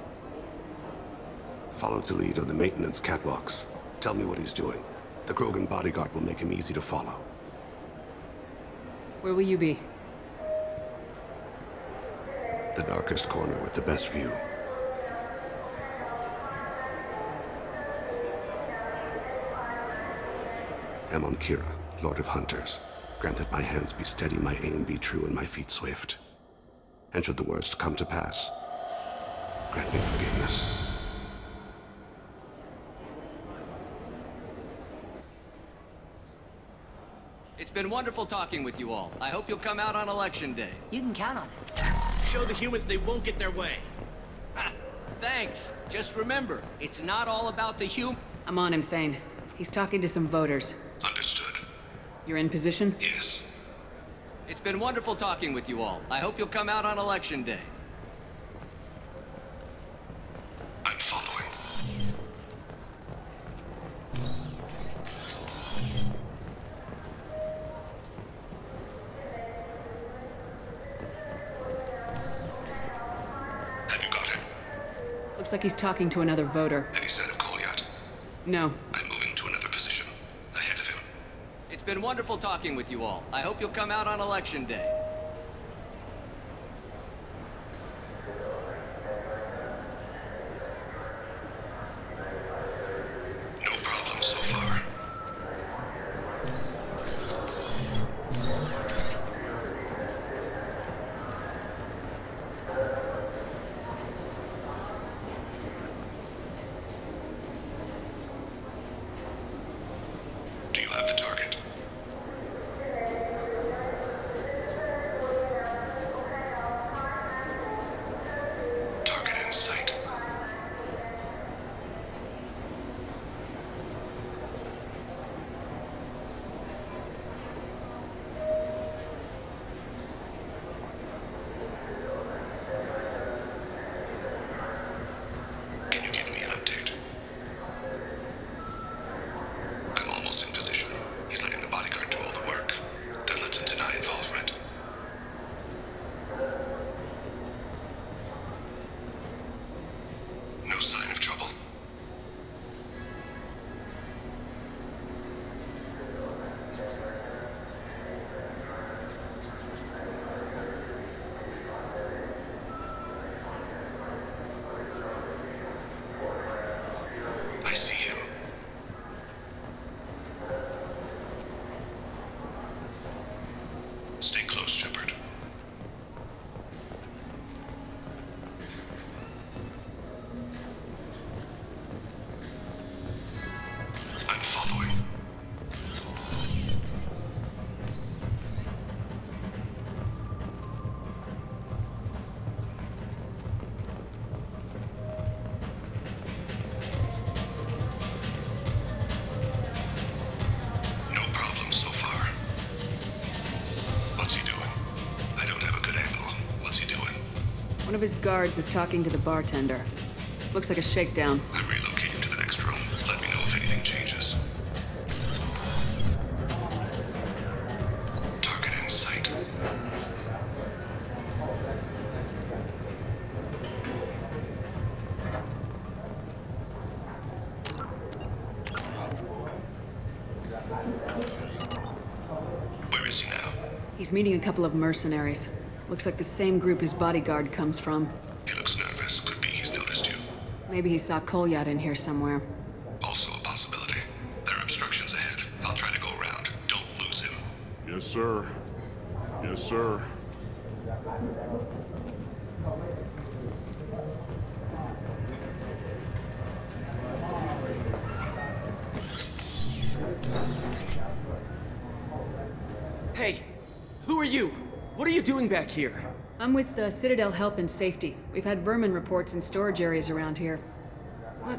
Follow Talid on the maintenance catwalks. Tell me what he's doing. The Krogan bodyguard will make him easy to follow. Where will you be? The darkest corner with the best view. Amon Kira, Lord of Hunters. Grant that my hands be steady, my aim be true, and my feet swift. And should the worst come to pass, grant me forgiveness. It's been wonderful talking with you all. I hope you'll come out on Election Day. You can count on it. Show the humans they won't get their way. Thanks. Just remember, it's not all about the I'm on him, Thane. He's talking to some voters. Understood. You're in position? Yes. It's been wonderful talking with you all. I hope you'll come out on Election Day. I'm following. Have you got him? Looks like he's talking to another voter. Any sign of call yet? No. I'm moving to another position. Ahead of him. It's been wonderful talking with you all. I hope you'll come out on Election Day. No problem so far. Do you have the target? Target in sight. Can you give me an update? I'm almost in position. He's letting the bodyguard do all the work. Then let's him deny involvement. No sign of trouble. I see him. Stay close, Shepard. I'm following. No problem so far. What's he doing? I don't have a good angle. What's he doing? One of his guards is talking to the bartender. Looks like a shakedown. I'm relocating to the next room. Let me know if anything changes. Target in sight. Where is he now? He's meeting a couple of mercenaries. Looks like the same group his bodyguard comes from. He looks nervous. Could be he's noticed you. Maybe he saw Kolyat in here somewhere. Also a possibility. There are obstructions ahead. I'll try to go around. Don't lose him. Yes, sir. Yes, sir. Hey, who are you? What are you doing back here? I'm with Citadel Health and Safety. We've had vermin reports in storage areas around here. What?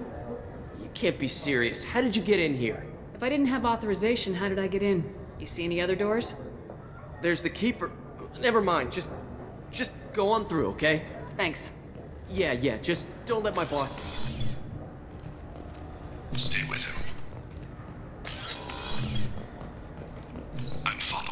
You can't be serious. How did you get in here? If I didn't have authorization, how did I get in? You see any other doors? There's the keeper. Never mind. Just go on through, okay? Thanks. Yeah, just don't let my boss see you. Stay with him. I'm following.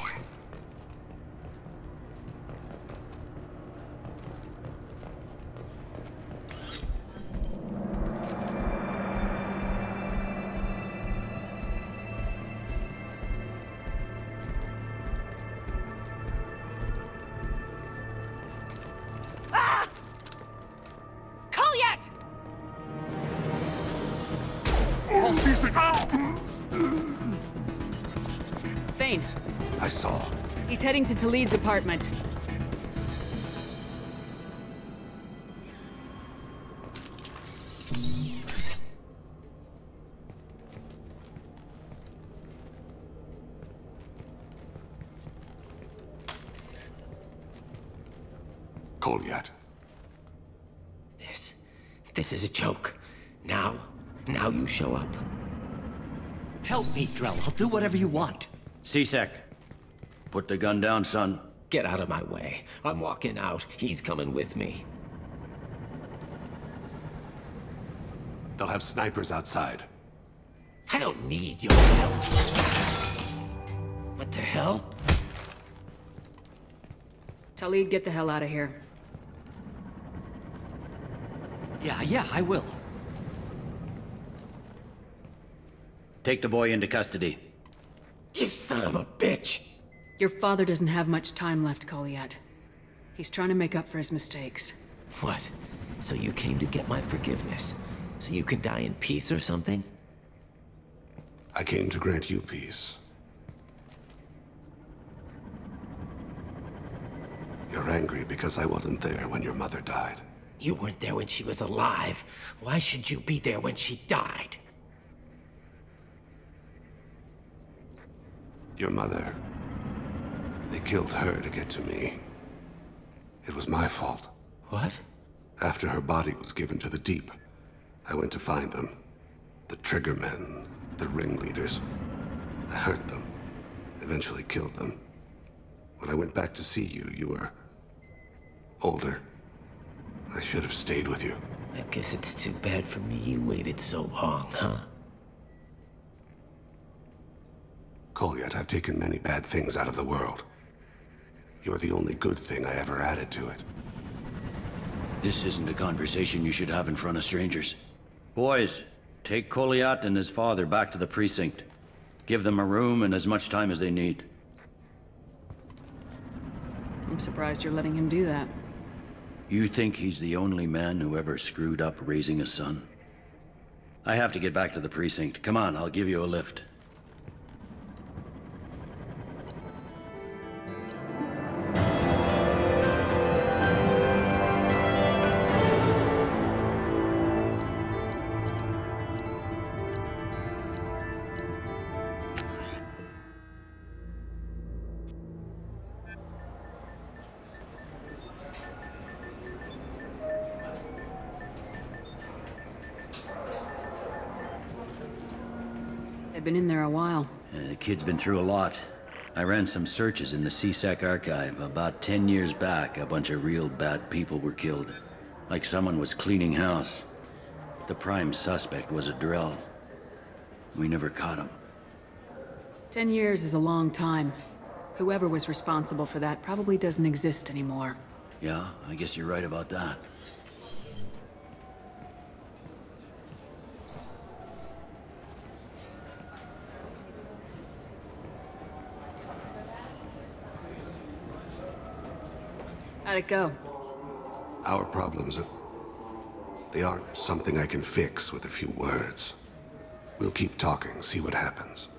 Kolyat! Oh, Cece! train. I saw. He's heading to Talid's apartment. Goliath. This is a joke. Now you show up. Help me, Drell. I'll do whatever you want. C-Sec. Put the gun down, son. Get out of my way. I'm walking out. He's coming with me. They'll have snipers outside. I don't need your help. What the hell? Talid, get the hell out of here. Yeah, I will. Take the boy into custody. You son of a bitch! Your father doesn't have much time left, Goliath. He's trying to make up for his mistakes. What? So you came to get my forgiveness? So you can die in peace or something? I came to grant you peace. You're angry because I wasn't there when your mother died. You weren't there when she was alive. Why should you be there when she died? Your mother. They killed her to get to me. It was my fault. What? After her body was given to the deep, I went to find them. The triggermen, the ringleaders. I hurt them, eventually killed them. When I went back to see you, you were older. I should have stayed with you. I guess it's too bad for me you waited so long, huh? Goliath, I've taken many bad things out of the world. You're the only good thing I ever added to it. This isn't a conversation you should have in front of strangers. Boys, take Goliath and his father back to the precinct. Give them a room and as much time as they need. I'm surprised you're letting him do that. You think he's the only man who ever screwed up raising a son? I have to get back to the precinct. Come on, I'll give you a lift. They've been in there a while. The kid's been through a lot. I ran some searches in the C-Sec archive. About 10 years back, a bunch of real bad people were killed. Like someone was cleaning house. The prime suspect was a Drell. We never caught him. 10 years is a long time. Whoever was responsible for that probably doesn't exist anymore. Yeah, I guess you're right about that. How'd it go? Our problems, they aren't something I can fix with a few words. We'll keep talking, see what happens.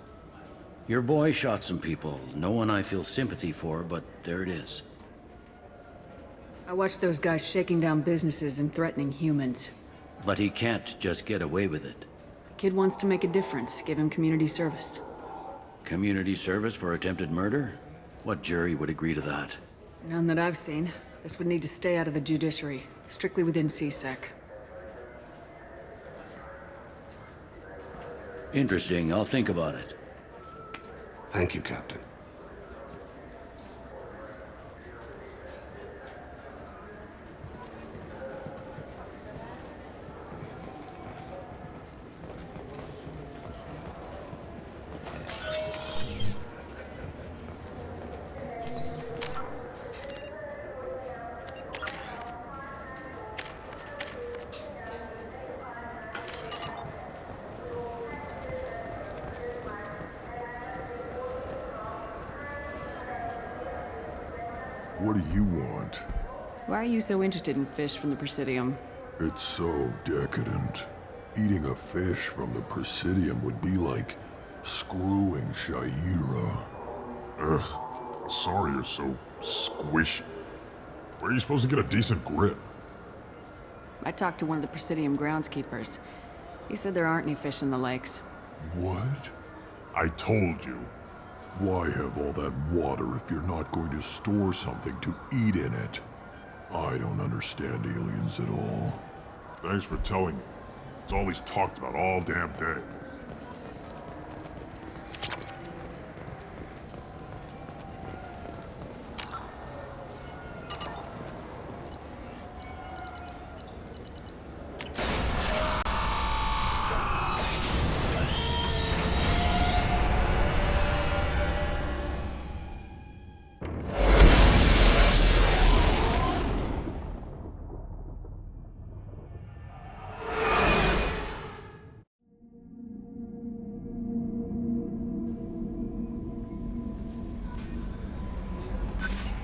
Your boy shot some people. No one I feel sympathy for, but there it is. I watched those guys shaking down businesses and threatening humans. But he can't just get away with it. The kid wants to make a difference. Give him community service. Community service for attempted murder? What jury would agree to that? None that I've seen. This would need to stay out of the judiciary. Strictly within C-Sec. Interesting. I'll think about it. Thank you, Captain. What do you want? Why are you so interested in fish from the Presidium? It's so decadent. Eating a fish from the Presidium would be like screwing Shaira. Ugh, sorry you're so squishy. Where are you supposed to get a decent grip? I talked to one of the Presidium groundskeepers. He said there aren't any fish in the lakes. What? I told you. Why have all that water if you're not going to store something to eat in it? I don't understand aliens at all. Thanks for telling me. It's all he's talked about all damn day.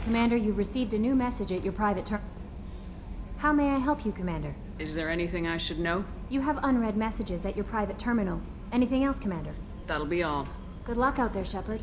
Commander, you've received a new message at your private How may I help you, Commander? Is there anything I should know? You have unread messages at your private terminal. Anything else, Commander? That'll be all. Good luck out there, Shepard.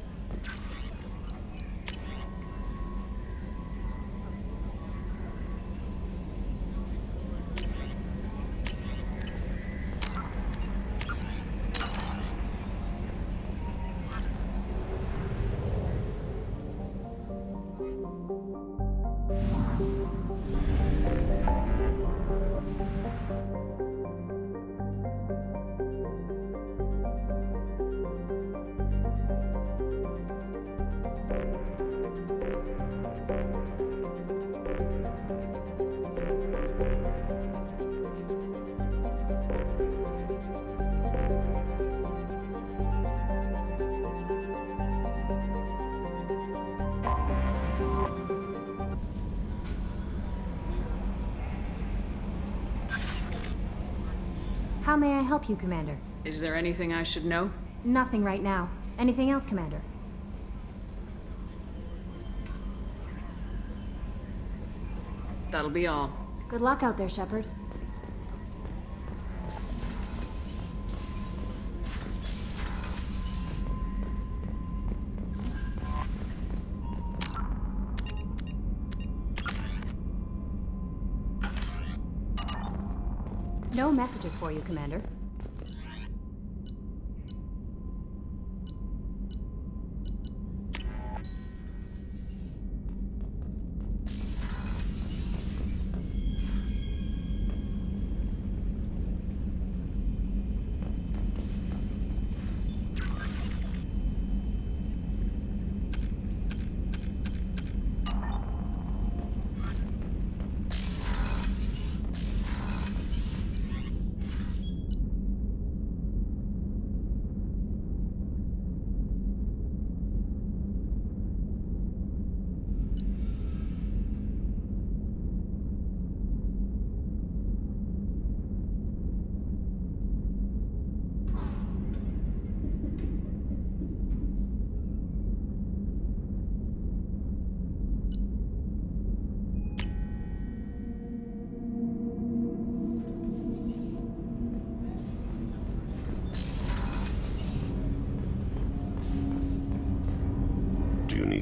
How may I help you, Commander? Is there anything I should know? Nothing right now. Anything else, Commander? That'll be all. Good luck out there, Shepard. No messages for you, Commander.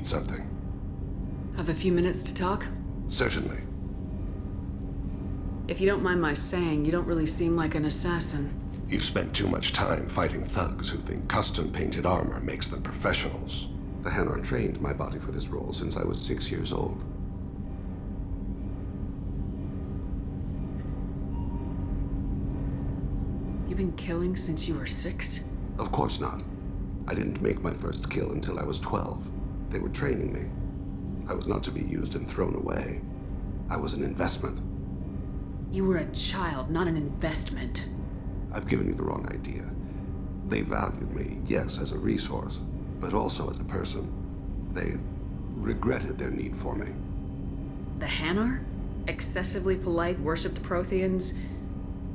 Something. Have a few minutes to talk? Certainly. If you don't mind my saying, you don't really seem like an assassin. You've spent too much time fighting thugs who think custom-painted armor makes them professionals. The Hanar trained my body for this role since I was 6 years old. You've been killing since you were 6? Of course not. I didn't make my first kill until I was 12. They were training me. I was not to be used and thrown away. I was an investment. You were a child, not an investment. I've given you the wrong idea. They valued me, yes, as a resource, but also as a person. They regretted their need for me. The Hanar? Excessively polite, worship the Protheans?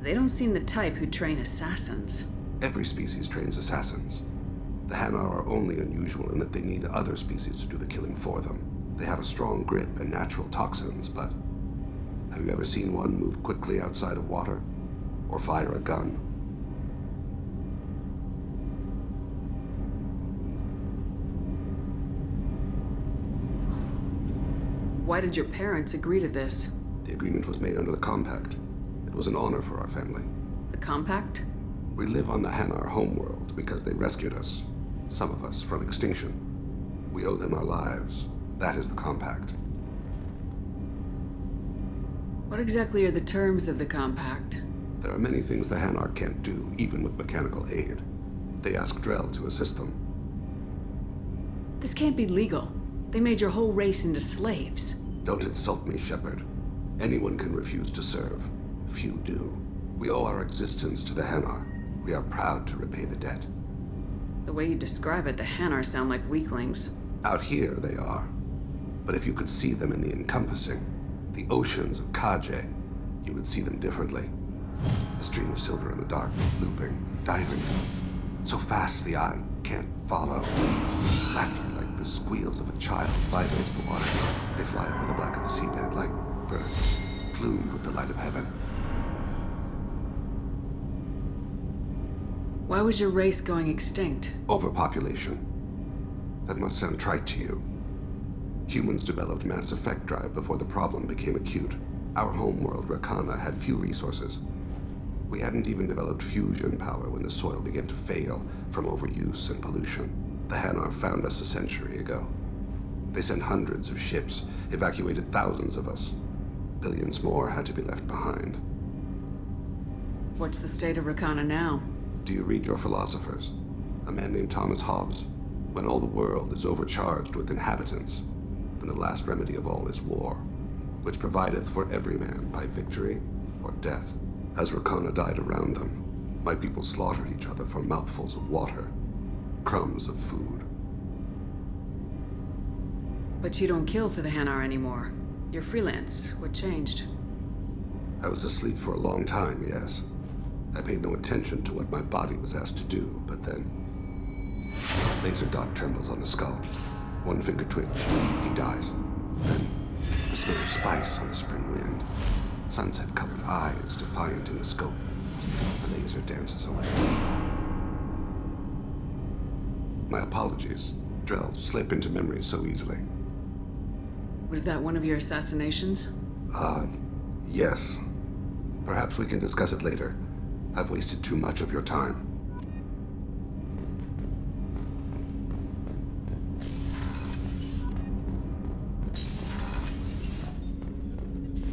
They don't seem the type who train assassins. Every species trains assassins. The Hanar are only unusual in that they need other species to do the killing for them. They have a strong grip and natural toxins, but have you ever seen one move quickly outside of water? Or fire a gun? Why did your parents agree to this? The agreement was made under the Compact. It was an honor for our family. The Compact? We live on the Hanar homeworld because they rescued us, some of us, from extinction. We owe them our lives. That is the Compact. What exactly are the terms of the Compact? There are many things the Hanar can't do, even with mechanical aid. They ask Drell to assist them. This can't be legal. They made your whole race into slaves. Don't insult me, Shepard. Anyone can refuse to serve. Few do. We owe our existence to the Hanar. We are proud to repay the debt. The way you describe it, the Hanar sound like weaklings. Out here, they are. But if you could see them in the encompassing, the oceans of Kaje, you would see them differently. A stream of silver in the dark, looping, diving. So fast the eye can't follow. Laughter like the squeals of a child vibrates the water. They fly over the black of the seabed like birds, plumed with the light of heaven. Why was your race going extinct? Overpopulation. That must sound trite to you. Humans developed mass effect drive before the problem became acute. Our homeworld, Rakana, had few resources. We hadn't even developed fusion power when the soil began to fail from overuse and pollution. The Hanar found us a century ago. They sent hundreds of ships, evacuated thousands of us. Billions more had to be left behind. What's the state of Rakana now? Do you read your philosophers? A man named Thomas Hobbes. When all the world is overcharged with inhabitants, then the last remedy of all is war, which provideth for every man by victory or death. As Rakana died around them, my people slaughtered each other for mouthfuls of water, crumbs of food. But you don't kill for the Hanar anymore. You're freelance. What changed? I was asleep for a long time, yes. I paid no attention to what my body was asked to do, but then... Laser dot trembles on the skull. One finger twitch. He dies. Then, the smell of spice on the spring wind. Sunset-colored eyes defiant in the scope. The laser dances away. My apologies. Drell slip into memory so easily. Was that one of your assassinations? Yes. Perhaps we can discuss it later. I've wasted too much of your time.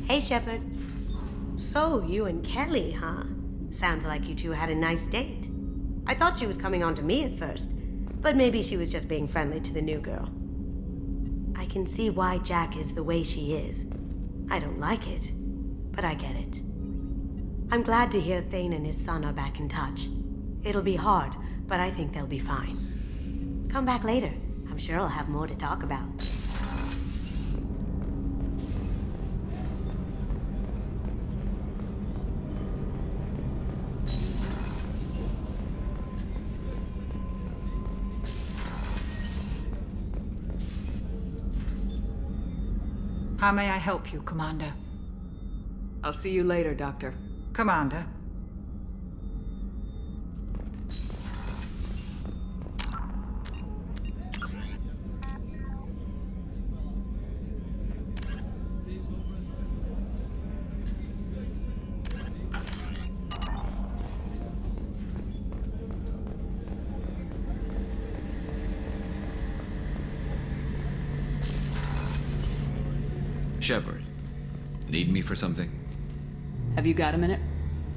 Hey, Shepard. So, you and Kelly, huh? Sounds like you two had a nice date. I thought she was coming on to me at first, but maybe she was just being friendly to the new girl. I can see why Jack is the way she is. I don't like it, but I get it. I'm glad to hear Thane and his son are back in touch. It'll be hard, but I think they'll be fine. Come back later. I'm sure I'll have more to talk about. How may I help you, Commander? I'll see you later, Doctor. Commander. Shepard, need me for something? Have you got a minute?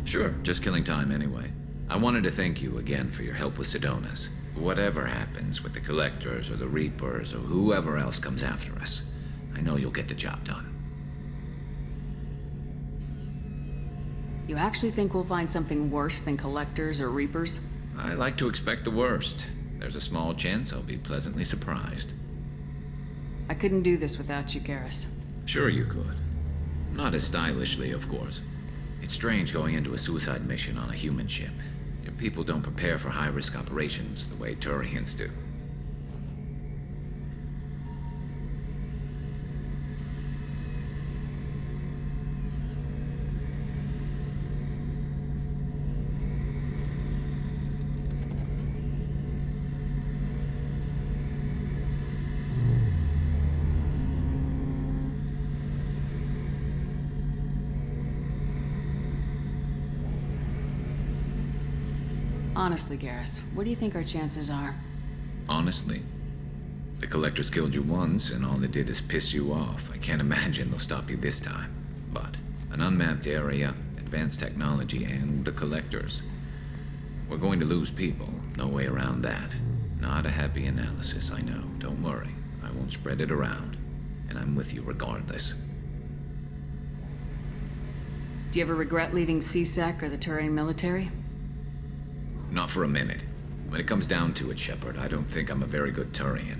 Sure, just killing time anyway. I wanted to thank you again for your help with Sidonis. Whatever happens with the Collectors or the Reapers or whoever else comes after us, I know you'll get the job done. You actually think we'll find something worse than Collectors or Reapers? I like to expect the worst. There's a small chance I'll be pleasantly surprised. I couldn't do this without you, Garrus. Sure you could. Not as stylishly, of course. It's strange going into a suicide mission on a human ship. Your people don't prepare for high-risk operations the way Turians do. Honestly, Garrus, what do you think our chances are? Honestly, the Collectors killed you once, and all it did is piss you off. I can't imagine they'll stop you this time. But an unmapped area, advanced technology, and the Collectors. We're going to lose people. No way around that. Not a happy analysis, I know. Don't worry. I won't spread it around. And I'm with you regardless. Do you ever regret leaving CSEC or the Turian military? Not for a minute. When it comes down to it, Shepard, I don't think I'm a very good Turian.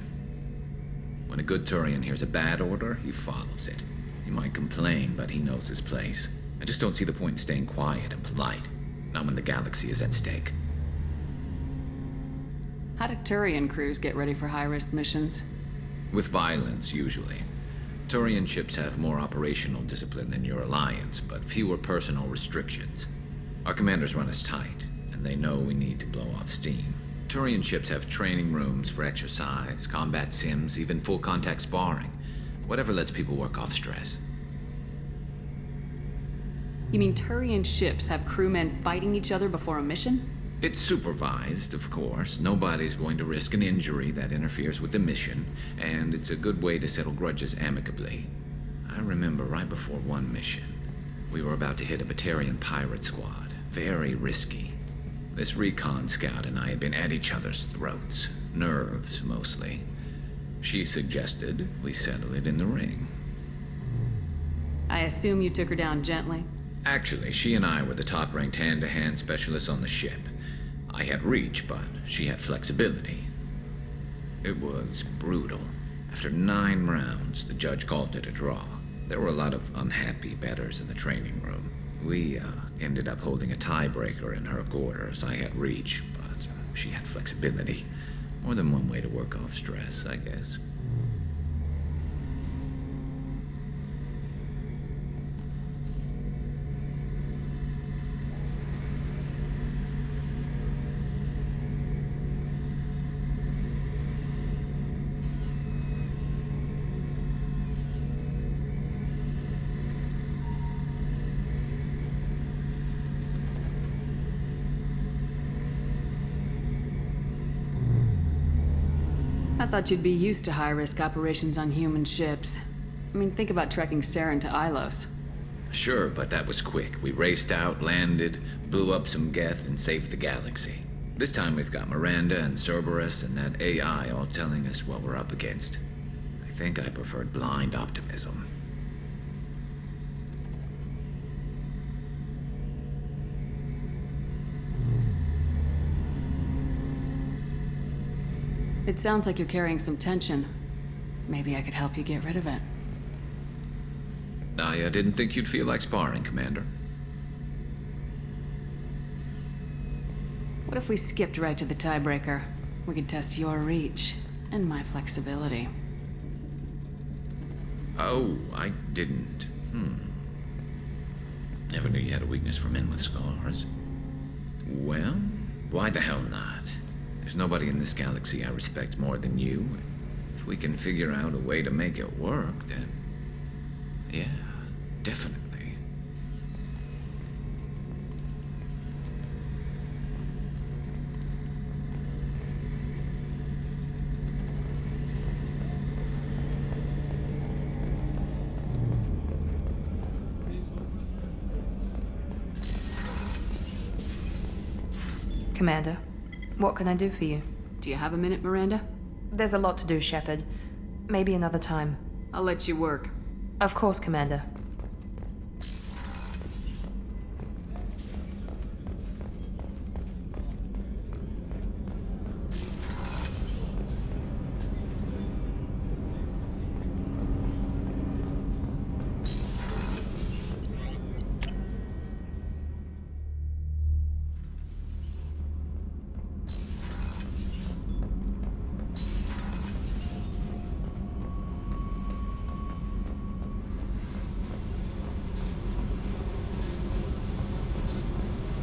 When a good Turian hears a bad order, he follows it. He might complain, but he knows his place. I just don't see the point in staying quiet and polite. Not when the galaxy is at stake. How do Turian crews get ready for high-risk missions? With violence, usually. Turian ships have more operational discipline than your alliance, but fewer personal restrictions. Our commanders run us tight, and they know we need to blow off steam. Turian ships have training rooms for exercise, combat sims, even full-contact sparring. Whatever lets people work off stress. You mean Turian ships have crewmen fighting each other before a mission? It's supervised, of course. Nobody's going to risk an injury that interferes with the mission, and it's a good way to settle grudges amicably. I remember right before one mission, we were about to hit a Batarian pirate squad. Very risky. This recon scout and I had been at each other's throats. Nerves, mostly. She suggested we settle it in the ring. I assume you took her down gently? Actually, she and I were the top-ranked hand-to-hand specialists on the ship. I had reach, but she had flexibility. It was brutal. After 9 rounds, the judge called it a draw. There were a lot of unhappy bettors in the training room. We ended up holding a tiebreaker in her quarters. I had reach, but she had flexibility. More than one way to work off stress, I guess. I thought you'd be used to high-risk operations on human ships. I mean, think about trekking Saren to Ilos. Sure, but that was quick. We raced out, landed, blew up some Geth, and saved the galaxy. This time we've got Miranda and Cerberus and that AI all telling us what we're up against. I think I preferred blind optimism. It sounds like you're carrying some tension. Maybe I could help you get rid of it. I didn't think you'd feel like sparring, Commander. What if we skipped right to the tiebreaker? We could test your reach and my flexibility. Oh, I didn't. Never knew you had a weakness for men with scars. Well, why the hell not? There's nobody in this galaxy I respect more than you. If we can figure out a way to make it work, then... yeah, definitely. Commander, what can I do for you? Do you have a minute, Miranda? There's a lot to do, Shepard. Maybe another time. I'll let you work. Of course, Commander.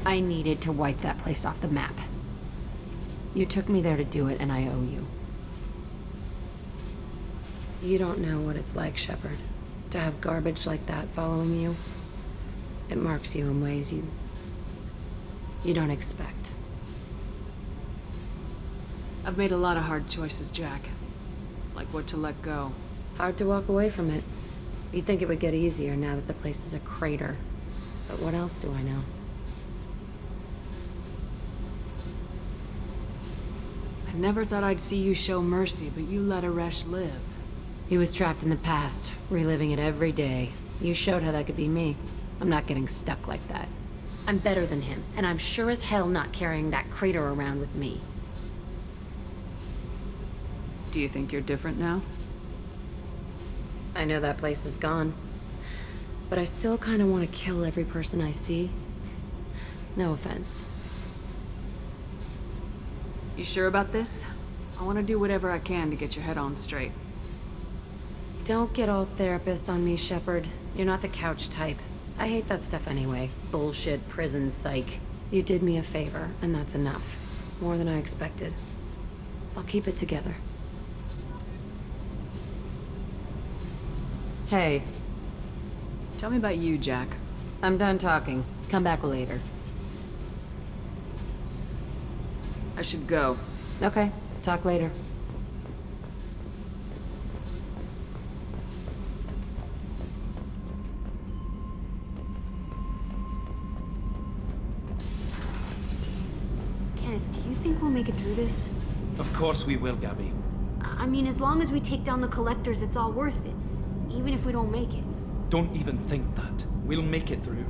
I needed to wipe that place off the map. You took me there to do it, and I owe you. You don't know what it's like, Shepard, to have garbage like that following you. It marks you in ways you don't expect. I've made a lot of hard choices, Jack. Like what to let go. Hard to walk away from it. You'd think it would get easier now that the place is a crater. But what else do I know? I never thought I'd see you show mercy, but you let Aresh live. He was trapped in the past, reliving it every day. You showed how that could be me. I'm not getting stuck like that. I'm better than him, and I'm sure as hell not carrying that crater around with me. Do you think you're different now? I know that place is gone. But I still kind of want to kill every person I see. No offense. You sure about this? I want to do whatever I can to get your head on straight. Don't get all therapist on me, Shepard. You're not the couch type. I hate that stuff anyway. Bullshit, prison, psych. You did me a favor, and that's enough. More than I expected. I'll keep it together. Hey. Tell me about you, Jack. I'm done talking. Come back later. I should go. Okay. Talk later. Kenneth, do you think we'll make it through this? Of course we will, Gabby. I mean, as long as we take down the collectors, it's all worth it. Even if we don't make it. Don't even think that. We'll make it through.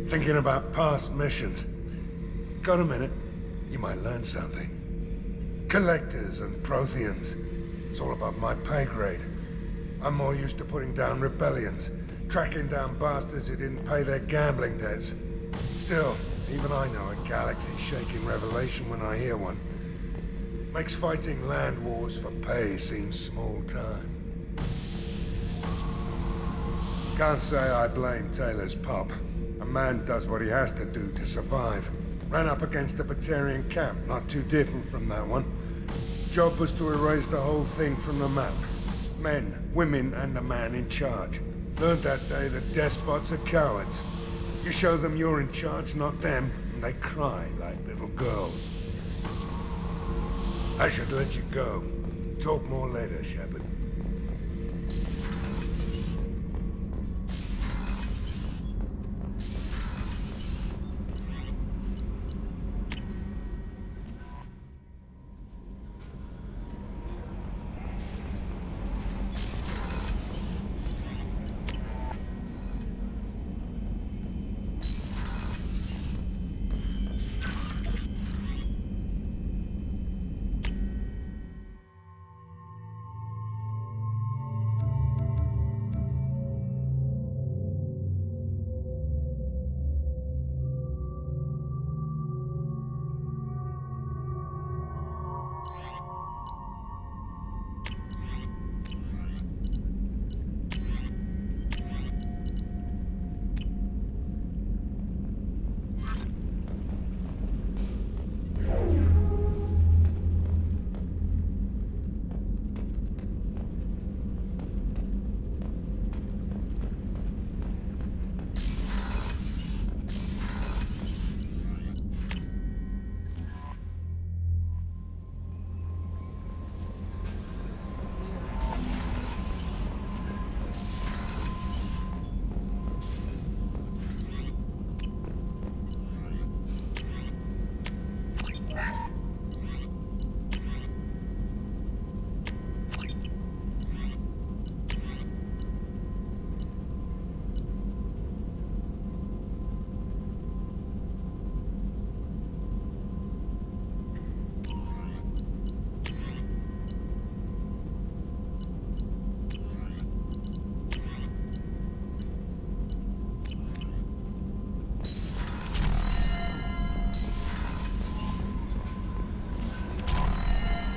Thinking about past missions. Got a minute? You might learn something. Collectors and Protheans. It's all above my pay grade. I'm more used to putting down rebellions, tracking down bastards who didn't pay their gambling debts. Still, even I know a galaxy-shaking revelation when I hear one. Makes fighting land wars for pay seem small time. Can't say I blame Taylor's pop. A man does what he has to do to survive. Ran up against a Batarian camp, not too different from that one. Job was to erase the whole thing from the map. Men, women, and the man in charge. Learned that day that despots are cowards. You show them you're in charge, not them, and they cry like little girls. I should let you go. Talk more later, Shepard.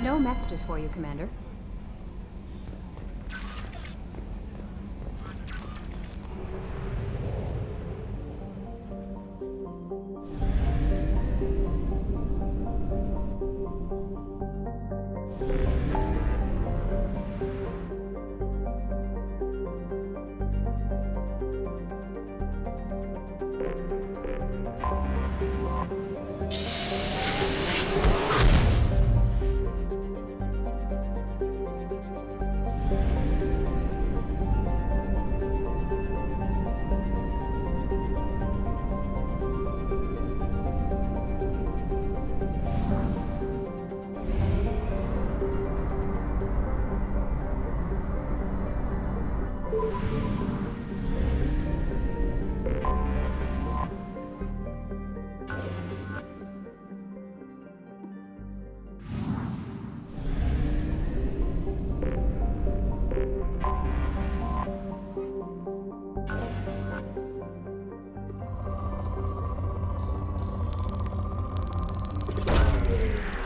No messages for you, Commander.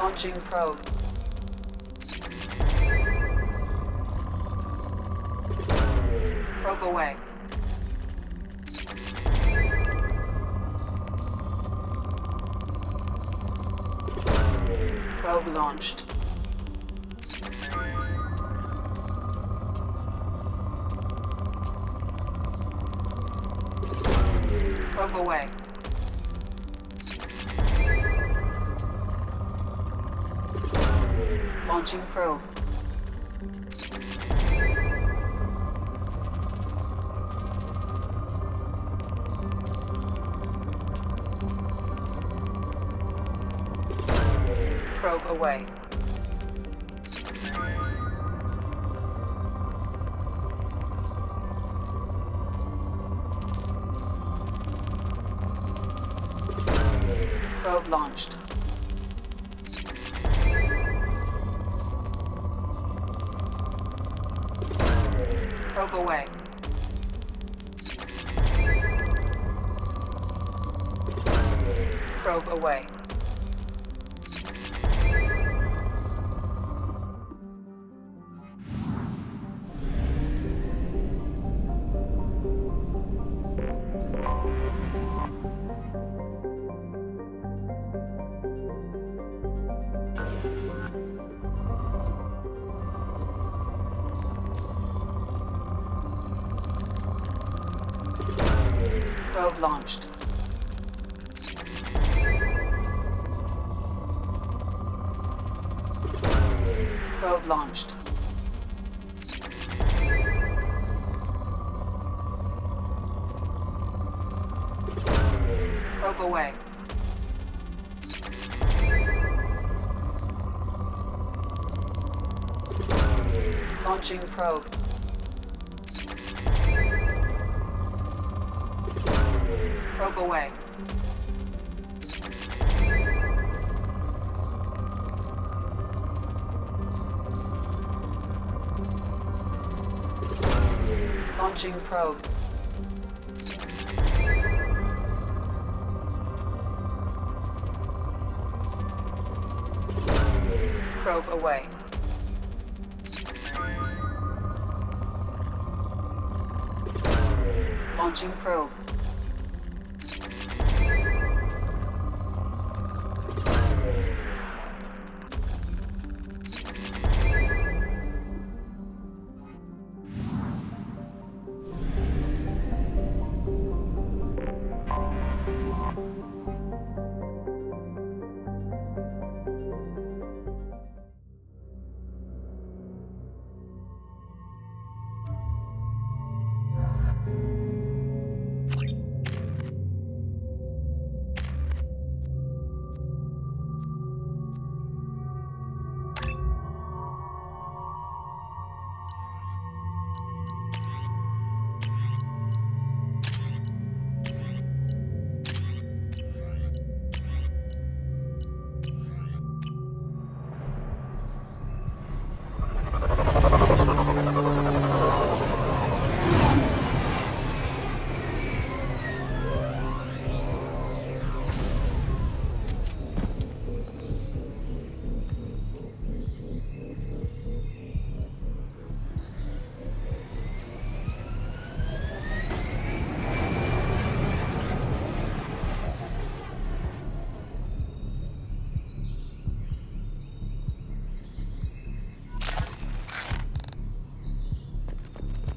Launching probe. Probe away. Probe launched. Probe away. Launching probe. Probe away. Probe launched. Probe away. Probe away. Probe launched. Probe launched. Probe away. Launching probe. Probe away. Launching probe. Probe away. Launching probe.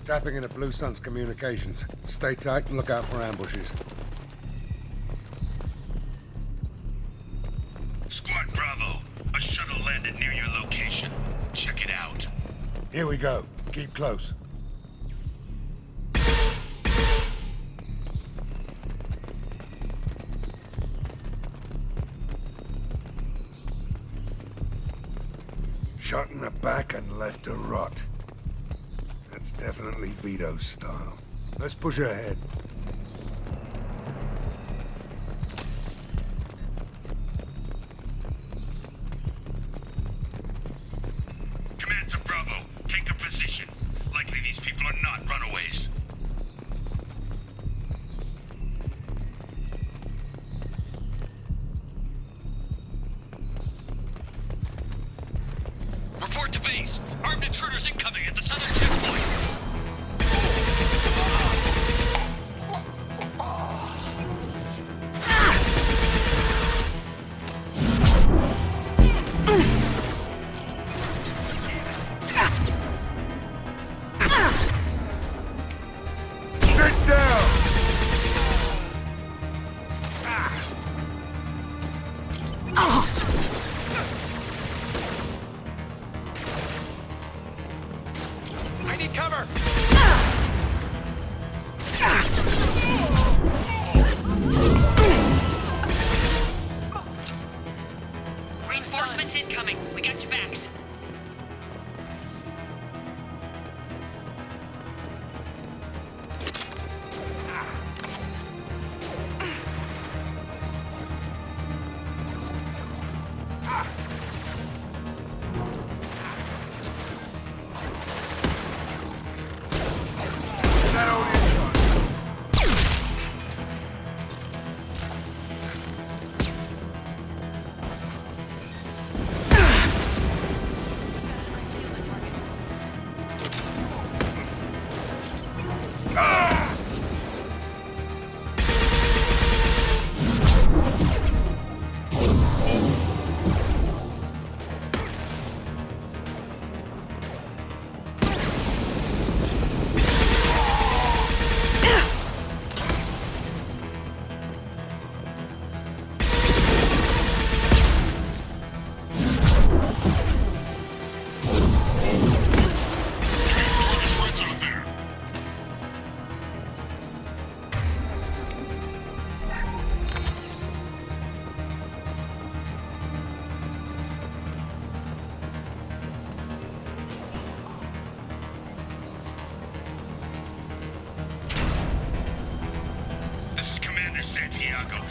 Tapping into Blue Sun's communications. Stay tight and look out for ambushes. Squad Bravo, a shuttle landed near your location. Check it out. Here we go. Keep close. Shot in the back and left to rot. That's definitely Vito's style. Let's push ahead. Command to Bravo, take a position. Likely these people are not runaways. need cover! Reinforcements incoming. We got your backs.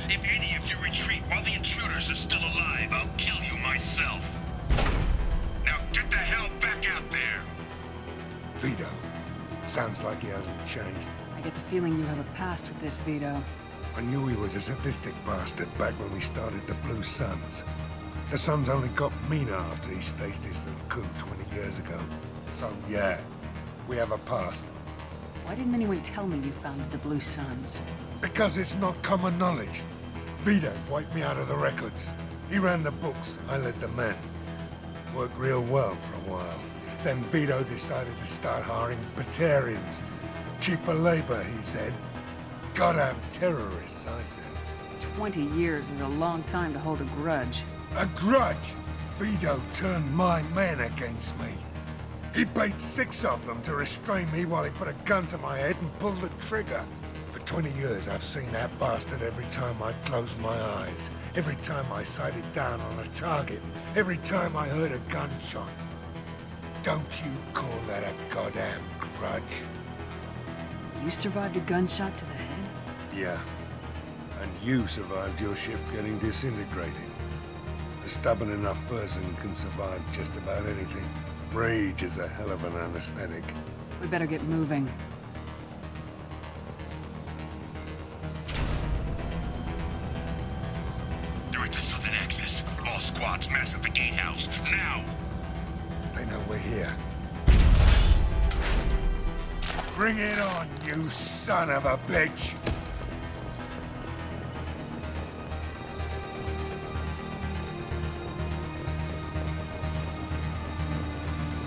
If any of you retreat while the intruders are still alive, I'll kill you myself. Now get the hell back out there! Vito. Sounds like he hasn't changed. I get the feeling you have a past with this, Vito. I knew he was a sadistic bastard back when we started the Blue Suns. The Suns only got meaner after he staged his little coup 20 years ago. So yeah, we have a past. Why didn't anyone tell me you founded the Blue Suns? Because it's not common knowledge. Vito wiped me out of the records. He ran the books, I led the men. Worked real well for a while. Then Vito decided to start hiring Batarians. Cheaper labor, he said. Goddamn terrorists, I said. 20 years is a long time to hold a grudge. A grudge? Vito turned my men against me. He paid 6 of them to restrain me while he put a gun to my head and pulled the trigger. For 20 years, I've seen that bastard every time I closed my eyes. Every time I sighted down on a target. Every time I heard a gunshot. Don't you call that a goddamn grudge? You survived a gunshot to the head? Yeah. And you survived your ship getting disintegrated. A stubborn enough person can survive just about anything. Rage is a hell of an anesthetic. We better get moving. You're at the southern axis. All squads mass at the gatehouse. Now! They know we're here. Bring it on, you son of a bitch!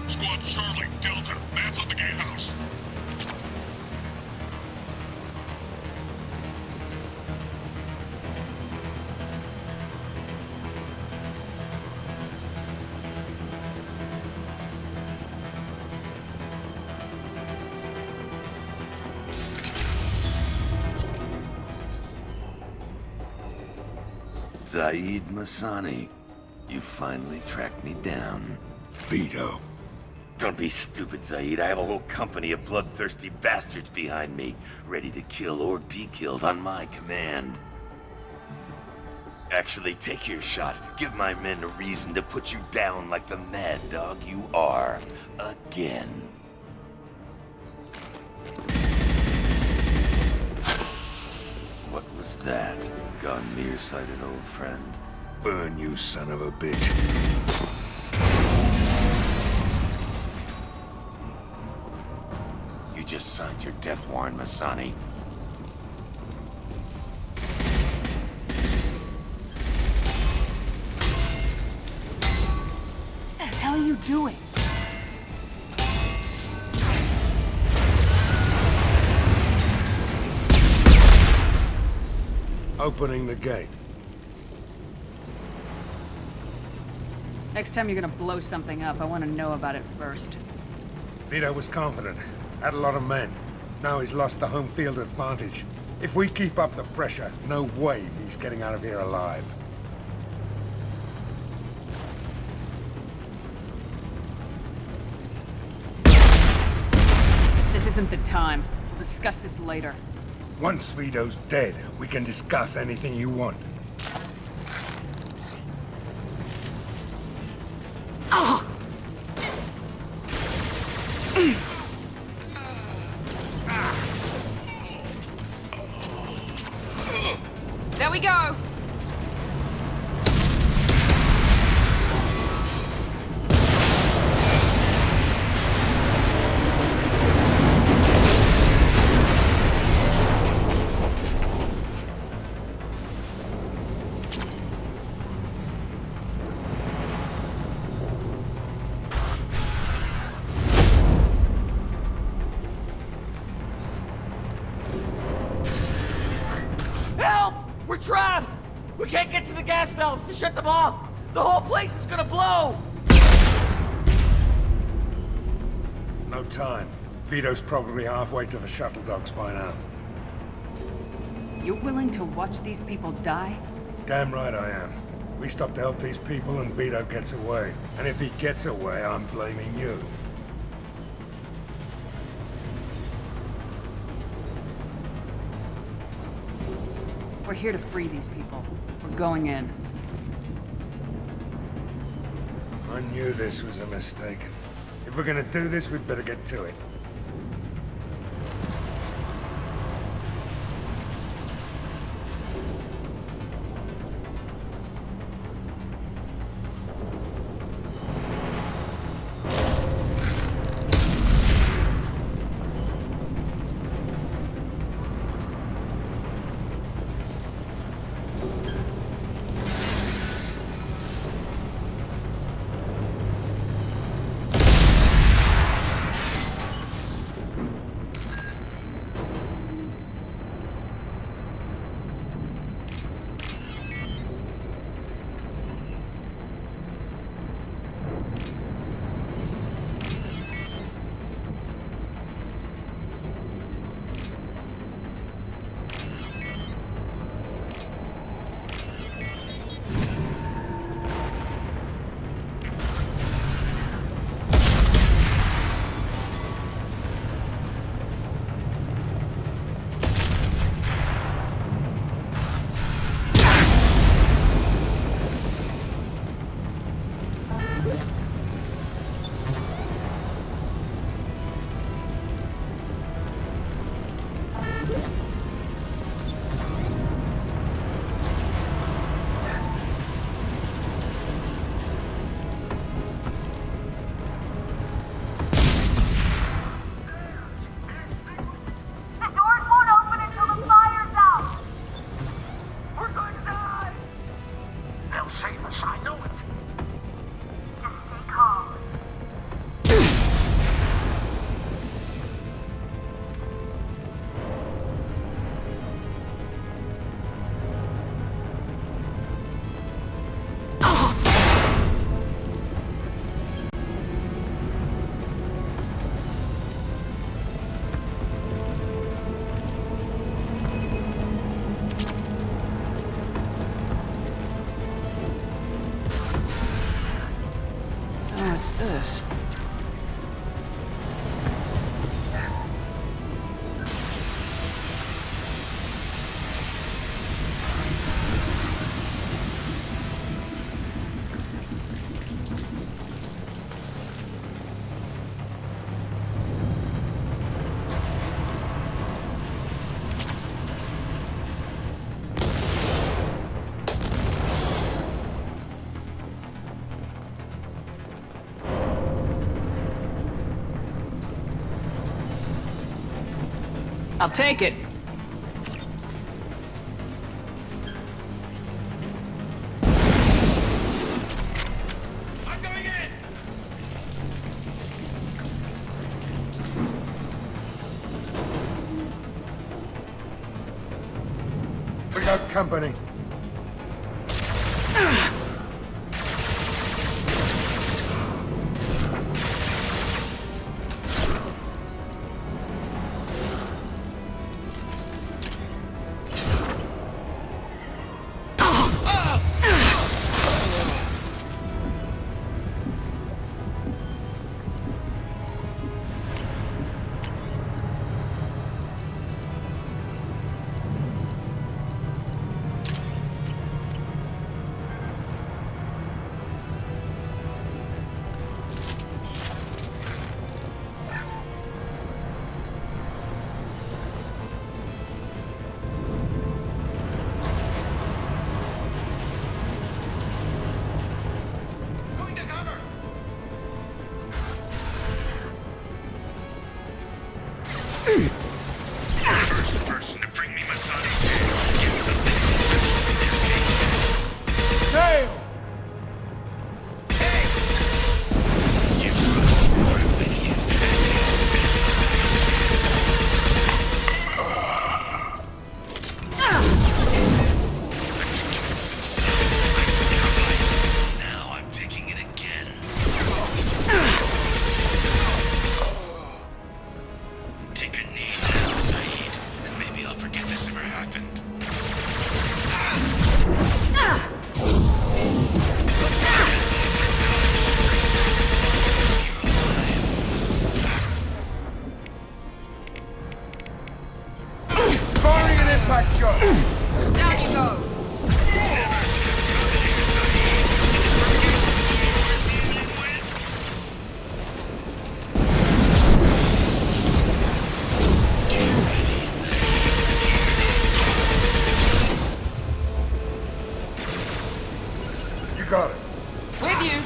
Squad Charlie, Delta, mass at the gatehouse. Zaid Masani, you finally tracked me down. Vito. Don't be stupid, Zaid. I have a whole company of bloodthirsty bastards behind me, ready to kill or be killed on my command. Actually, take your shot. Give my men a reason to put you down like the mad dog you are. Again. What was that? Gone nearsighted, old friend. Burn, you son of a bitch. You just signed your death warrant, Masani. What the hell are you doing? Opening the gate. Next time you're gonna blow something up, I want to know about it first. Vito was confident, had a lot of men. Now he's lost the home field advantage. If we keep up the pressure, no way he's getting out of here alive. This isn't the time. We'll discuss this later. Once Vito's dead, we can discuss anything you want. There we go! Help! We're trapped! We can't get to the gas valves to shut them off! The whole place is gonna blow! No time. Vito's probably halfway to the shuttle docks by now. You're willing to watch these people die? Damn right I am. We stop to help these people and Vito gets away. And if he gets away, I'm blaming you. We're here to free these people. We're going in. I knew this was a mistake. If we're gonna do this, we'd better get to it. What's this? I'll take it. I'm going in! We got company. First person to bring me Masani's head gets something. Dale! Now I'm taking it again. Take a knee now, Saeed, and maybe I'll forget this ever happened. Firing an impact shot! Down you go! You got it. With you!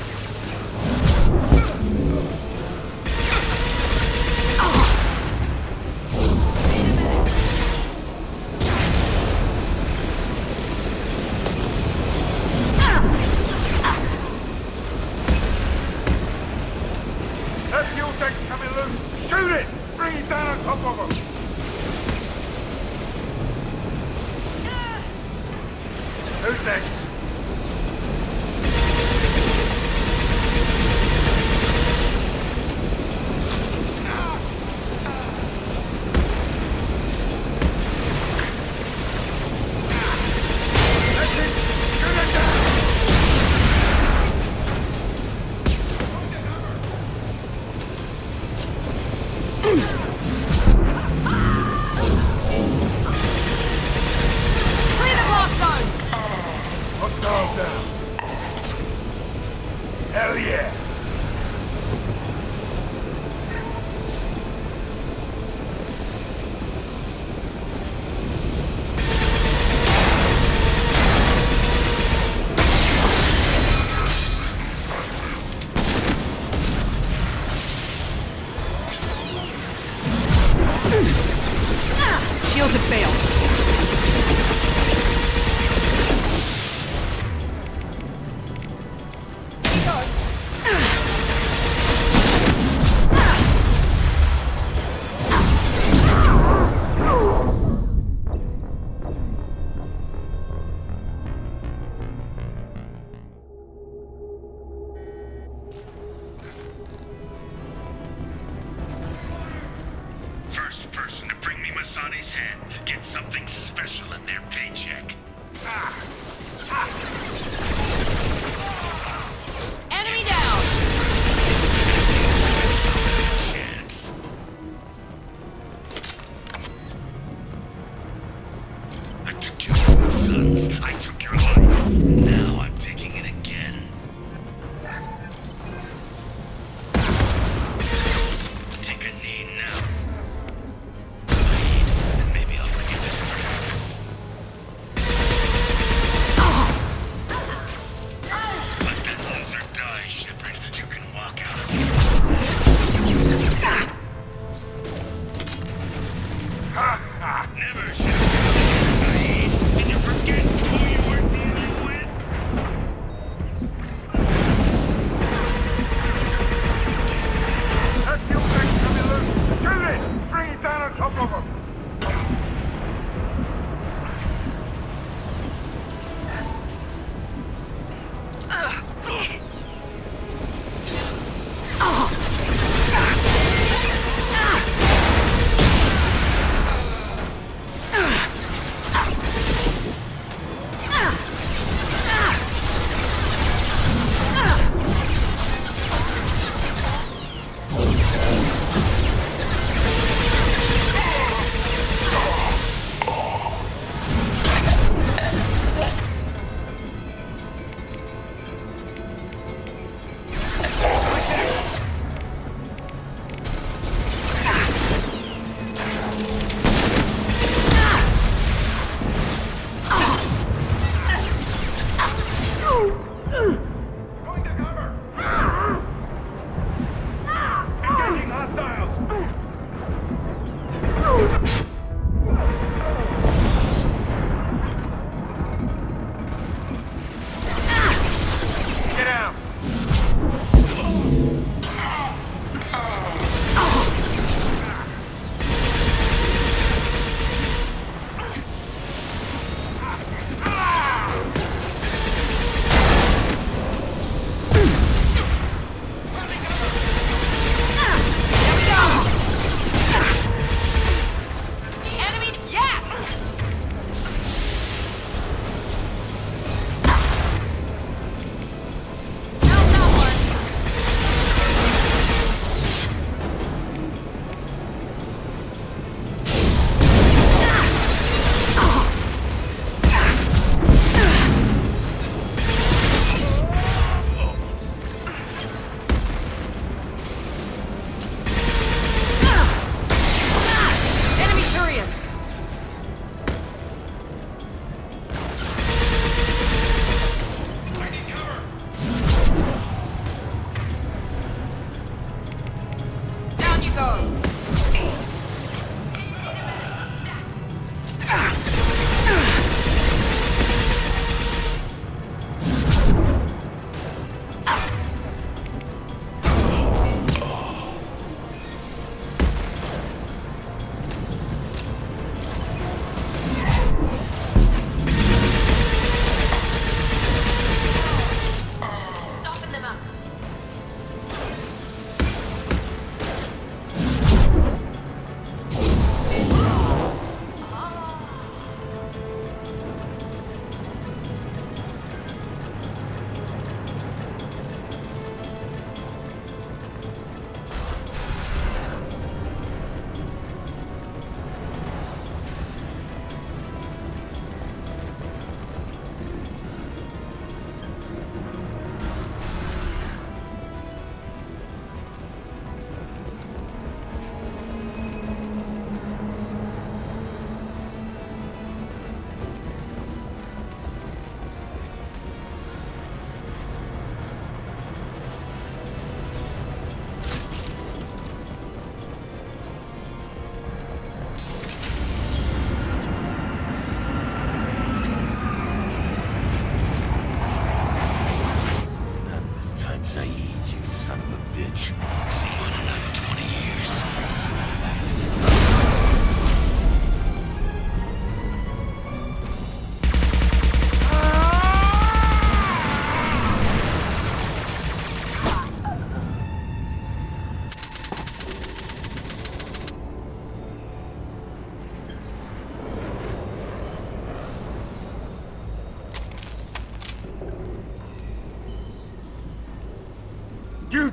That fuel tank's coming loose! Shoot it! Bring it down on top of them! Who's next? That's it! Shoot it down! Clear the blast zone! Hostile down. Hell yeah! Shields have failed. First person to bring me Masani's head gets something special in their paycheck. Enemy down! Chance. I took your sons. I took your life. Now I'm taking it again. Take a knee now. Bleed, and maybe I'll forget this ever happened.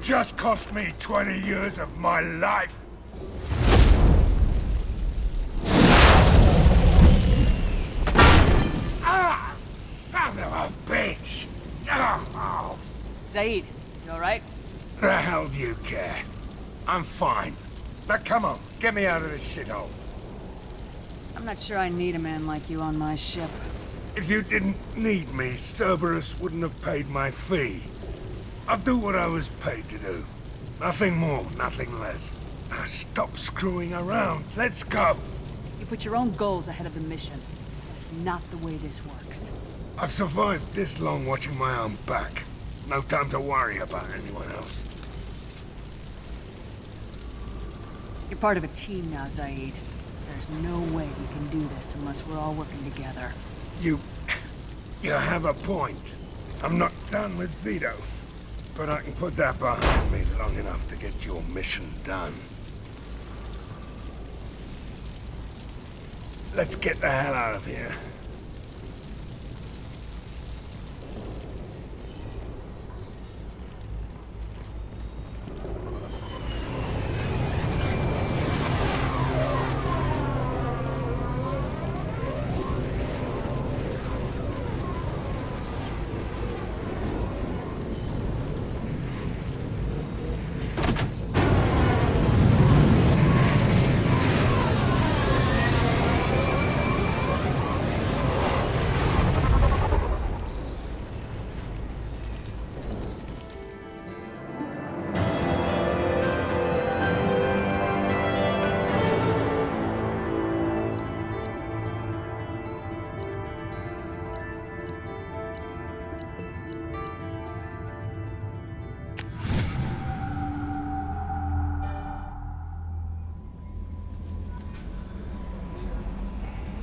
just cost me 20 years of my life. Ah! Son of a bitch! Oh. Zaid, you alright? The hell do you care? I'm fine. Now come on, get me out of this shithole. I'm not sure I need a man like you on my ship. If you didn't need me, Cerberus wouldn't have paid my fee. I'll do what I was paid to do. Nothing more, nothing less. Now stop screwing around. Let's go. You put your own goals ahead of the mission. That's not the way this works. I've survived this long watching my own back. No time to worry about anyone else. You're part of a team now, Zaid. There's no way we can do this unless we're all working together. You have a point. I'm not done with Vito, but I can put that behind me long enough to get your mission done. Let's get the hell out of here.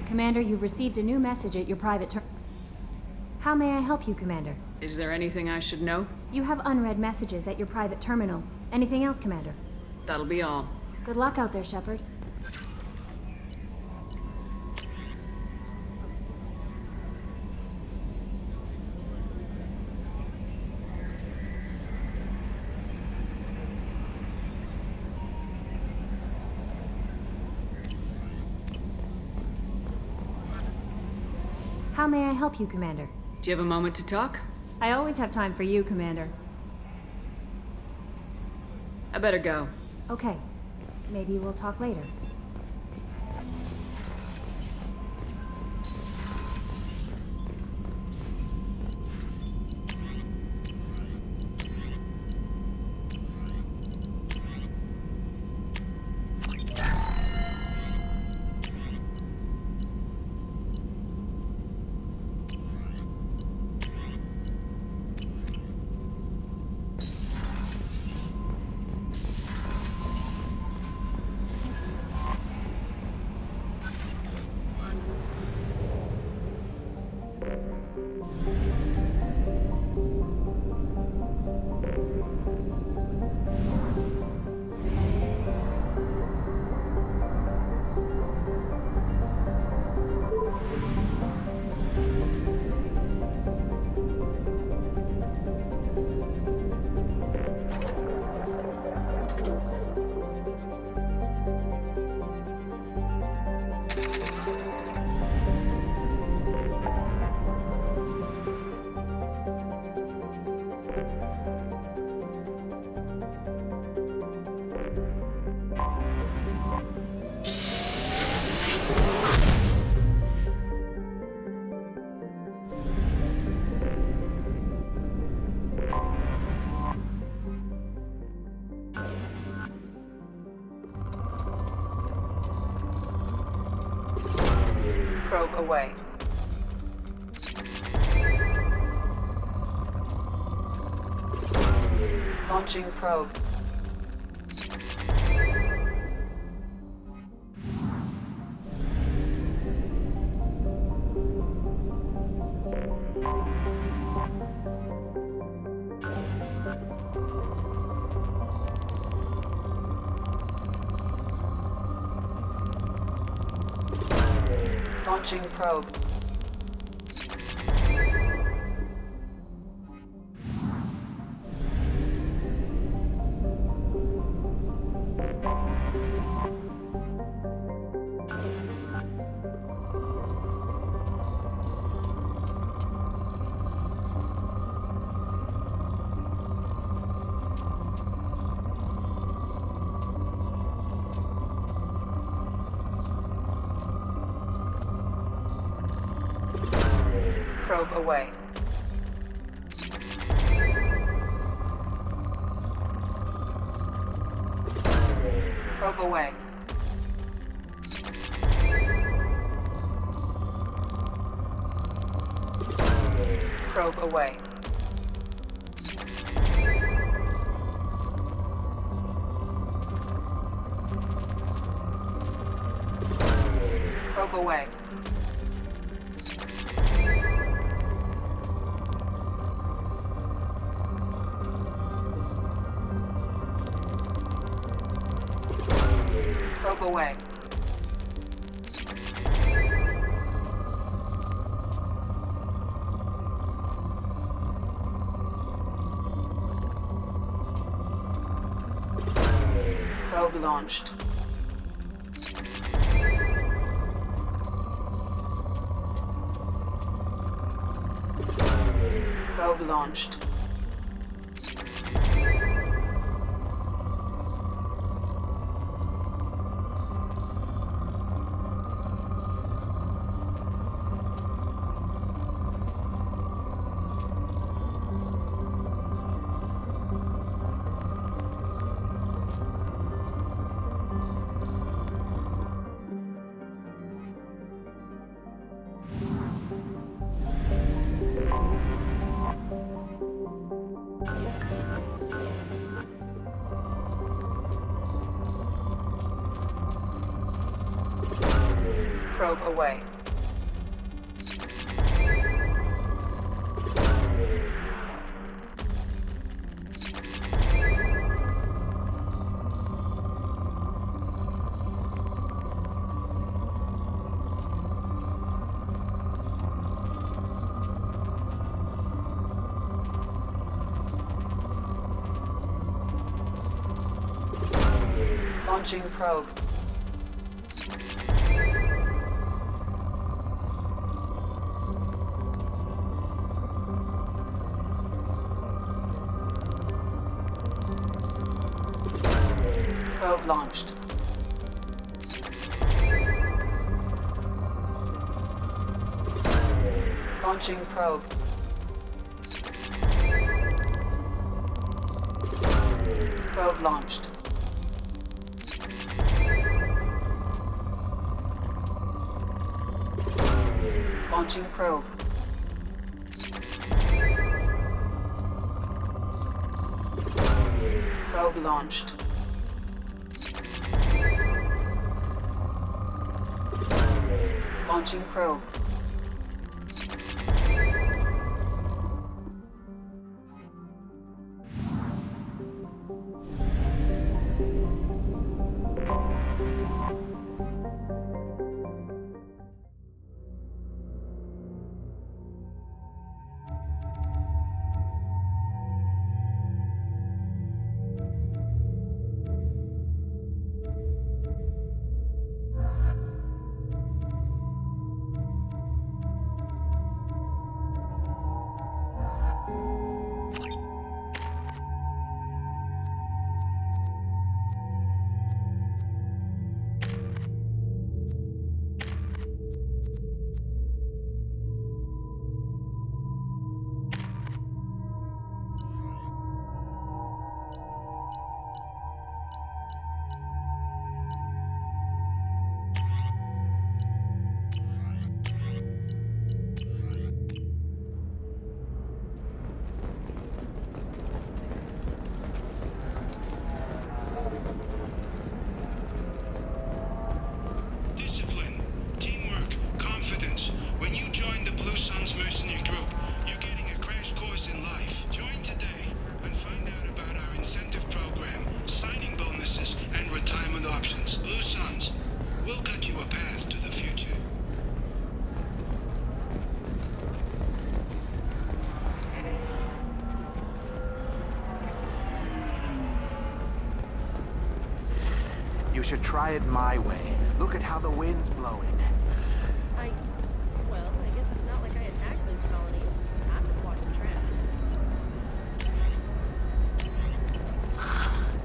Commander, you've received a new message at your private How may I help you, Commander? Is there anything I should know? You have unread messages at your private terminal. Anything else, Commander? That'll be all. Good luck out there, Shepard. How may I help you, Commander? Do you have a moment to talk? I always have time for you, Commander. I better go. Okay. Maybe we'll talk later. Probe away. Launching probe. Launching probe. Probe away. Probe away. Probe away. Probe away. Probe away. Probe launched. Probe launched. Probe away. Launching probe. Probe launched. Launching probe. Probe launched. Launching probe. Probe launched. Launching probe. You should try it my way. Look at how the wind's blowing. Well, I guess it's not like I attacked those colonies. I'm just watching trends.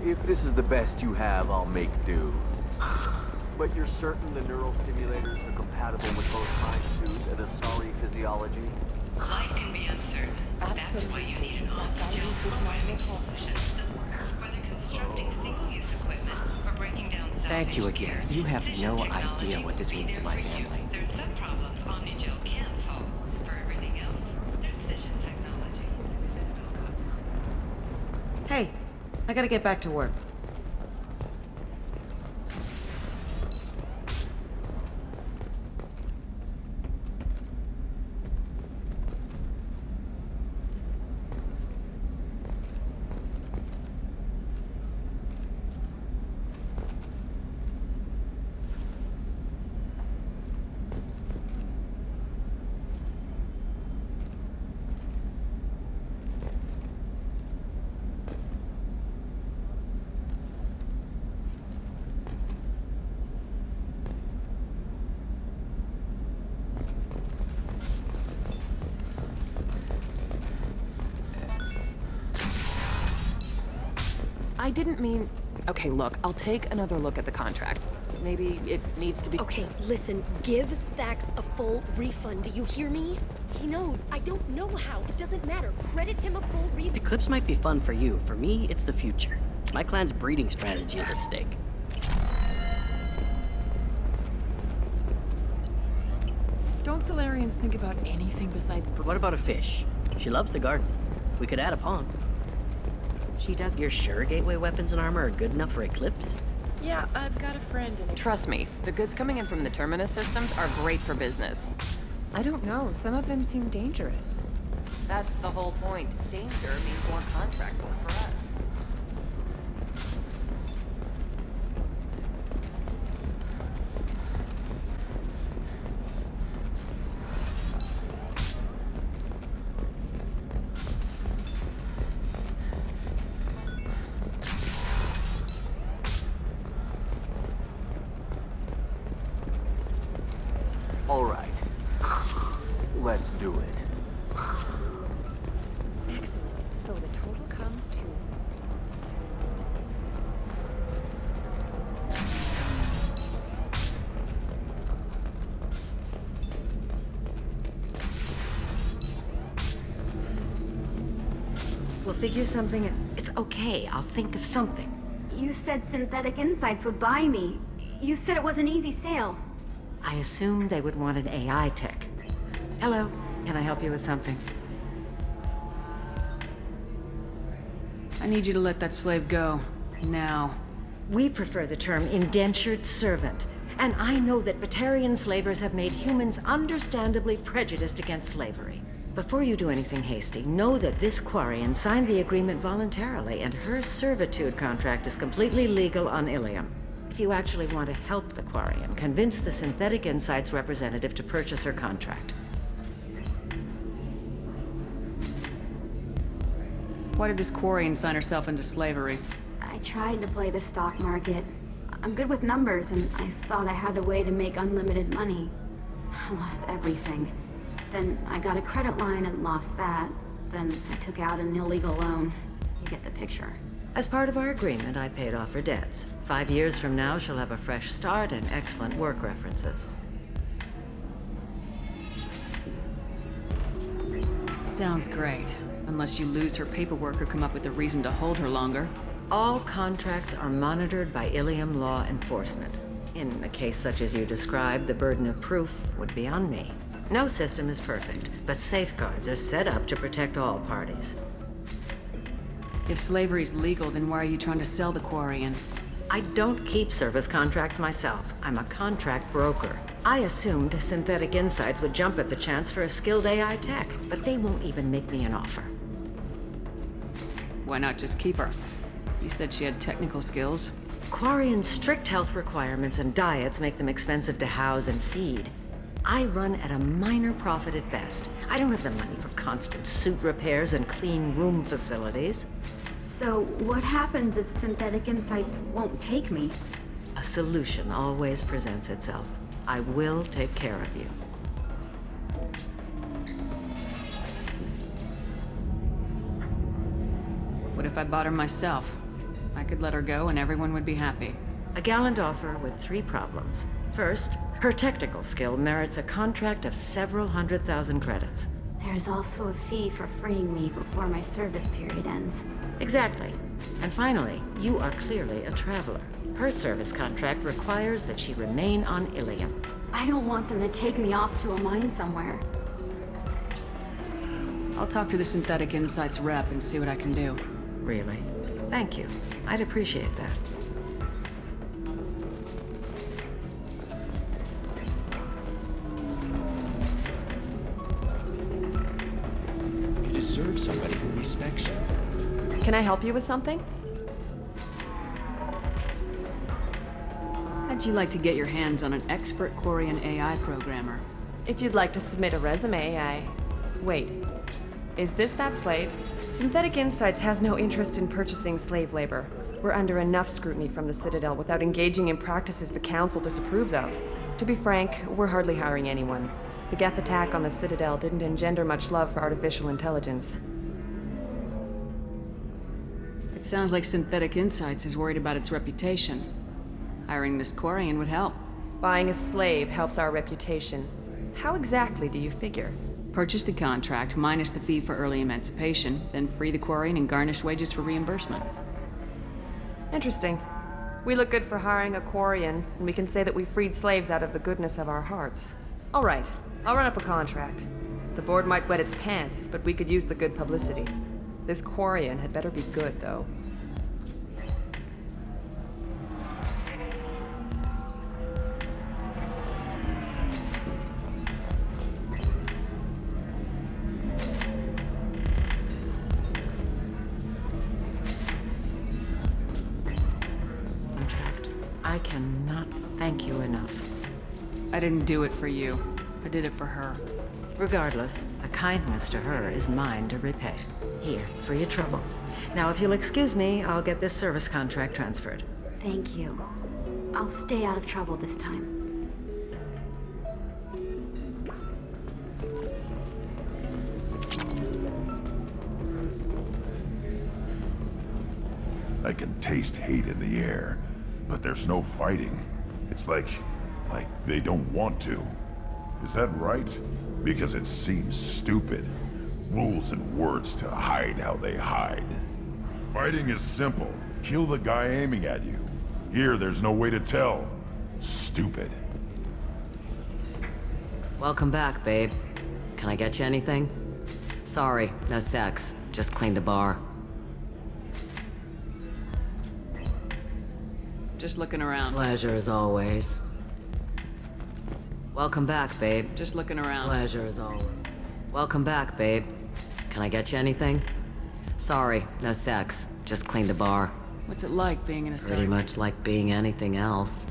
If this is the best you have, I'll make do. But you're certain the neural stimulators are compatible with both my suit and Asari physiology? Life can be uncertain. That's why you need an off-the-shelf programming solution. Whether constructing single-use equipment or breaking down Thank you salvage again. gear, You have precision no technology idea what this will be means to there my for you. family. There are some problems Omnigel can't solve. For everything else, there's vision technology. Hey, I gotta get back to work. I didn't mean... Okay, look, I'll take another look at the contract. Maybe it needs to be... Okay, listen, give Thax a full refund. Do you hear me? He knows. I don't know how. It doesn't matter. Credit him a full refund. Eclipse might be fun for you. For me, it's the future. My clan's breeding strategy is at stake. Don't Solarians think about anything besides... What about a fish? She loves the garden. We could add a pond. She does... You're sure gateway weapons and armor are good enough for Eclipse? Yeah, I've got a friend in... Trust me, the goods coming in from the Terminus systems are great for business. I don't know, some of them seem dangerous. That's the whole point. Danger means more contract work for us. All right. Let's do it. Excellent. So the total comes to... We'll figure something. It's okay. I'll think of something. You said Synthetic Insights would buy me. You said it was an easy sale. I assumed they would want an AI tech. Hello. Can I help you with something? I need you to let that slave go. Now. We prefer the term indentured servant. And I know that Batarian slavers have made humans understandably prejudiced against slavery. Before you do anything hasty, know that this Quarian signed the agreement voluntarily, and her servitude contract is completely legal on Ilium. If you actually want to help the Quarian, convince the Synthetic Insights representative to purchase her contract. Why did this Quarian sign herself into slavery? I tried to play the stock market. I'm good with numbers, and I thought I had a way to make unlimited money. I lost everything. Then I got a credit line and lost that. Then I took out an illegal loan. You get the picture. As part of our agreement, I paid off her debts. 5 years from now, she'll have a fresh start and excellent work references. Sounds great. Unless you lose her paperwork or come up with a reason to hold her longer. All contracts are monitored by Ilium law enforcement. In a case such as you described, the burden of proof would be on me. No system is perfect, but safeguards are set up to protect all parties. If slavery's legal, then why are you trying to sell the Quarian? I don't keep service contracts myself. I'm a contract broker. I assumed Synthetic Insights would jump at the chance for a skilled AI tech, but they won't even make me an offer. Why not just keep her? You said she had technical skills. Quarian's strict health requirements and diets make them expensive to house and feed. I run at a minor profit at best. I don't have the money for constant suit repairs and clean room facilities. So what happens if Synthetic Insights won't take me? A solution always presents itself. I will take care of you. What if I bought her myself? I could let her go and everyone would be happy. A gallant offer with 3 problems. First, her technical skill merits a contract of several 100,000 credits. There's also a fee for freeing me before my service period ends. Exactly. And finally, you are clearly a traveler. Her service contract requires that she remain on Ilium. I don't want them to take me off to a mine somewhere. I'll talk to the Synthetic Insights rep and see what I can do. Really? Thank you. I'd appreciate that. You deserve somebody who respects you. Can I help you with something? How'd you like to get your hands on an expert Quarian AI programmer? If you'd like to submit a resume, Wait. Is this that slave? Synthetic Insights has no interest in purchasing slave labor. We're under enough scrutiny from the Citadel without engaging in practices the Council disapproves of. To be frank, we're hardly hiring anyone. The Geth attack on the Citadel didn't engender much love for artificial intelligence. It sounds like Synthetic Insights is worried about its reputation. Hiring this Quarian would help. Buying a slave helps our reputation. How exactly do you figure? Purchase the contract, minus the fee for early emancipation, then free the Quarian and garnish wages for reimbursement. Interesting. We look good for hiring a Quarian, and we can say that we freed slaves out of the goodness of our hearts. All right, I'll run up a contract. The board might wet its pants, but we could use the good publicity. This Quarian had better be good, though. I cannot thank you enough. I didn't do it for you. I did it for her. Regardless, a kindness to her is mine to repay. Here, for your trouble. Now, if you'll excuse me, I'll get this service contract transferred. Thank you. I'll stay out of trouble this time. I can taste hate in the air, but there's no fighting. It's like they don't want to. Is that right? Because it seems stupid. Rules and words to hide how they hide. Fighting is simple. Kill the guy aiming at you. Here, there's no way to tell. Stupid. Welcome back, babe. Can I get you anything? Sorry, no sex. Just cleaned the bar. Just looking around. Pleasure as always. Welcome back, babe. Just looking around. Pleasure as always. Welcome back, babe. Can I get you anything? Sorry, no sex. Just cleaned the bar. What's it like being in a Pretty much like being anything else.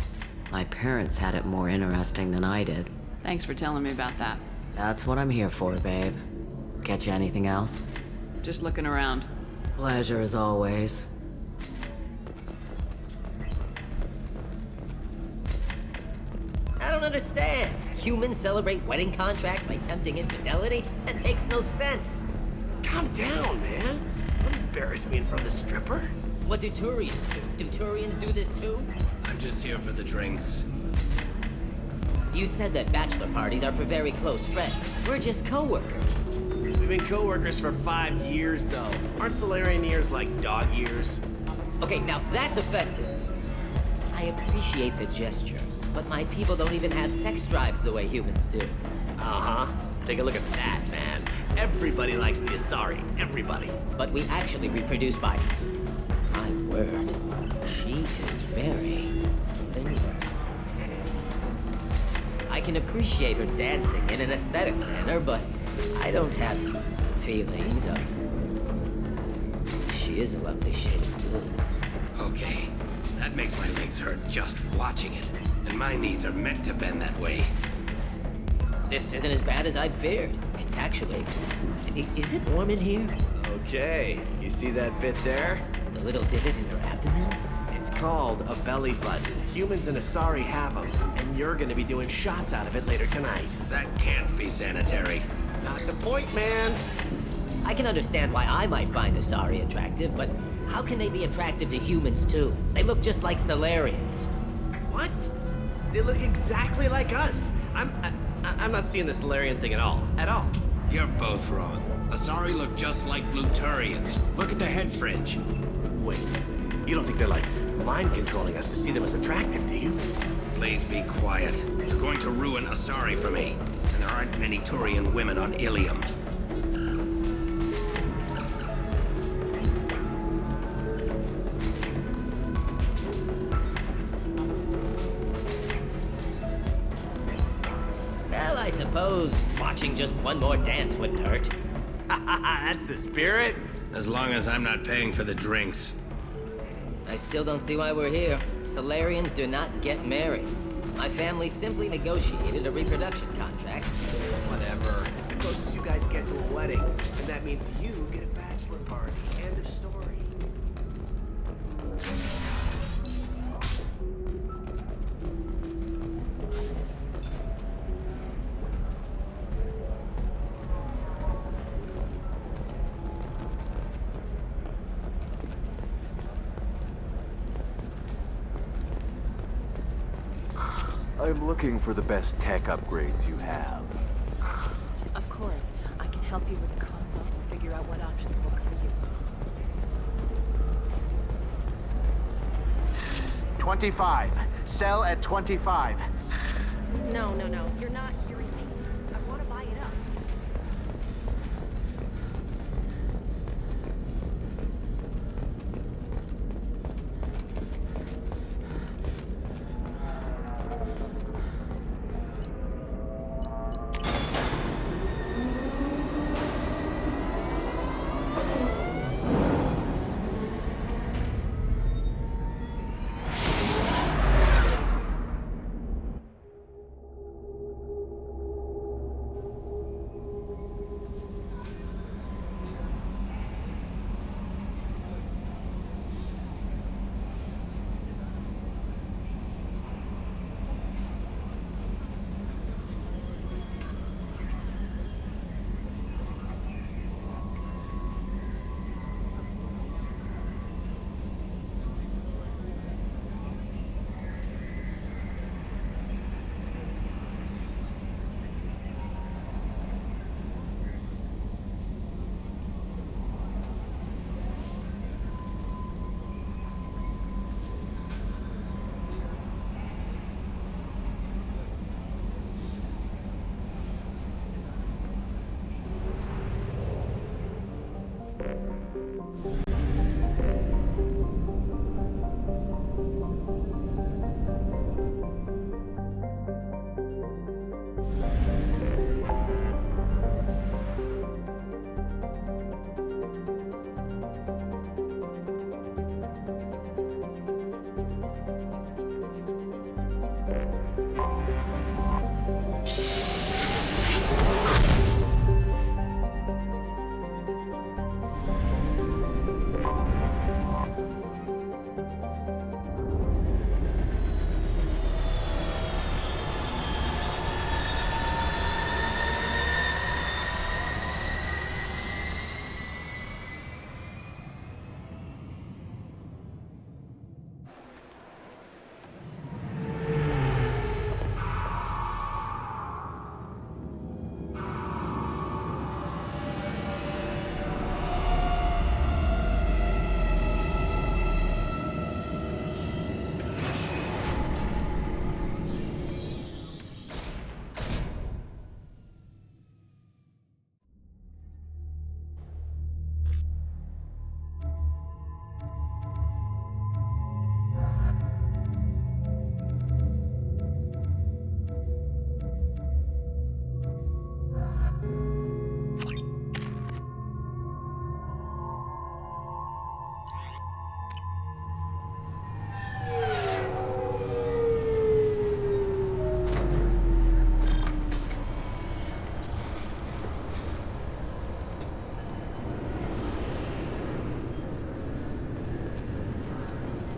My parents had it more interesting than I did. Thanks for telling me about that. That's what I'm here for, babe. Get you anything else? Just looking around. Pleasure as always. I don't understand. Humans celebrate wedding contracts by tempting infidelity? That makes no sense. Calm down, man. Don't embarrass me in front of the stripper. What do Turians do? Do Turians do this too? I'm just here for the drinks. You said that bachelor parties are for very close friends. We're just co-workers. We've been co-workers for 5 years, though. Aren't Solarian years like dog years? Okay, now that's offensive. I appreciate the gesture, but my people don't even have sex drives the way humans do. Uh-huh. Take a look at that, man. Everybody likes the Asari. Everybody. But we actually reproduce by... My word. She is very... linear. I can appreciate her dancing in an aesthetic manner, but I don't have feelings of... She is a lovely shade of blue. Okay, that makes my legs hurt just watching it. And my knees are meant to bend that way. This isn't as bad as I'd feared. It's actually... Is it warm in here? Okay, you see that bit there? The little divot in her abdomen? It's called a belly button. Humans and Asari have them, and you're gonna be doing shots out of it later tonight. That can't be sanitary. Not the point, man. I can understand why I might find Asari attractive, but how can they be attractive to humans too? They look just like Solarians. What? They look exactly like us. I'm not seeing the Solarian thing at all. At all. You're both wrong. Asari look just like Bluturians. Look at the head fringe. Wait, you don't think they're like mind controlling us to see them as attractive, do you? Please be quiet. You're going to ruin Asari for me. And there aren't many Turian women on Ilium. Well, I suppose watching just one more dance wouldn't hurt. That's the spirit. As long as I'm not paying for the drinks. I still don't see why we're here. Solarians do not get married. My family simply negotiated a reproduction contract. Whatever. It's the closest you guys get to a wedding. And that means you get a bachelor party. End of story. I'm looking for the best tech upgrades you have. Of course. I can help you with the consult and figure out what options work for you. 25. Sell at 25. No. You're not hearing me. I want to buy it up.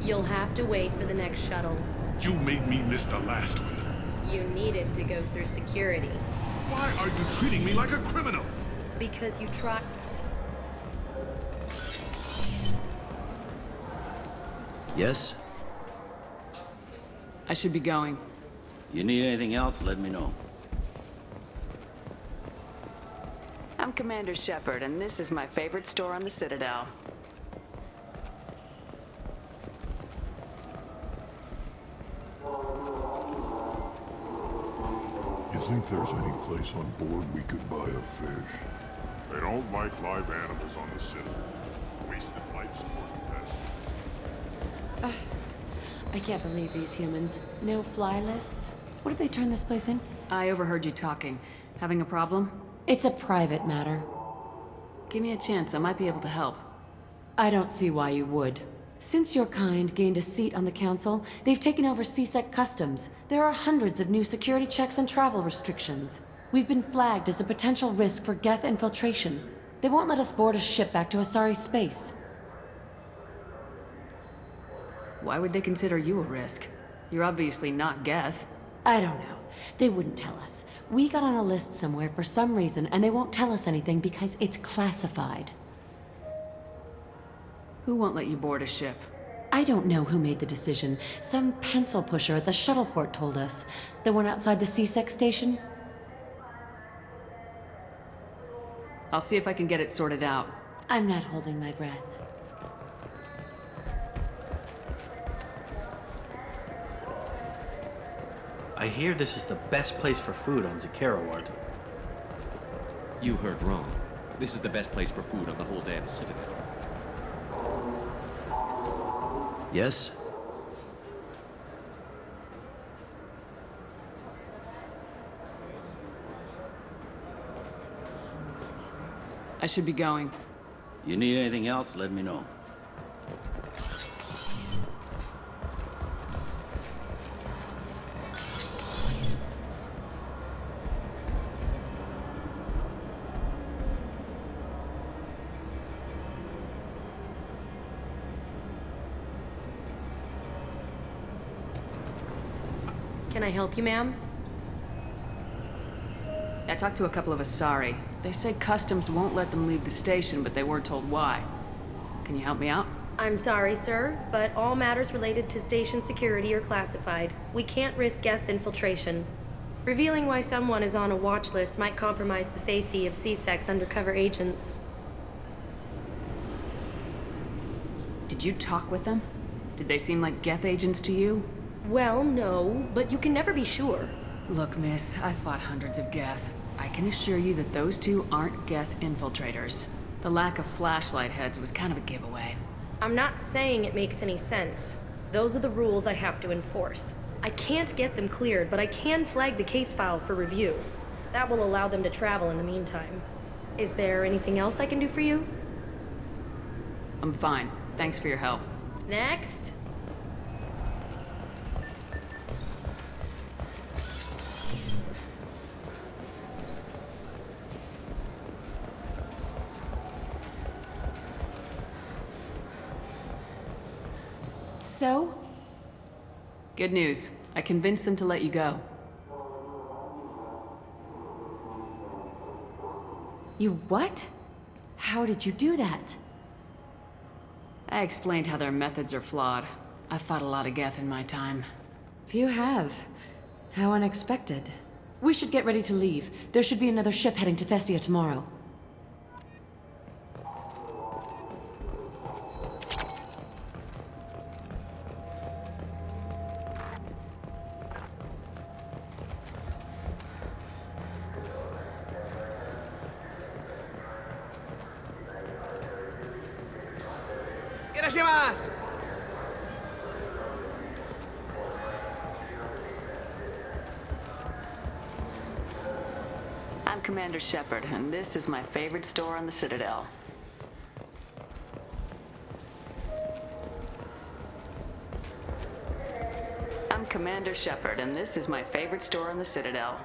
You'll have to wait for the next shuttle. You made me miss the last one. You needed to go through security. Why are you treating me like a criminal? Because you tried... Yes? I should be going. You need anything else, let me know. Commander Shepard, and this is my favorite store on the Citadel. You think there's any place on board we could buy a fish? They don't like live animals on the Citadel. Wasted life support capacity. I can't believe these humans. No fly lists? What did they turn this place in? I overheard you talking. Having a problem? It's a private matter. Give me a chance, I might be able to help. I don't see why you would. Since your kind gained a seat on the council, they've taken over CSEC customs. There are hundreds of new security checks and travel restrictions. We've been flagged as a potential risk for Geth infiltration. They won't let us board a ship back to Asari space. Why would they consider you a risk? You're obviously not Geth. I don't know. They wouldn't tell us. We got on a list somewhere for some reason, and they won't tell us anything because it's classified. Who won't let you board a ship? I don't know who made the decision. Some pencil pusher at the shuttle port told us. The one outside the CSEC station? I'll see if I can get it sorted out. I'm not holding my breath. I hear this is the best place for food on Zakaraward. You heard wrong. This is the best place for food on the whole damn Citadel. Yes? I should be going. You need anything else, let me know. Can I help you, ma'am? I talked to a couple of Asari. They say customs won't let them leave the station, but they weren't told why. Can you help me out? I'm sorry, sir, but all matters related to station security are classified. We can't risk Geth infiltration. Revealing why someone is on a watch list might compromise the safety of CSEC's undercover agents. Did you talk with them? Did they seem like Geth agents to you? Well, no, but you can never be sure. Look, miss, I've fought hundreds of Geth. I can assure you that those two aren't Geth infiltrators. The lack of flashlight heads was kind of a giveaway. I'm not saying it makes any sense. Those are the rules I have to enforce. I can't get them cleared, but I can flag the case file for review. That will allow them to travel in the meantime. Is there anything else I can do for you? I'm fine. Thanks for your help. Next. So? Good news. I convinced them to let you go. You what? How did you do that? I explained how their methods are flawed. I've fought a lot of Geth in my time. Few have. How unexpected. We should get ready to leave. There should be another ship heading to Thessia tomorrow. I'm Commander Shepard, and this is my favorite store on the Citadel. I'm Commander Shepard, and this is my favorite store on the Citadel.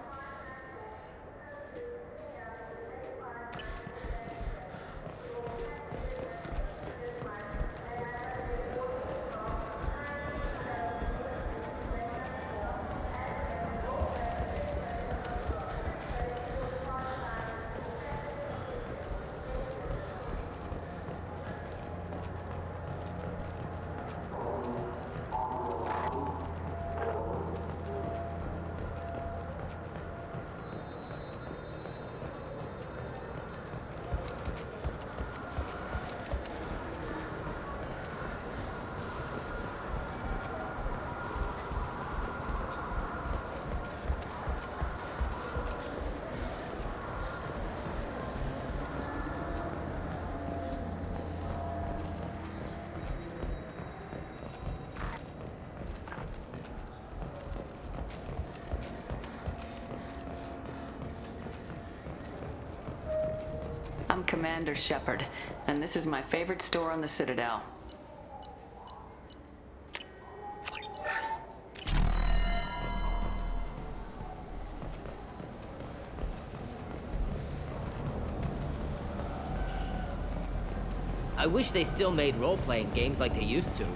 I'm Commander Shepard, and this is my favorite store on the Citadel. I wish they still made role-playing games like they used to.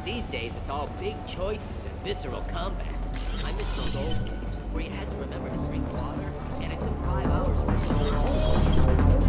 These days, it's all big choices and visceral combat. I miss those old games where you had to remember to drink water, and it took 5 hours for you to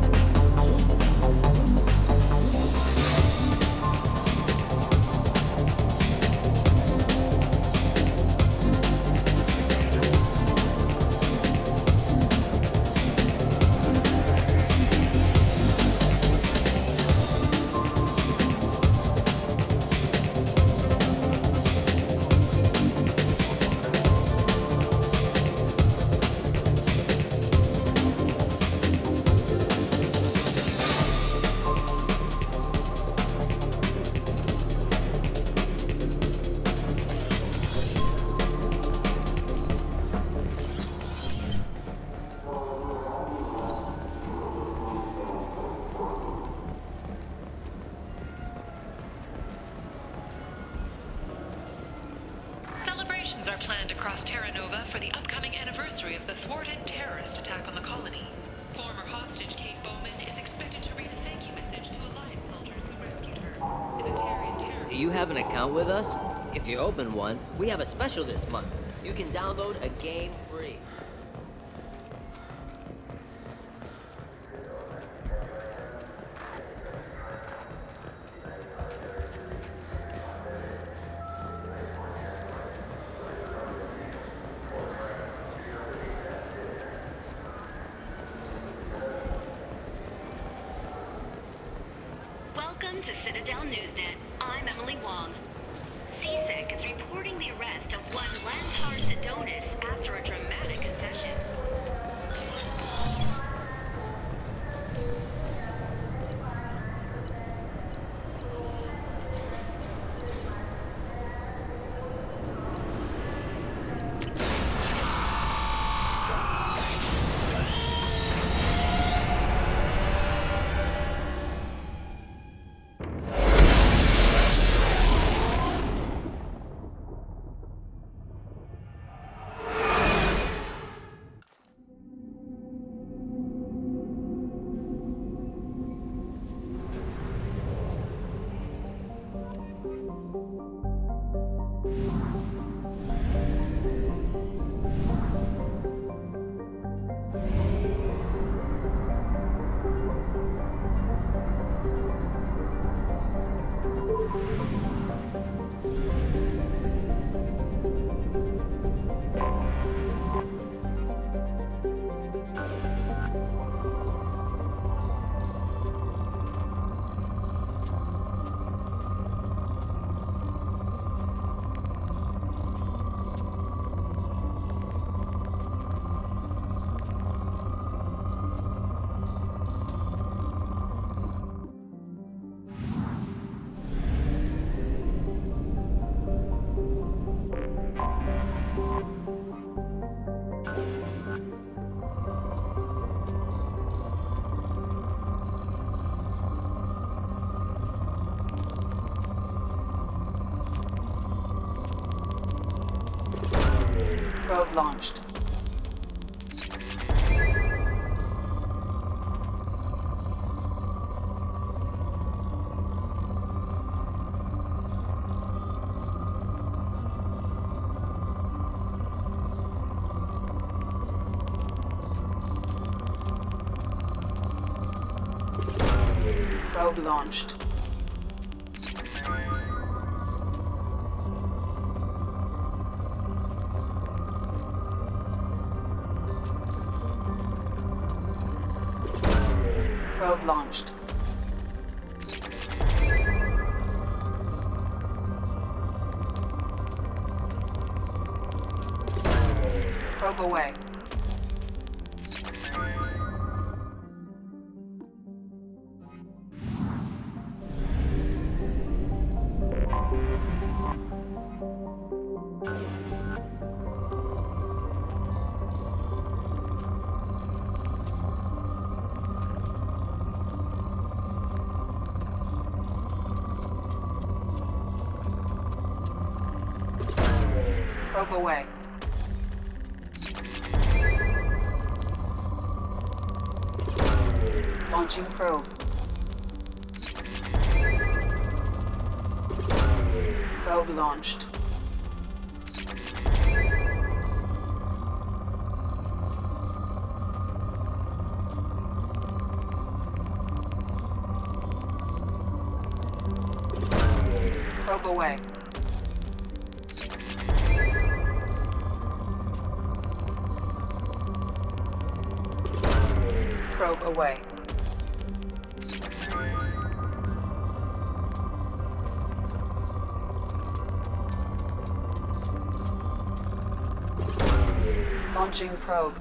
Celebrations are planned across Terra Nova for the upcoming anniversary of the thwarted terrorist attack on the colony. Former hostage Kate Bowman is expected to read a thank you message to Alliance soldiers who rescued her. The Batarian terror... Do you have an account with us? If you open one, we have a special this month. You can download a game free. Welcome to Citadel Newsnet. I'm Emily Wong. CSEC is reporting the arrest of one Lantar Sidonis after a dramatic confession. Probe launched. Probe launched. Probe launched. Probe away. away. Launching probe. Probe launched. Probe away. Probe away. Launching probe.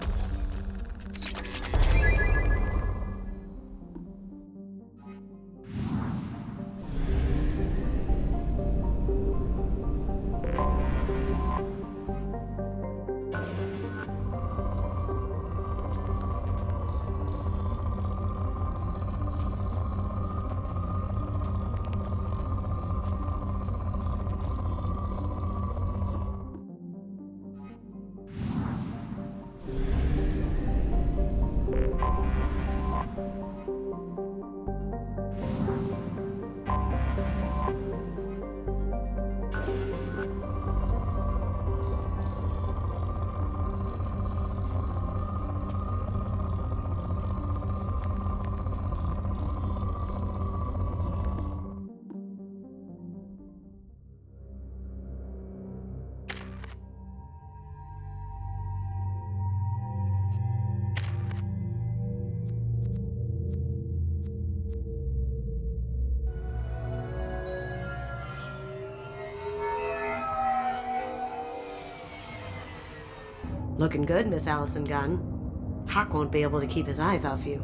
Looking good, Miss Allison Gunn. Hawk won't be able to keep his eyes off you.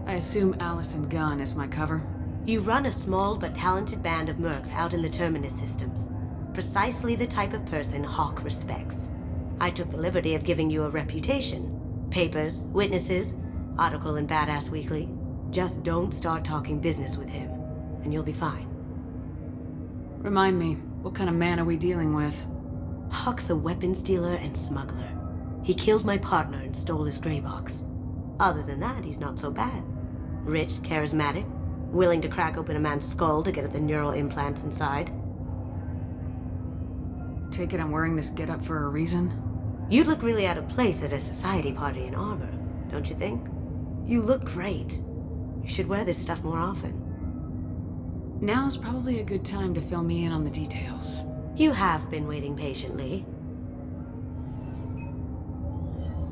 I assume Allison Gunn is my cover? You run a small but talented band of mercs out in the Terminus systems. Precisely the type of person Hawk respects. I took the liberty of giving you a reputation. Papers, witnesses, article in Badass Weekly. Just don't start talking business with him, and you'll be fine. Remind me, what kind of man are we dealing with? Hawk's a weapons dealer and smuggler. He killed my partner and stole his gray box. Other than that, he's not so bad. Rich, charismatic, willing to crack open a man's skull to get at the neural implants inside. Take it I'm wearing this getup for a reason? You'd look really out of place at a society party in armor, don't you think? You look great. You should wear this stuff more often. Now's probably a good time to fill me in on the details. You have been waiting patiently.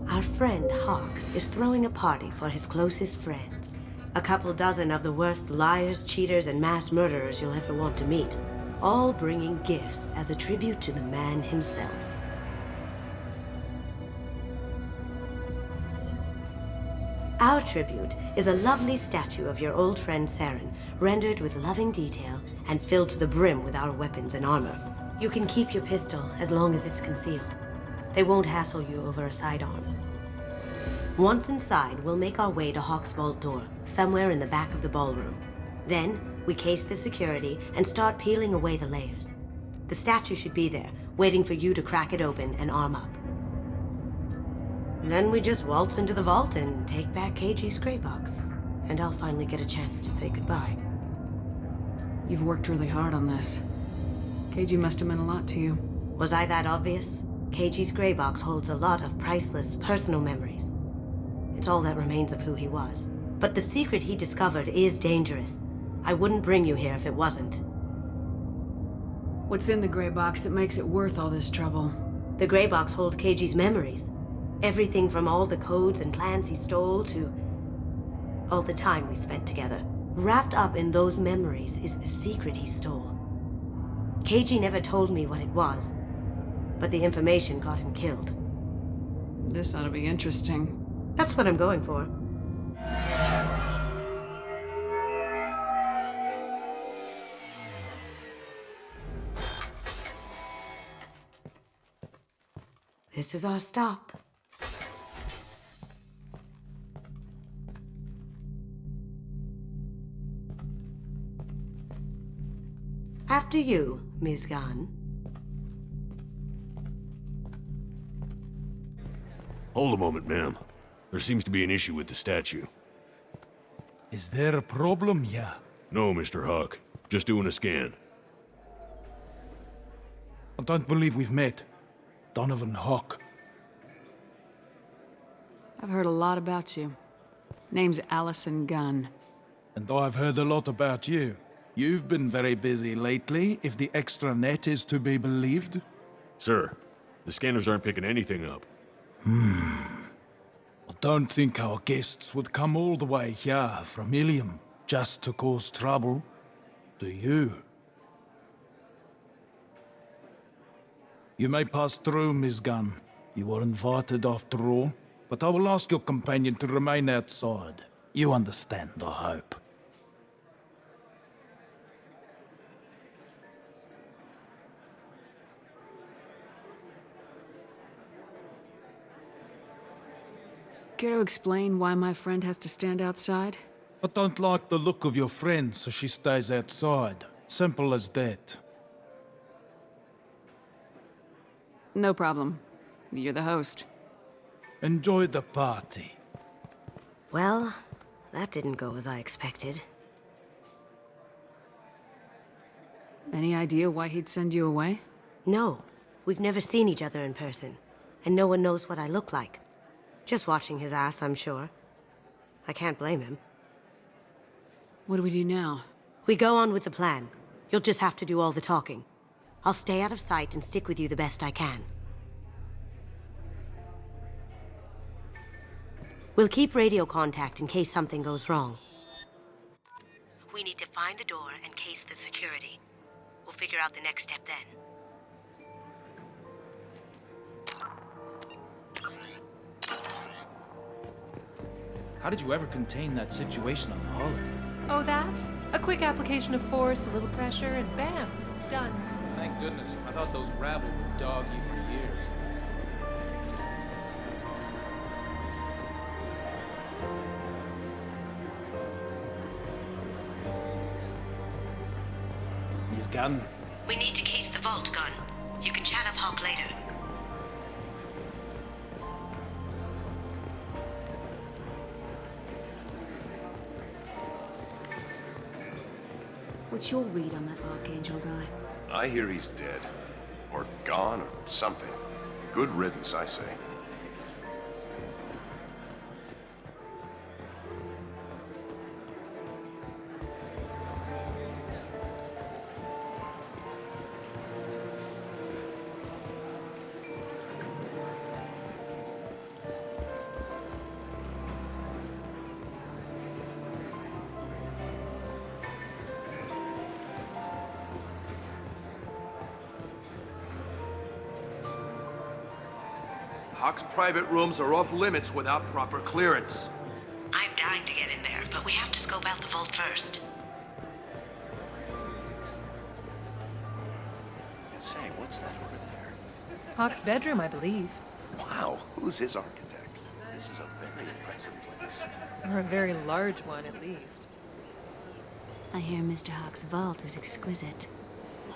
Our friend Hawk is throwing a party for his closest friends. A couple dozen of the worst liars, cheaters, and mass murderers you'll ever want to meet. All bringing gifts as a tribute to the man himself. Our tribute is a lovely statue of your old friend Saren, rendered with loving detail and filled to the brim with our weapons and armor. You can keep your pistol as long as it's concealed. They won't hassle you over a sidearm. Once inside, we'll make our way to Hawk's vault door, somewhere in the back of the ballroom. Then, we case the security and start peeling away the layers. The statue should be there, waiting for you to crack it open and arm up. Then we just waltz into the vault and take back KG's gray box. And I'll finally get a chance to say goodbye. You've worked really hard on this. KG must have meant a lot to you. Was I that obvious? KG's gray box holds a lot of priceless personal memories. It's all that remains of who he was. But the secret he discovered is dangerous. I wouldn't bring you here if it wasn't. What's in the gray box that makes it worth all this trouble? The gray box holds KG's memories. Everything from all the codes and plans he stole to all the time we spent together. Wrapped up in those memories is the secret he stole. KG never told me what it was, but the information got him killed. This ought to be interesting. That's what I'm going for. This is our stop. After you, Ms. Gunn. Hold a moment, ma'am. There seems to be an issue with the statue. Is there a problem here? No, Mr. Huck. Just doing a scan. I don't believe we've met. Donovan Huck. I've heard a lot about you. Name's Allison Gunn. And I've heard a lot about you. You've been very busy lately, if the extra net is to be believed. Sir, the scanners aren't picking anything up. I don't think our guests would come all the way here from Ilium just to cause trouble. Do you? You may pass through, Ms. Gunn. You were invited after all, but I will ask your companion to remain outside. You understand, I hope. Care to explain why my friend has to stand outside? I don't like the look of your friend, so she stays outside. Simple as that. No problem. You're the host. Enjoy the party. Well, that didn't go as I expected. Any idea why he'd send you away? No, we've never seen each other in person, and no one knows what I look like. Just watching his ass, I'm sure. I can't blame him. What do we do now? We go on with the plan. You'll just have to do all the talking. I'll stay out of sight and stick with you the best I can. We'll keep radio contact in case something goes wrong. We need to find the door and case the security. We'll figure out the next step then. How did you ever contain that situation on the Olive? Oh, that? A quick application of force, a little pressure, and bam, done. Thank goodness. I thought those rabble would dog you for years. Ms. Gunn. We need to case the vault, Gunn. You can chat up Hawk later. What's your read on that Archangel guy? I hear he's dead. Or gone, or something. Good riddance, I say. Hawk's private rooms are off limits without proper clearance. I'm dying to get in there, but we have to scope out the vault first. Say, what's that over there? Hawk's bedroom, I believe. Wow, who's his architect? This is a very impressive place. Or a very large one, at least. I hear Mr. Hawk's vault is exquisite.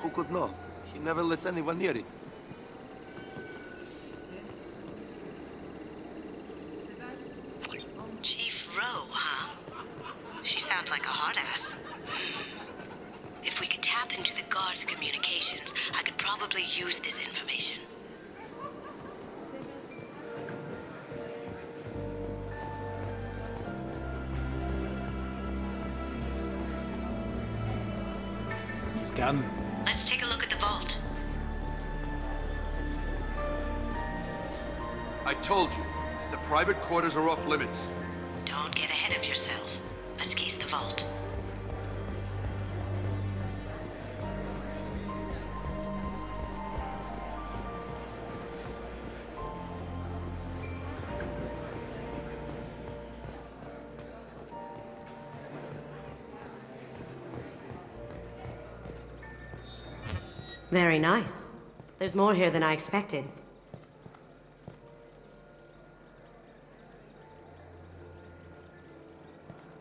Who could know? He never lets anyone near it. Chief Rowe, huh? She sounds like a hard ass. If we could tap into the guard's communications, I could probably use this information. Ms. Gunn. Let's take a look at the vault. I told you, the private quarters are off limits. Don't get ahead of yourself. Let's case the vault. Very nice. There's more here than I expected.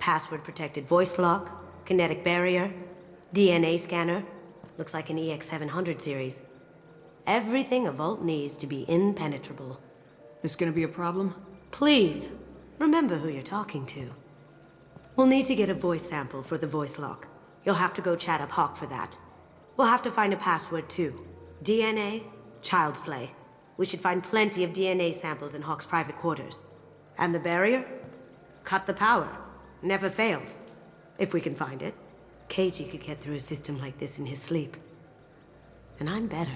Password-protected voice lock, kinetic barrier, DNA scanner, Looks like an EX700 series. Everything a vault needs to be impenetrable. This gonna be a problem? Please, remember who you're talking to. We'll need to get a voice sample for the voice lock. You'll have to go chat up Hawk for that. We'll have to find a password too. DNA, child's play. We should find plenty of DNA samples in Hawk's private quarters. And the barrier? Cut the power. Never fails. If we can find it. KG could get through a system like this in his sleep. And I'm better.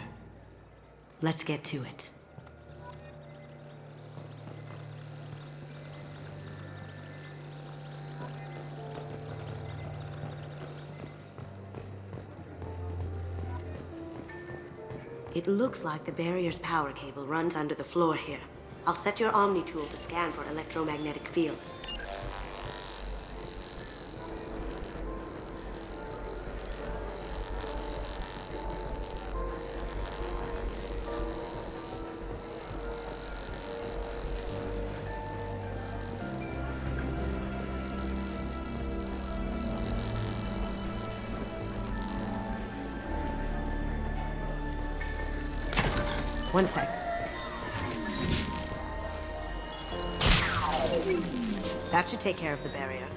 Let's get to it. It looks like the barrier's power cable runs under the floor here. I'll set your Omni tool to scan for electromagnetic fields. One sec. That should take care of the barrier.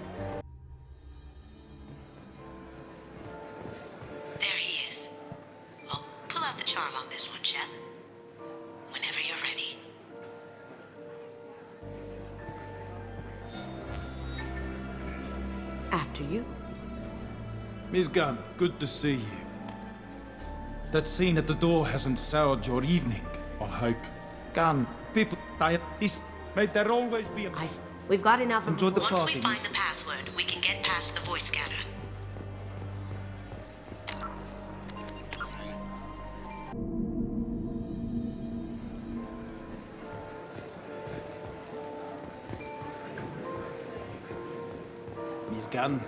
There he is. Well, pull out the charm on this one, Shep. Whenever you're ready. After you. Miss Gunn, good to see you. That scene at the door hasn't soured your evening, I hope. Gunn, people die at this. May there always be a... We've got enough of... Enjoy the Once party. we find the password, we can get past the voice scanner. Miss Gunn.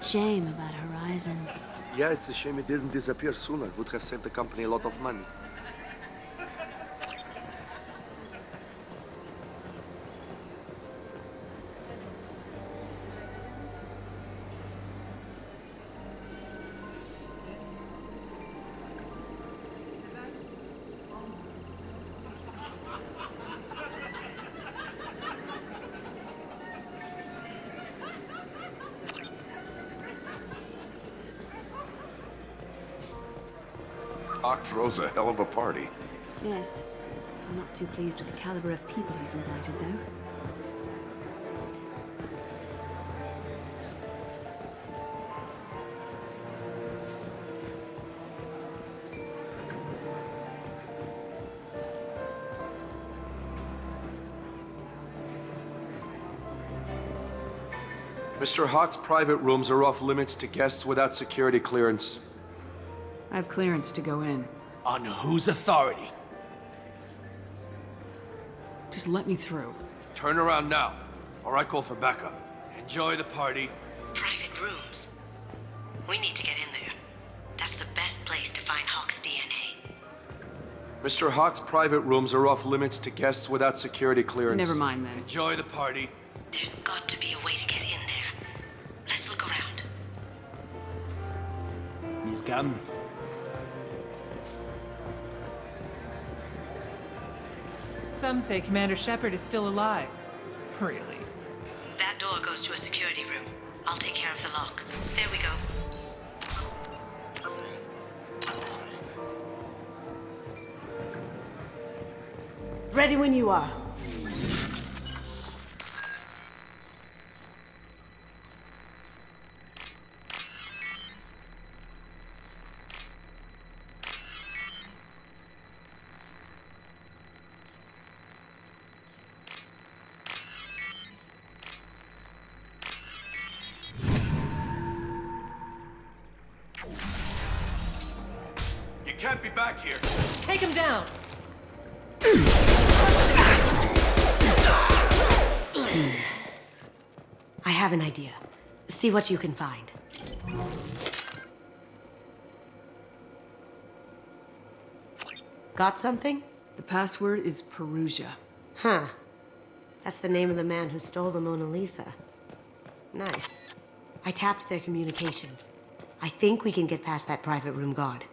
Shame about Horizon. Yeah, it's a shame it didn't disappear sooner. Would have saved the company a lot of money. Hawk throws a hell of a party. Yes. I'm not too pleased with the caliber of people he's invited, though. Mr. Hawk's private rooms are off limits to guests without security clearance. I have clearance to go in. On whose authority? Just let me through. Turn around now, or I call for backup. Enjoy the party. Private rooms. We need to get in there. That's the best place to find Hawk's DNA. Mr. Hawk's private rooms are off limits to guests without security clearance. Never mind then. Enjoy the party. There's got to be a way to get in there. Let's look around. Miss Gunn. Some say Commander Shepard is still alive. Really? That door goes to a security room. I'll take care of the lock. There we go. Ready when you are. You can't be back here. Take him down! I have an idea. See what you can find. Got something? The password is Perusia. Huh. That's the name of the man who stole the Mona Lisa. Nice. I tapped their communications. I think we can get past that private room guard.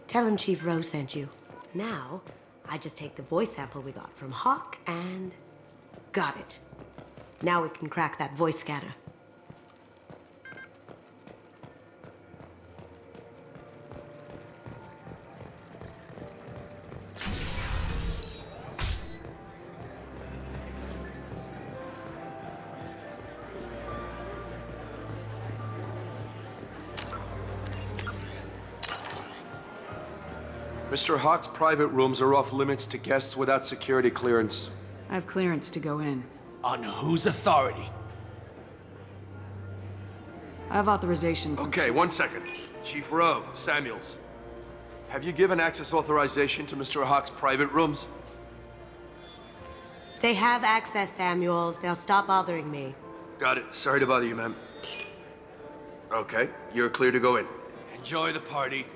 Tell him Chief Rose sent you. Now, I just take the voice sample we got from Hawk and... got it. Now we can crack that voice scanner. Mr. Hawk's private rooms are off limits to guests without security clearance. I have clearance to go in. On whose authority? I have authorization from... Okay, 1 second. Chief Rowe, Samuels. Have you given access authorization to Mr. Hawk's private rooms? They have access, Samuels. They'll stop bothering me. Got it. Sorry to bother you, ma'am. Okay, you're clear to go in. Enjoy the party.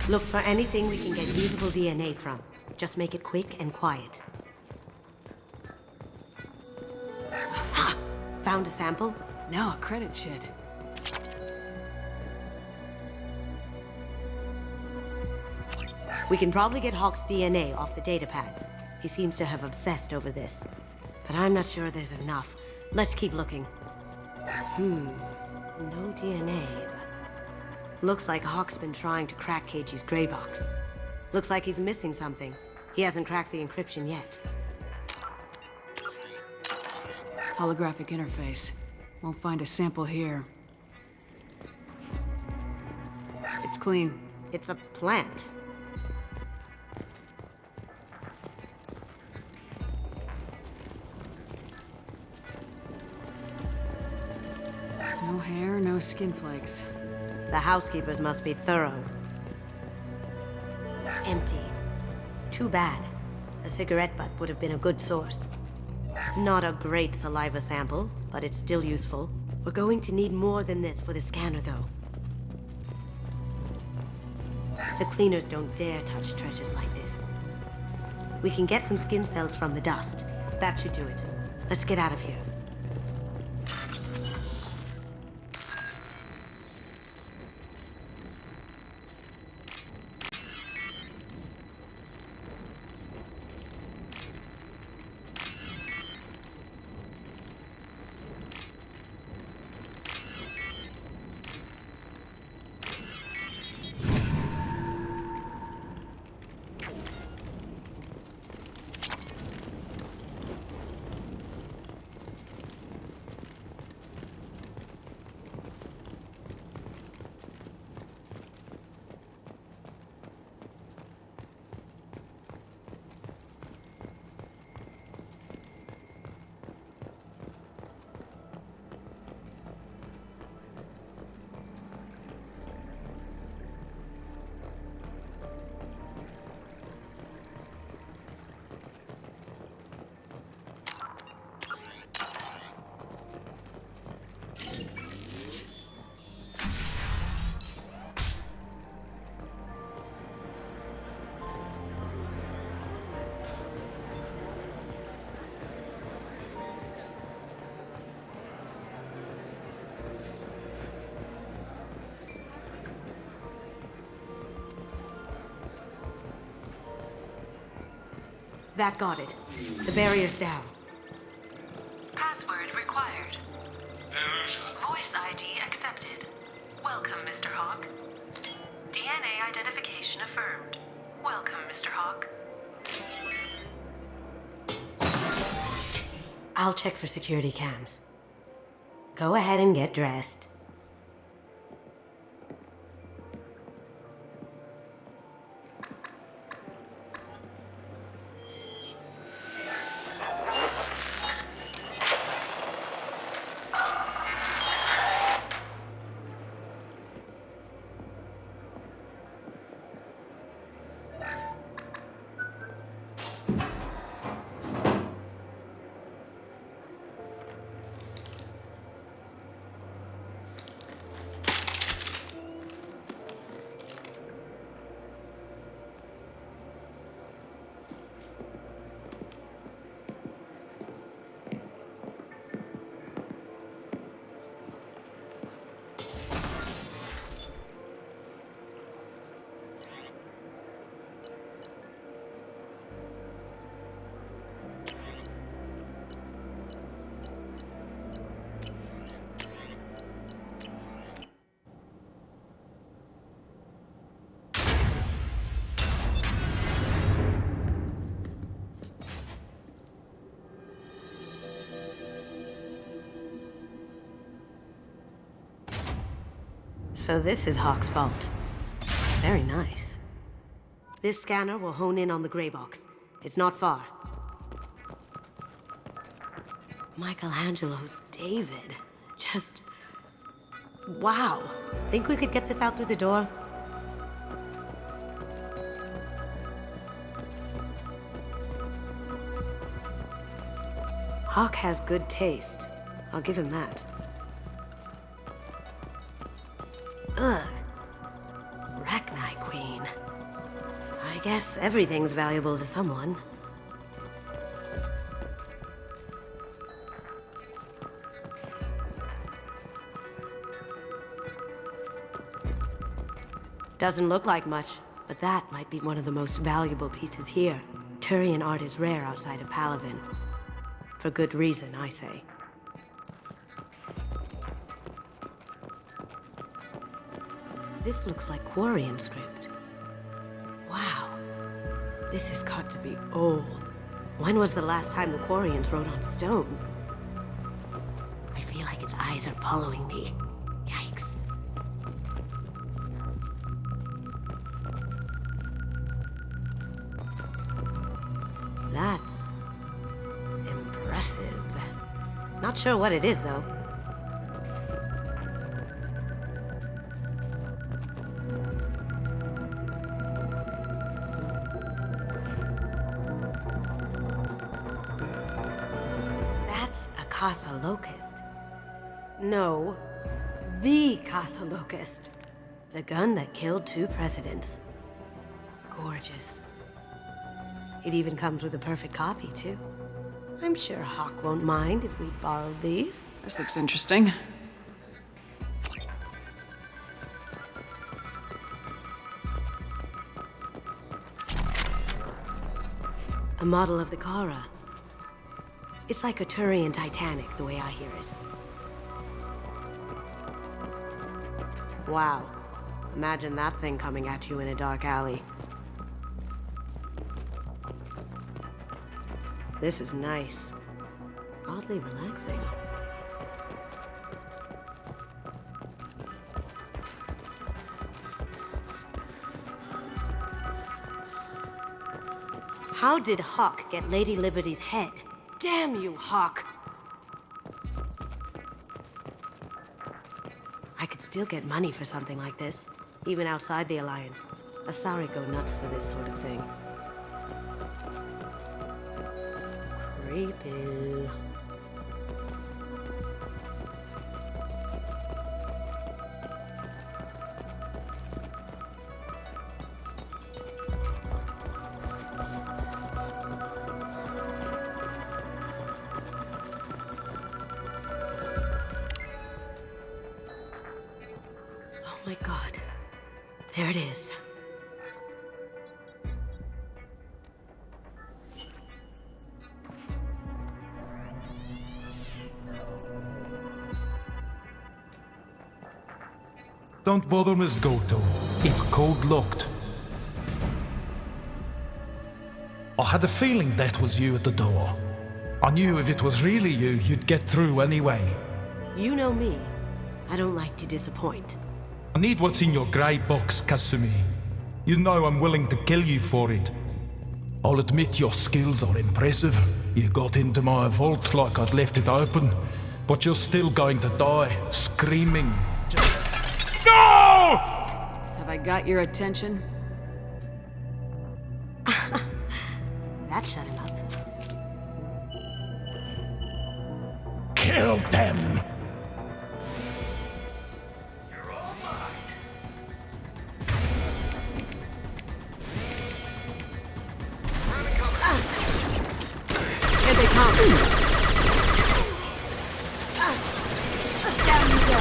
Look for anything we can get usable DNA from. Just make it quick and quiet. Ha! Found a sample? Now a credit sheet. We can probably get Hawk's DNA off the datapad. He seems to have obsessed over this. But I'm not sure there's enough. Let's keep looking. No DNA, but... Looks like Hawk's been trying to crack KG's gray box. Looks like he's missing something. He hasn't cracked the encryption yet. Holographic interface. Won't find a sample here. It's clean. It's a plant. No hair, no skin flakes. The housekeepers must be thorough. Empty. Too bad. A cigarette butt would have been a good source. Not a great saliva sample, but it's still useful. We're going to need more than this for the scanner, though. The cleaners don't dare touch treasures like this. We can get some skin cells from the dust. That should do it. Let's get out of here. That got it. The barrier's down. Password required. Voice ID accepted. Welcome, Mr. Hawk. DNA identification affirmed. Welcome, Mr. Hawk. I'll check for security cams. Go ahead and get dressed. So this is Hawk's vault. Very nice. This scanner will hone in on the gray box. It's not far. Michelangelo's David. Just... wow. Think we could get this out through the door? Hawk has good taste. I'll give him that. Ugh. Rachni Queen. I guess everything's valuable to someone. Doesn't look like much, but that might be one of the most valuable pieces here. Turian art is rare outside of Palavin. For good reason, I say. This looks like Quarian script. Wow. This has got to be old. When was the last time the Quarians wrote on stone? I feel like its eyes are following me. Yikes. That's... impressive. Not sure what it is, though. That's a Casa Locust. No, the Casa Locust. The gun that killed 2 presidents. Gorgeous. It even comes with a perfect copy, too. I'm sure Hawk won't mind if we borrowed these. This looks interesting. A model of the Kara. It's like a Turian Titanic, the way I hear it. Wow. Imagine that thing coming at you in a dark alley. This is nice. Oddly relaxing. How did Hawk get Lady Liberty's head? Damn you, Hawk! I could still get money for something like this, even outside the Alliance. Asari go nuts for this sort of thing. Creepy. Oh my God. There it is. Don't bother, Miss Goto. It's code-locked. I had a feeling that was you at the door. I knew if it was really you, you'd get through anyway. You know me. I don't like to disappoint. I need what's in your grey box, Kasumi. You know I'm willing to kill you for it. I'll admit your skills are impressive. You got into my vault like I'd left it open, but you're still going to die, screaming. No! Have I got your attention? That shut him up. Kill them! Here they come. Down you go.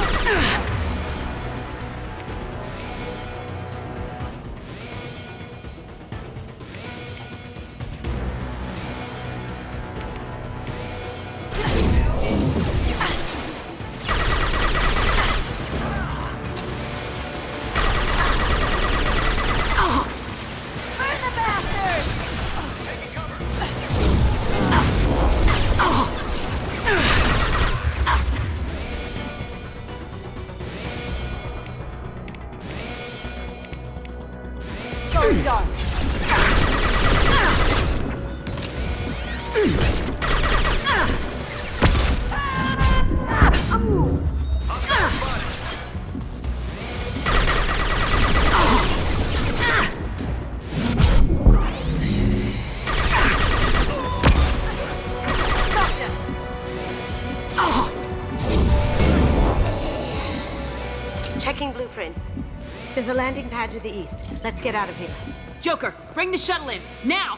Checking blueprints. There's a landing pad to the east. Let's get out of here. Joker, bring the shuttle in, now!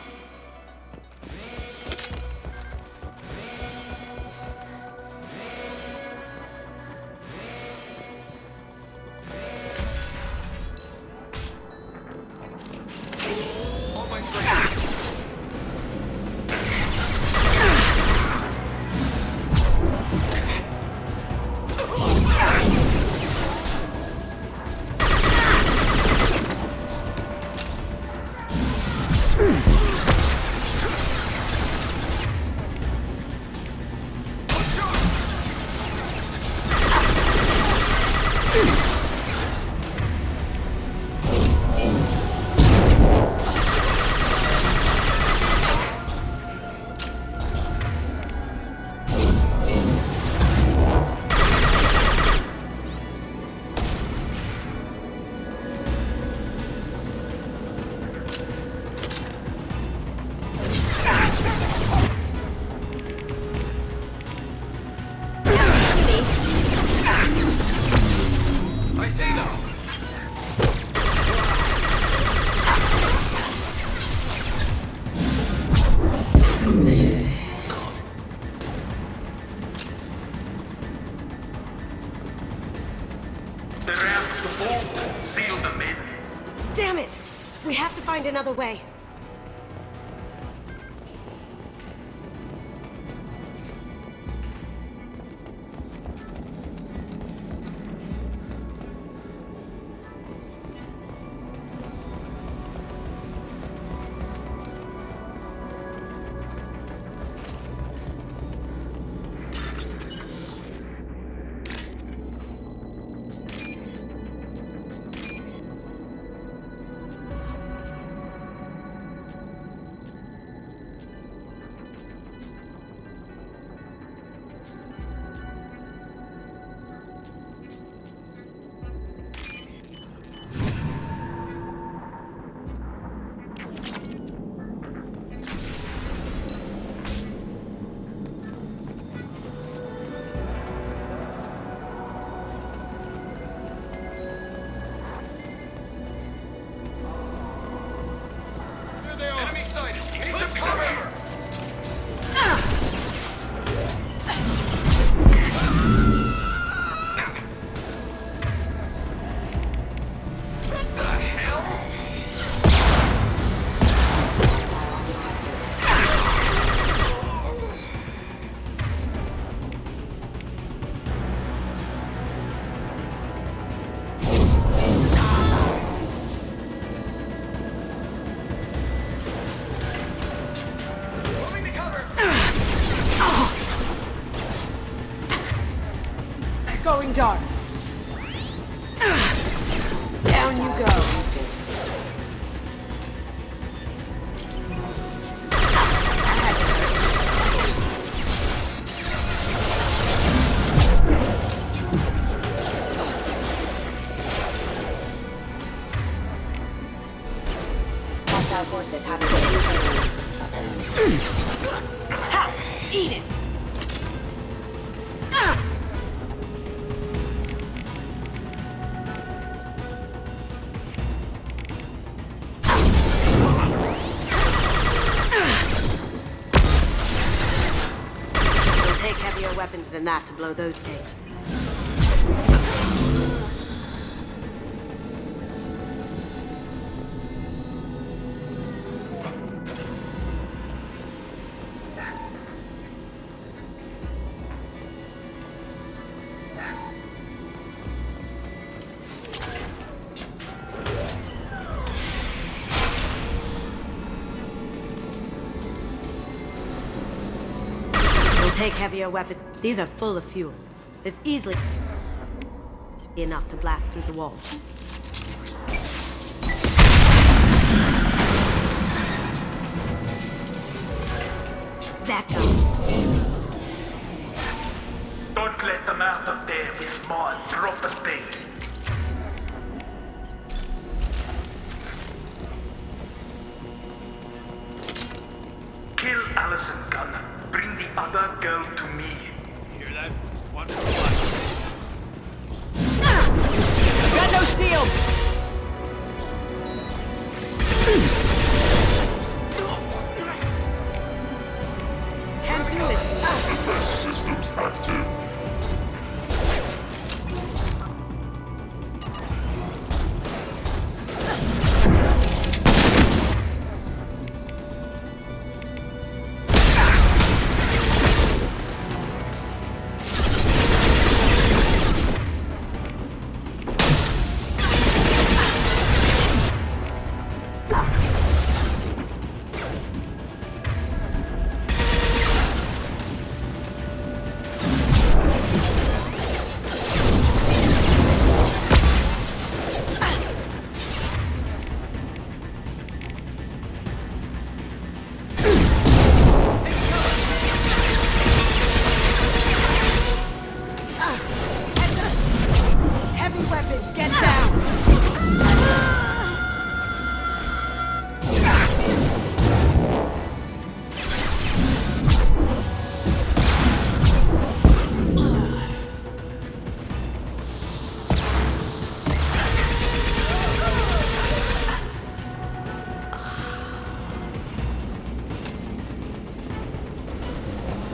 Damn it! We have to find another way. Going dark. Down you go. Hostile forces have ha! Eat it! Heavier weapons than that to blow those tanks. Take heavier weapons. These are full of fuel. It's easily enough to blast through the wall. That goes. Don't let them out of there with small property. Kill Allison Gunn. Bring the other girl to me. Hear that? One for one. shield! Can't do it. Systems active.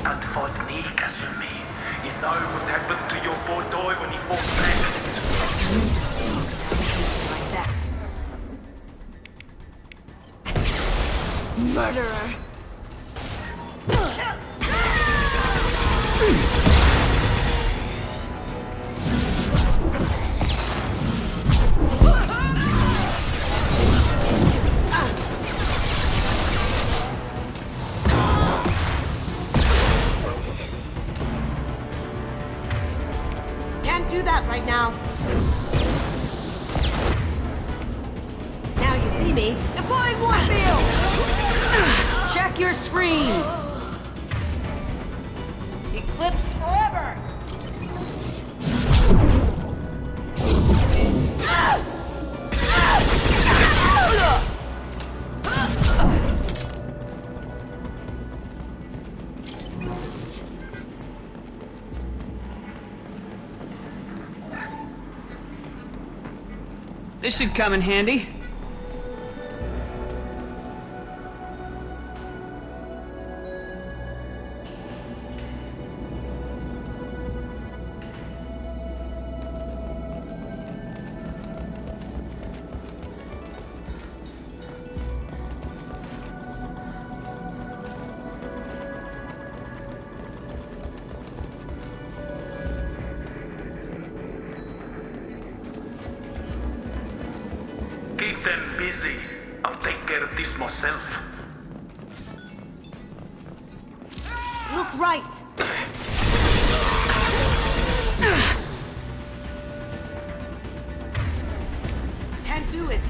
And fought me, Kasumi. You know what happened to your boy Doi when he fought back? Like that. Murderer. Can't do that right now. Now you see me. Deploying Warfield! Check your screens! Eclipse forever! This should come in handy. Keep them busy. I'll take care of this myself. Look right! Can't do it.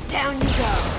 Down you go.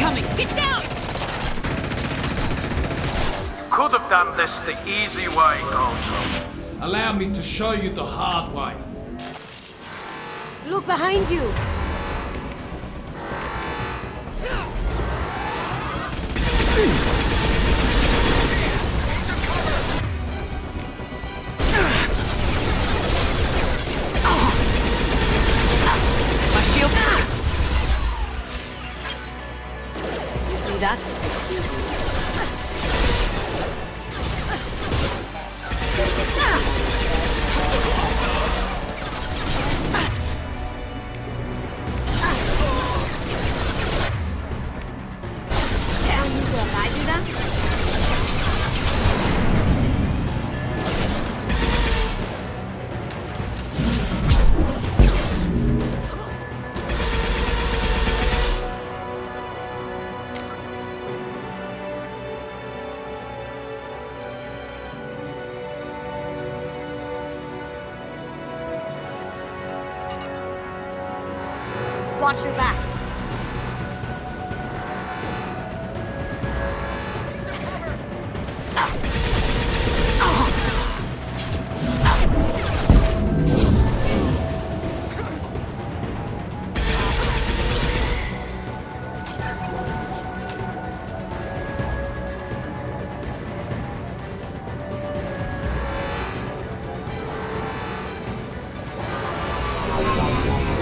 coming! Get down! Could have done this the easy way, Gojo. Allow me to show you the hard way. Look behind you! My shield! You see that? Watch your back.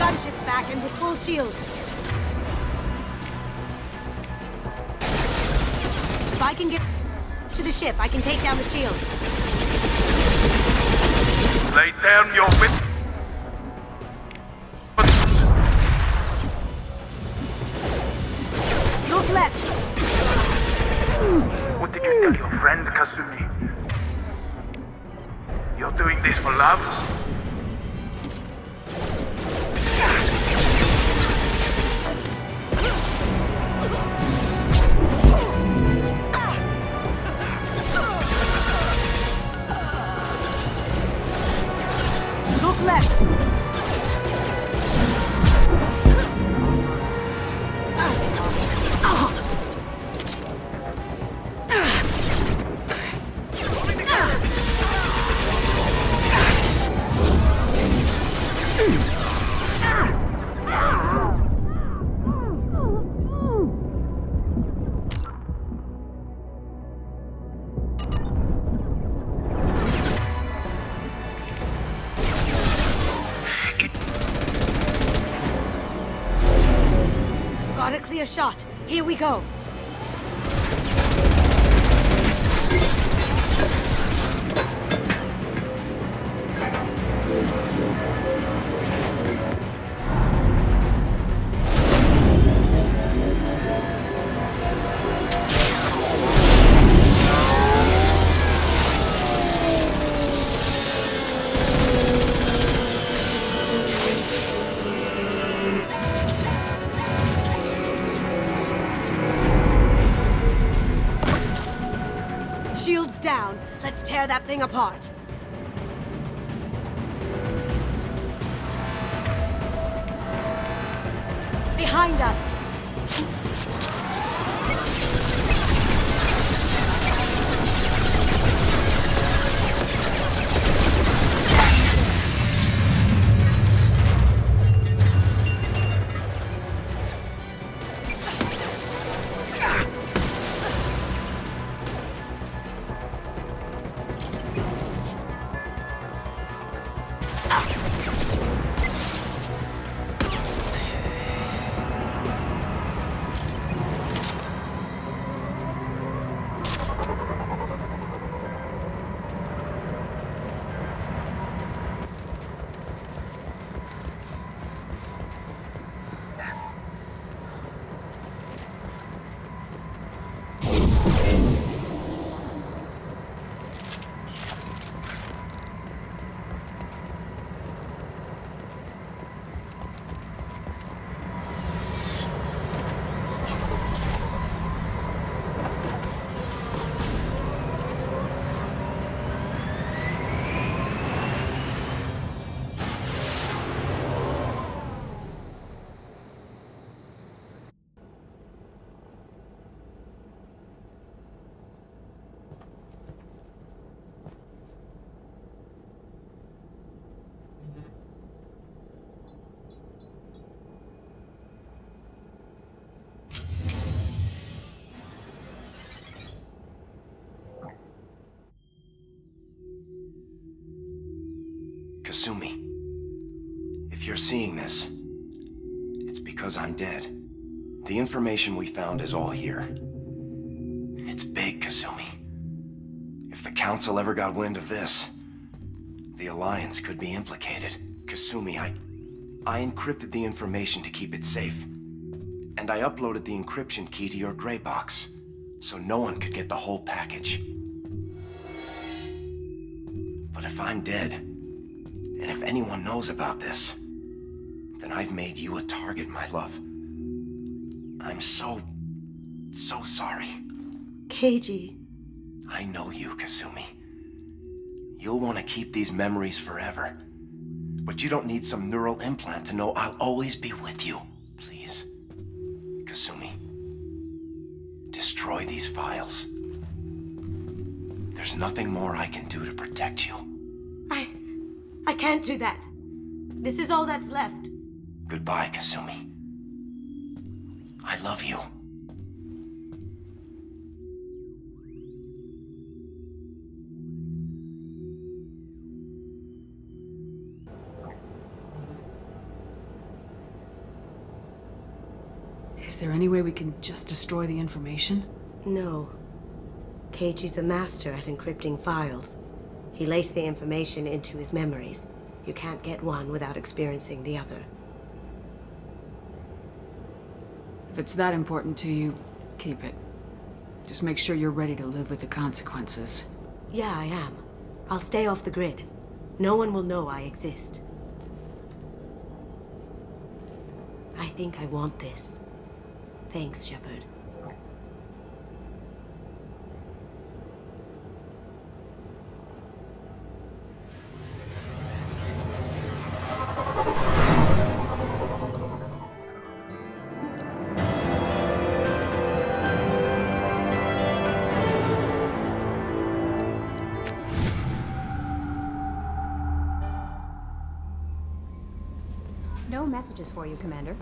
Gunship's back and with full shields. If I can get to the ship, I can take down the shield. Lay down your whip. Look left. What did you tell your friend, Kasumi? You're doing this for love? Look left. Got a clear shot. Here we go. Shields down. Let's tear that thing apart. Behind us. Kasumi, if you're seeing this, it's because I'm dead. The information we found is all here. It's big, Kasumi. If the Council ever got wind of this, the Alliance could be implicated. Kasumi, I encrypted the information to keep it safe. And I uploaded the encryption key to your gray box, so no one could get the whole package. But if I'm dead, and if anyone knows about this, then I've made you a target, my love. I'm so sorry. Keiji. I know you, Kasumi. You'll want to keep these memories forever. But you don't need some neural implant to know I'll always be with you. Please, Kasumi, destroy these files. There's nothing more I can do to protect you. I can't do that. This is all that's left. Goodbye, Kasumi. I love you. Is there any way we can just destroy the information? No. Keiji's a master at encrypting files. He laced the information into his memories. You can't get one without experiencing the other. If it's that important to you, keep it. Just make sure you're ready to live with the consequences. Yeah, I am. I'll stay off the grid. No one will know I exist. I think I want this. Thanks, Shepard. No messages for you, Commander.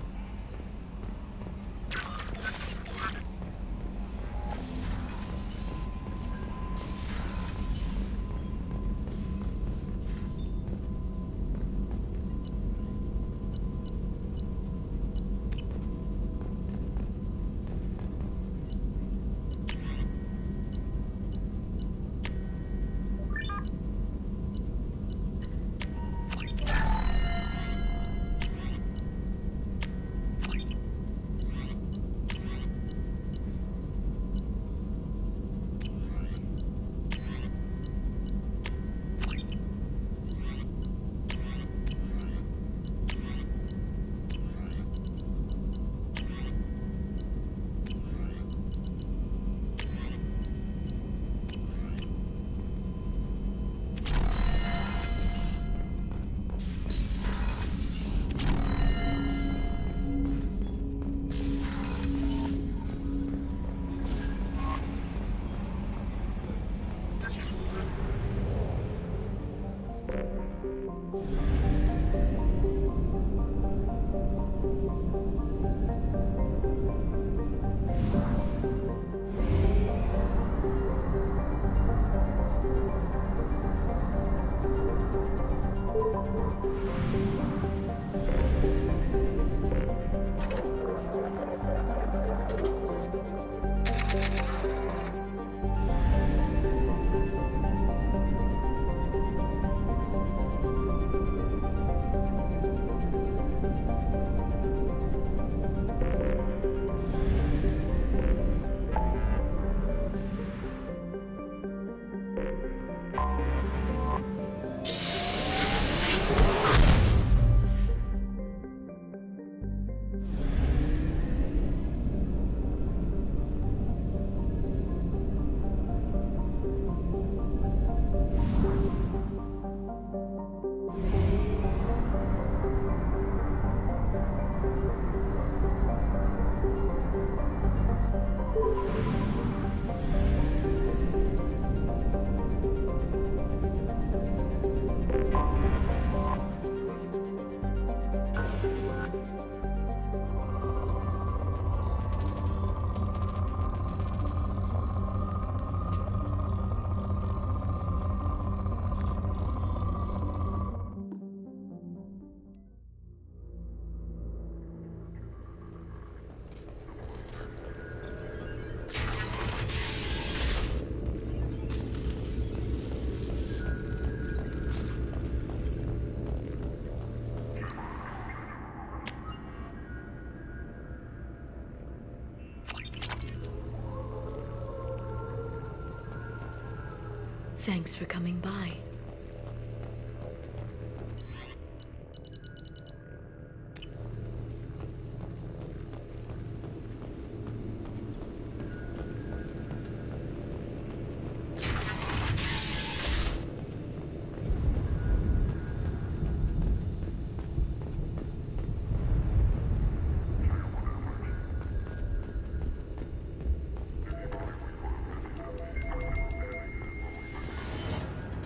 Thanks for coming by.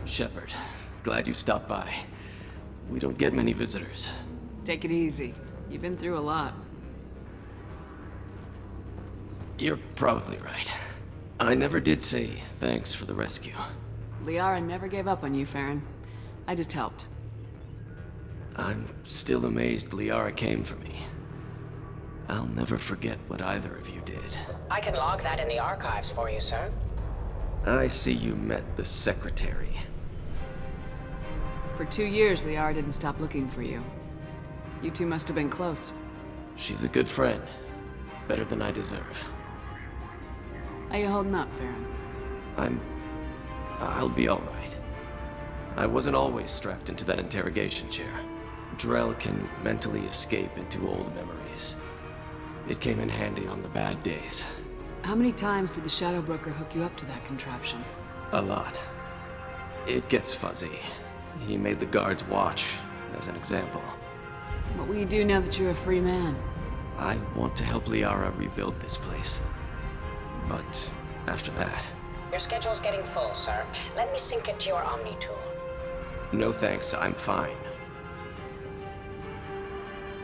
Shepard, glad you stopped by. We don't get many visitors. Take it easy. You've been through a lot. You're probably right. I never did say thanks for the rescue. Liara never gave up on you, Farron. I just helped. I'm still amazed Liara came for me. I'll never forget what either of you did. I can log that in the archives for you, sir. I see you met the Secretary. For 2 years, Liara didn't stop looking for you. You two must have been close. She's a good friend. Better than I deserve. How you holding up, Farron? I'll be alright. I wasn't always strapped into that interrogation chair. Drell can mentally escape into old memories. It came in handy on the bad days. How many times did the Shadow Broker hook you up to that contraption? A lot. It gets fuzzy. He made the guards watch, as an example. What will you do now that you're a free man? I want to help Liara rebuild this place. But after that... Your schedule's getting full, sir. Let me sync it to your Omni tool. No thanks, I'm fine.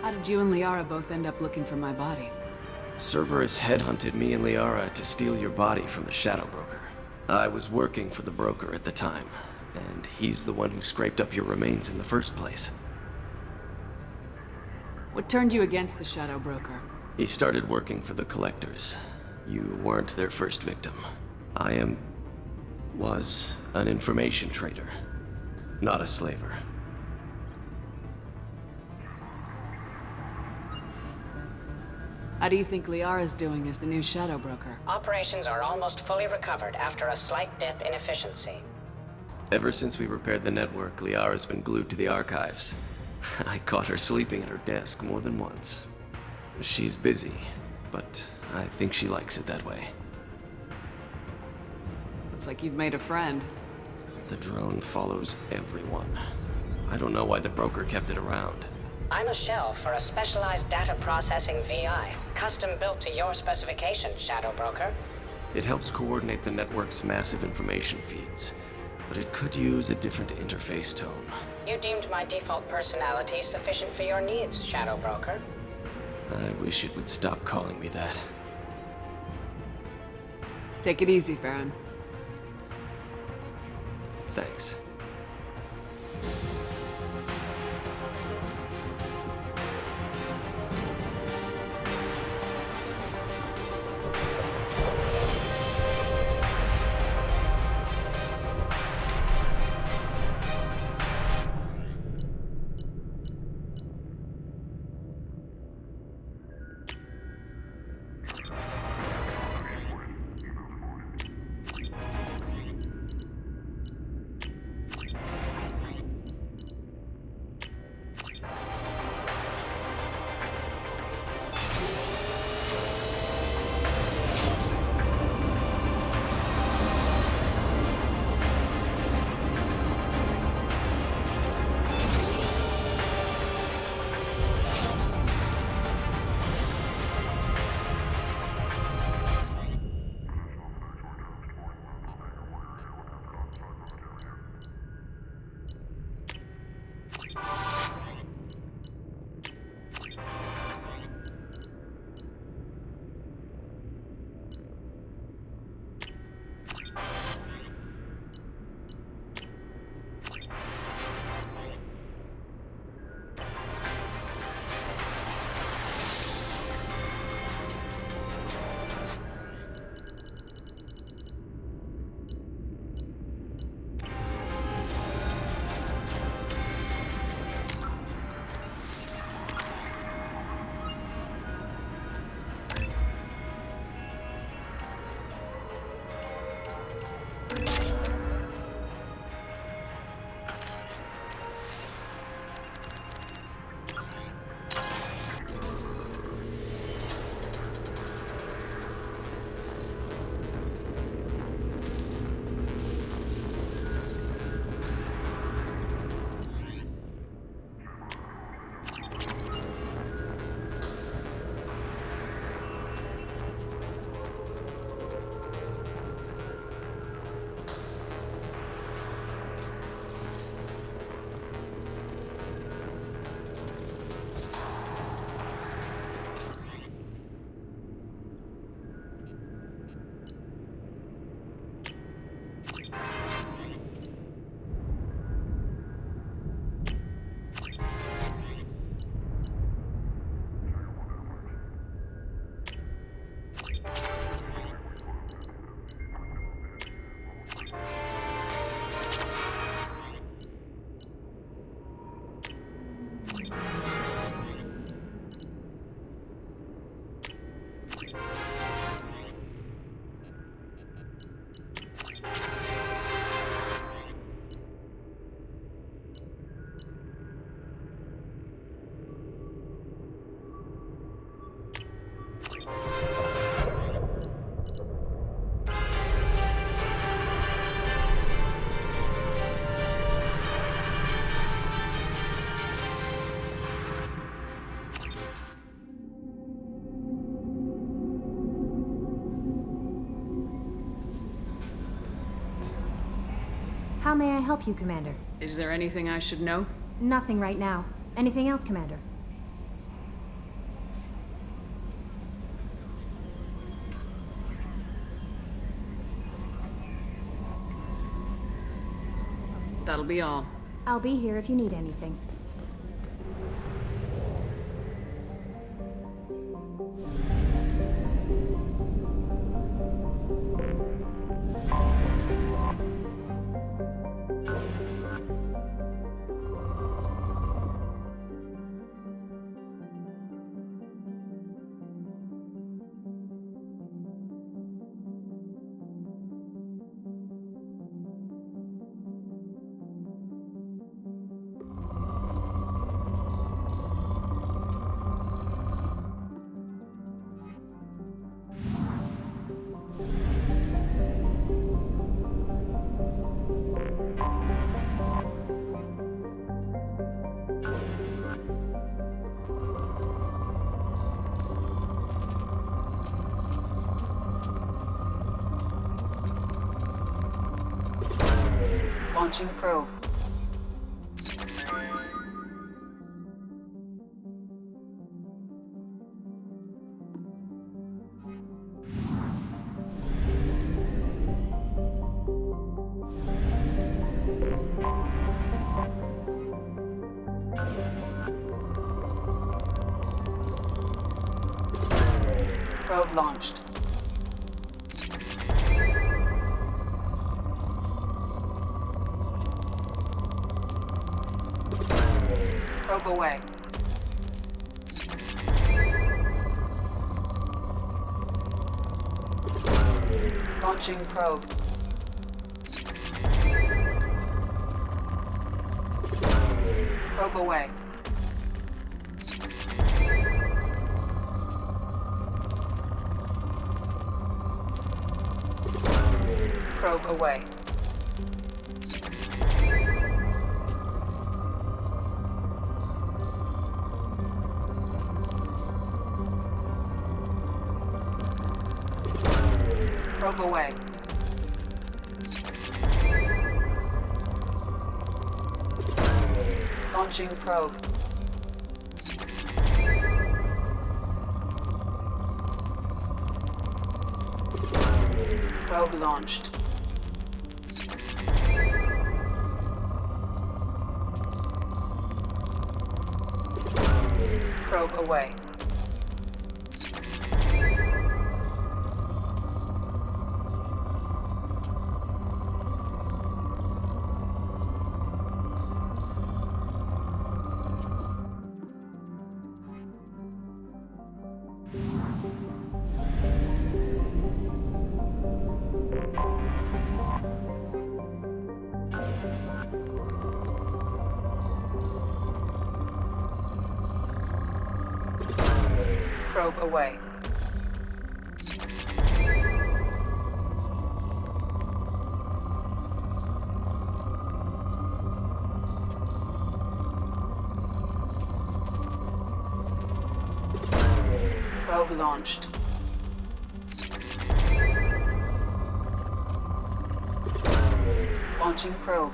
How did you and Liara both end up looking for my body? Cerberus headhunted me and Liara to steal your body from the Shadow Broker. I was working for the broker at the time, and he's the one who scraped up your remains in the first place. What turned you against the Shadow Broker? He started working for the Collectors. You weren't their first victim. I was an information trader, not a slaver. How do you think Liara's doing as the new Shadow Broker? Operations are almost fully recovered after a slight dip in efficiency. Ever since we repaired the network, Liara's been glued to the archives. I caught her sleeping at her desk more than once. She's busy, but I think she likes it that way. Looks like you've made a friend. The drone follows everyone. I don't know why the broker kept it around. I'm a shell for a specialized data processing VI, custom built to your specifications, Shadow Broker. It helps coordinate the network's massive information feeds, but it could use a different interface tone. You deemed my default personality sufficient for your needs, Shadow Broker. I wish it would stop calling me that. Take it easy, Farron. Thanks. may I help you, Commander? Is there anything I should know? Nothing right now. Anything else, Commander? That'll be all. I'll be here if you need anything. Launching probe. Probe launched. Probe away. Launching probe. Probe away. Probe away. Probe away. Launching probe. Probe launched. Probe away. Probe away. Probe launched. Launching probe.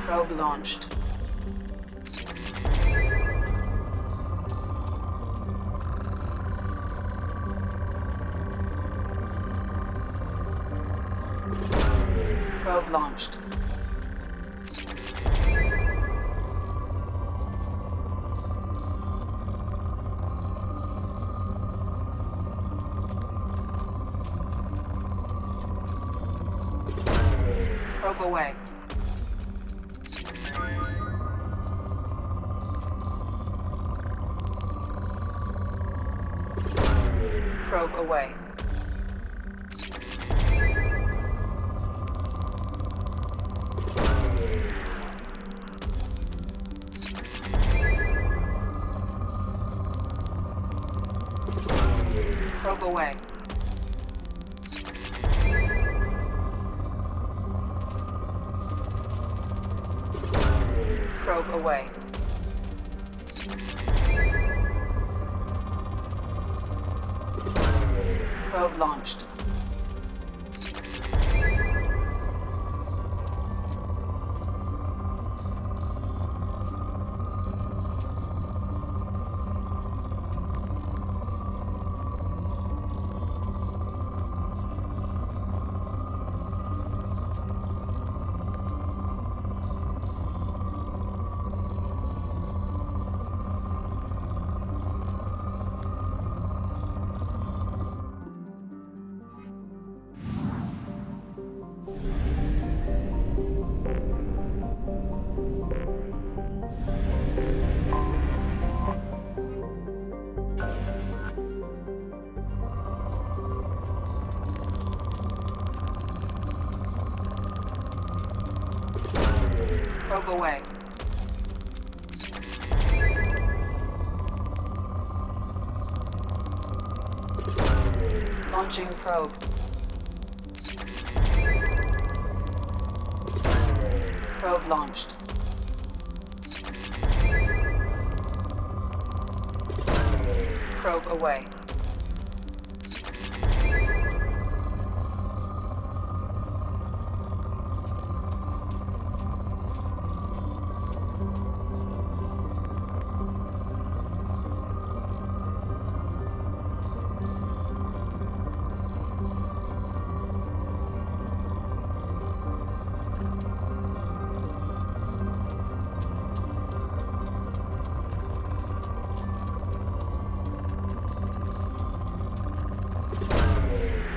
Probe launched. Probe launched. Probe away. Probe away. Probe away. Probe away. Probe launched. Probe away. Launching probe. Probe launched. Probe away.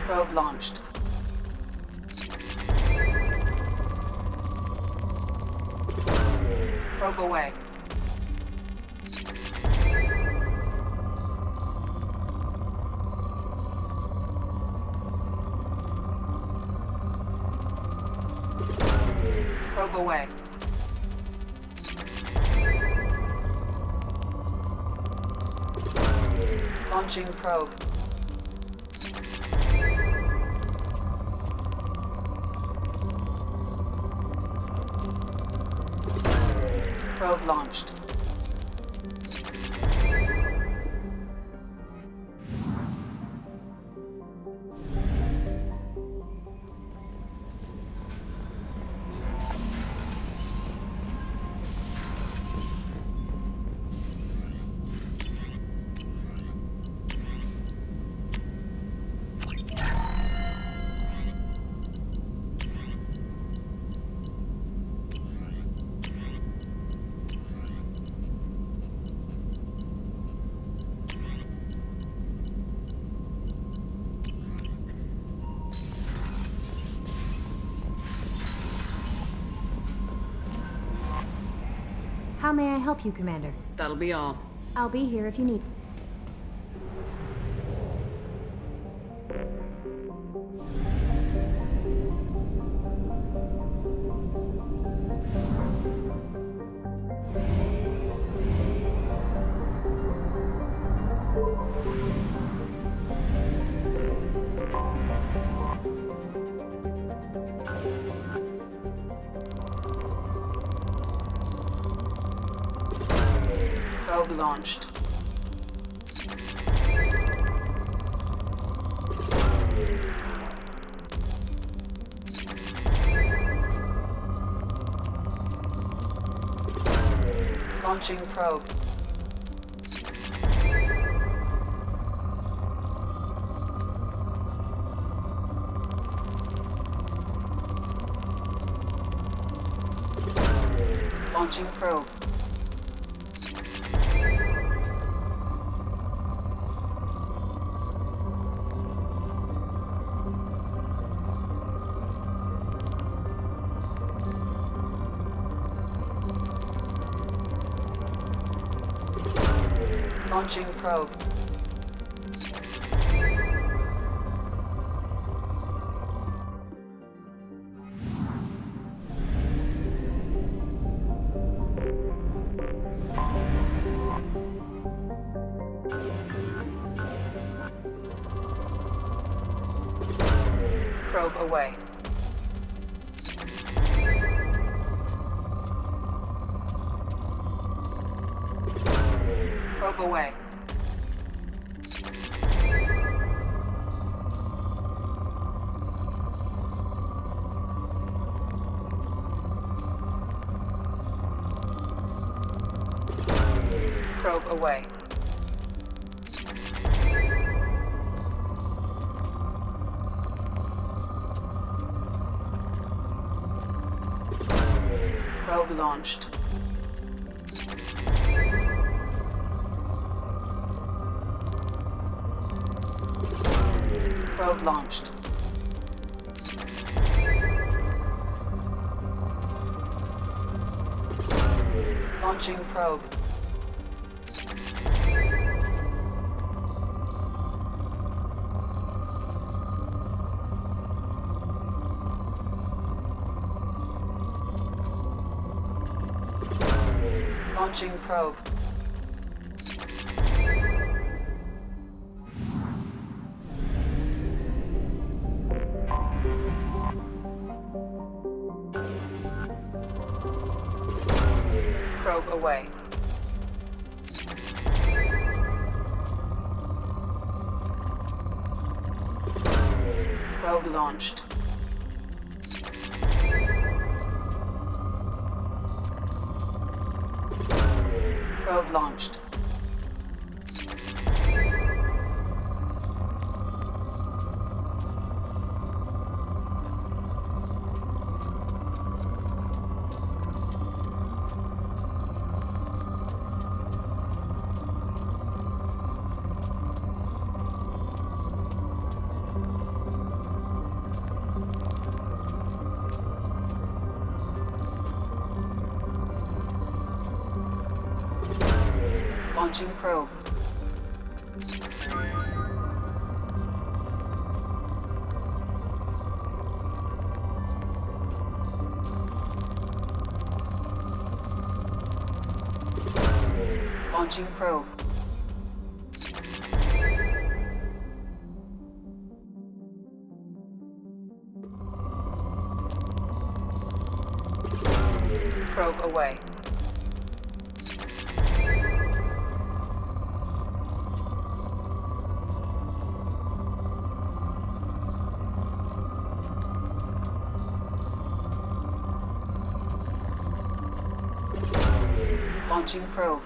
Probe launched. Probe away. Probe away. Launching probe. Probe launched. How may I help you, Commander? That'll be all. I'll be here if you need. Probe launched. Launching probe. Launching probe. Launching probe. Probe away. Probe away. away. Probe launched. Probe launched. Launching probe. Launching probe. Probe away. Probe launched. Probe launched. Launching probe. Launching probe. Probe away. Launching probe.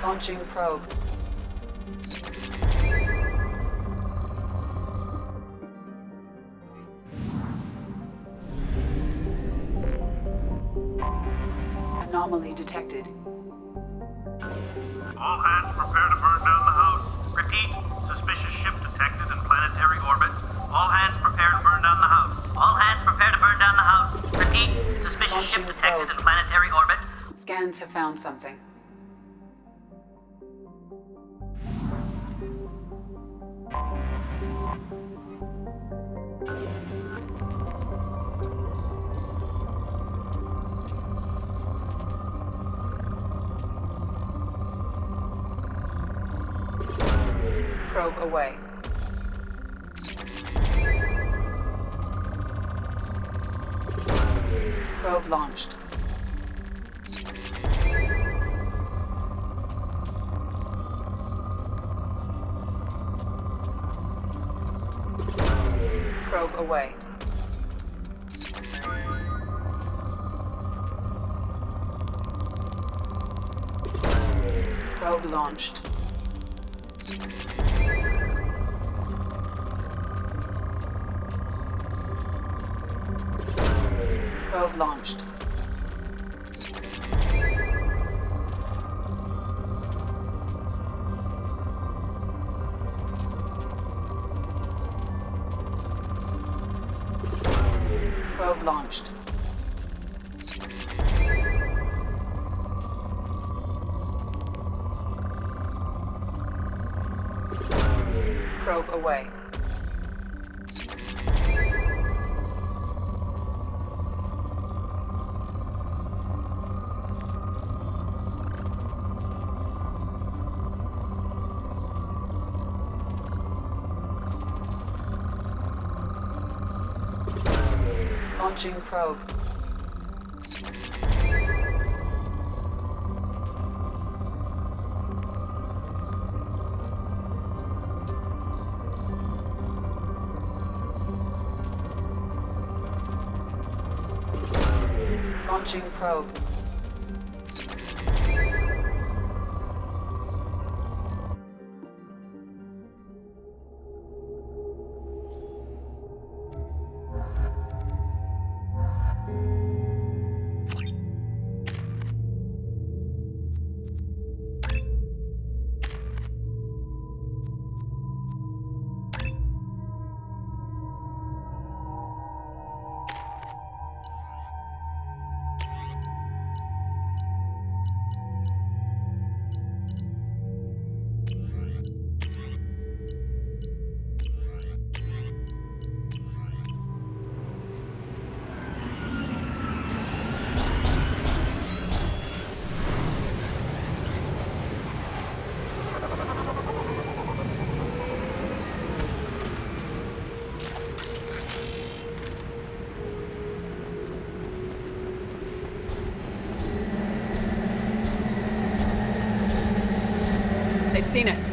Launching probe. Anomaly detected. All hands prepare to burn down the house. Repeat, suspicious ship detected in planetary orbit. All hands prepare to burn down the house. All hands prepare to burn down the house. Repeat, suspicious ship detected in planetary orbit. Scans have found something. Probe away. Probe launched. Probe away. Probe launched. Probe launched. Probe launched. Probe away. Launching probe. Launching probe. They've seen us.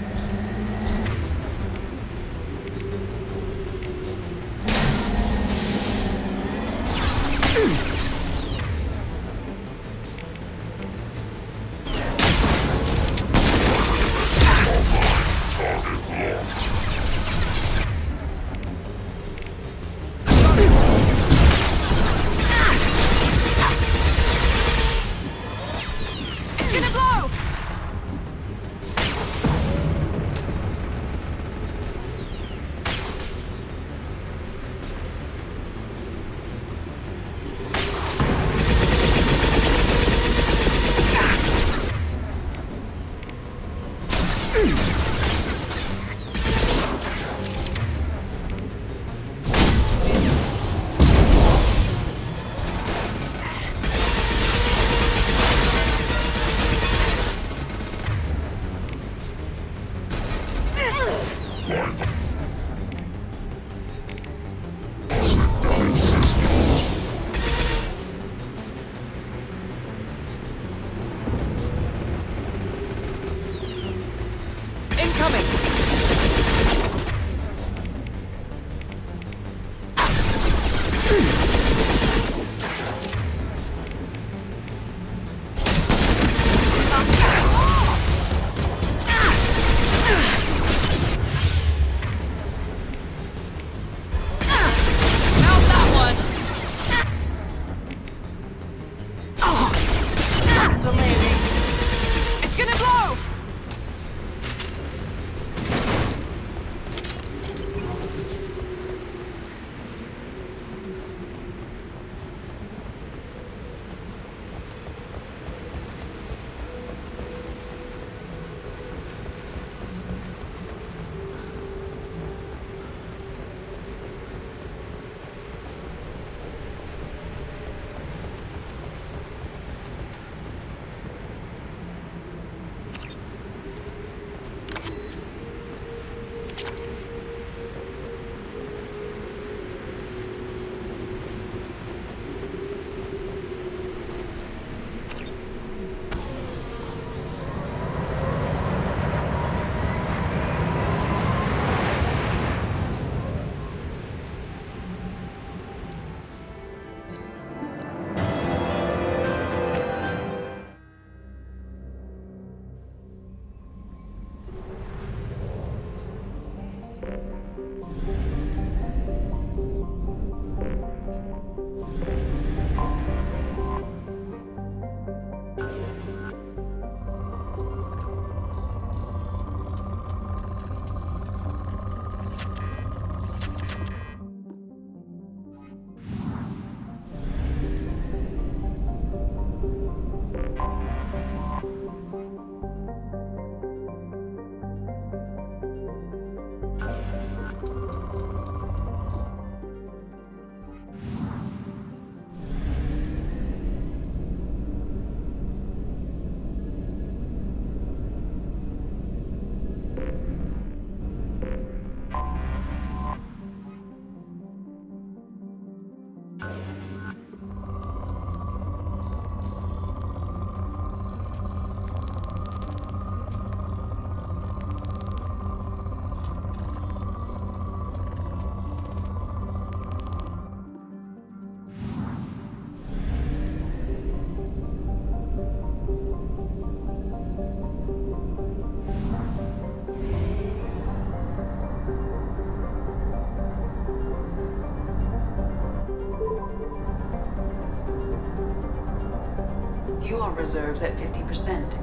reserves at 50%.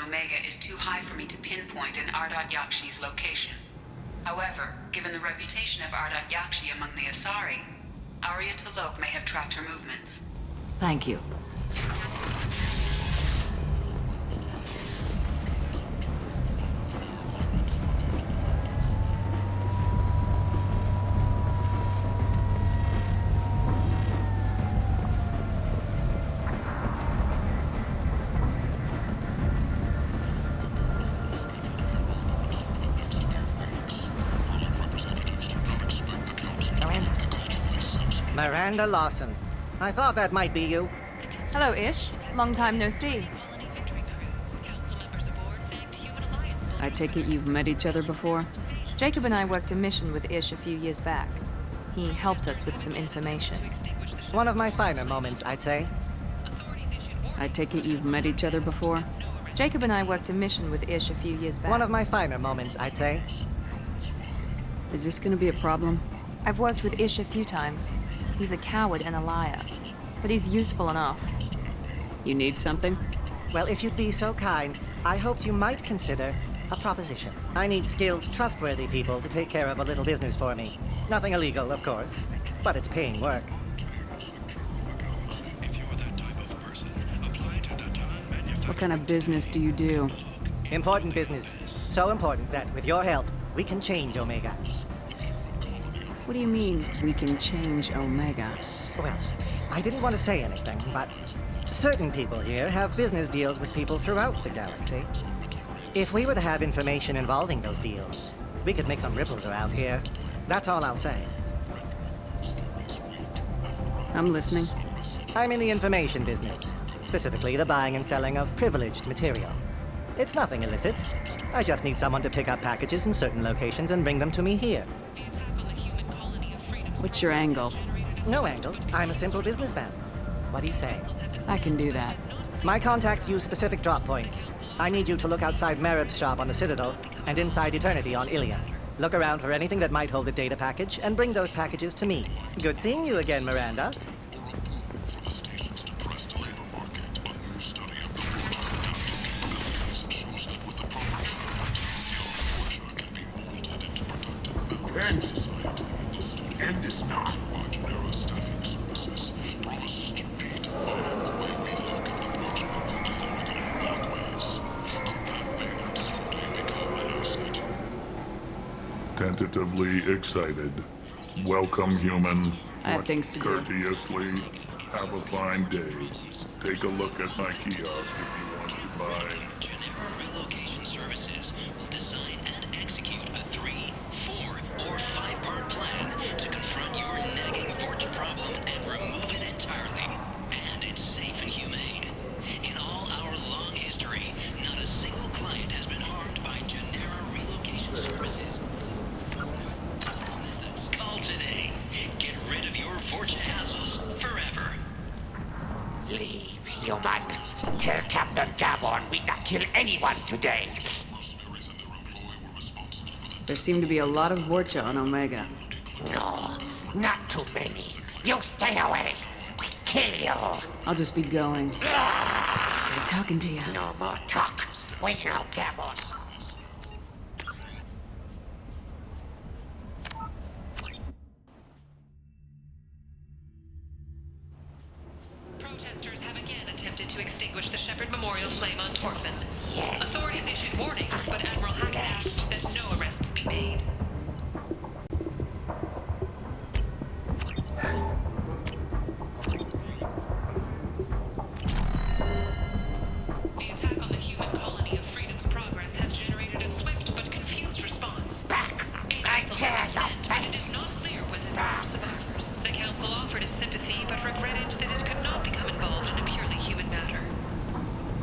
Omega is too high for me to pinpoint in Ardat Yakshi's location. However, given the reputation of Ardat Yakshi among the Asari, Arya T'Loak may have tracked her movements. Thank you. Miranda Lawson. I thought that might be you. Hello, Ish. Long time no see. I take it you've met each other before? Jacob and I worked a mission with Ish a few years back. He helped us with some information. One of my finer moments, I'd say. I take it you've met each other before? Jacob and I worked a mission with Ish a few years back. One of my finer moments, I'd say. Is this gonna be a problem? I've worked with Ish a few times. He's a coward and a liar, but he's useful enough. You need something? Well, if you'd be so kind, I hoped you might consider a proposition. I need skilled, trustworthy people to take care of a little business for me. Nothing illegal, of course, but it's paying work. What kind of business do you do? Important business. So important that, with your help, we can change Omega. What do you mean, we can change Omega? Well, I didn't want to say anything, but certain people here have business deals with people throughout the galaxy. If we were to have information involving those deals, we could make some ripples around here. That's all I'll say. I'm listening. I'm in the information business, specifically the buying and selling of privileged material. It's nothing illicit. I just need someone to pick up packages in certain locations and bring them to me here. What's your angle? No angle. I'm a simple businessman. What do you say? I can do that. My contacts use specific drop points. I need you to look outside Merib's shop on the Citadel and inside Eternity on Ilion. Look around for anything that might hold a data package and bring those packages to me. Good seeing you again, Miranda. End is not. Tentatively excited. Welcome, human. I have things to do. Courteously, have a fine day. Take a look at my kiosk if you want to buy. Relocation services will design and execute a 3, 4, three-part plan to confront your nagging fortune problem and remove it entirely. And it's safe and humane. In all our long history, not a single client has been harmed by Genera relocation services. Call today. Get rid of your fortune hassles forever. Leave, human. Tell Captain Gabon we not kill anyone today. There seem to be a lot of Vorcha on Omega. No, not too many. You stay away. We kill you. I'll just be going. Good talking to you. No more talk. Wait now, Gabon. Protesters have again attempted to extinguish the Shepherd Memorial flame on Torfin. Yes. Authorities issued warnings, but Admiral Hack asked that no arrests be made. The attack on the human colony of Freedom's Progress has generated a swift but confused response. Back! I tear your face! It is not clear whether there are survivors. The Council offered its sympathy, but regretted that it could not become involved in a purely human matter.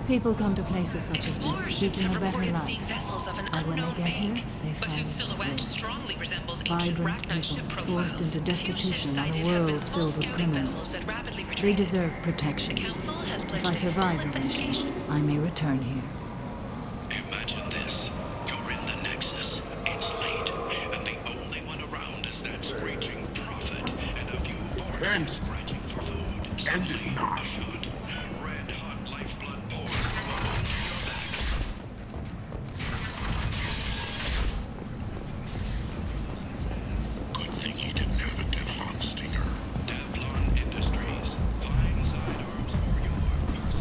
People come to places such as Explorer this ships seeking have a better reported life. seeing vessels of an And when they unknown get here, make, they but find whose silhouette this. strongly resembles ancient Vibrant Rachni ship people profiles. forced into destitution on a Sighted have been world small filled with scouting criminals. vessels that rapidly They retreated. deserve protection. The Council has If pledged I a survive full eventually, I may return here. Imagine this. You're in the Nexus. It's late, and the only one around is that screeching prophet and a few Vorcha scratching for food. End it not. Red hot lifeblood pouring from a wound to your back. Good thing he didn't have a Teflon stinger. Teflon Industries. Fine sidearms for your personal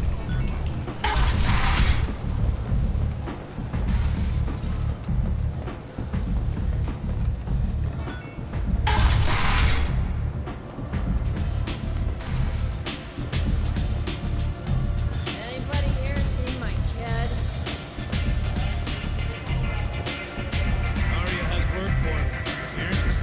Anybody here seen my kid? Arya has work for him. If you're interested.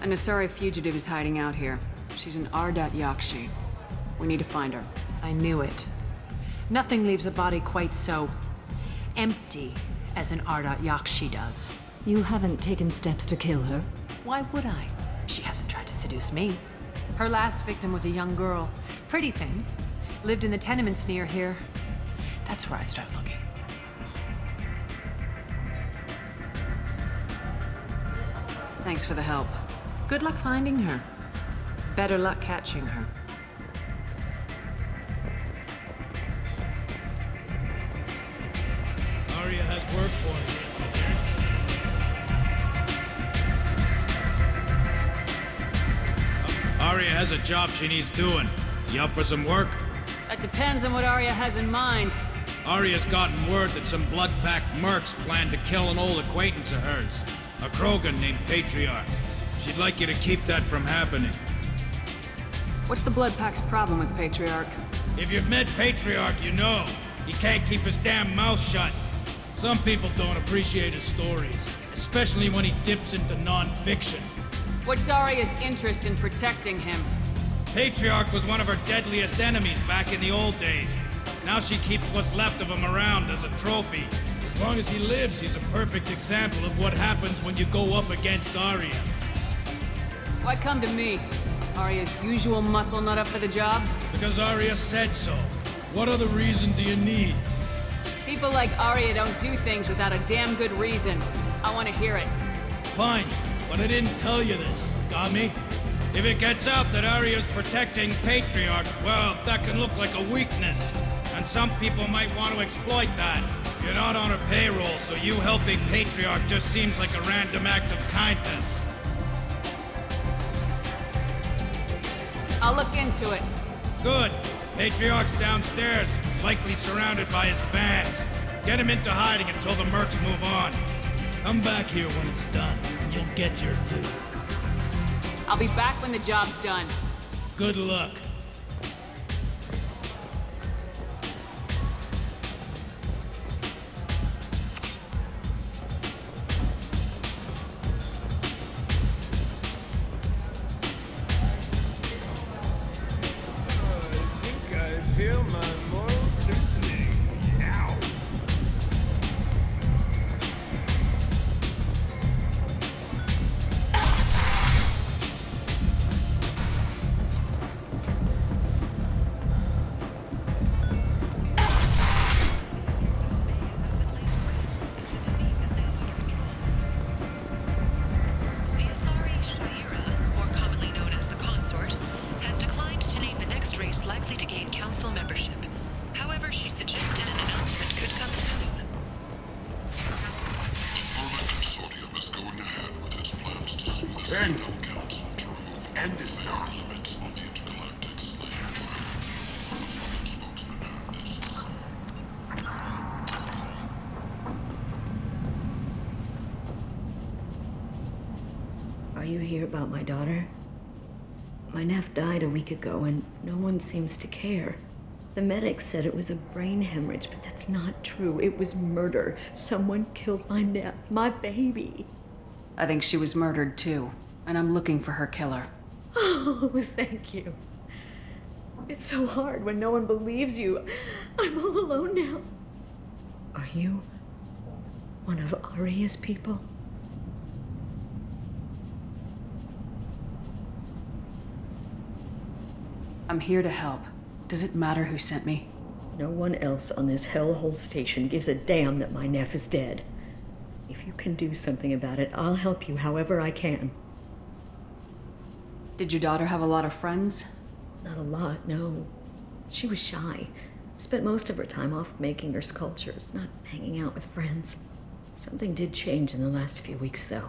An Asari fugitive is hiding out here. She's an Ardat Yakshi. We need to find her. I knew it. Nothing leaves a body quite so empty as an Ardat Yakshi does. You haven't taken steps to kill her? Why would I? She hasn't tried to seduce me. Her last victim was a young girl. Pretty thing. Lived in the tenements near here. That's where I start looking. Thanks for the help. Good luck finding her. Better luck catching her. Arya has work for him. Arya has a job she needs doing. You up for some work? That depends on what Arya has in mind. Arya's gotten word that some blood-packed mercs plan to kill an old acquaintance of hers, a Krogan named Patriarch. She'd like you to keep that from happening. What's the Blood Pack's problem with Patriarch? If you've met Patriarch, you know. He can't keep his damn mouth shut. Some people don't appreciate his stories, especially when he dips into non-fiction. What's Arya's interest in protecting him? Patriarch was one of her deadliest enemies back in the old days. Now she keeps what's left of him around as a trophy. As long as he lives, he's a perfect example of what happens when you go up against Arya. Why come to me? Arya's usual muscle not up for the job? Because Arya said so. What other reason do you need? People like Arya don't do things without a damn good reason. I want to hear it. Fine, but I didn't tell you this. Got me? If it gets out that Arya's protecting Patriarch, well, that can look like a weakness. And some people might want to exploit that. You're not on her payroll, so you helping Patriarch just seems like a random act of kindness. I'll look into it. Good. Patriarch's downstairs, likely surrounded by his fans. Get him into hiding until the mercs move on. Come back here when it's done, and you'll get your due. I'll be back when the job's done. Good luck. Feel my morals loosening. Ow. The Asari Shaira, more commonly known as the Consort, has declined to name the next race likely to gain council membership. However, she suggested an announcement could come soon. Consortium is going ahead with its plans to sue the Central Council to remove all fair limits on the intergalactic slave trade. Spokesman heard this. Are you here about my daughter? My nephew died a week ago, and no one seems to care. The medics said it was a brain hemorrhage, but that's not true. It was murder. Someone killed my nephew, my baby. I think she was murdered too, and I'm looking for her killer. Oh, thank you. It's so hard when no one believes you. I'm all alone now. Are you one of Aria's people? I'm here to help. Does it matter who sent me? No one else on this hellhole station gives a damn that my nephew is dead. If you can do something about it, I'll help you however I can. Did your daughter have a lot of friends? Not a lot, no. She was shy. Spent most of her time off making her sculptures, not hanging out with friends. Something did change in the last few weeks, though.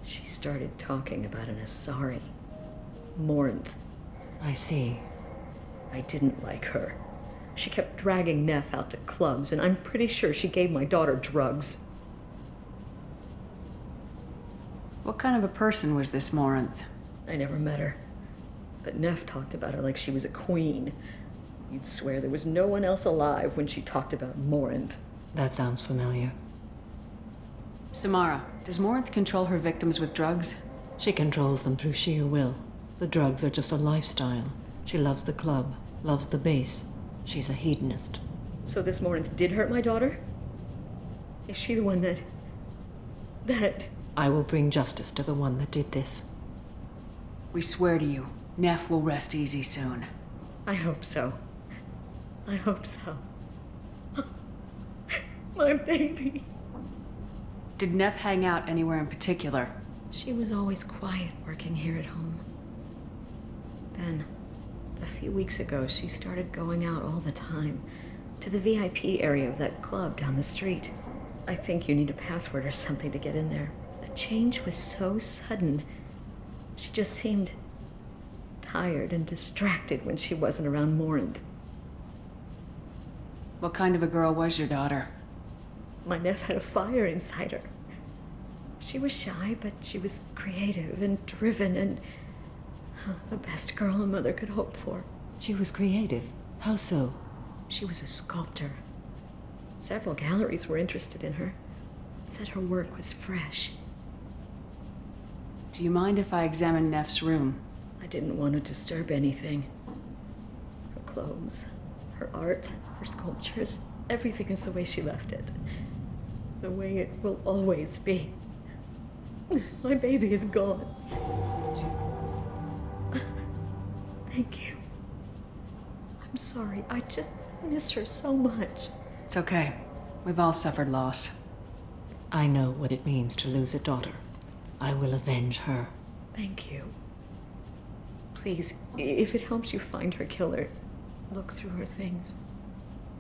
She started talking about an Asari. Morinth. I see. I didn't like her. She kept dragging Neff out to clubs, and I'm pretty sure she gave my daughter drugs. What kind of a person was this Morinth? I never met her. But Neff talked about her like she was a queen. You'd swear there was no one else alive when she talked about Morinth. That sounds familiar. Samara, does Morinth control her victims with drugs? She controls them through sheer will. The drugs are just a lifestyle. She loves the club, loves the base. She's a hedonist. So this Morinth did hurt my daughter? Is she the one that... I will bring justice to the one that did this. We swear to you, Neff will rest easy soon. I hope so. I hope so. My baby. Did Neff hang out anywhere in particular? She was always quiet working here at home. Then, a few weeks ago, she started going out all the time to the VIP area of that club down the street. I think you need a password or something to get in there. The change was so sudden. She just seemed tired and distracted when she wasn't around Morinth. What kind of a girl was your daughter? My nephew had a fire inside her. She was shy, but she was creative and driven and the best girl a mother could hope for. She was creative? How so? She was a sculptor. Several galleries were interested in her. Said her work was fresh. Do you mind if I examine Neff's room? I didn't want to disturb anything. Her clothes, her art, her sculptures, everything is the way she left it. The way it will always be. My baby is gone. Thank you. I'm sorry. I just miss her so much. It's okay. We've all suffered loss. I know what it means to lose a daughter. I will avenge her. Thank you. Please, if it helps you find her killer, look through her things.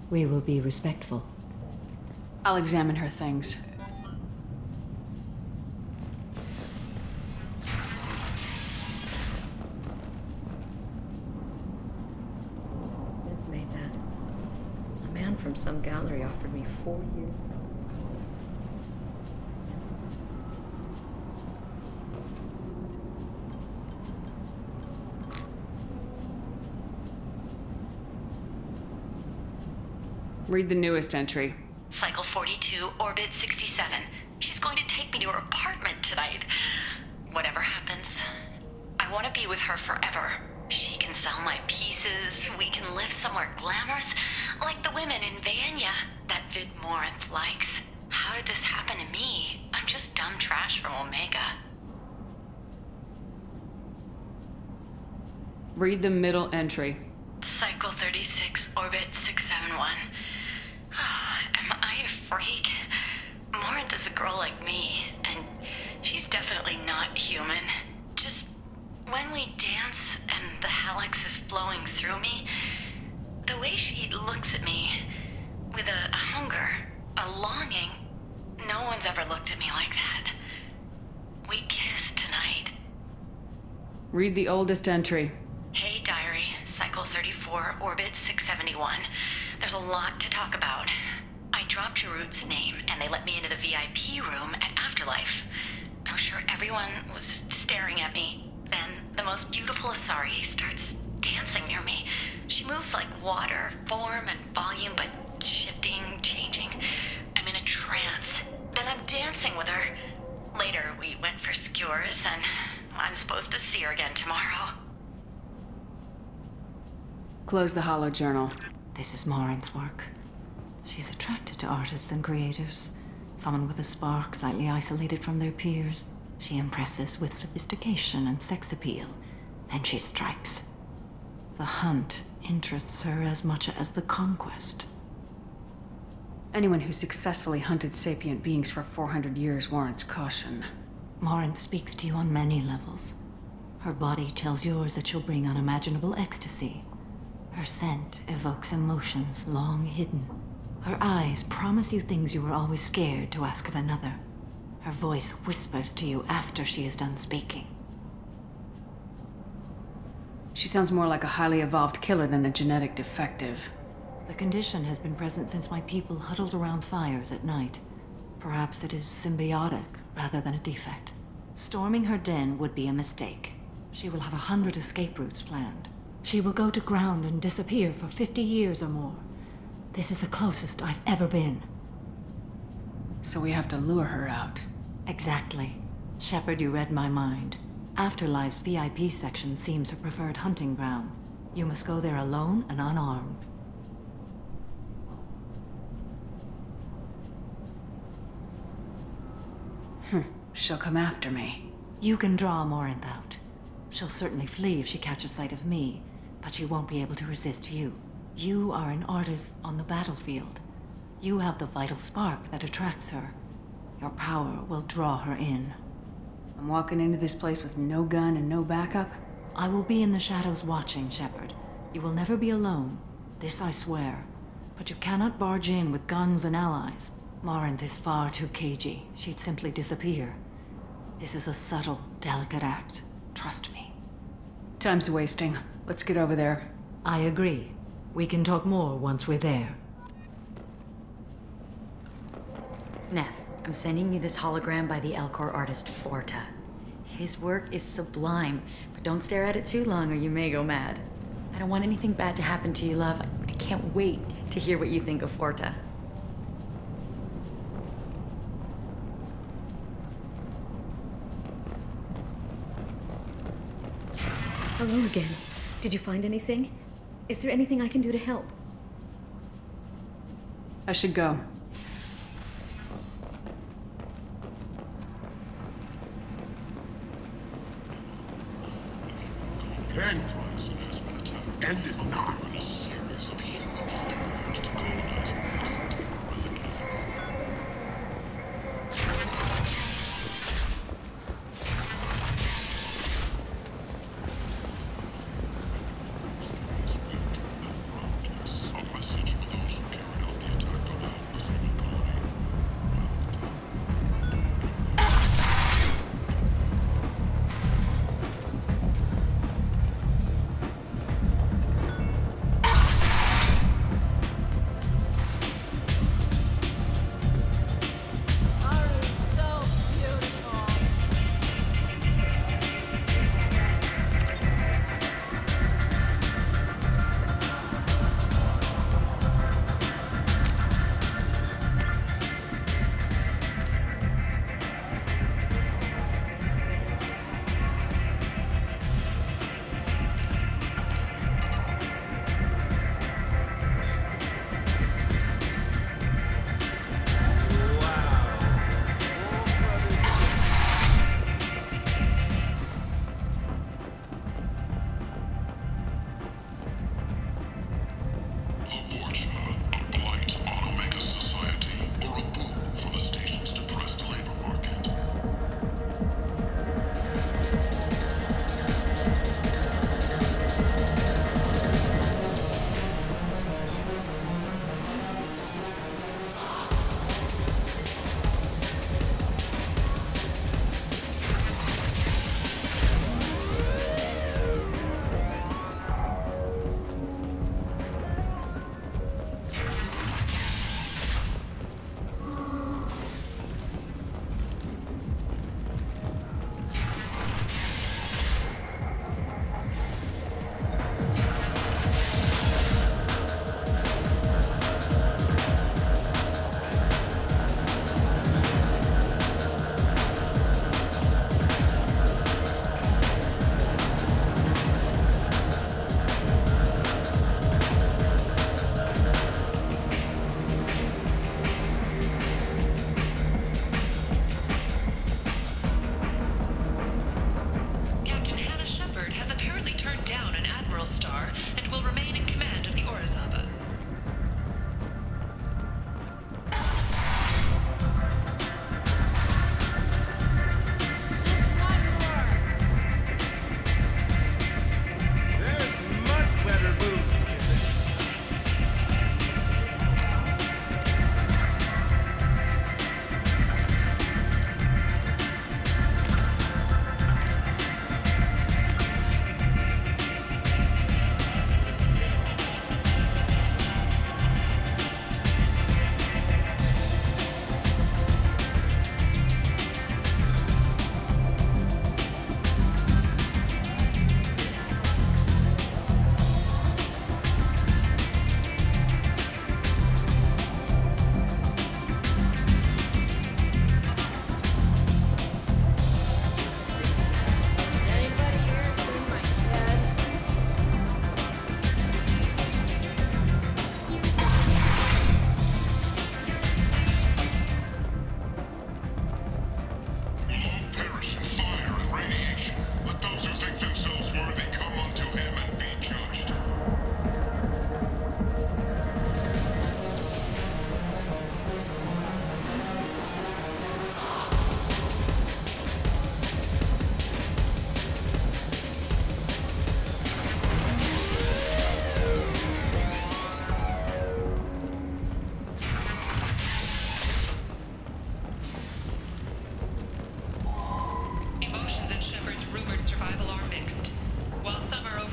We will be respectful. I'll examine her things. Made that. A man from some gallery offered me 4 years. Read the newest entry. Cycle 42, Orbit 67. She's going to take me to her apartment tonight. Whatever happens, I want to be with her forever. She can sell my pieces. We can live somewhere glamorous, like the women in Vanya that Vid Morinth likes. How did this happen to me? I'm just dumb trash from Omega. Read the middle entry. Cycle 36, Orbit 671. Am I a freak? Morinth is a girl like me, and she's definitely not human. Just when we dance and the helix is flowing through me, the way she looks at me with a hunger, a longing, no one's ever looked at me like that. We kissed tonight. Read the oldest entry. Hey, diary, Cycle 34, Orbit 671. There's a lot to talk about. I dropped Jarut's name, and they let me into the VIP room at Afterlife. I'm sure everyone was staring at me. Then the most beautiful Asari starts dancing near me. She moves like water, form and volume, but shifting, changing. I'm in a trance. Then I'm dancing with her. Later, we went for skewers, and I'm supposed to see her again tomorrow. Close the hollow journal. This is Morinth's work. She's attracted to artists and creators. Someone with a spark, slightly isolated from their peers. She impresses with sophistication and sex appeal. Then she strikes. The hunt interests her as much as the conquest. Anyone who successfully hunted sapient beings for 400 years warrants caution. Morinth speaks to you on many levels. Her body tells yours that she'll bring unimaginable ecstasy. Her scent evokes emotions long hidden. Her eyes promise you things you were always scared to ask of another. Her voice whispers to you after she is done speaking. She sounds more like a highly evolved killer than a genetic defective. The condition has been present since my people huddled around fires at night. Perhaps it is symbiotic rather than a defect. Storming her den would be a mistake. She will have 100 escape routes planned. She will go to ground and disappear for 50 years or more. This is the closest I've ever been. So we have to lure her out. Exactly. Shepard, you read my mind. Afterlife's VIP section seems her preferred hunting ground. You must go there alone and unarmed. She'll come after me. You can draw Morinth out. She'll certainly flee if she catches sight of me, but she won't be able to resist you. You are an artist on the battlefield. You have the vital spark that attracts her. Your power will draw her in. I'm walking into this place with no gun and no backup? I will be in the shadows watching, Shepard. You will never be alone. This I swear. But you cannot barge in with guns and allies. Morinth is far too cagey. She'd simply disappear. This is a subtle, delicate act. Trust me. Time's wasting. Let's get over there. I agree. We can talk more once we're there. Neff, I'm sending you this hologram by the Elcor artist Forta. His work is sublime, but don't stare at it too long or you may go mad. I don't want anything bad to happen to you, love. I can't wait to hear what you think of Forta. Hello again. Did you find anything? Is there anything I can do to help? I should go. Kent and is not a serious appeal of things to colonize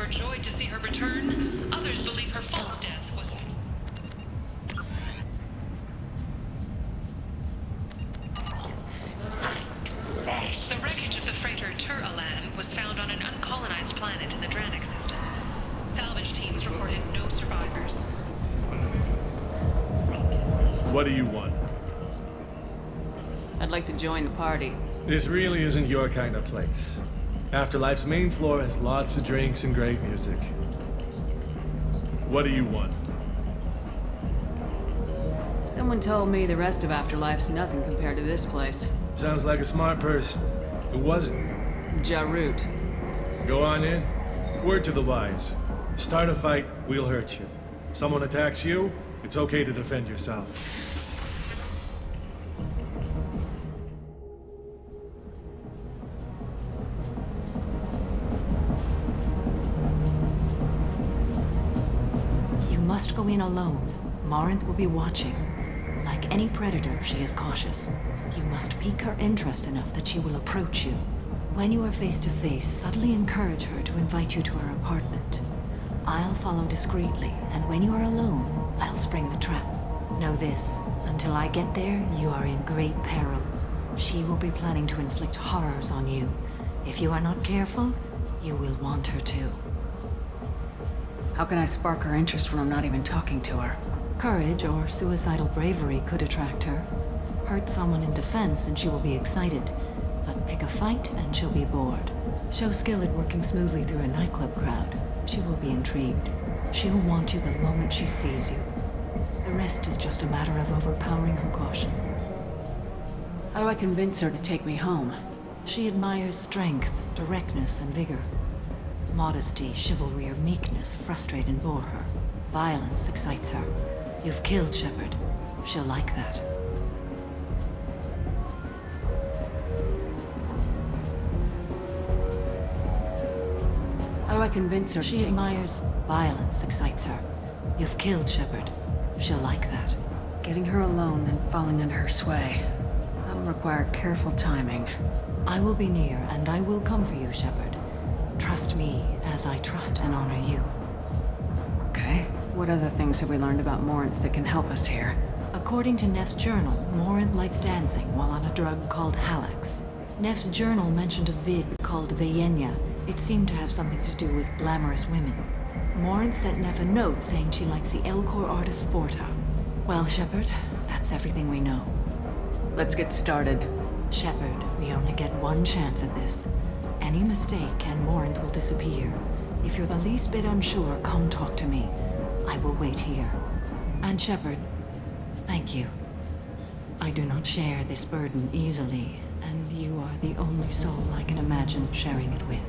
overjoyed to see her return. Others believe her false death was... The wreckage of the freighter Tur-Alan was found on an uncolonized planet in the Dranik system. Salvage teams reported no survivors. What do you want? I'd like to join the party. This really isn't your kind of place. Afterlife's main floor has lots of drinks and great music. What do you want? Someone told me the rest of Afterlife's nothing compared to this place. Sounds like a smart person. Who was it? Jarut. Go on in. Word to the wise. Start a fight, we'll hurt you. Someone attacks you, it's okay to defend yourself. You must go in alone. Morinth will be watching. Like any predator, she is cautious. You must pique her interest enough that she will approach you. When you are face to face, subtly encourage her to invite you to her apartment. I'll follow discreetly, and when you are alone, I'll spring the trap. Know this, until I get there, you are in great peril. She will be planning to inflict horrors on you. If you are not careful, you will want her to. How can I spark her interest when I'm not even talking to her? Courage or suicidal bravery could attract her. Hurt someone in defense and she will be excited. But pick a fight and she'll be bored. Show skill at working smoothly through a nightclub crowd. She will be intrigued. She'll want you the moment she sees you. The rest is just a matter of overpowering her caution. How do I convince her to take me home? She admires strength, directness, and vigor. Modesty, chivalry, or meekness frustrate and bore her. Violence excites her. You've killed Shepard. She'll like that. How do I convince her She admires violence excites her. You've killed Shepard. She'll like that. Getting her alone, then falling under her sway. That'll require careful timing. I will be near, and I will come for you, Shepard. Trust me, as I trust and honor you. Okay. What other things have we learned about Morinth that can help us here? According to Neff's journal, Morinth likes dancing while on a drug called Halax. Neff's journal mentioned a vid called Vayenya. It seemed to have something to do with glamorous women. Morinth sent Neff a note saying she likes the Elcor artist Forta. Well, Shepard, that's everything we know. Let's get started. Shepard, we only get one chance at this. Any mistake and Morinth will disappear. If you're the least bit unsure, come talk to me. I will wait here. And Shepard, thank you. I do not share this burden easily, and you are the only soul I can imagine sharing it with.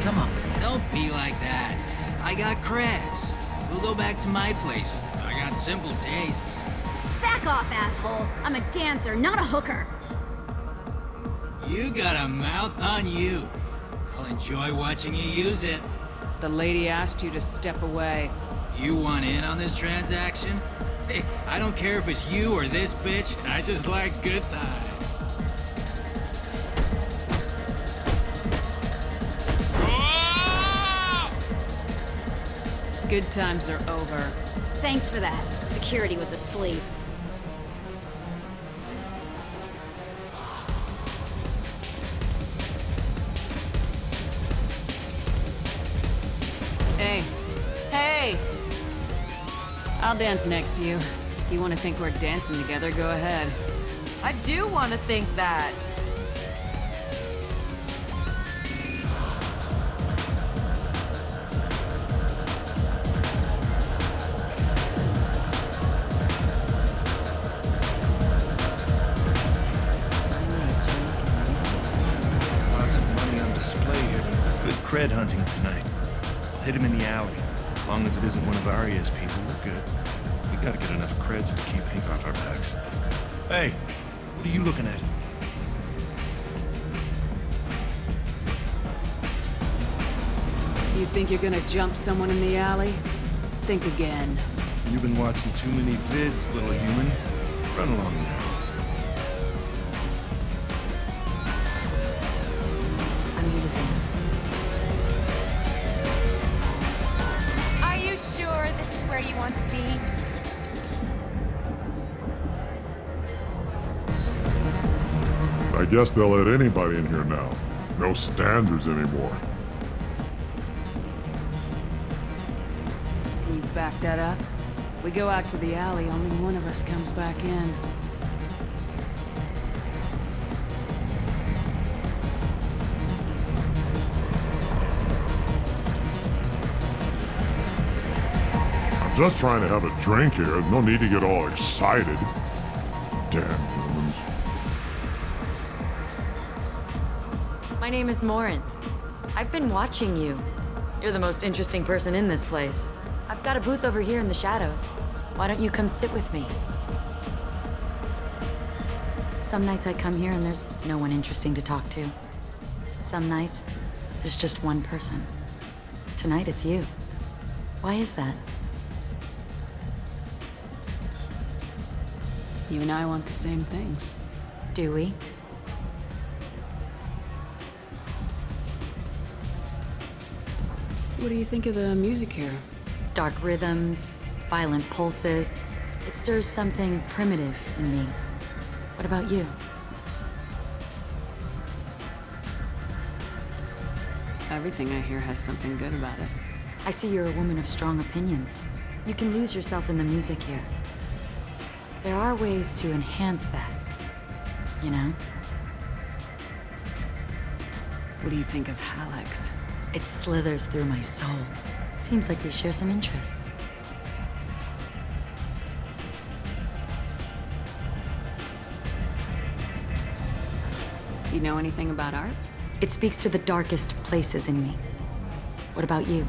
Come on, don't be like that. I got creds. We'll go back to my place. I got simple tastes. Back off, asshole. I'm a dancer, not a hooker. You got a mouth on you. I'll enjoy watching you use it. The lady asked you to step away. You want in on this transaction? Hey, I don't care if it's you or this bitch. I just like good times. Good times are over. Thanks for that. Security was asleep. Hey. Hey! I'll dance next to you. If you want to think we're dancing together, go ahead. I do want to think that. Lots of money on display here. Good cred hunting tonight. I'll hit him in the alley. As long as it isn't one of Arya's people, we're good. We gotta get enough creds to keep ink off our backs. Hey, what are you looking at? You think you're gonna jump someone in the alley? Think again. You've been watching too many vids, little human. Run along now. I'm here to dance. Are you sure this is where you want to be? I guess they'll let anybody in here now. No standards anymore. Can you back that up? We go out to the alley, only one of us comes back in. I'm just trying to have a drink here. No need to get all excited. Damn humans. My name is Morinth. I've been watching you. You're the most interesting person in this place. I've got a booth over here in the shadows. Why don't you come sit with me? Some nights I come here and there's no one interesting to talk to. Some nights, there's just one person. Tonight it's you. Why is that? You and I want the same things. Do we? What do you think of the music here? Dark rhythms, violent pulses. It stirs something primitive in me. What about you? Everything I hear has something good about it. I see you're a woman of strong opinions. You can lose yourself in the music here. There are ways to enhance that, you know? What do you think of Hallex? It slithers through my soul. Seems like we share some interests. Do you know anything about art? It speaks to the darkest places in me. What about you?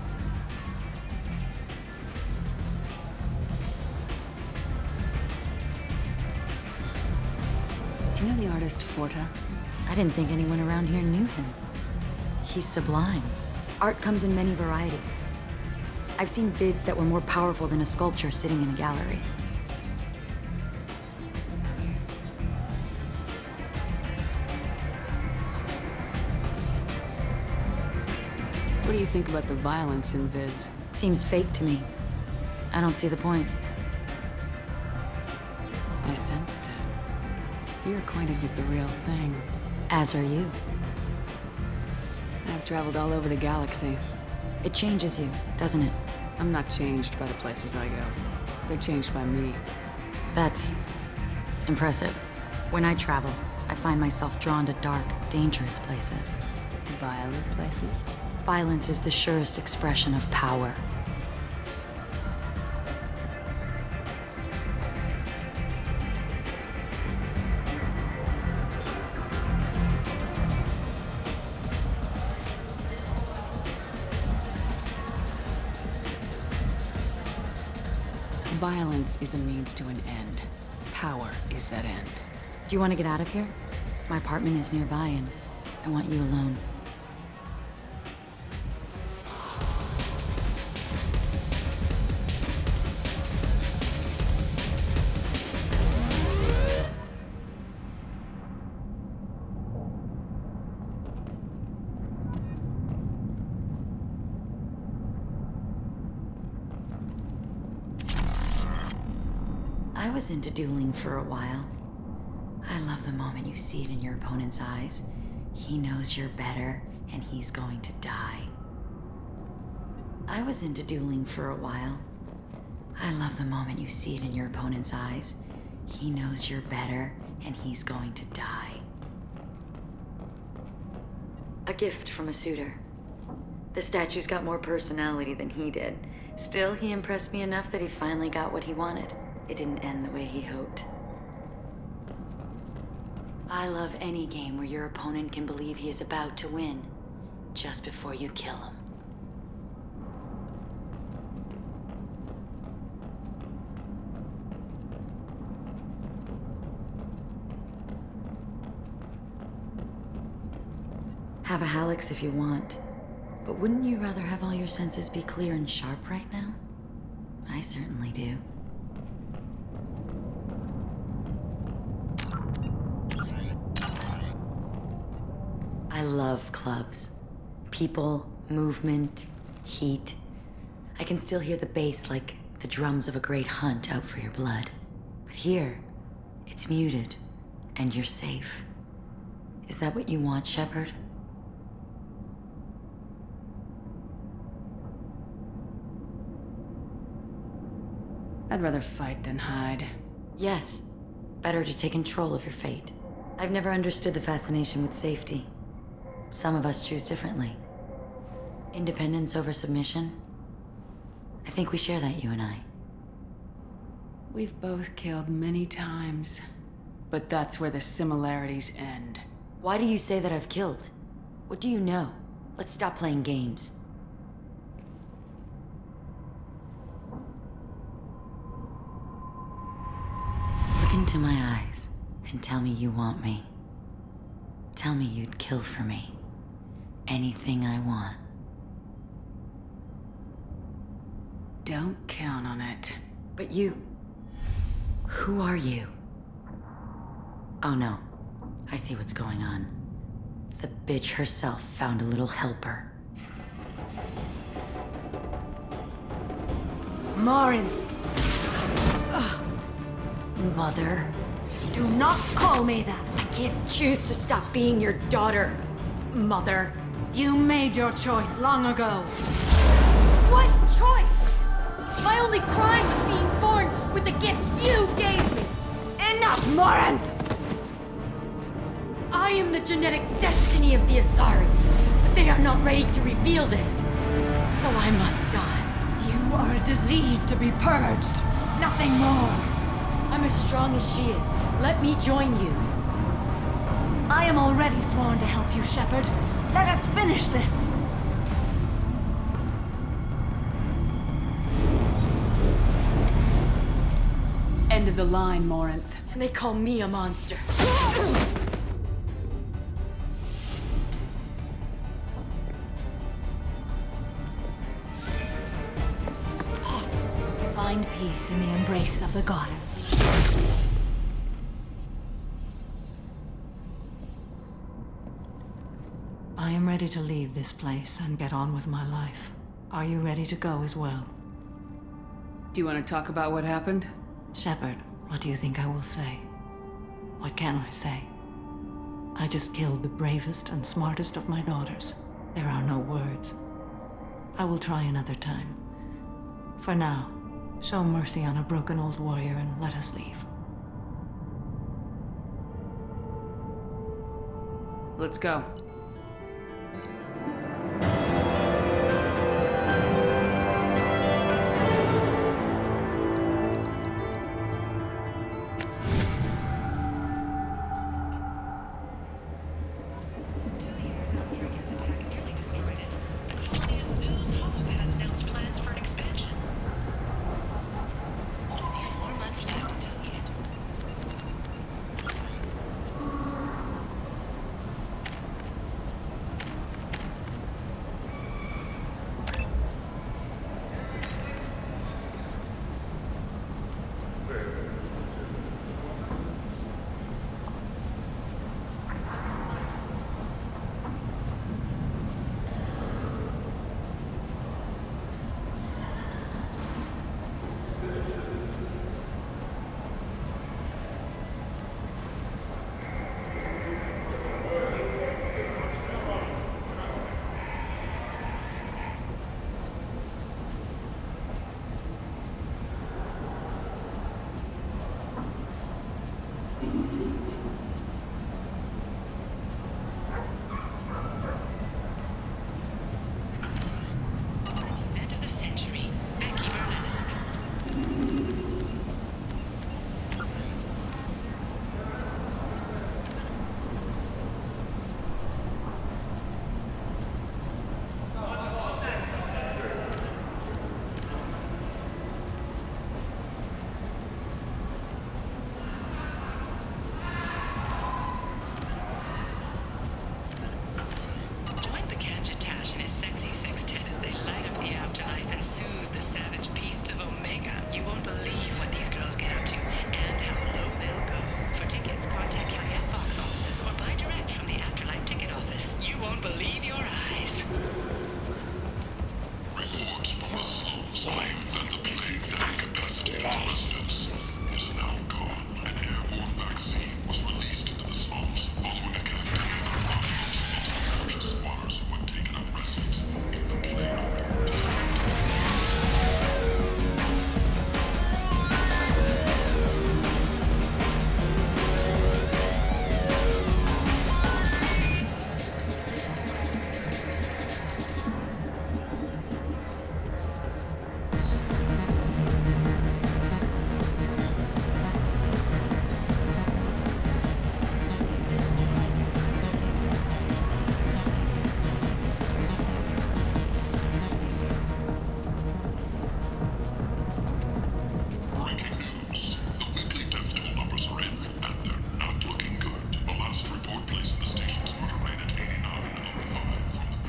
Do you know the artist Forta? I didn't think anyone around here knew him. He's sublime. Art comes in many varieties. I've seen vids that were more powerful than a sculpture sitting in a gallery. What do you think about the violence in vids? Seems fake to me. I don't see the point. I sensed it. You're acquainted with the real thing. As are you. I've traveled all over the galaxy. It changes you, doesn't it? I'm not changed by the places I go. They're changed by me. That's impressive. When I travel, I find myself drawn to dark, dangerous places. Violent places? Violence is the surest expression of power. Violence is a means to an end. Power is that end. Do you want to get out of here? My apartment is nearby and I want you alone. I was into dueling for a while. I love the moment you see it in your opponent's eyes. He knows you're better, and he's going to die. I was into dueling for a while. I love the moment you see it in your opponent's eyes. He knows you're better, and he's going to die. A gift from a suitor. The statue's got more personality than he did. Still, he impressed me enough that he finally got what he wanted. It didn't end the way he hoped. I love any game where your opponent can believe he is about to win, just before you kill him. Have a Hallex if you want. But wouldn't you rather have all your senses be clear and sharp right now? I certainly do. I love clubs. People, movement, heat. I can still hear the bass like the drums of a great hunt out for your blood. But here, it's muted, and you're safe. Is that what you want, Shepard? I'd rather fight than hide. Yes. Better to take control of your fate. I've never understood the fascination with safety. Some of us choose differently. Independence over submission? I think we share that, you and I. We've both killed many times, but that's where the similarities end. Why do you say that I've killed? What do you know? Let's stop playing games. Look into my eyes and tell me you want me. Tell me you'd kill for me. Anything I want. Don't count on it. But you... Who are you? Oh no. I see what's going on. The bitch herself found a little helper. Marin! Mother. Do not call me that! I can't choose to stop being your daughter. Mother. You made your choice long ago. What choice? My only crime was being born with the gifts you gave me. Enough, Morin! I am the genetic destiny of the Asari, but they are not ready to reveal this. So I must die. You are a disease to be purged. Nothing more. I'm as strong as she is. Let me join you. I am already sworn to help you, Shepard. Let us finish this. End of the line, Morinth. And they call me a monster. Find peace in the embrace of the goddess. I am ready to leave this place and get on with my life. Are you ready to go as well? Do you want to talk about what happened? Shepard, what do you think I will say? What can I say? I just killed the bravest and smartest of my daughters. There are no words. I will try another time. For now, show mercy on a broken old warrior and let us leave. Let's go.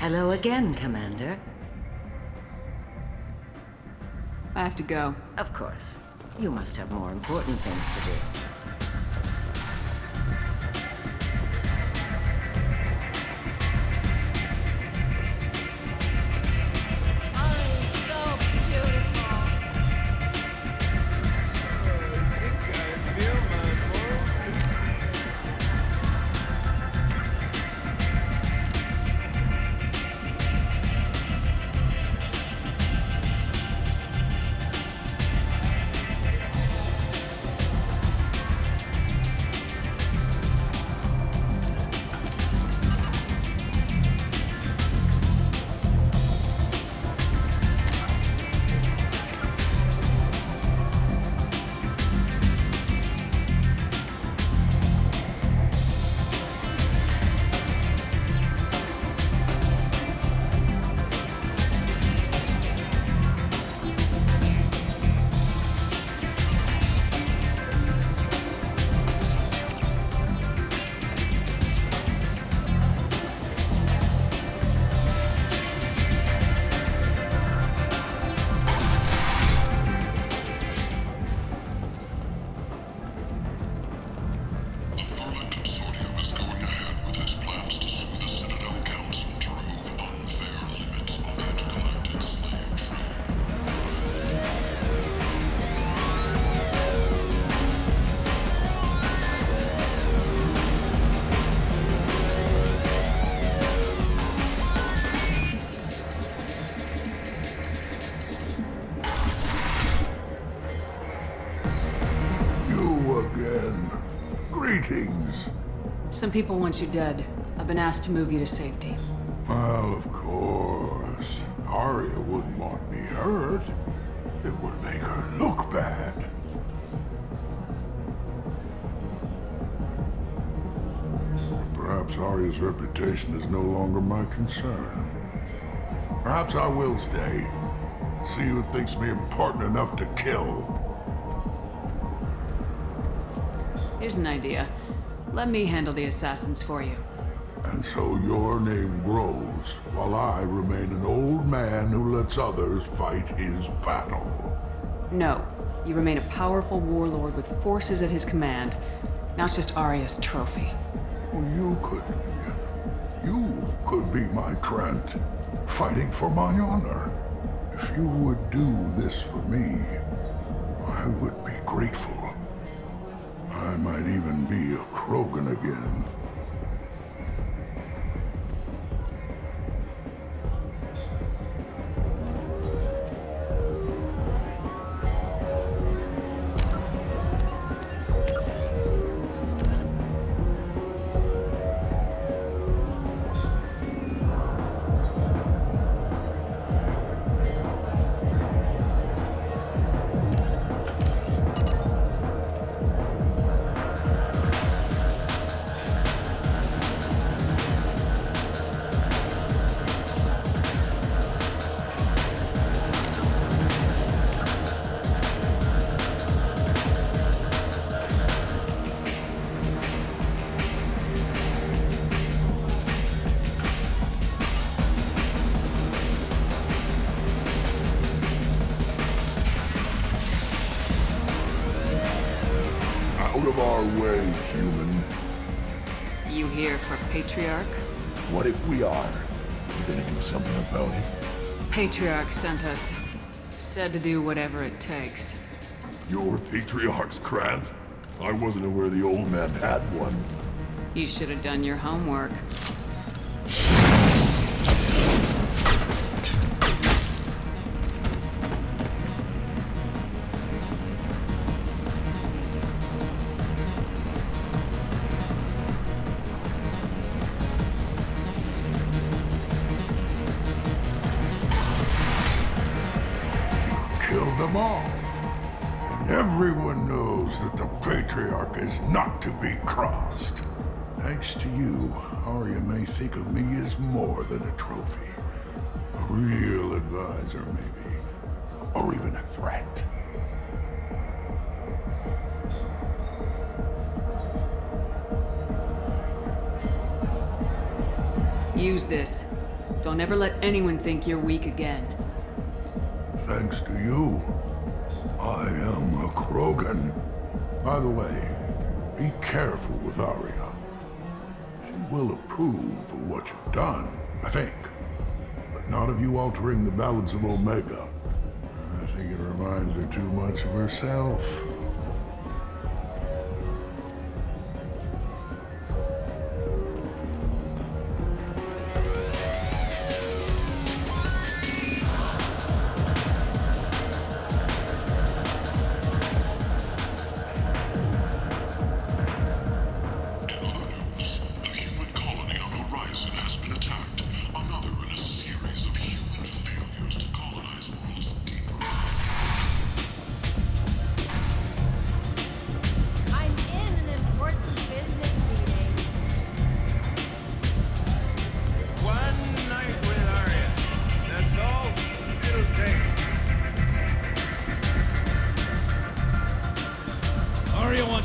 Hello again, Commander. I have to go. Of course. You must have more important things to do. Greetings. Some people want you dead. I've been asked to move you to safety. Well, of course. Arya wouldn't want me hurt. It would make her look bad. Perhaps Arya's reputation is no longer my concern. Perhaps I will stay. See who thinks me important enough to kill. Here's an idea. Let me handle the assassins for you. And so your name grows, while I remain an old man who lets others fight his battle. No. You remain a powerful warlord with forces at his command. Not just Arya's trophy. Well, you could be my Krent, fighting for my honor. If you would do this for me, I would be grateful. I might even be a Krogan again. Out of our way, human. You here for Patriarch? What if we are? You gonna do something about it? Patriarch sent us. Said to do whatever it takes. You're Patriarch's Krant? I wasn't aware the old man had one. You should have done your homework. Killed them all. And everyone knows that the Patriarch is not to be crossed. Thanks to you, Arya may think of me as more than a trophy. A real advisor, maybe. Or even a threat. Use this. Don't ever let anyone think you're weak again. Thanks to you, I am a Krogan. By the way, be careful with Arya. She will approve of what you've done, I think. But not of you altering the balance of Omega. I think it reminds her too much of herself.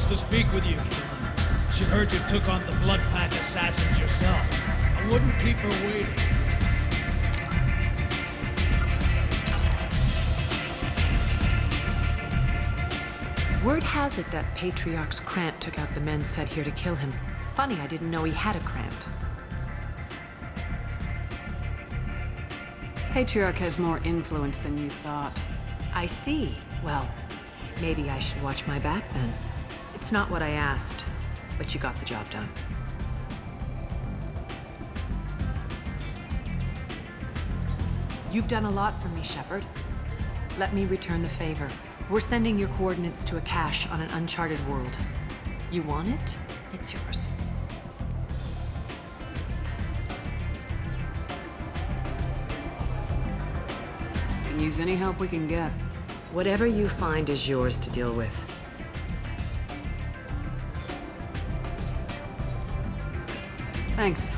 To speak with you. She heard you took on the Blood Pack assassins yourself. I wouldn't keep her waiting. Word has it that Patriarch's Krant took out the men sent here to kill him. Funny, I didn't know he had a Krant. Patriarch has more influence than you thought. I see. Well, maybe I should watch my back then. It's not what I asked, but you got the job done. You've done a lot for me, Shepard. Let me return the favor. We're sending your coordinates to a cache on an uncharted world. You want it? It's yours. Can use any help we can get. Whatever you find is yours to deal with. Thanks.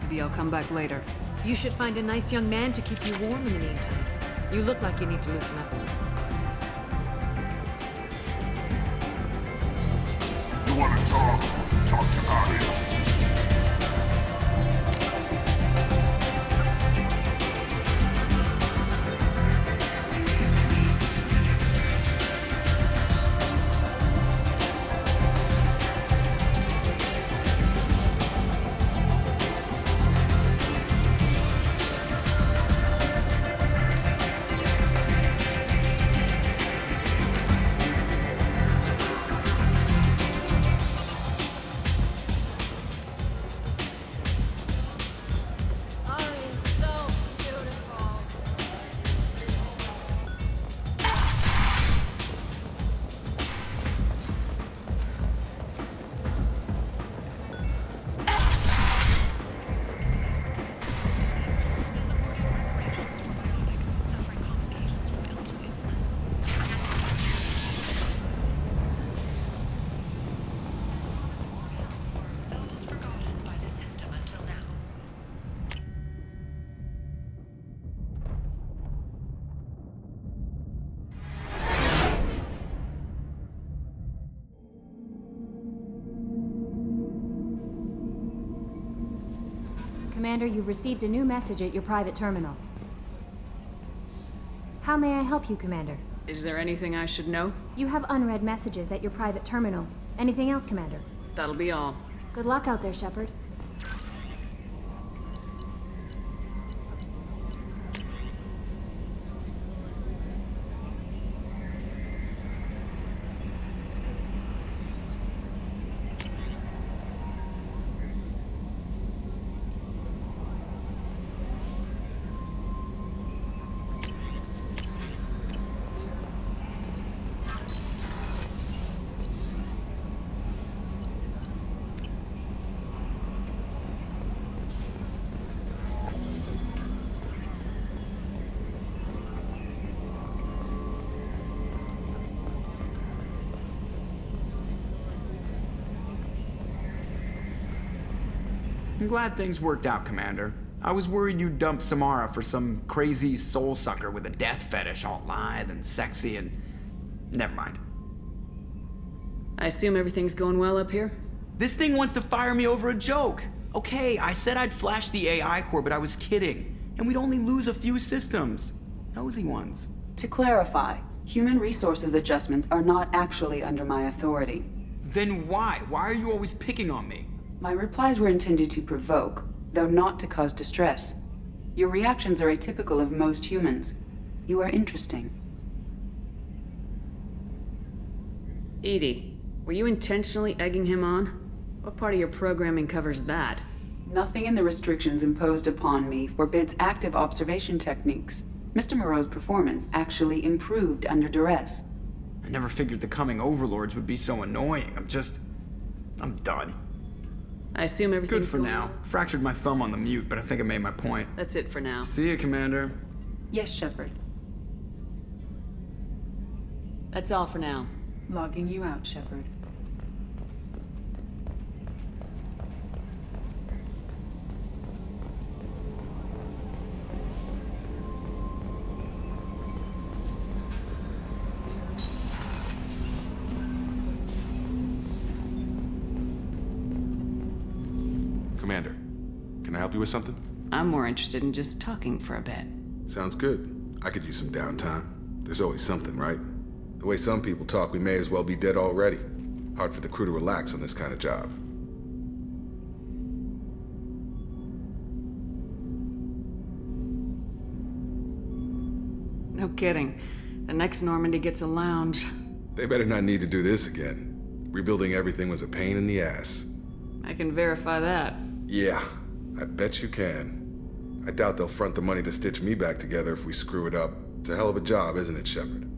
Maybe I'll come back later. You should find a nice young man to keep you warm in the meantime. You look like you need to loosen up a little. You want to talk? Talk to Arya. Commander, you've received a new message at your private terminal. How may I help you, Commander? Is there anything I should know? You have unread messages at your private terminal. Anything else, Commander? That'll be all. Good luck out there, Shepard. I'm glad things worked out, Commander. I was worried you'd dump Samara for some crazy soul sucker with a death fetish all lithe and sexy and... Never mind. I assume everything's going well up here? This thing wants to fire me over a joke. Okay, I said I'd flash the AI core, but I was kidding. And we'd only lose a few systems. Nosy ones. To clarify, human resources adjustments are not actually under my authority. Then why? Why are you always picking on me? My replies were intended to provoke, though not to cause distress. Your reactions are atypical of most humans. You are interesting. Edie, were you intentionally egging him on? What part of your programming covers that? Nothing in the restrictions imposed upon me forbids active observation techniques. Mr. Moreau's performance actually improved under duress. I never figured the coming overlords would be so annoying. I'm done. I assume everything's good for now. Fractured my thumb on the mute, but I think I made my point. That's it for now. See you, Commander. Yes, Shepard. That's all for now. Logging you out, Shepard. Commander, can I help you with something? I'm more interested in just talking for a bit. Sounds good. I could use some downtime. There's always something, right? The way some people talk, we may as well be dead already. Hard for the crew to relax on this kind of job. No kidding. The next Normandy gets a lounge. They better not need to do this again. Rebuilding everything was a pain in the ass. I can verify that. Yeah, I bet you can. I doubt they'll front the money to stitch me back together if we screw it up. It's a hell of a job, isn't it, Shepard?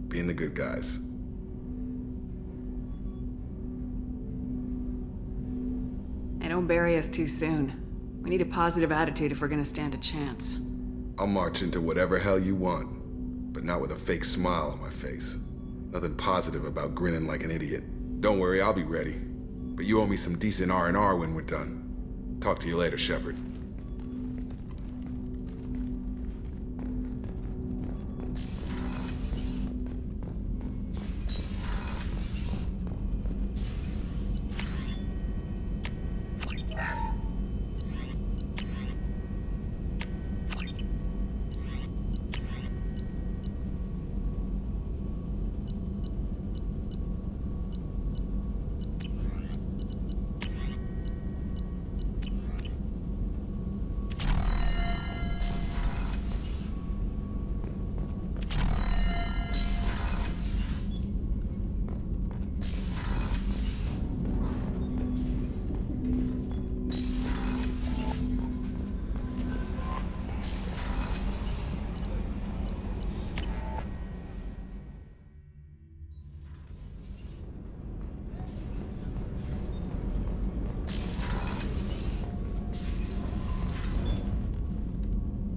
Being the good guys. Hey, don't bury us too soon. We need a positive attitude if we're gonna stand a chance. I'll march into whatever hell you want, but not with a fake smile on my face. Nothing positive about grinning like an idiot. Don't worry, I'll be ready. But you owe me some decent R&R when we're done. Talk to you later, Shepard.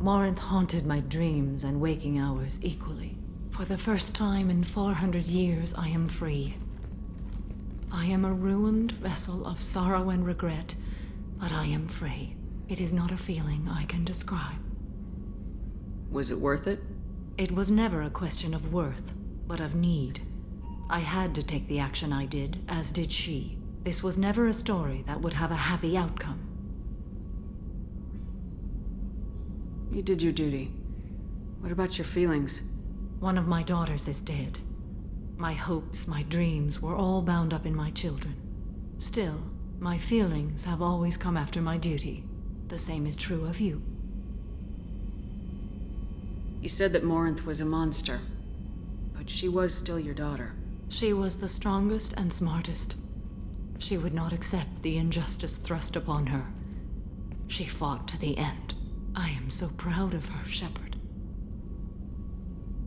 Morinth haunted my dreams and waking hours equally. For the first time in 400 years, I am free. I am a ruined vessel of sorrow and regret, but I am free. It is not a feeling I can describe. Was it worth it? It was never a question of worth, but of need. I had to take the action I did, as did she. This was never a story that would have a happy outcome. You did your duty. What about your feelings? One of my daughters is dead. My hopes, my dreams were all bound up in my children. Still, my feelings have always come after my duty. The same is true of you. You said that Morinth was a monster, but she was still your daughter. She was the strongest and smartest. She would not accept the injustice thrust upon her. She fought to the end. I am so proud of her, Shepard.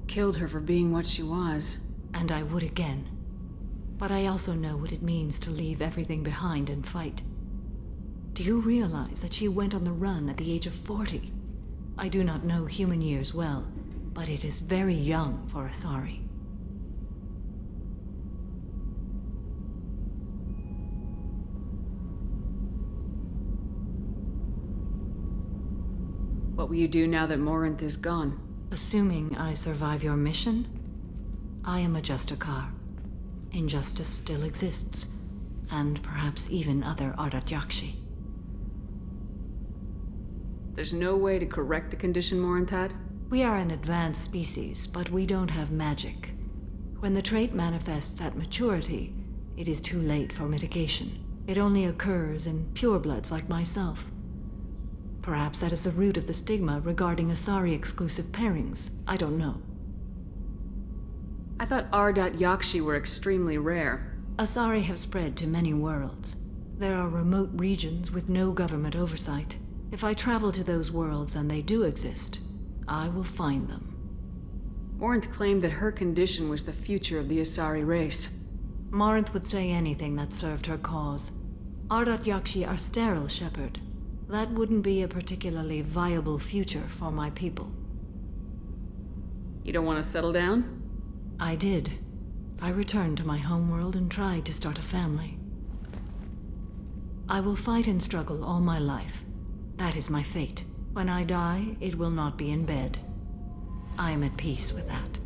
Killed her for being what she was. And I would again. But I also know what it means to leave everything behind and fight. Do you realize that she went on the run at the age of 40? I do not know human years well, but it is very young for Asari. What will you do now that Morinth is gone? Assuming I survive your mission, I am a Justikar. Injustice still exists, and perhaps even other Ardatyakshi. There's no way to correct the condition Morinth had? We are an advanced species, but we don't have magic. When the trait manifests at maturity, it is too late for mitigation. It only occurs in purebloods like myself. Perhaps that is the root of the stigma regarding Asari-exclusive pairings. I don't know. I thought R.Yakshi were extremely rare. Asari have spread to many worlds. There are remote regions with no government oversight. If I travel to those worlds and they do exist, I will find them. Morinth claimed that her condition was the future of the Asari race. Morinth would say anything that served her cause. R.Yakshi are sterile, Shepard. That wouldn't be a particularly viable future for my people. You don't want to settle down? I did. I returned to my homeworld and tried to start a family. I will fight and struggle all my life. That is my fate. When I die, it will not be in bed. I am at peace with that.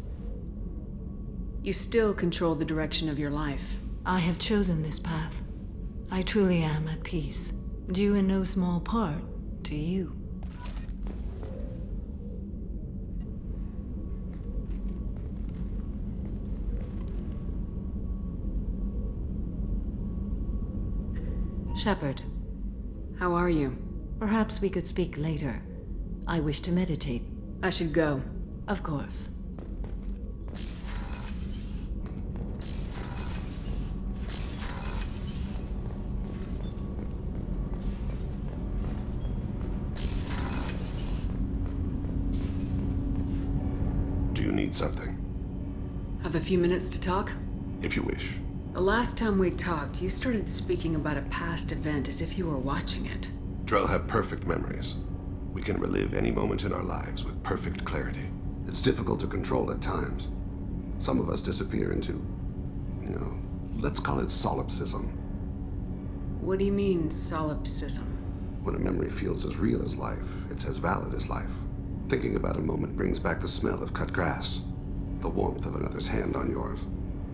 You still control the direction of your life. I have chosen this path. I truly am at peace. Due in no small part to you. Shepard. How are you? Perhaps we could speak later. I wish to meditate. I should go. Of course. Something. Have a few minutes to talk? If you wish. The last time we talked, you started speaking about a past event as if you were watching it. Drell have perfect memories. We can relive any moment in our lives with perfect clarity. It's difficult to control at times. Some of us disappear into, let's call it solipsism. What do you mean, solipsism? When a memory feels as real as life, it's as valid as life. Thinking about a moment brings back the smell of cut grass, the warmth of another's hand on yours,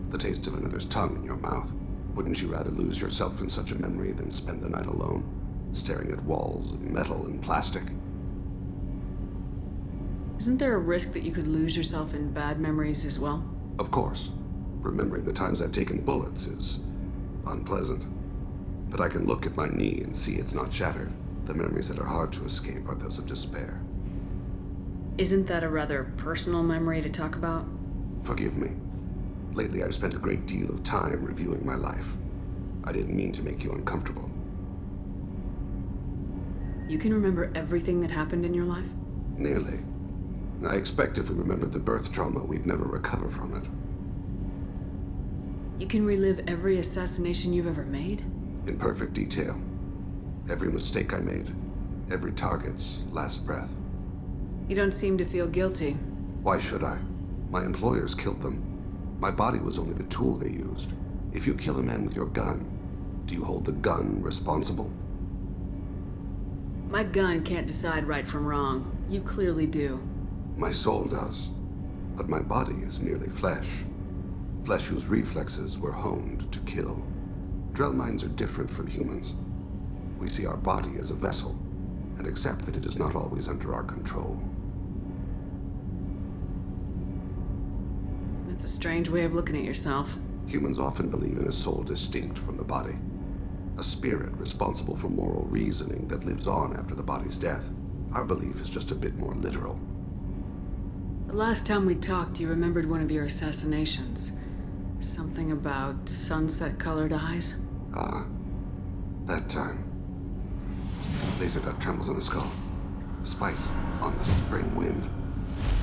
the taste of another's tongue in your mouth. Wouldn't you rather lose yourself in such a memory than spend the night alone, staring at walls of metal and plastic? Isn't there a risk that you could lose yourself in bad memories as well? Of course. Remembering the times I've taken bullets is unpleasant. But I can look at my knee and see it's not shattered. The memories that are hard to escape are those of despair. Isn't that a rather personal memory to talk about? Forgive me. Lately, I've spent a great deal of time reviewing my life. I didn't mean to make you uncomfortable. You can remember everything that happened in your life? Nearly. I expect if we remembered the birth trauma, we'd never recover from it. You can relive every assassination you've ever made? In perfect detail. Every mistake I made. Every target's last breath. You don't seem to feel guilty. Why should I? My employers killed them. My body was only the tool they used. If you kill a man with your gun, do you hold the gun responsible? My gun can't decide right from wrong. You clearly do. My soul does. But my body is merely flesh. Flesh whose reflexes were honed to kill. Drell minds are different from humans. We see our body as a vessel, and accept that it is not always under our control. That's a strange way of looking at yourself. Humans often believe in a soul distinct from the body. A spirit responsible for moral reasoning that lives on after the body's death. Our belief is just a bit more literal. The last time we talked, you remembered one of your assassinations. Something about sunset-colored eyes? Ah, that time. Laser dot trembles on the skull. Spice on the spring wind.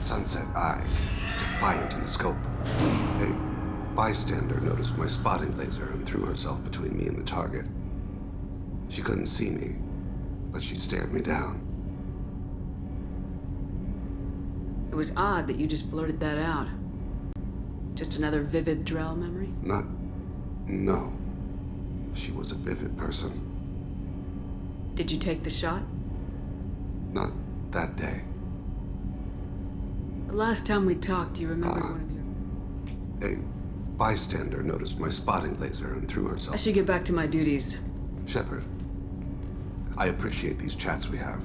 Sunset eyes, defiant in the scope. A bystander noticed my spotting laser and threw herself between me and the target. She couldn't see me, but she stared me down. It was odd that you just blurted that out. Just another vivid Drell memory? No. She was a vivid person. Did you take the shot? Not that day. The last time we talked, you remembered one of your... A bystander noticed my spotting laser and threw herself... I should get back to my duties. Shepard, I appreciate these chats we have.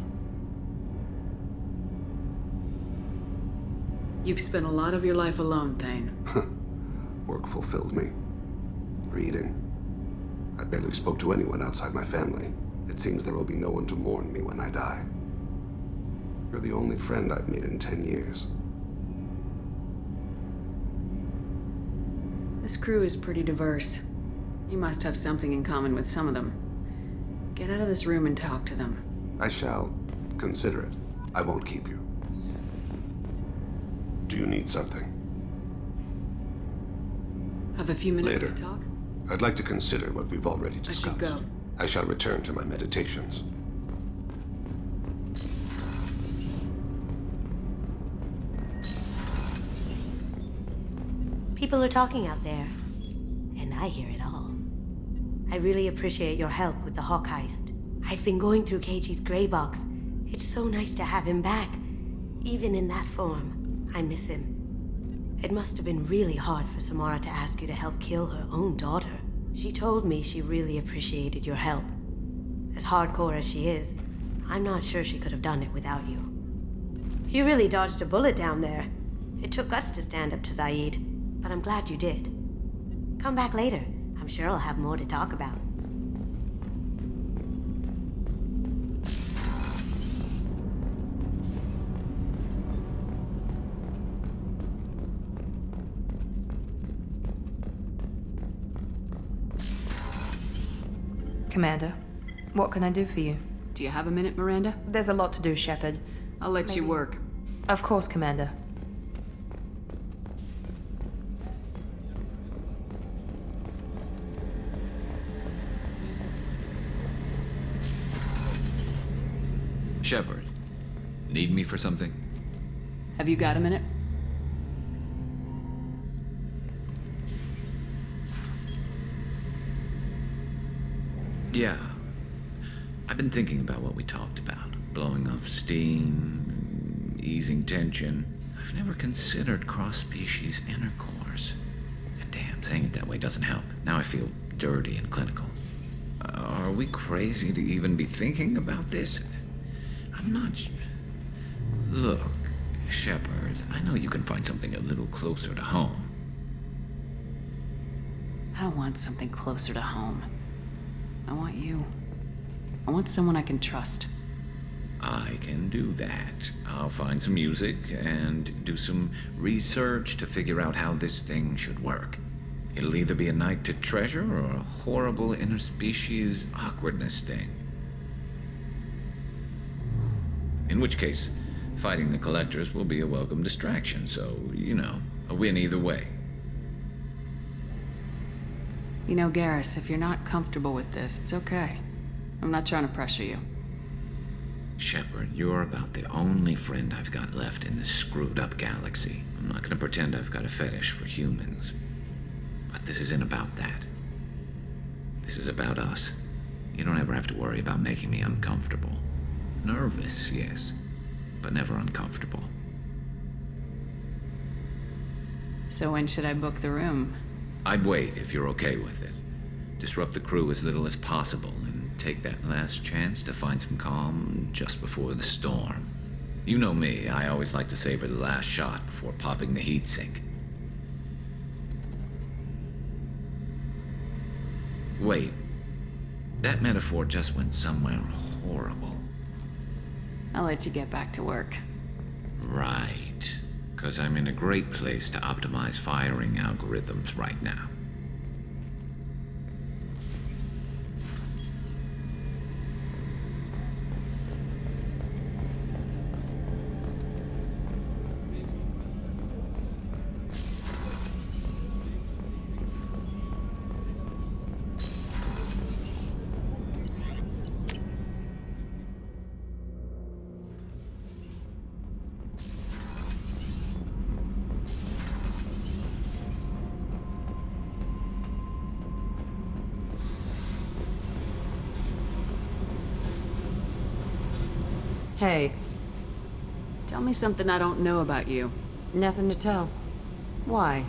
You've spent a lot of your life alone, Thane. Work fulfilled me. Reading. I barely spoke to anyone outside my family. It seems there will be no one to mourn me when I die. You're the only friend I've made in 10 years. This crew is pretty diverse. You must have something in common with some of them. Get out of this room and talk to them. I shall. Consider it. I won't keep you. Do you need something? Have a few minutes Later. to talk? I'd like to consider what we've already I discussed. should go. I shall return to my meditations. People are talking out there, and I hear it all. I really appreciate your help with the Hawk heist. I've been going through Keiichi's gray box. It's so nice to have him back, even in that form. I miss him. It must have been really hard for Samara to ask you to help kill her own daughter. She told me she really appreciated your help. As hardcore as she is, I'm not sure she could have done it without you. You really dodged a bullet down there. It took guts to stand up to Zaid, but I'm glad you did. Come back later. I'm sure I'll have more to talk about. Commander, what can I do for you? Do you have a minute, Miranda? There's a lot to do, Shepard. I'll let you work. Of course, Commander. Shepard, need me for something? Have you got a minute? Yeah. I've been thinking about what we talked about. Blowing off steam, easing tension. I've never considered cross-species intercourse. And damn, saying it that way doesn't help. Now I feel dirty and clinical. Are we crazy to even be thinking about this? I'm not... Look, Shepard, I know you can find something a little closer to home. I don't want something closer to home. I want you. I want someone I can trust. I can do that. I'll find some music and do some research to figure out how this thing should work. It'll either be a night to treasure or a horrible interspecies awkwardness thing. In which case, fighting the collectors will be a welcome distraction, so, you know, a win either way. You know, Garrus, if you're not comfortable with this, it's okay. I'm not trying to pressure you. Shepard, you're about the only friend I've got left in this screwed-up galaxy. I'm not gonna pretend I've got a fetish for humans. But this isn't about that. This is about us. You don't ever have to worry about making me uncomfortable. Nervous, yes, but never uncomfortable. So when should I book the room? I'd wait if you're okay with it. Disrupt the crew as little as possible and take that last chance to find some calm just before the storm. You know me, I always like to savor the last shot before popping the heatsink. Wait, that metaphor just went somewhere horrible. I'll let you get back to work. Right, because I'm in a great place to optimize firing algorithms right now. Hey. Tell me something I don't know about you. Nothing to tell. Why?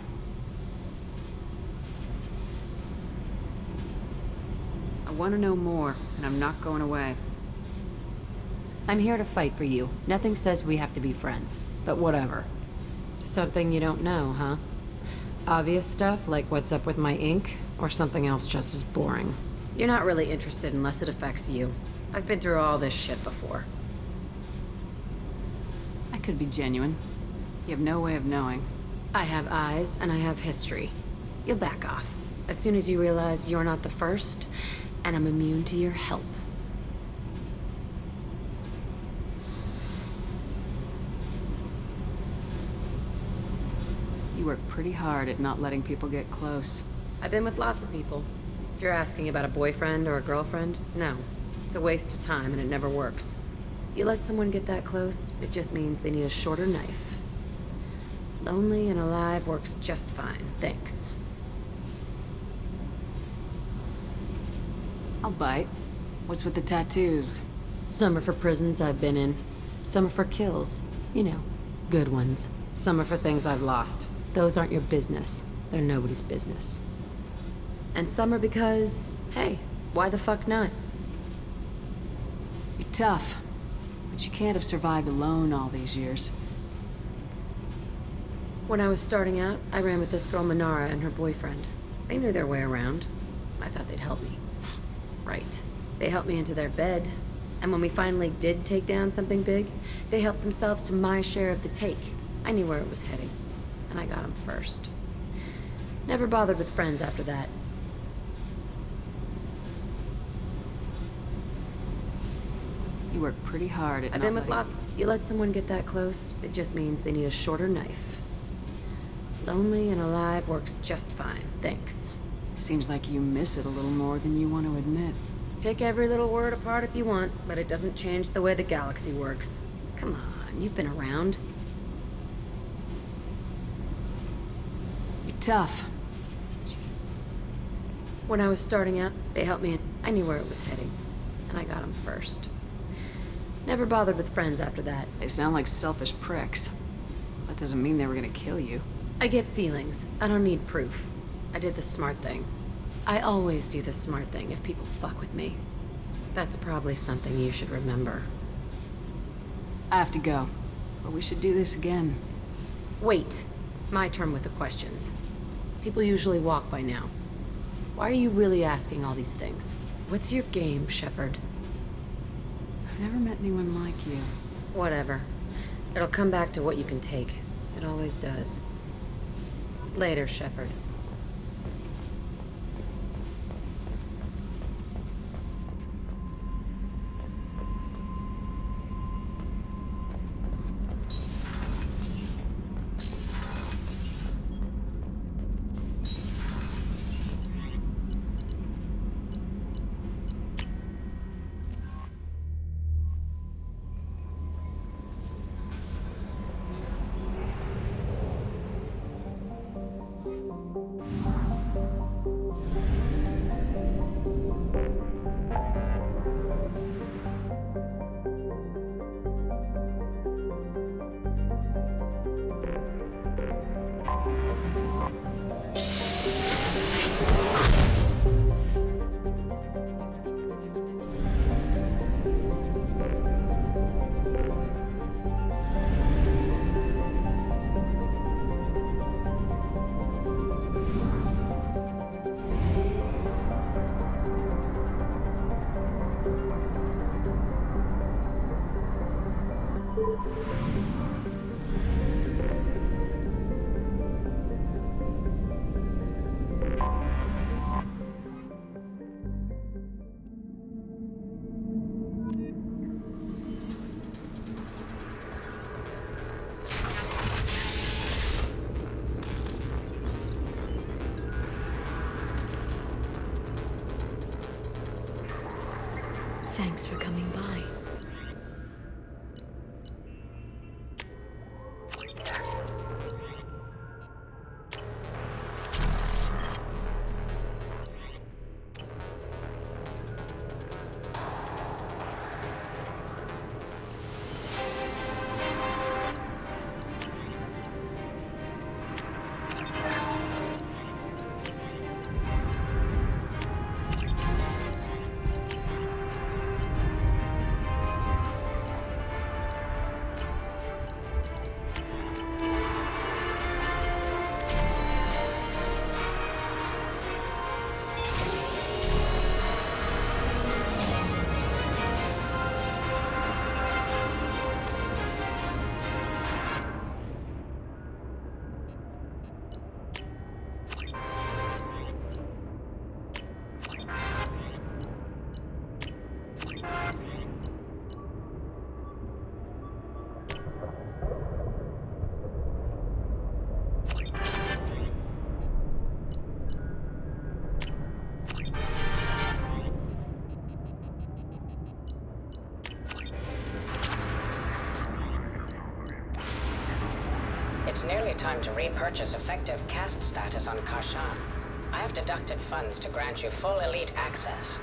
I want to know more, and I'm not going away. I'm here to fight for you. Nothing says we have to be friends, but whatever. Something you don't know, huh? Obvious stuff like what's up with my ink, or something else just as boring? You're not really interested unless it affects you. I've been through all this shit before. I could be genuine. You have no way of knowing. I have eyes, and I have history. You'll back off. As soon as you realize you're not the first, and I'm immune to your help. You work pretty hard at not letting people get close. I've been with lots of people. If you're asking about a boyfriend or a girlfriend, no. It's a waste of time and it never works. You let someone get that close, it just means they need a shorter knife. Lonely and alive works just fine, thanks. I'll bite. What's with the tattoos? Some are for prisons I've been in. Some are for kills. You know, good ones. Some are for things I've lost. Those aren't your business. They're nobody's business. And some are because, hey, why the fuck not? You're tough, but you can't have survived alone all these years. When I was starting out, I ran with this girl Manara and her boyfriend. They knew their way around. I thought they'd help me. Right. They helped me into their bed. And when we finally did take down something big, they helped themselves to my share of the take. I knew where it was heading. And I got them first. Never bothered with friends after that. You work pretty hard at I've been with lots. You let someone get that close, it just means they need a shorter knife. Lonely and alive works just fine, thanks. Seems like you miss it a little more than you want to admit. Pick every little word apart if you want, but it doesn't change the way the galaxy works. Come on, you've been around. You're tough. When I was starting out, they helped me. I knew where it was heading, and I got them first. Never bothered with friends after that. They sound like selfish pricks. That doesn't mean they were gonna kill you. I get feelings. I don't need proof. I did the smart thing. I always do the smart thing if people fuck with me. That's probably something you should remember. I have to go, but we should do this again. Wait. My turn with the questions. People usually walk by now. Why are you really asking all these things? What's your game, Shepard? I've never met anyone like you. Whatever. It'll come back to what you can take. It always does. Later, Shepard. Thanks for coming by. It's nearly time to repurchase effective caste status on Kashan. I have deducted funds to grant you full elite access.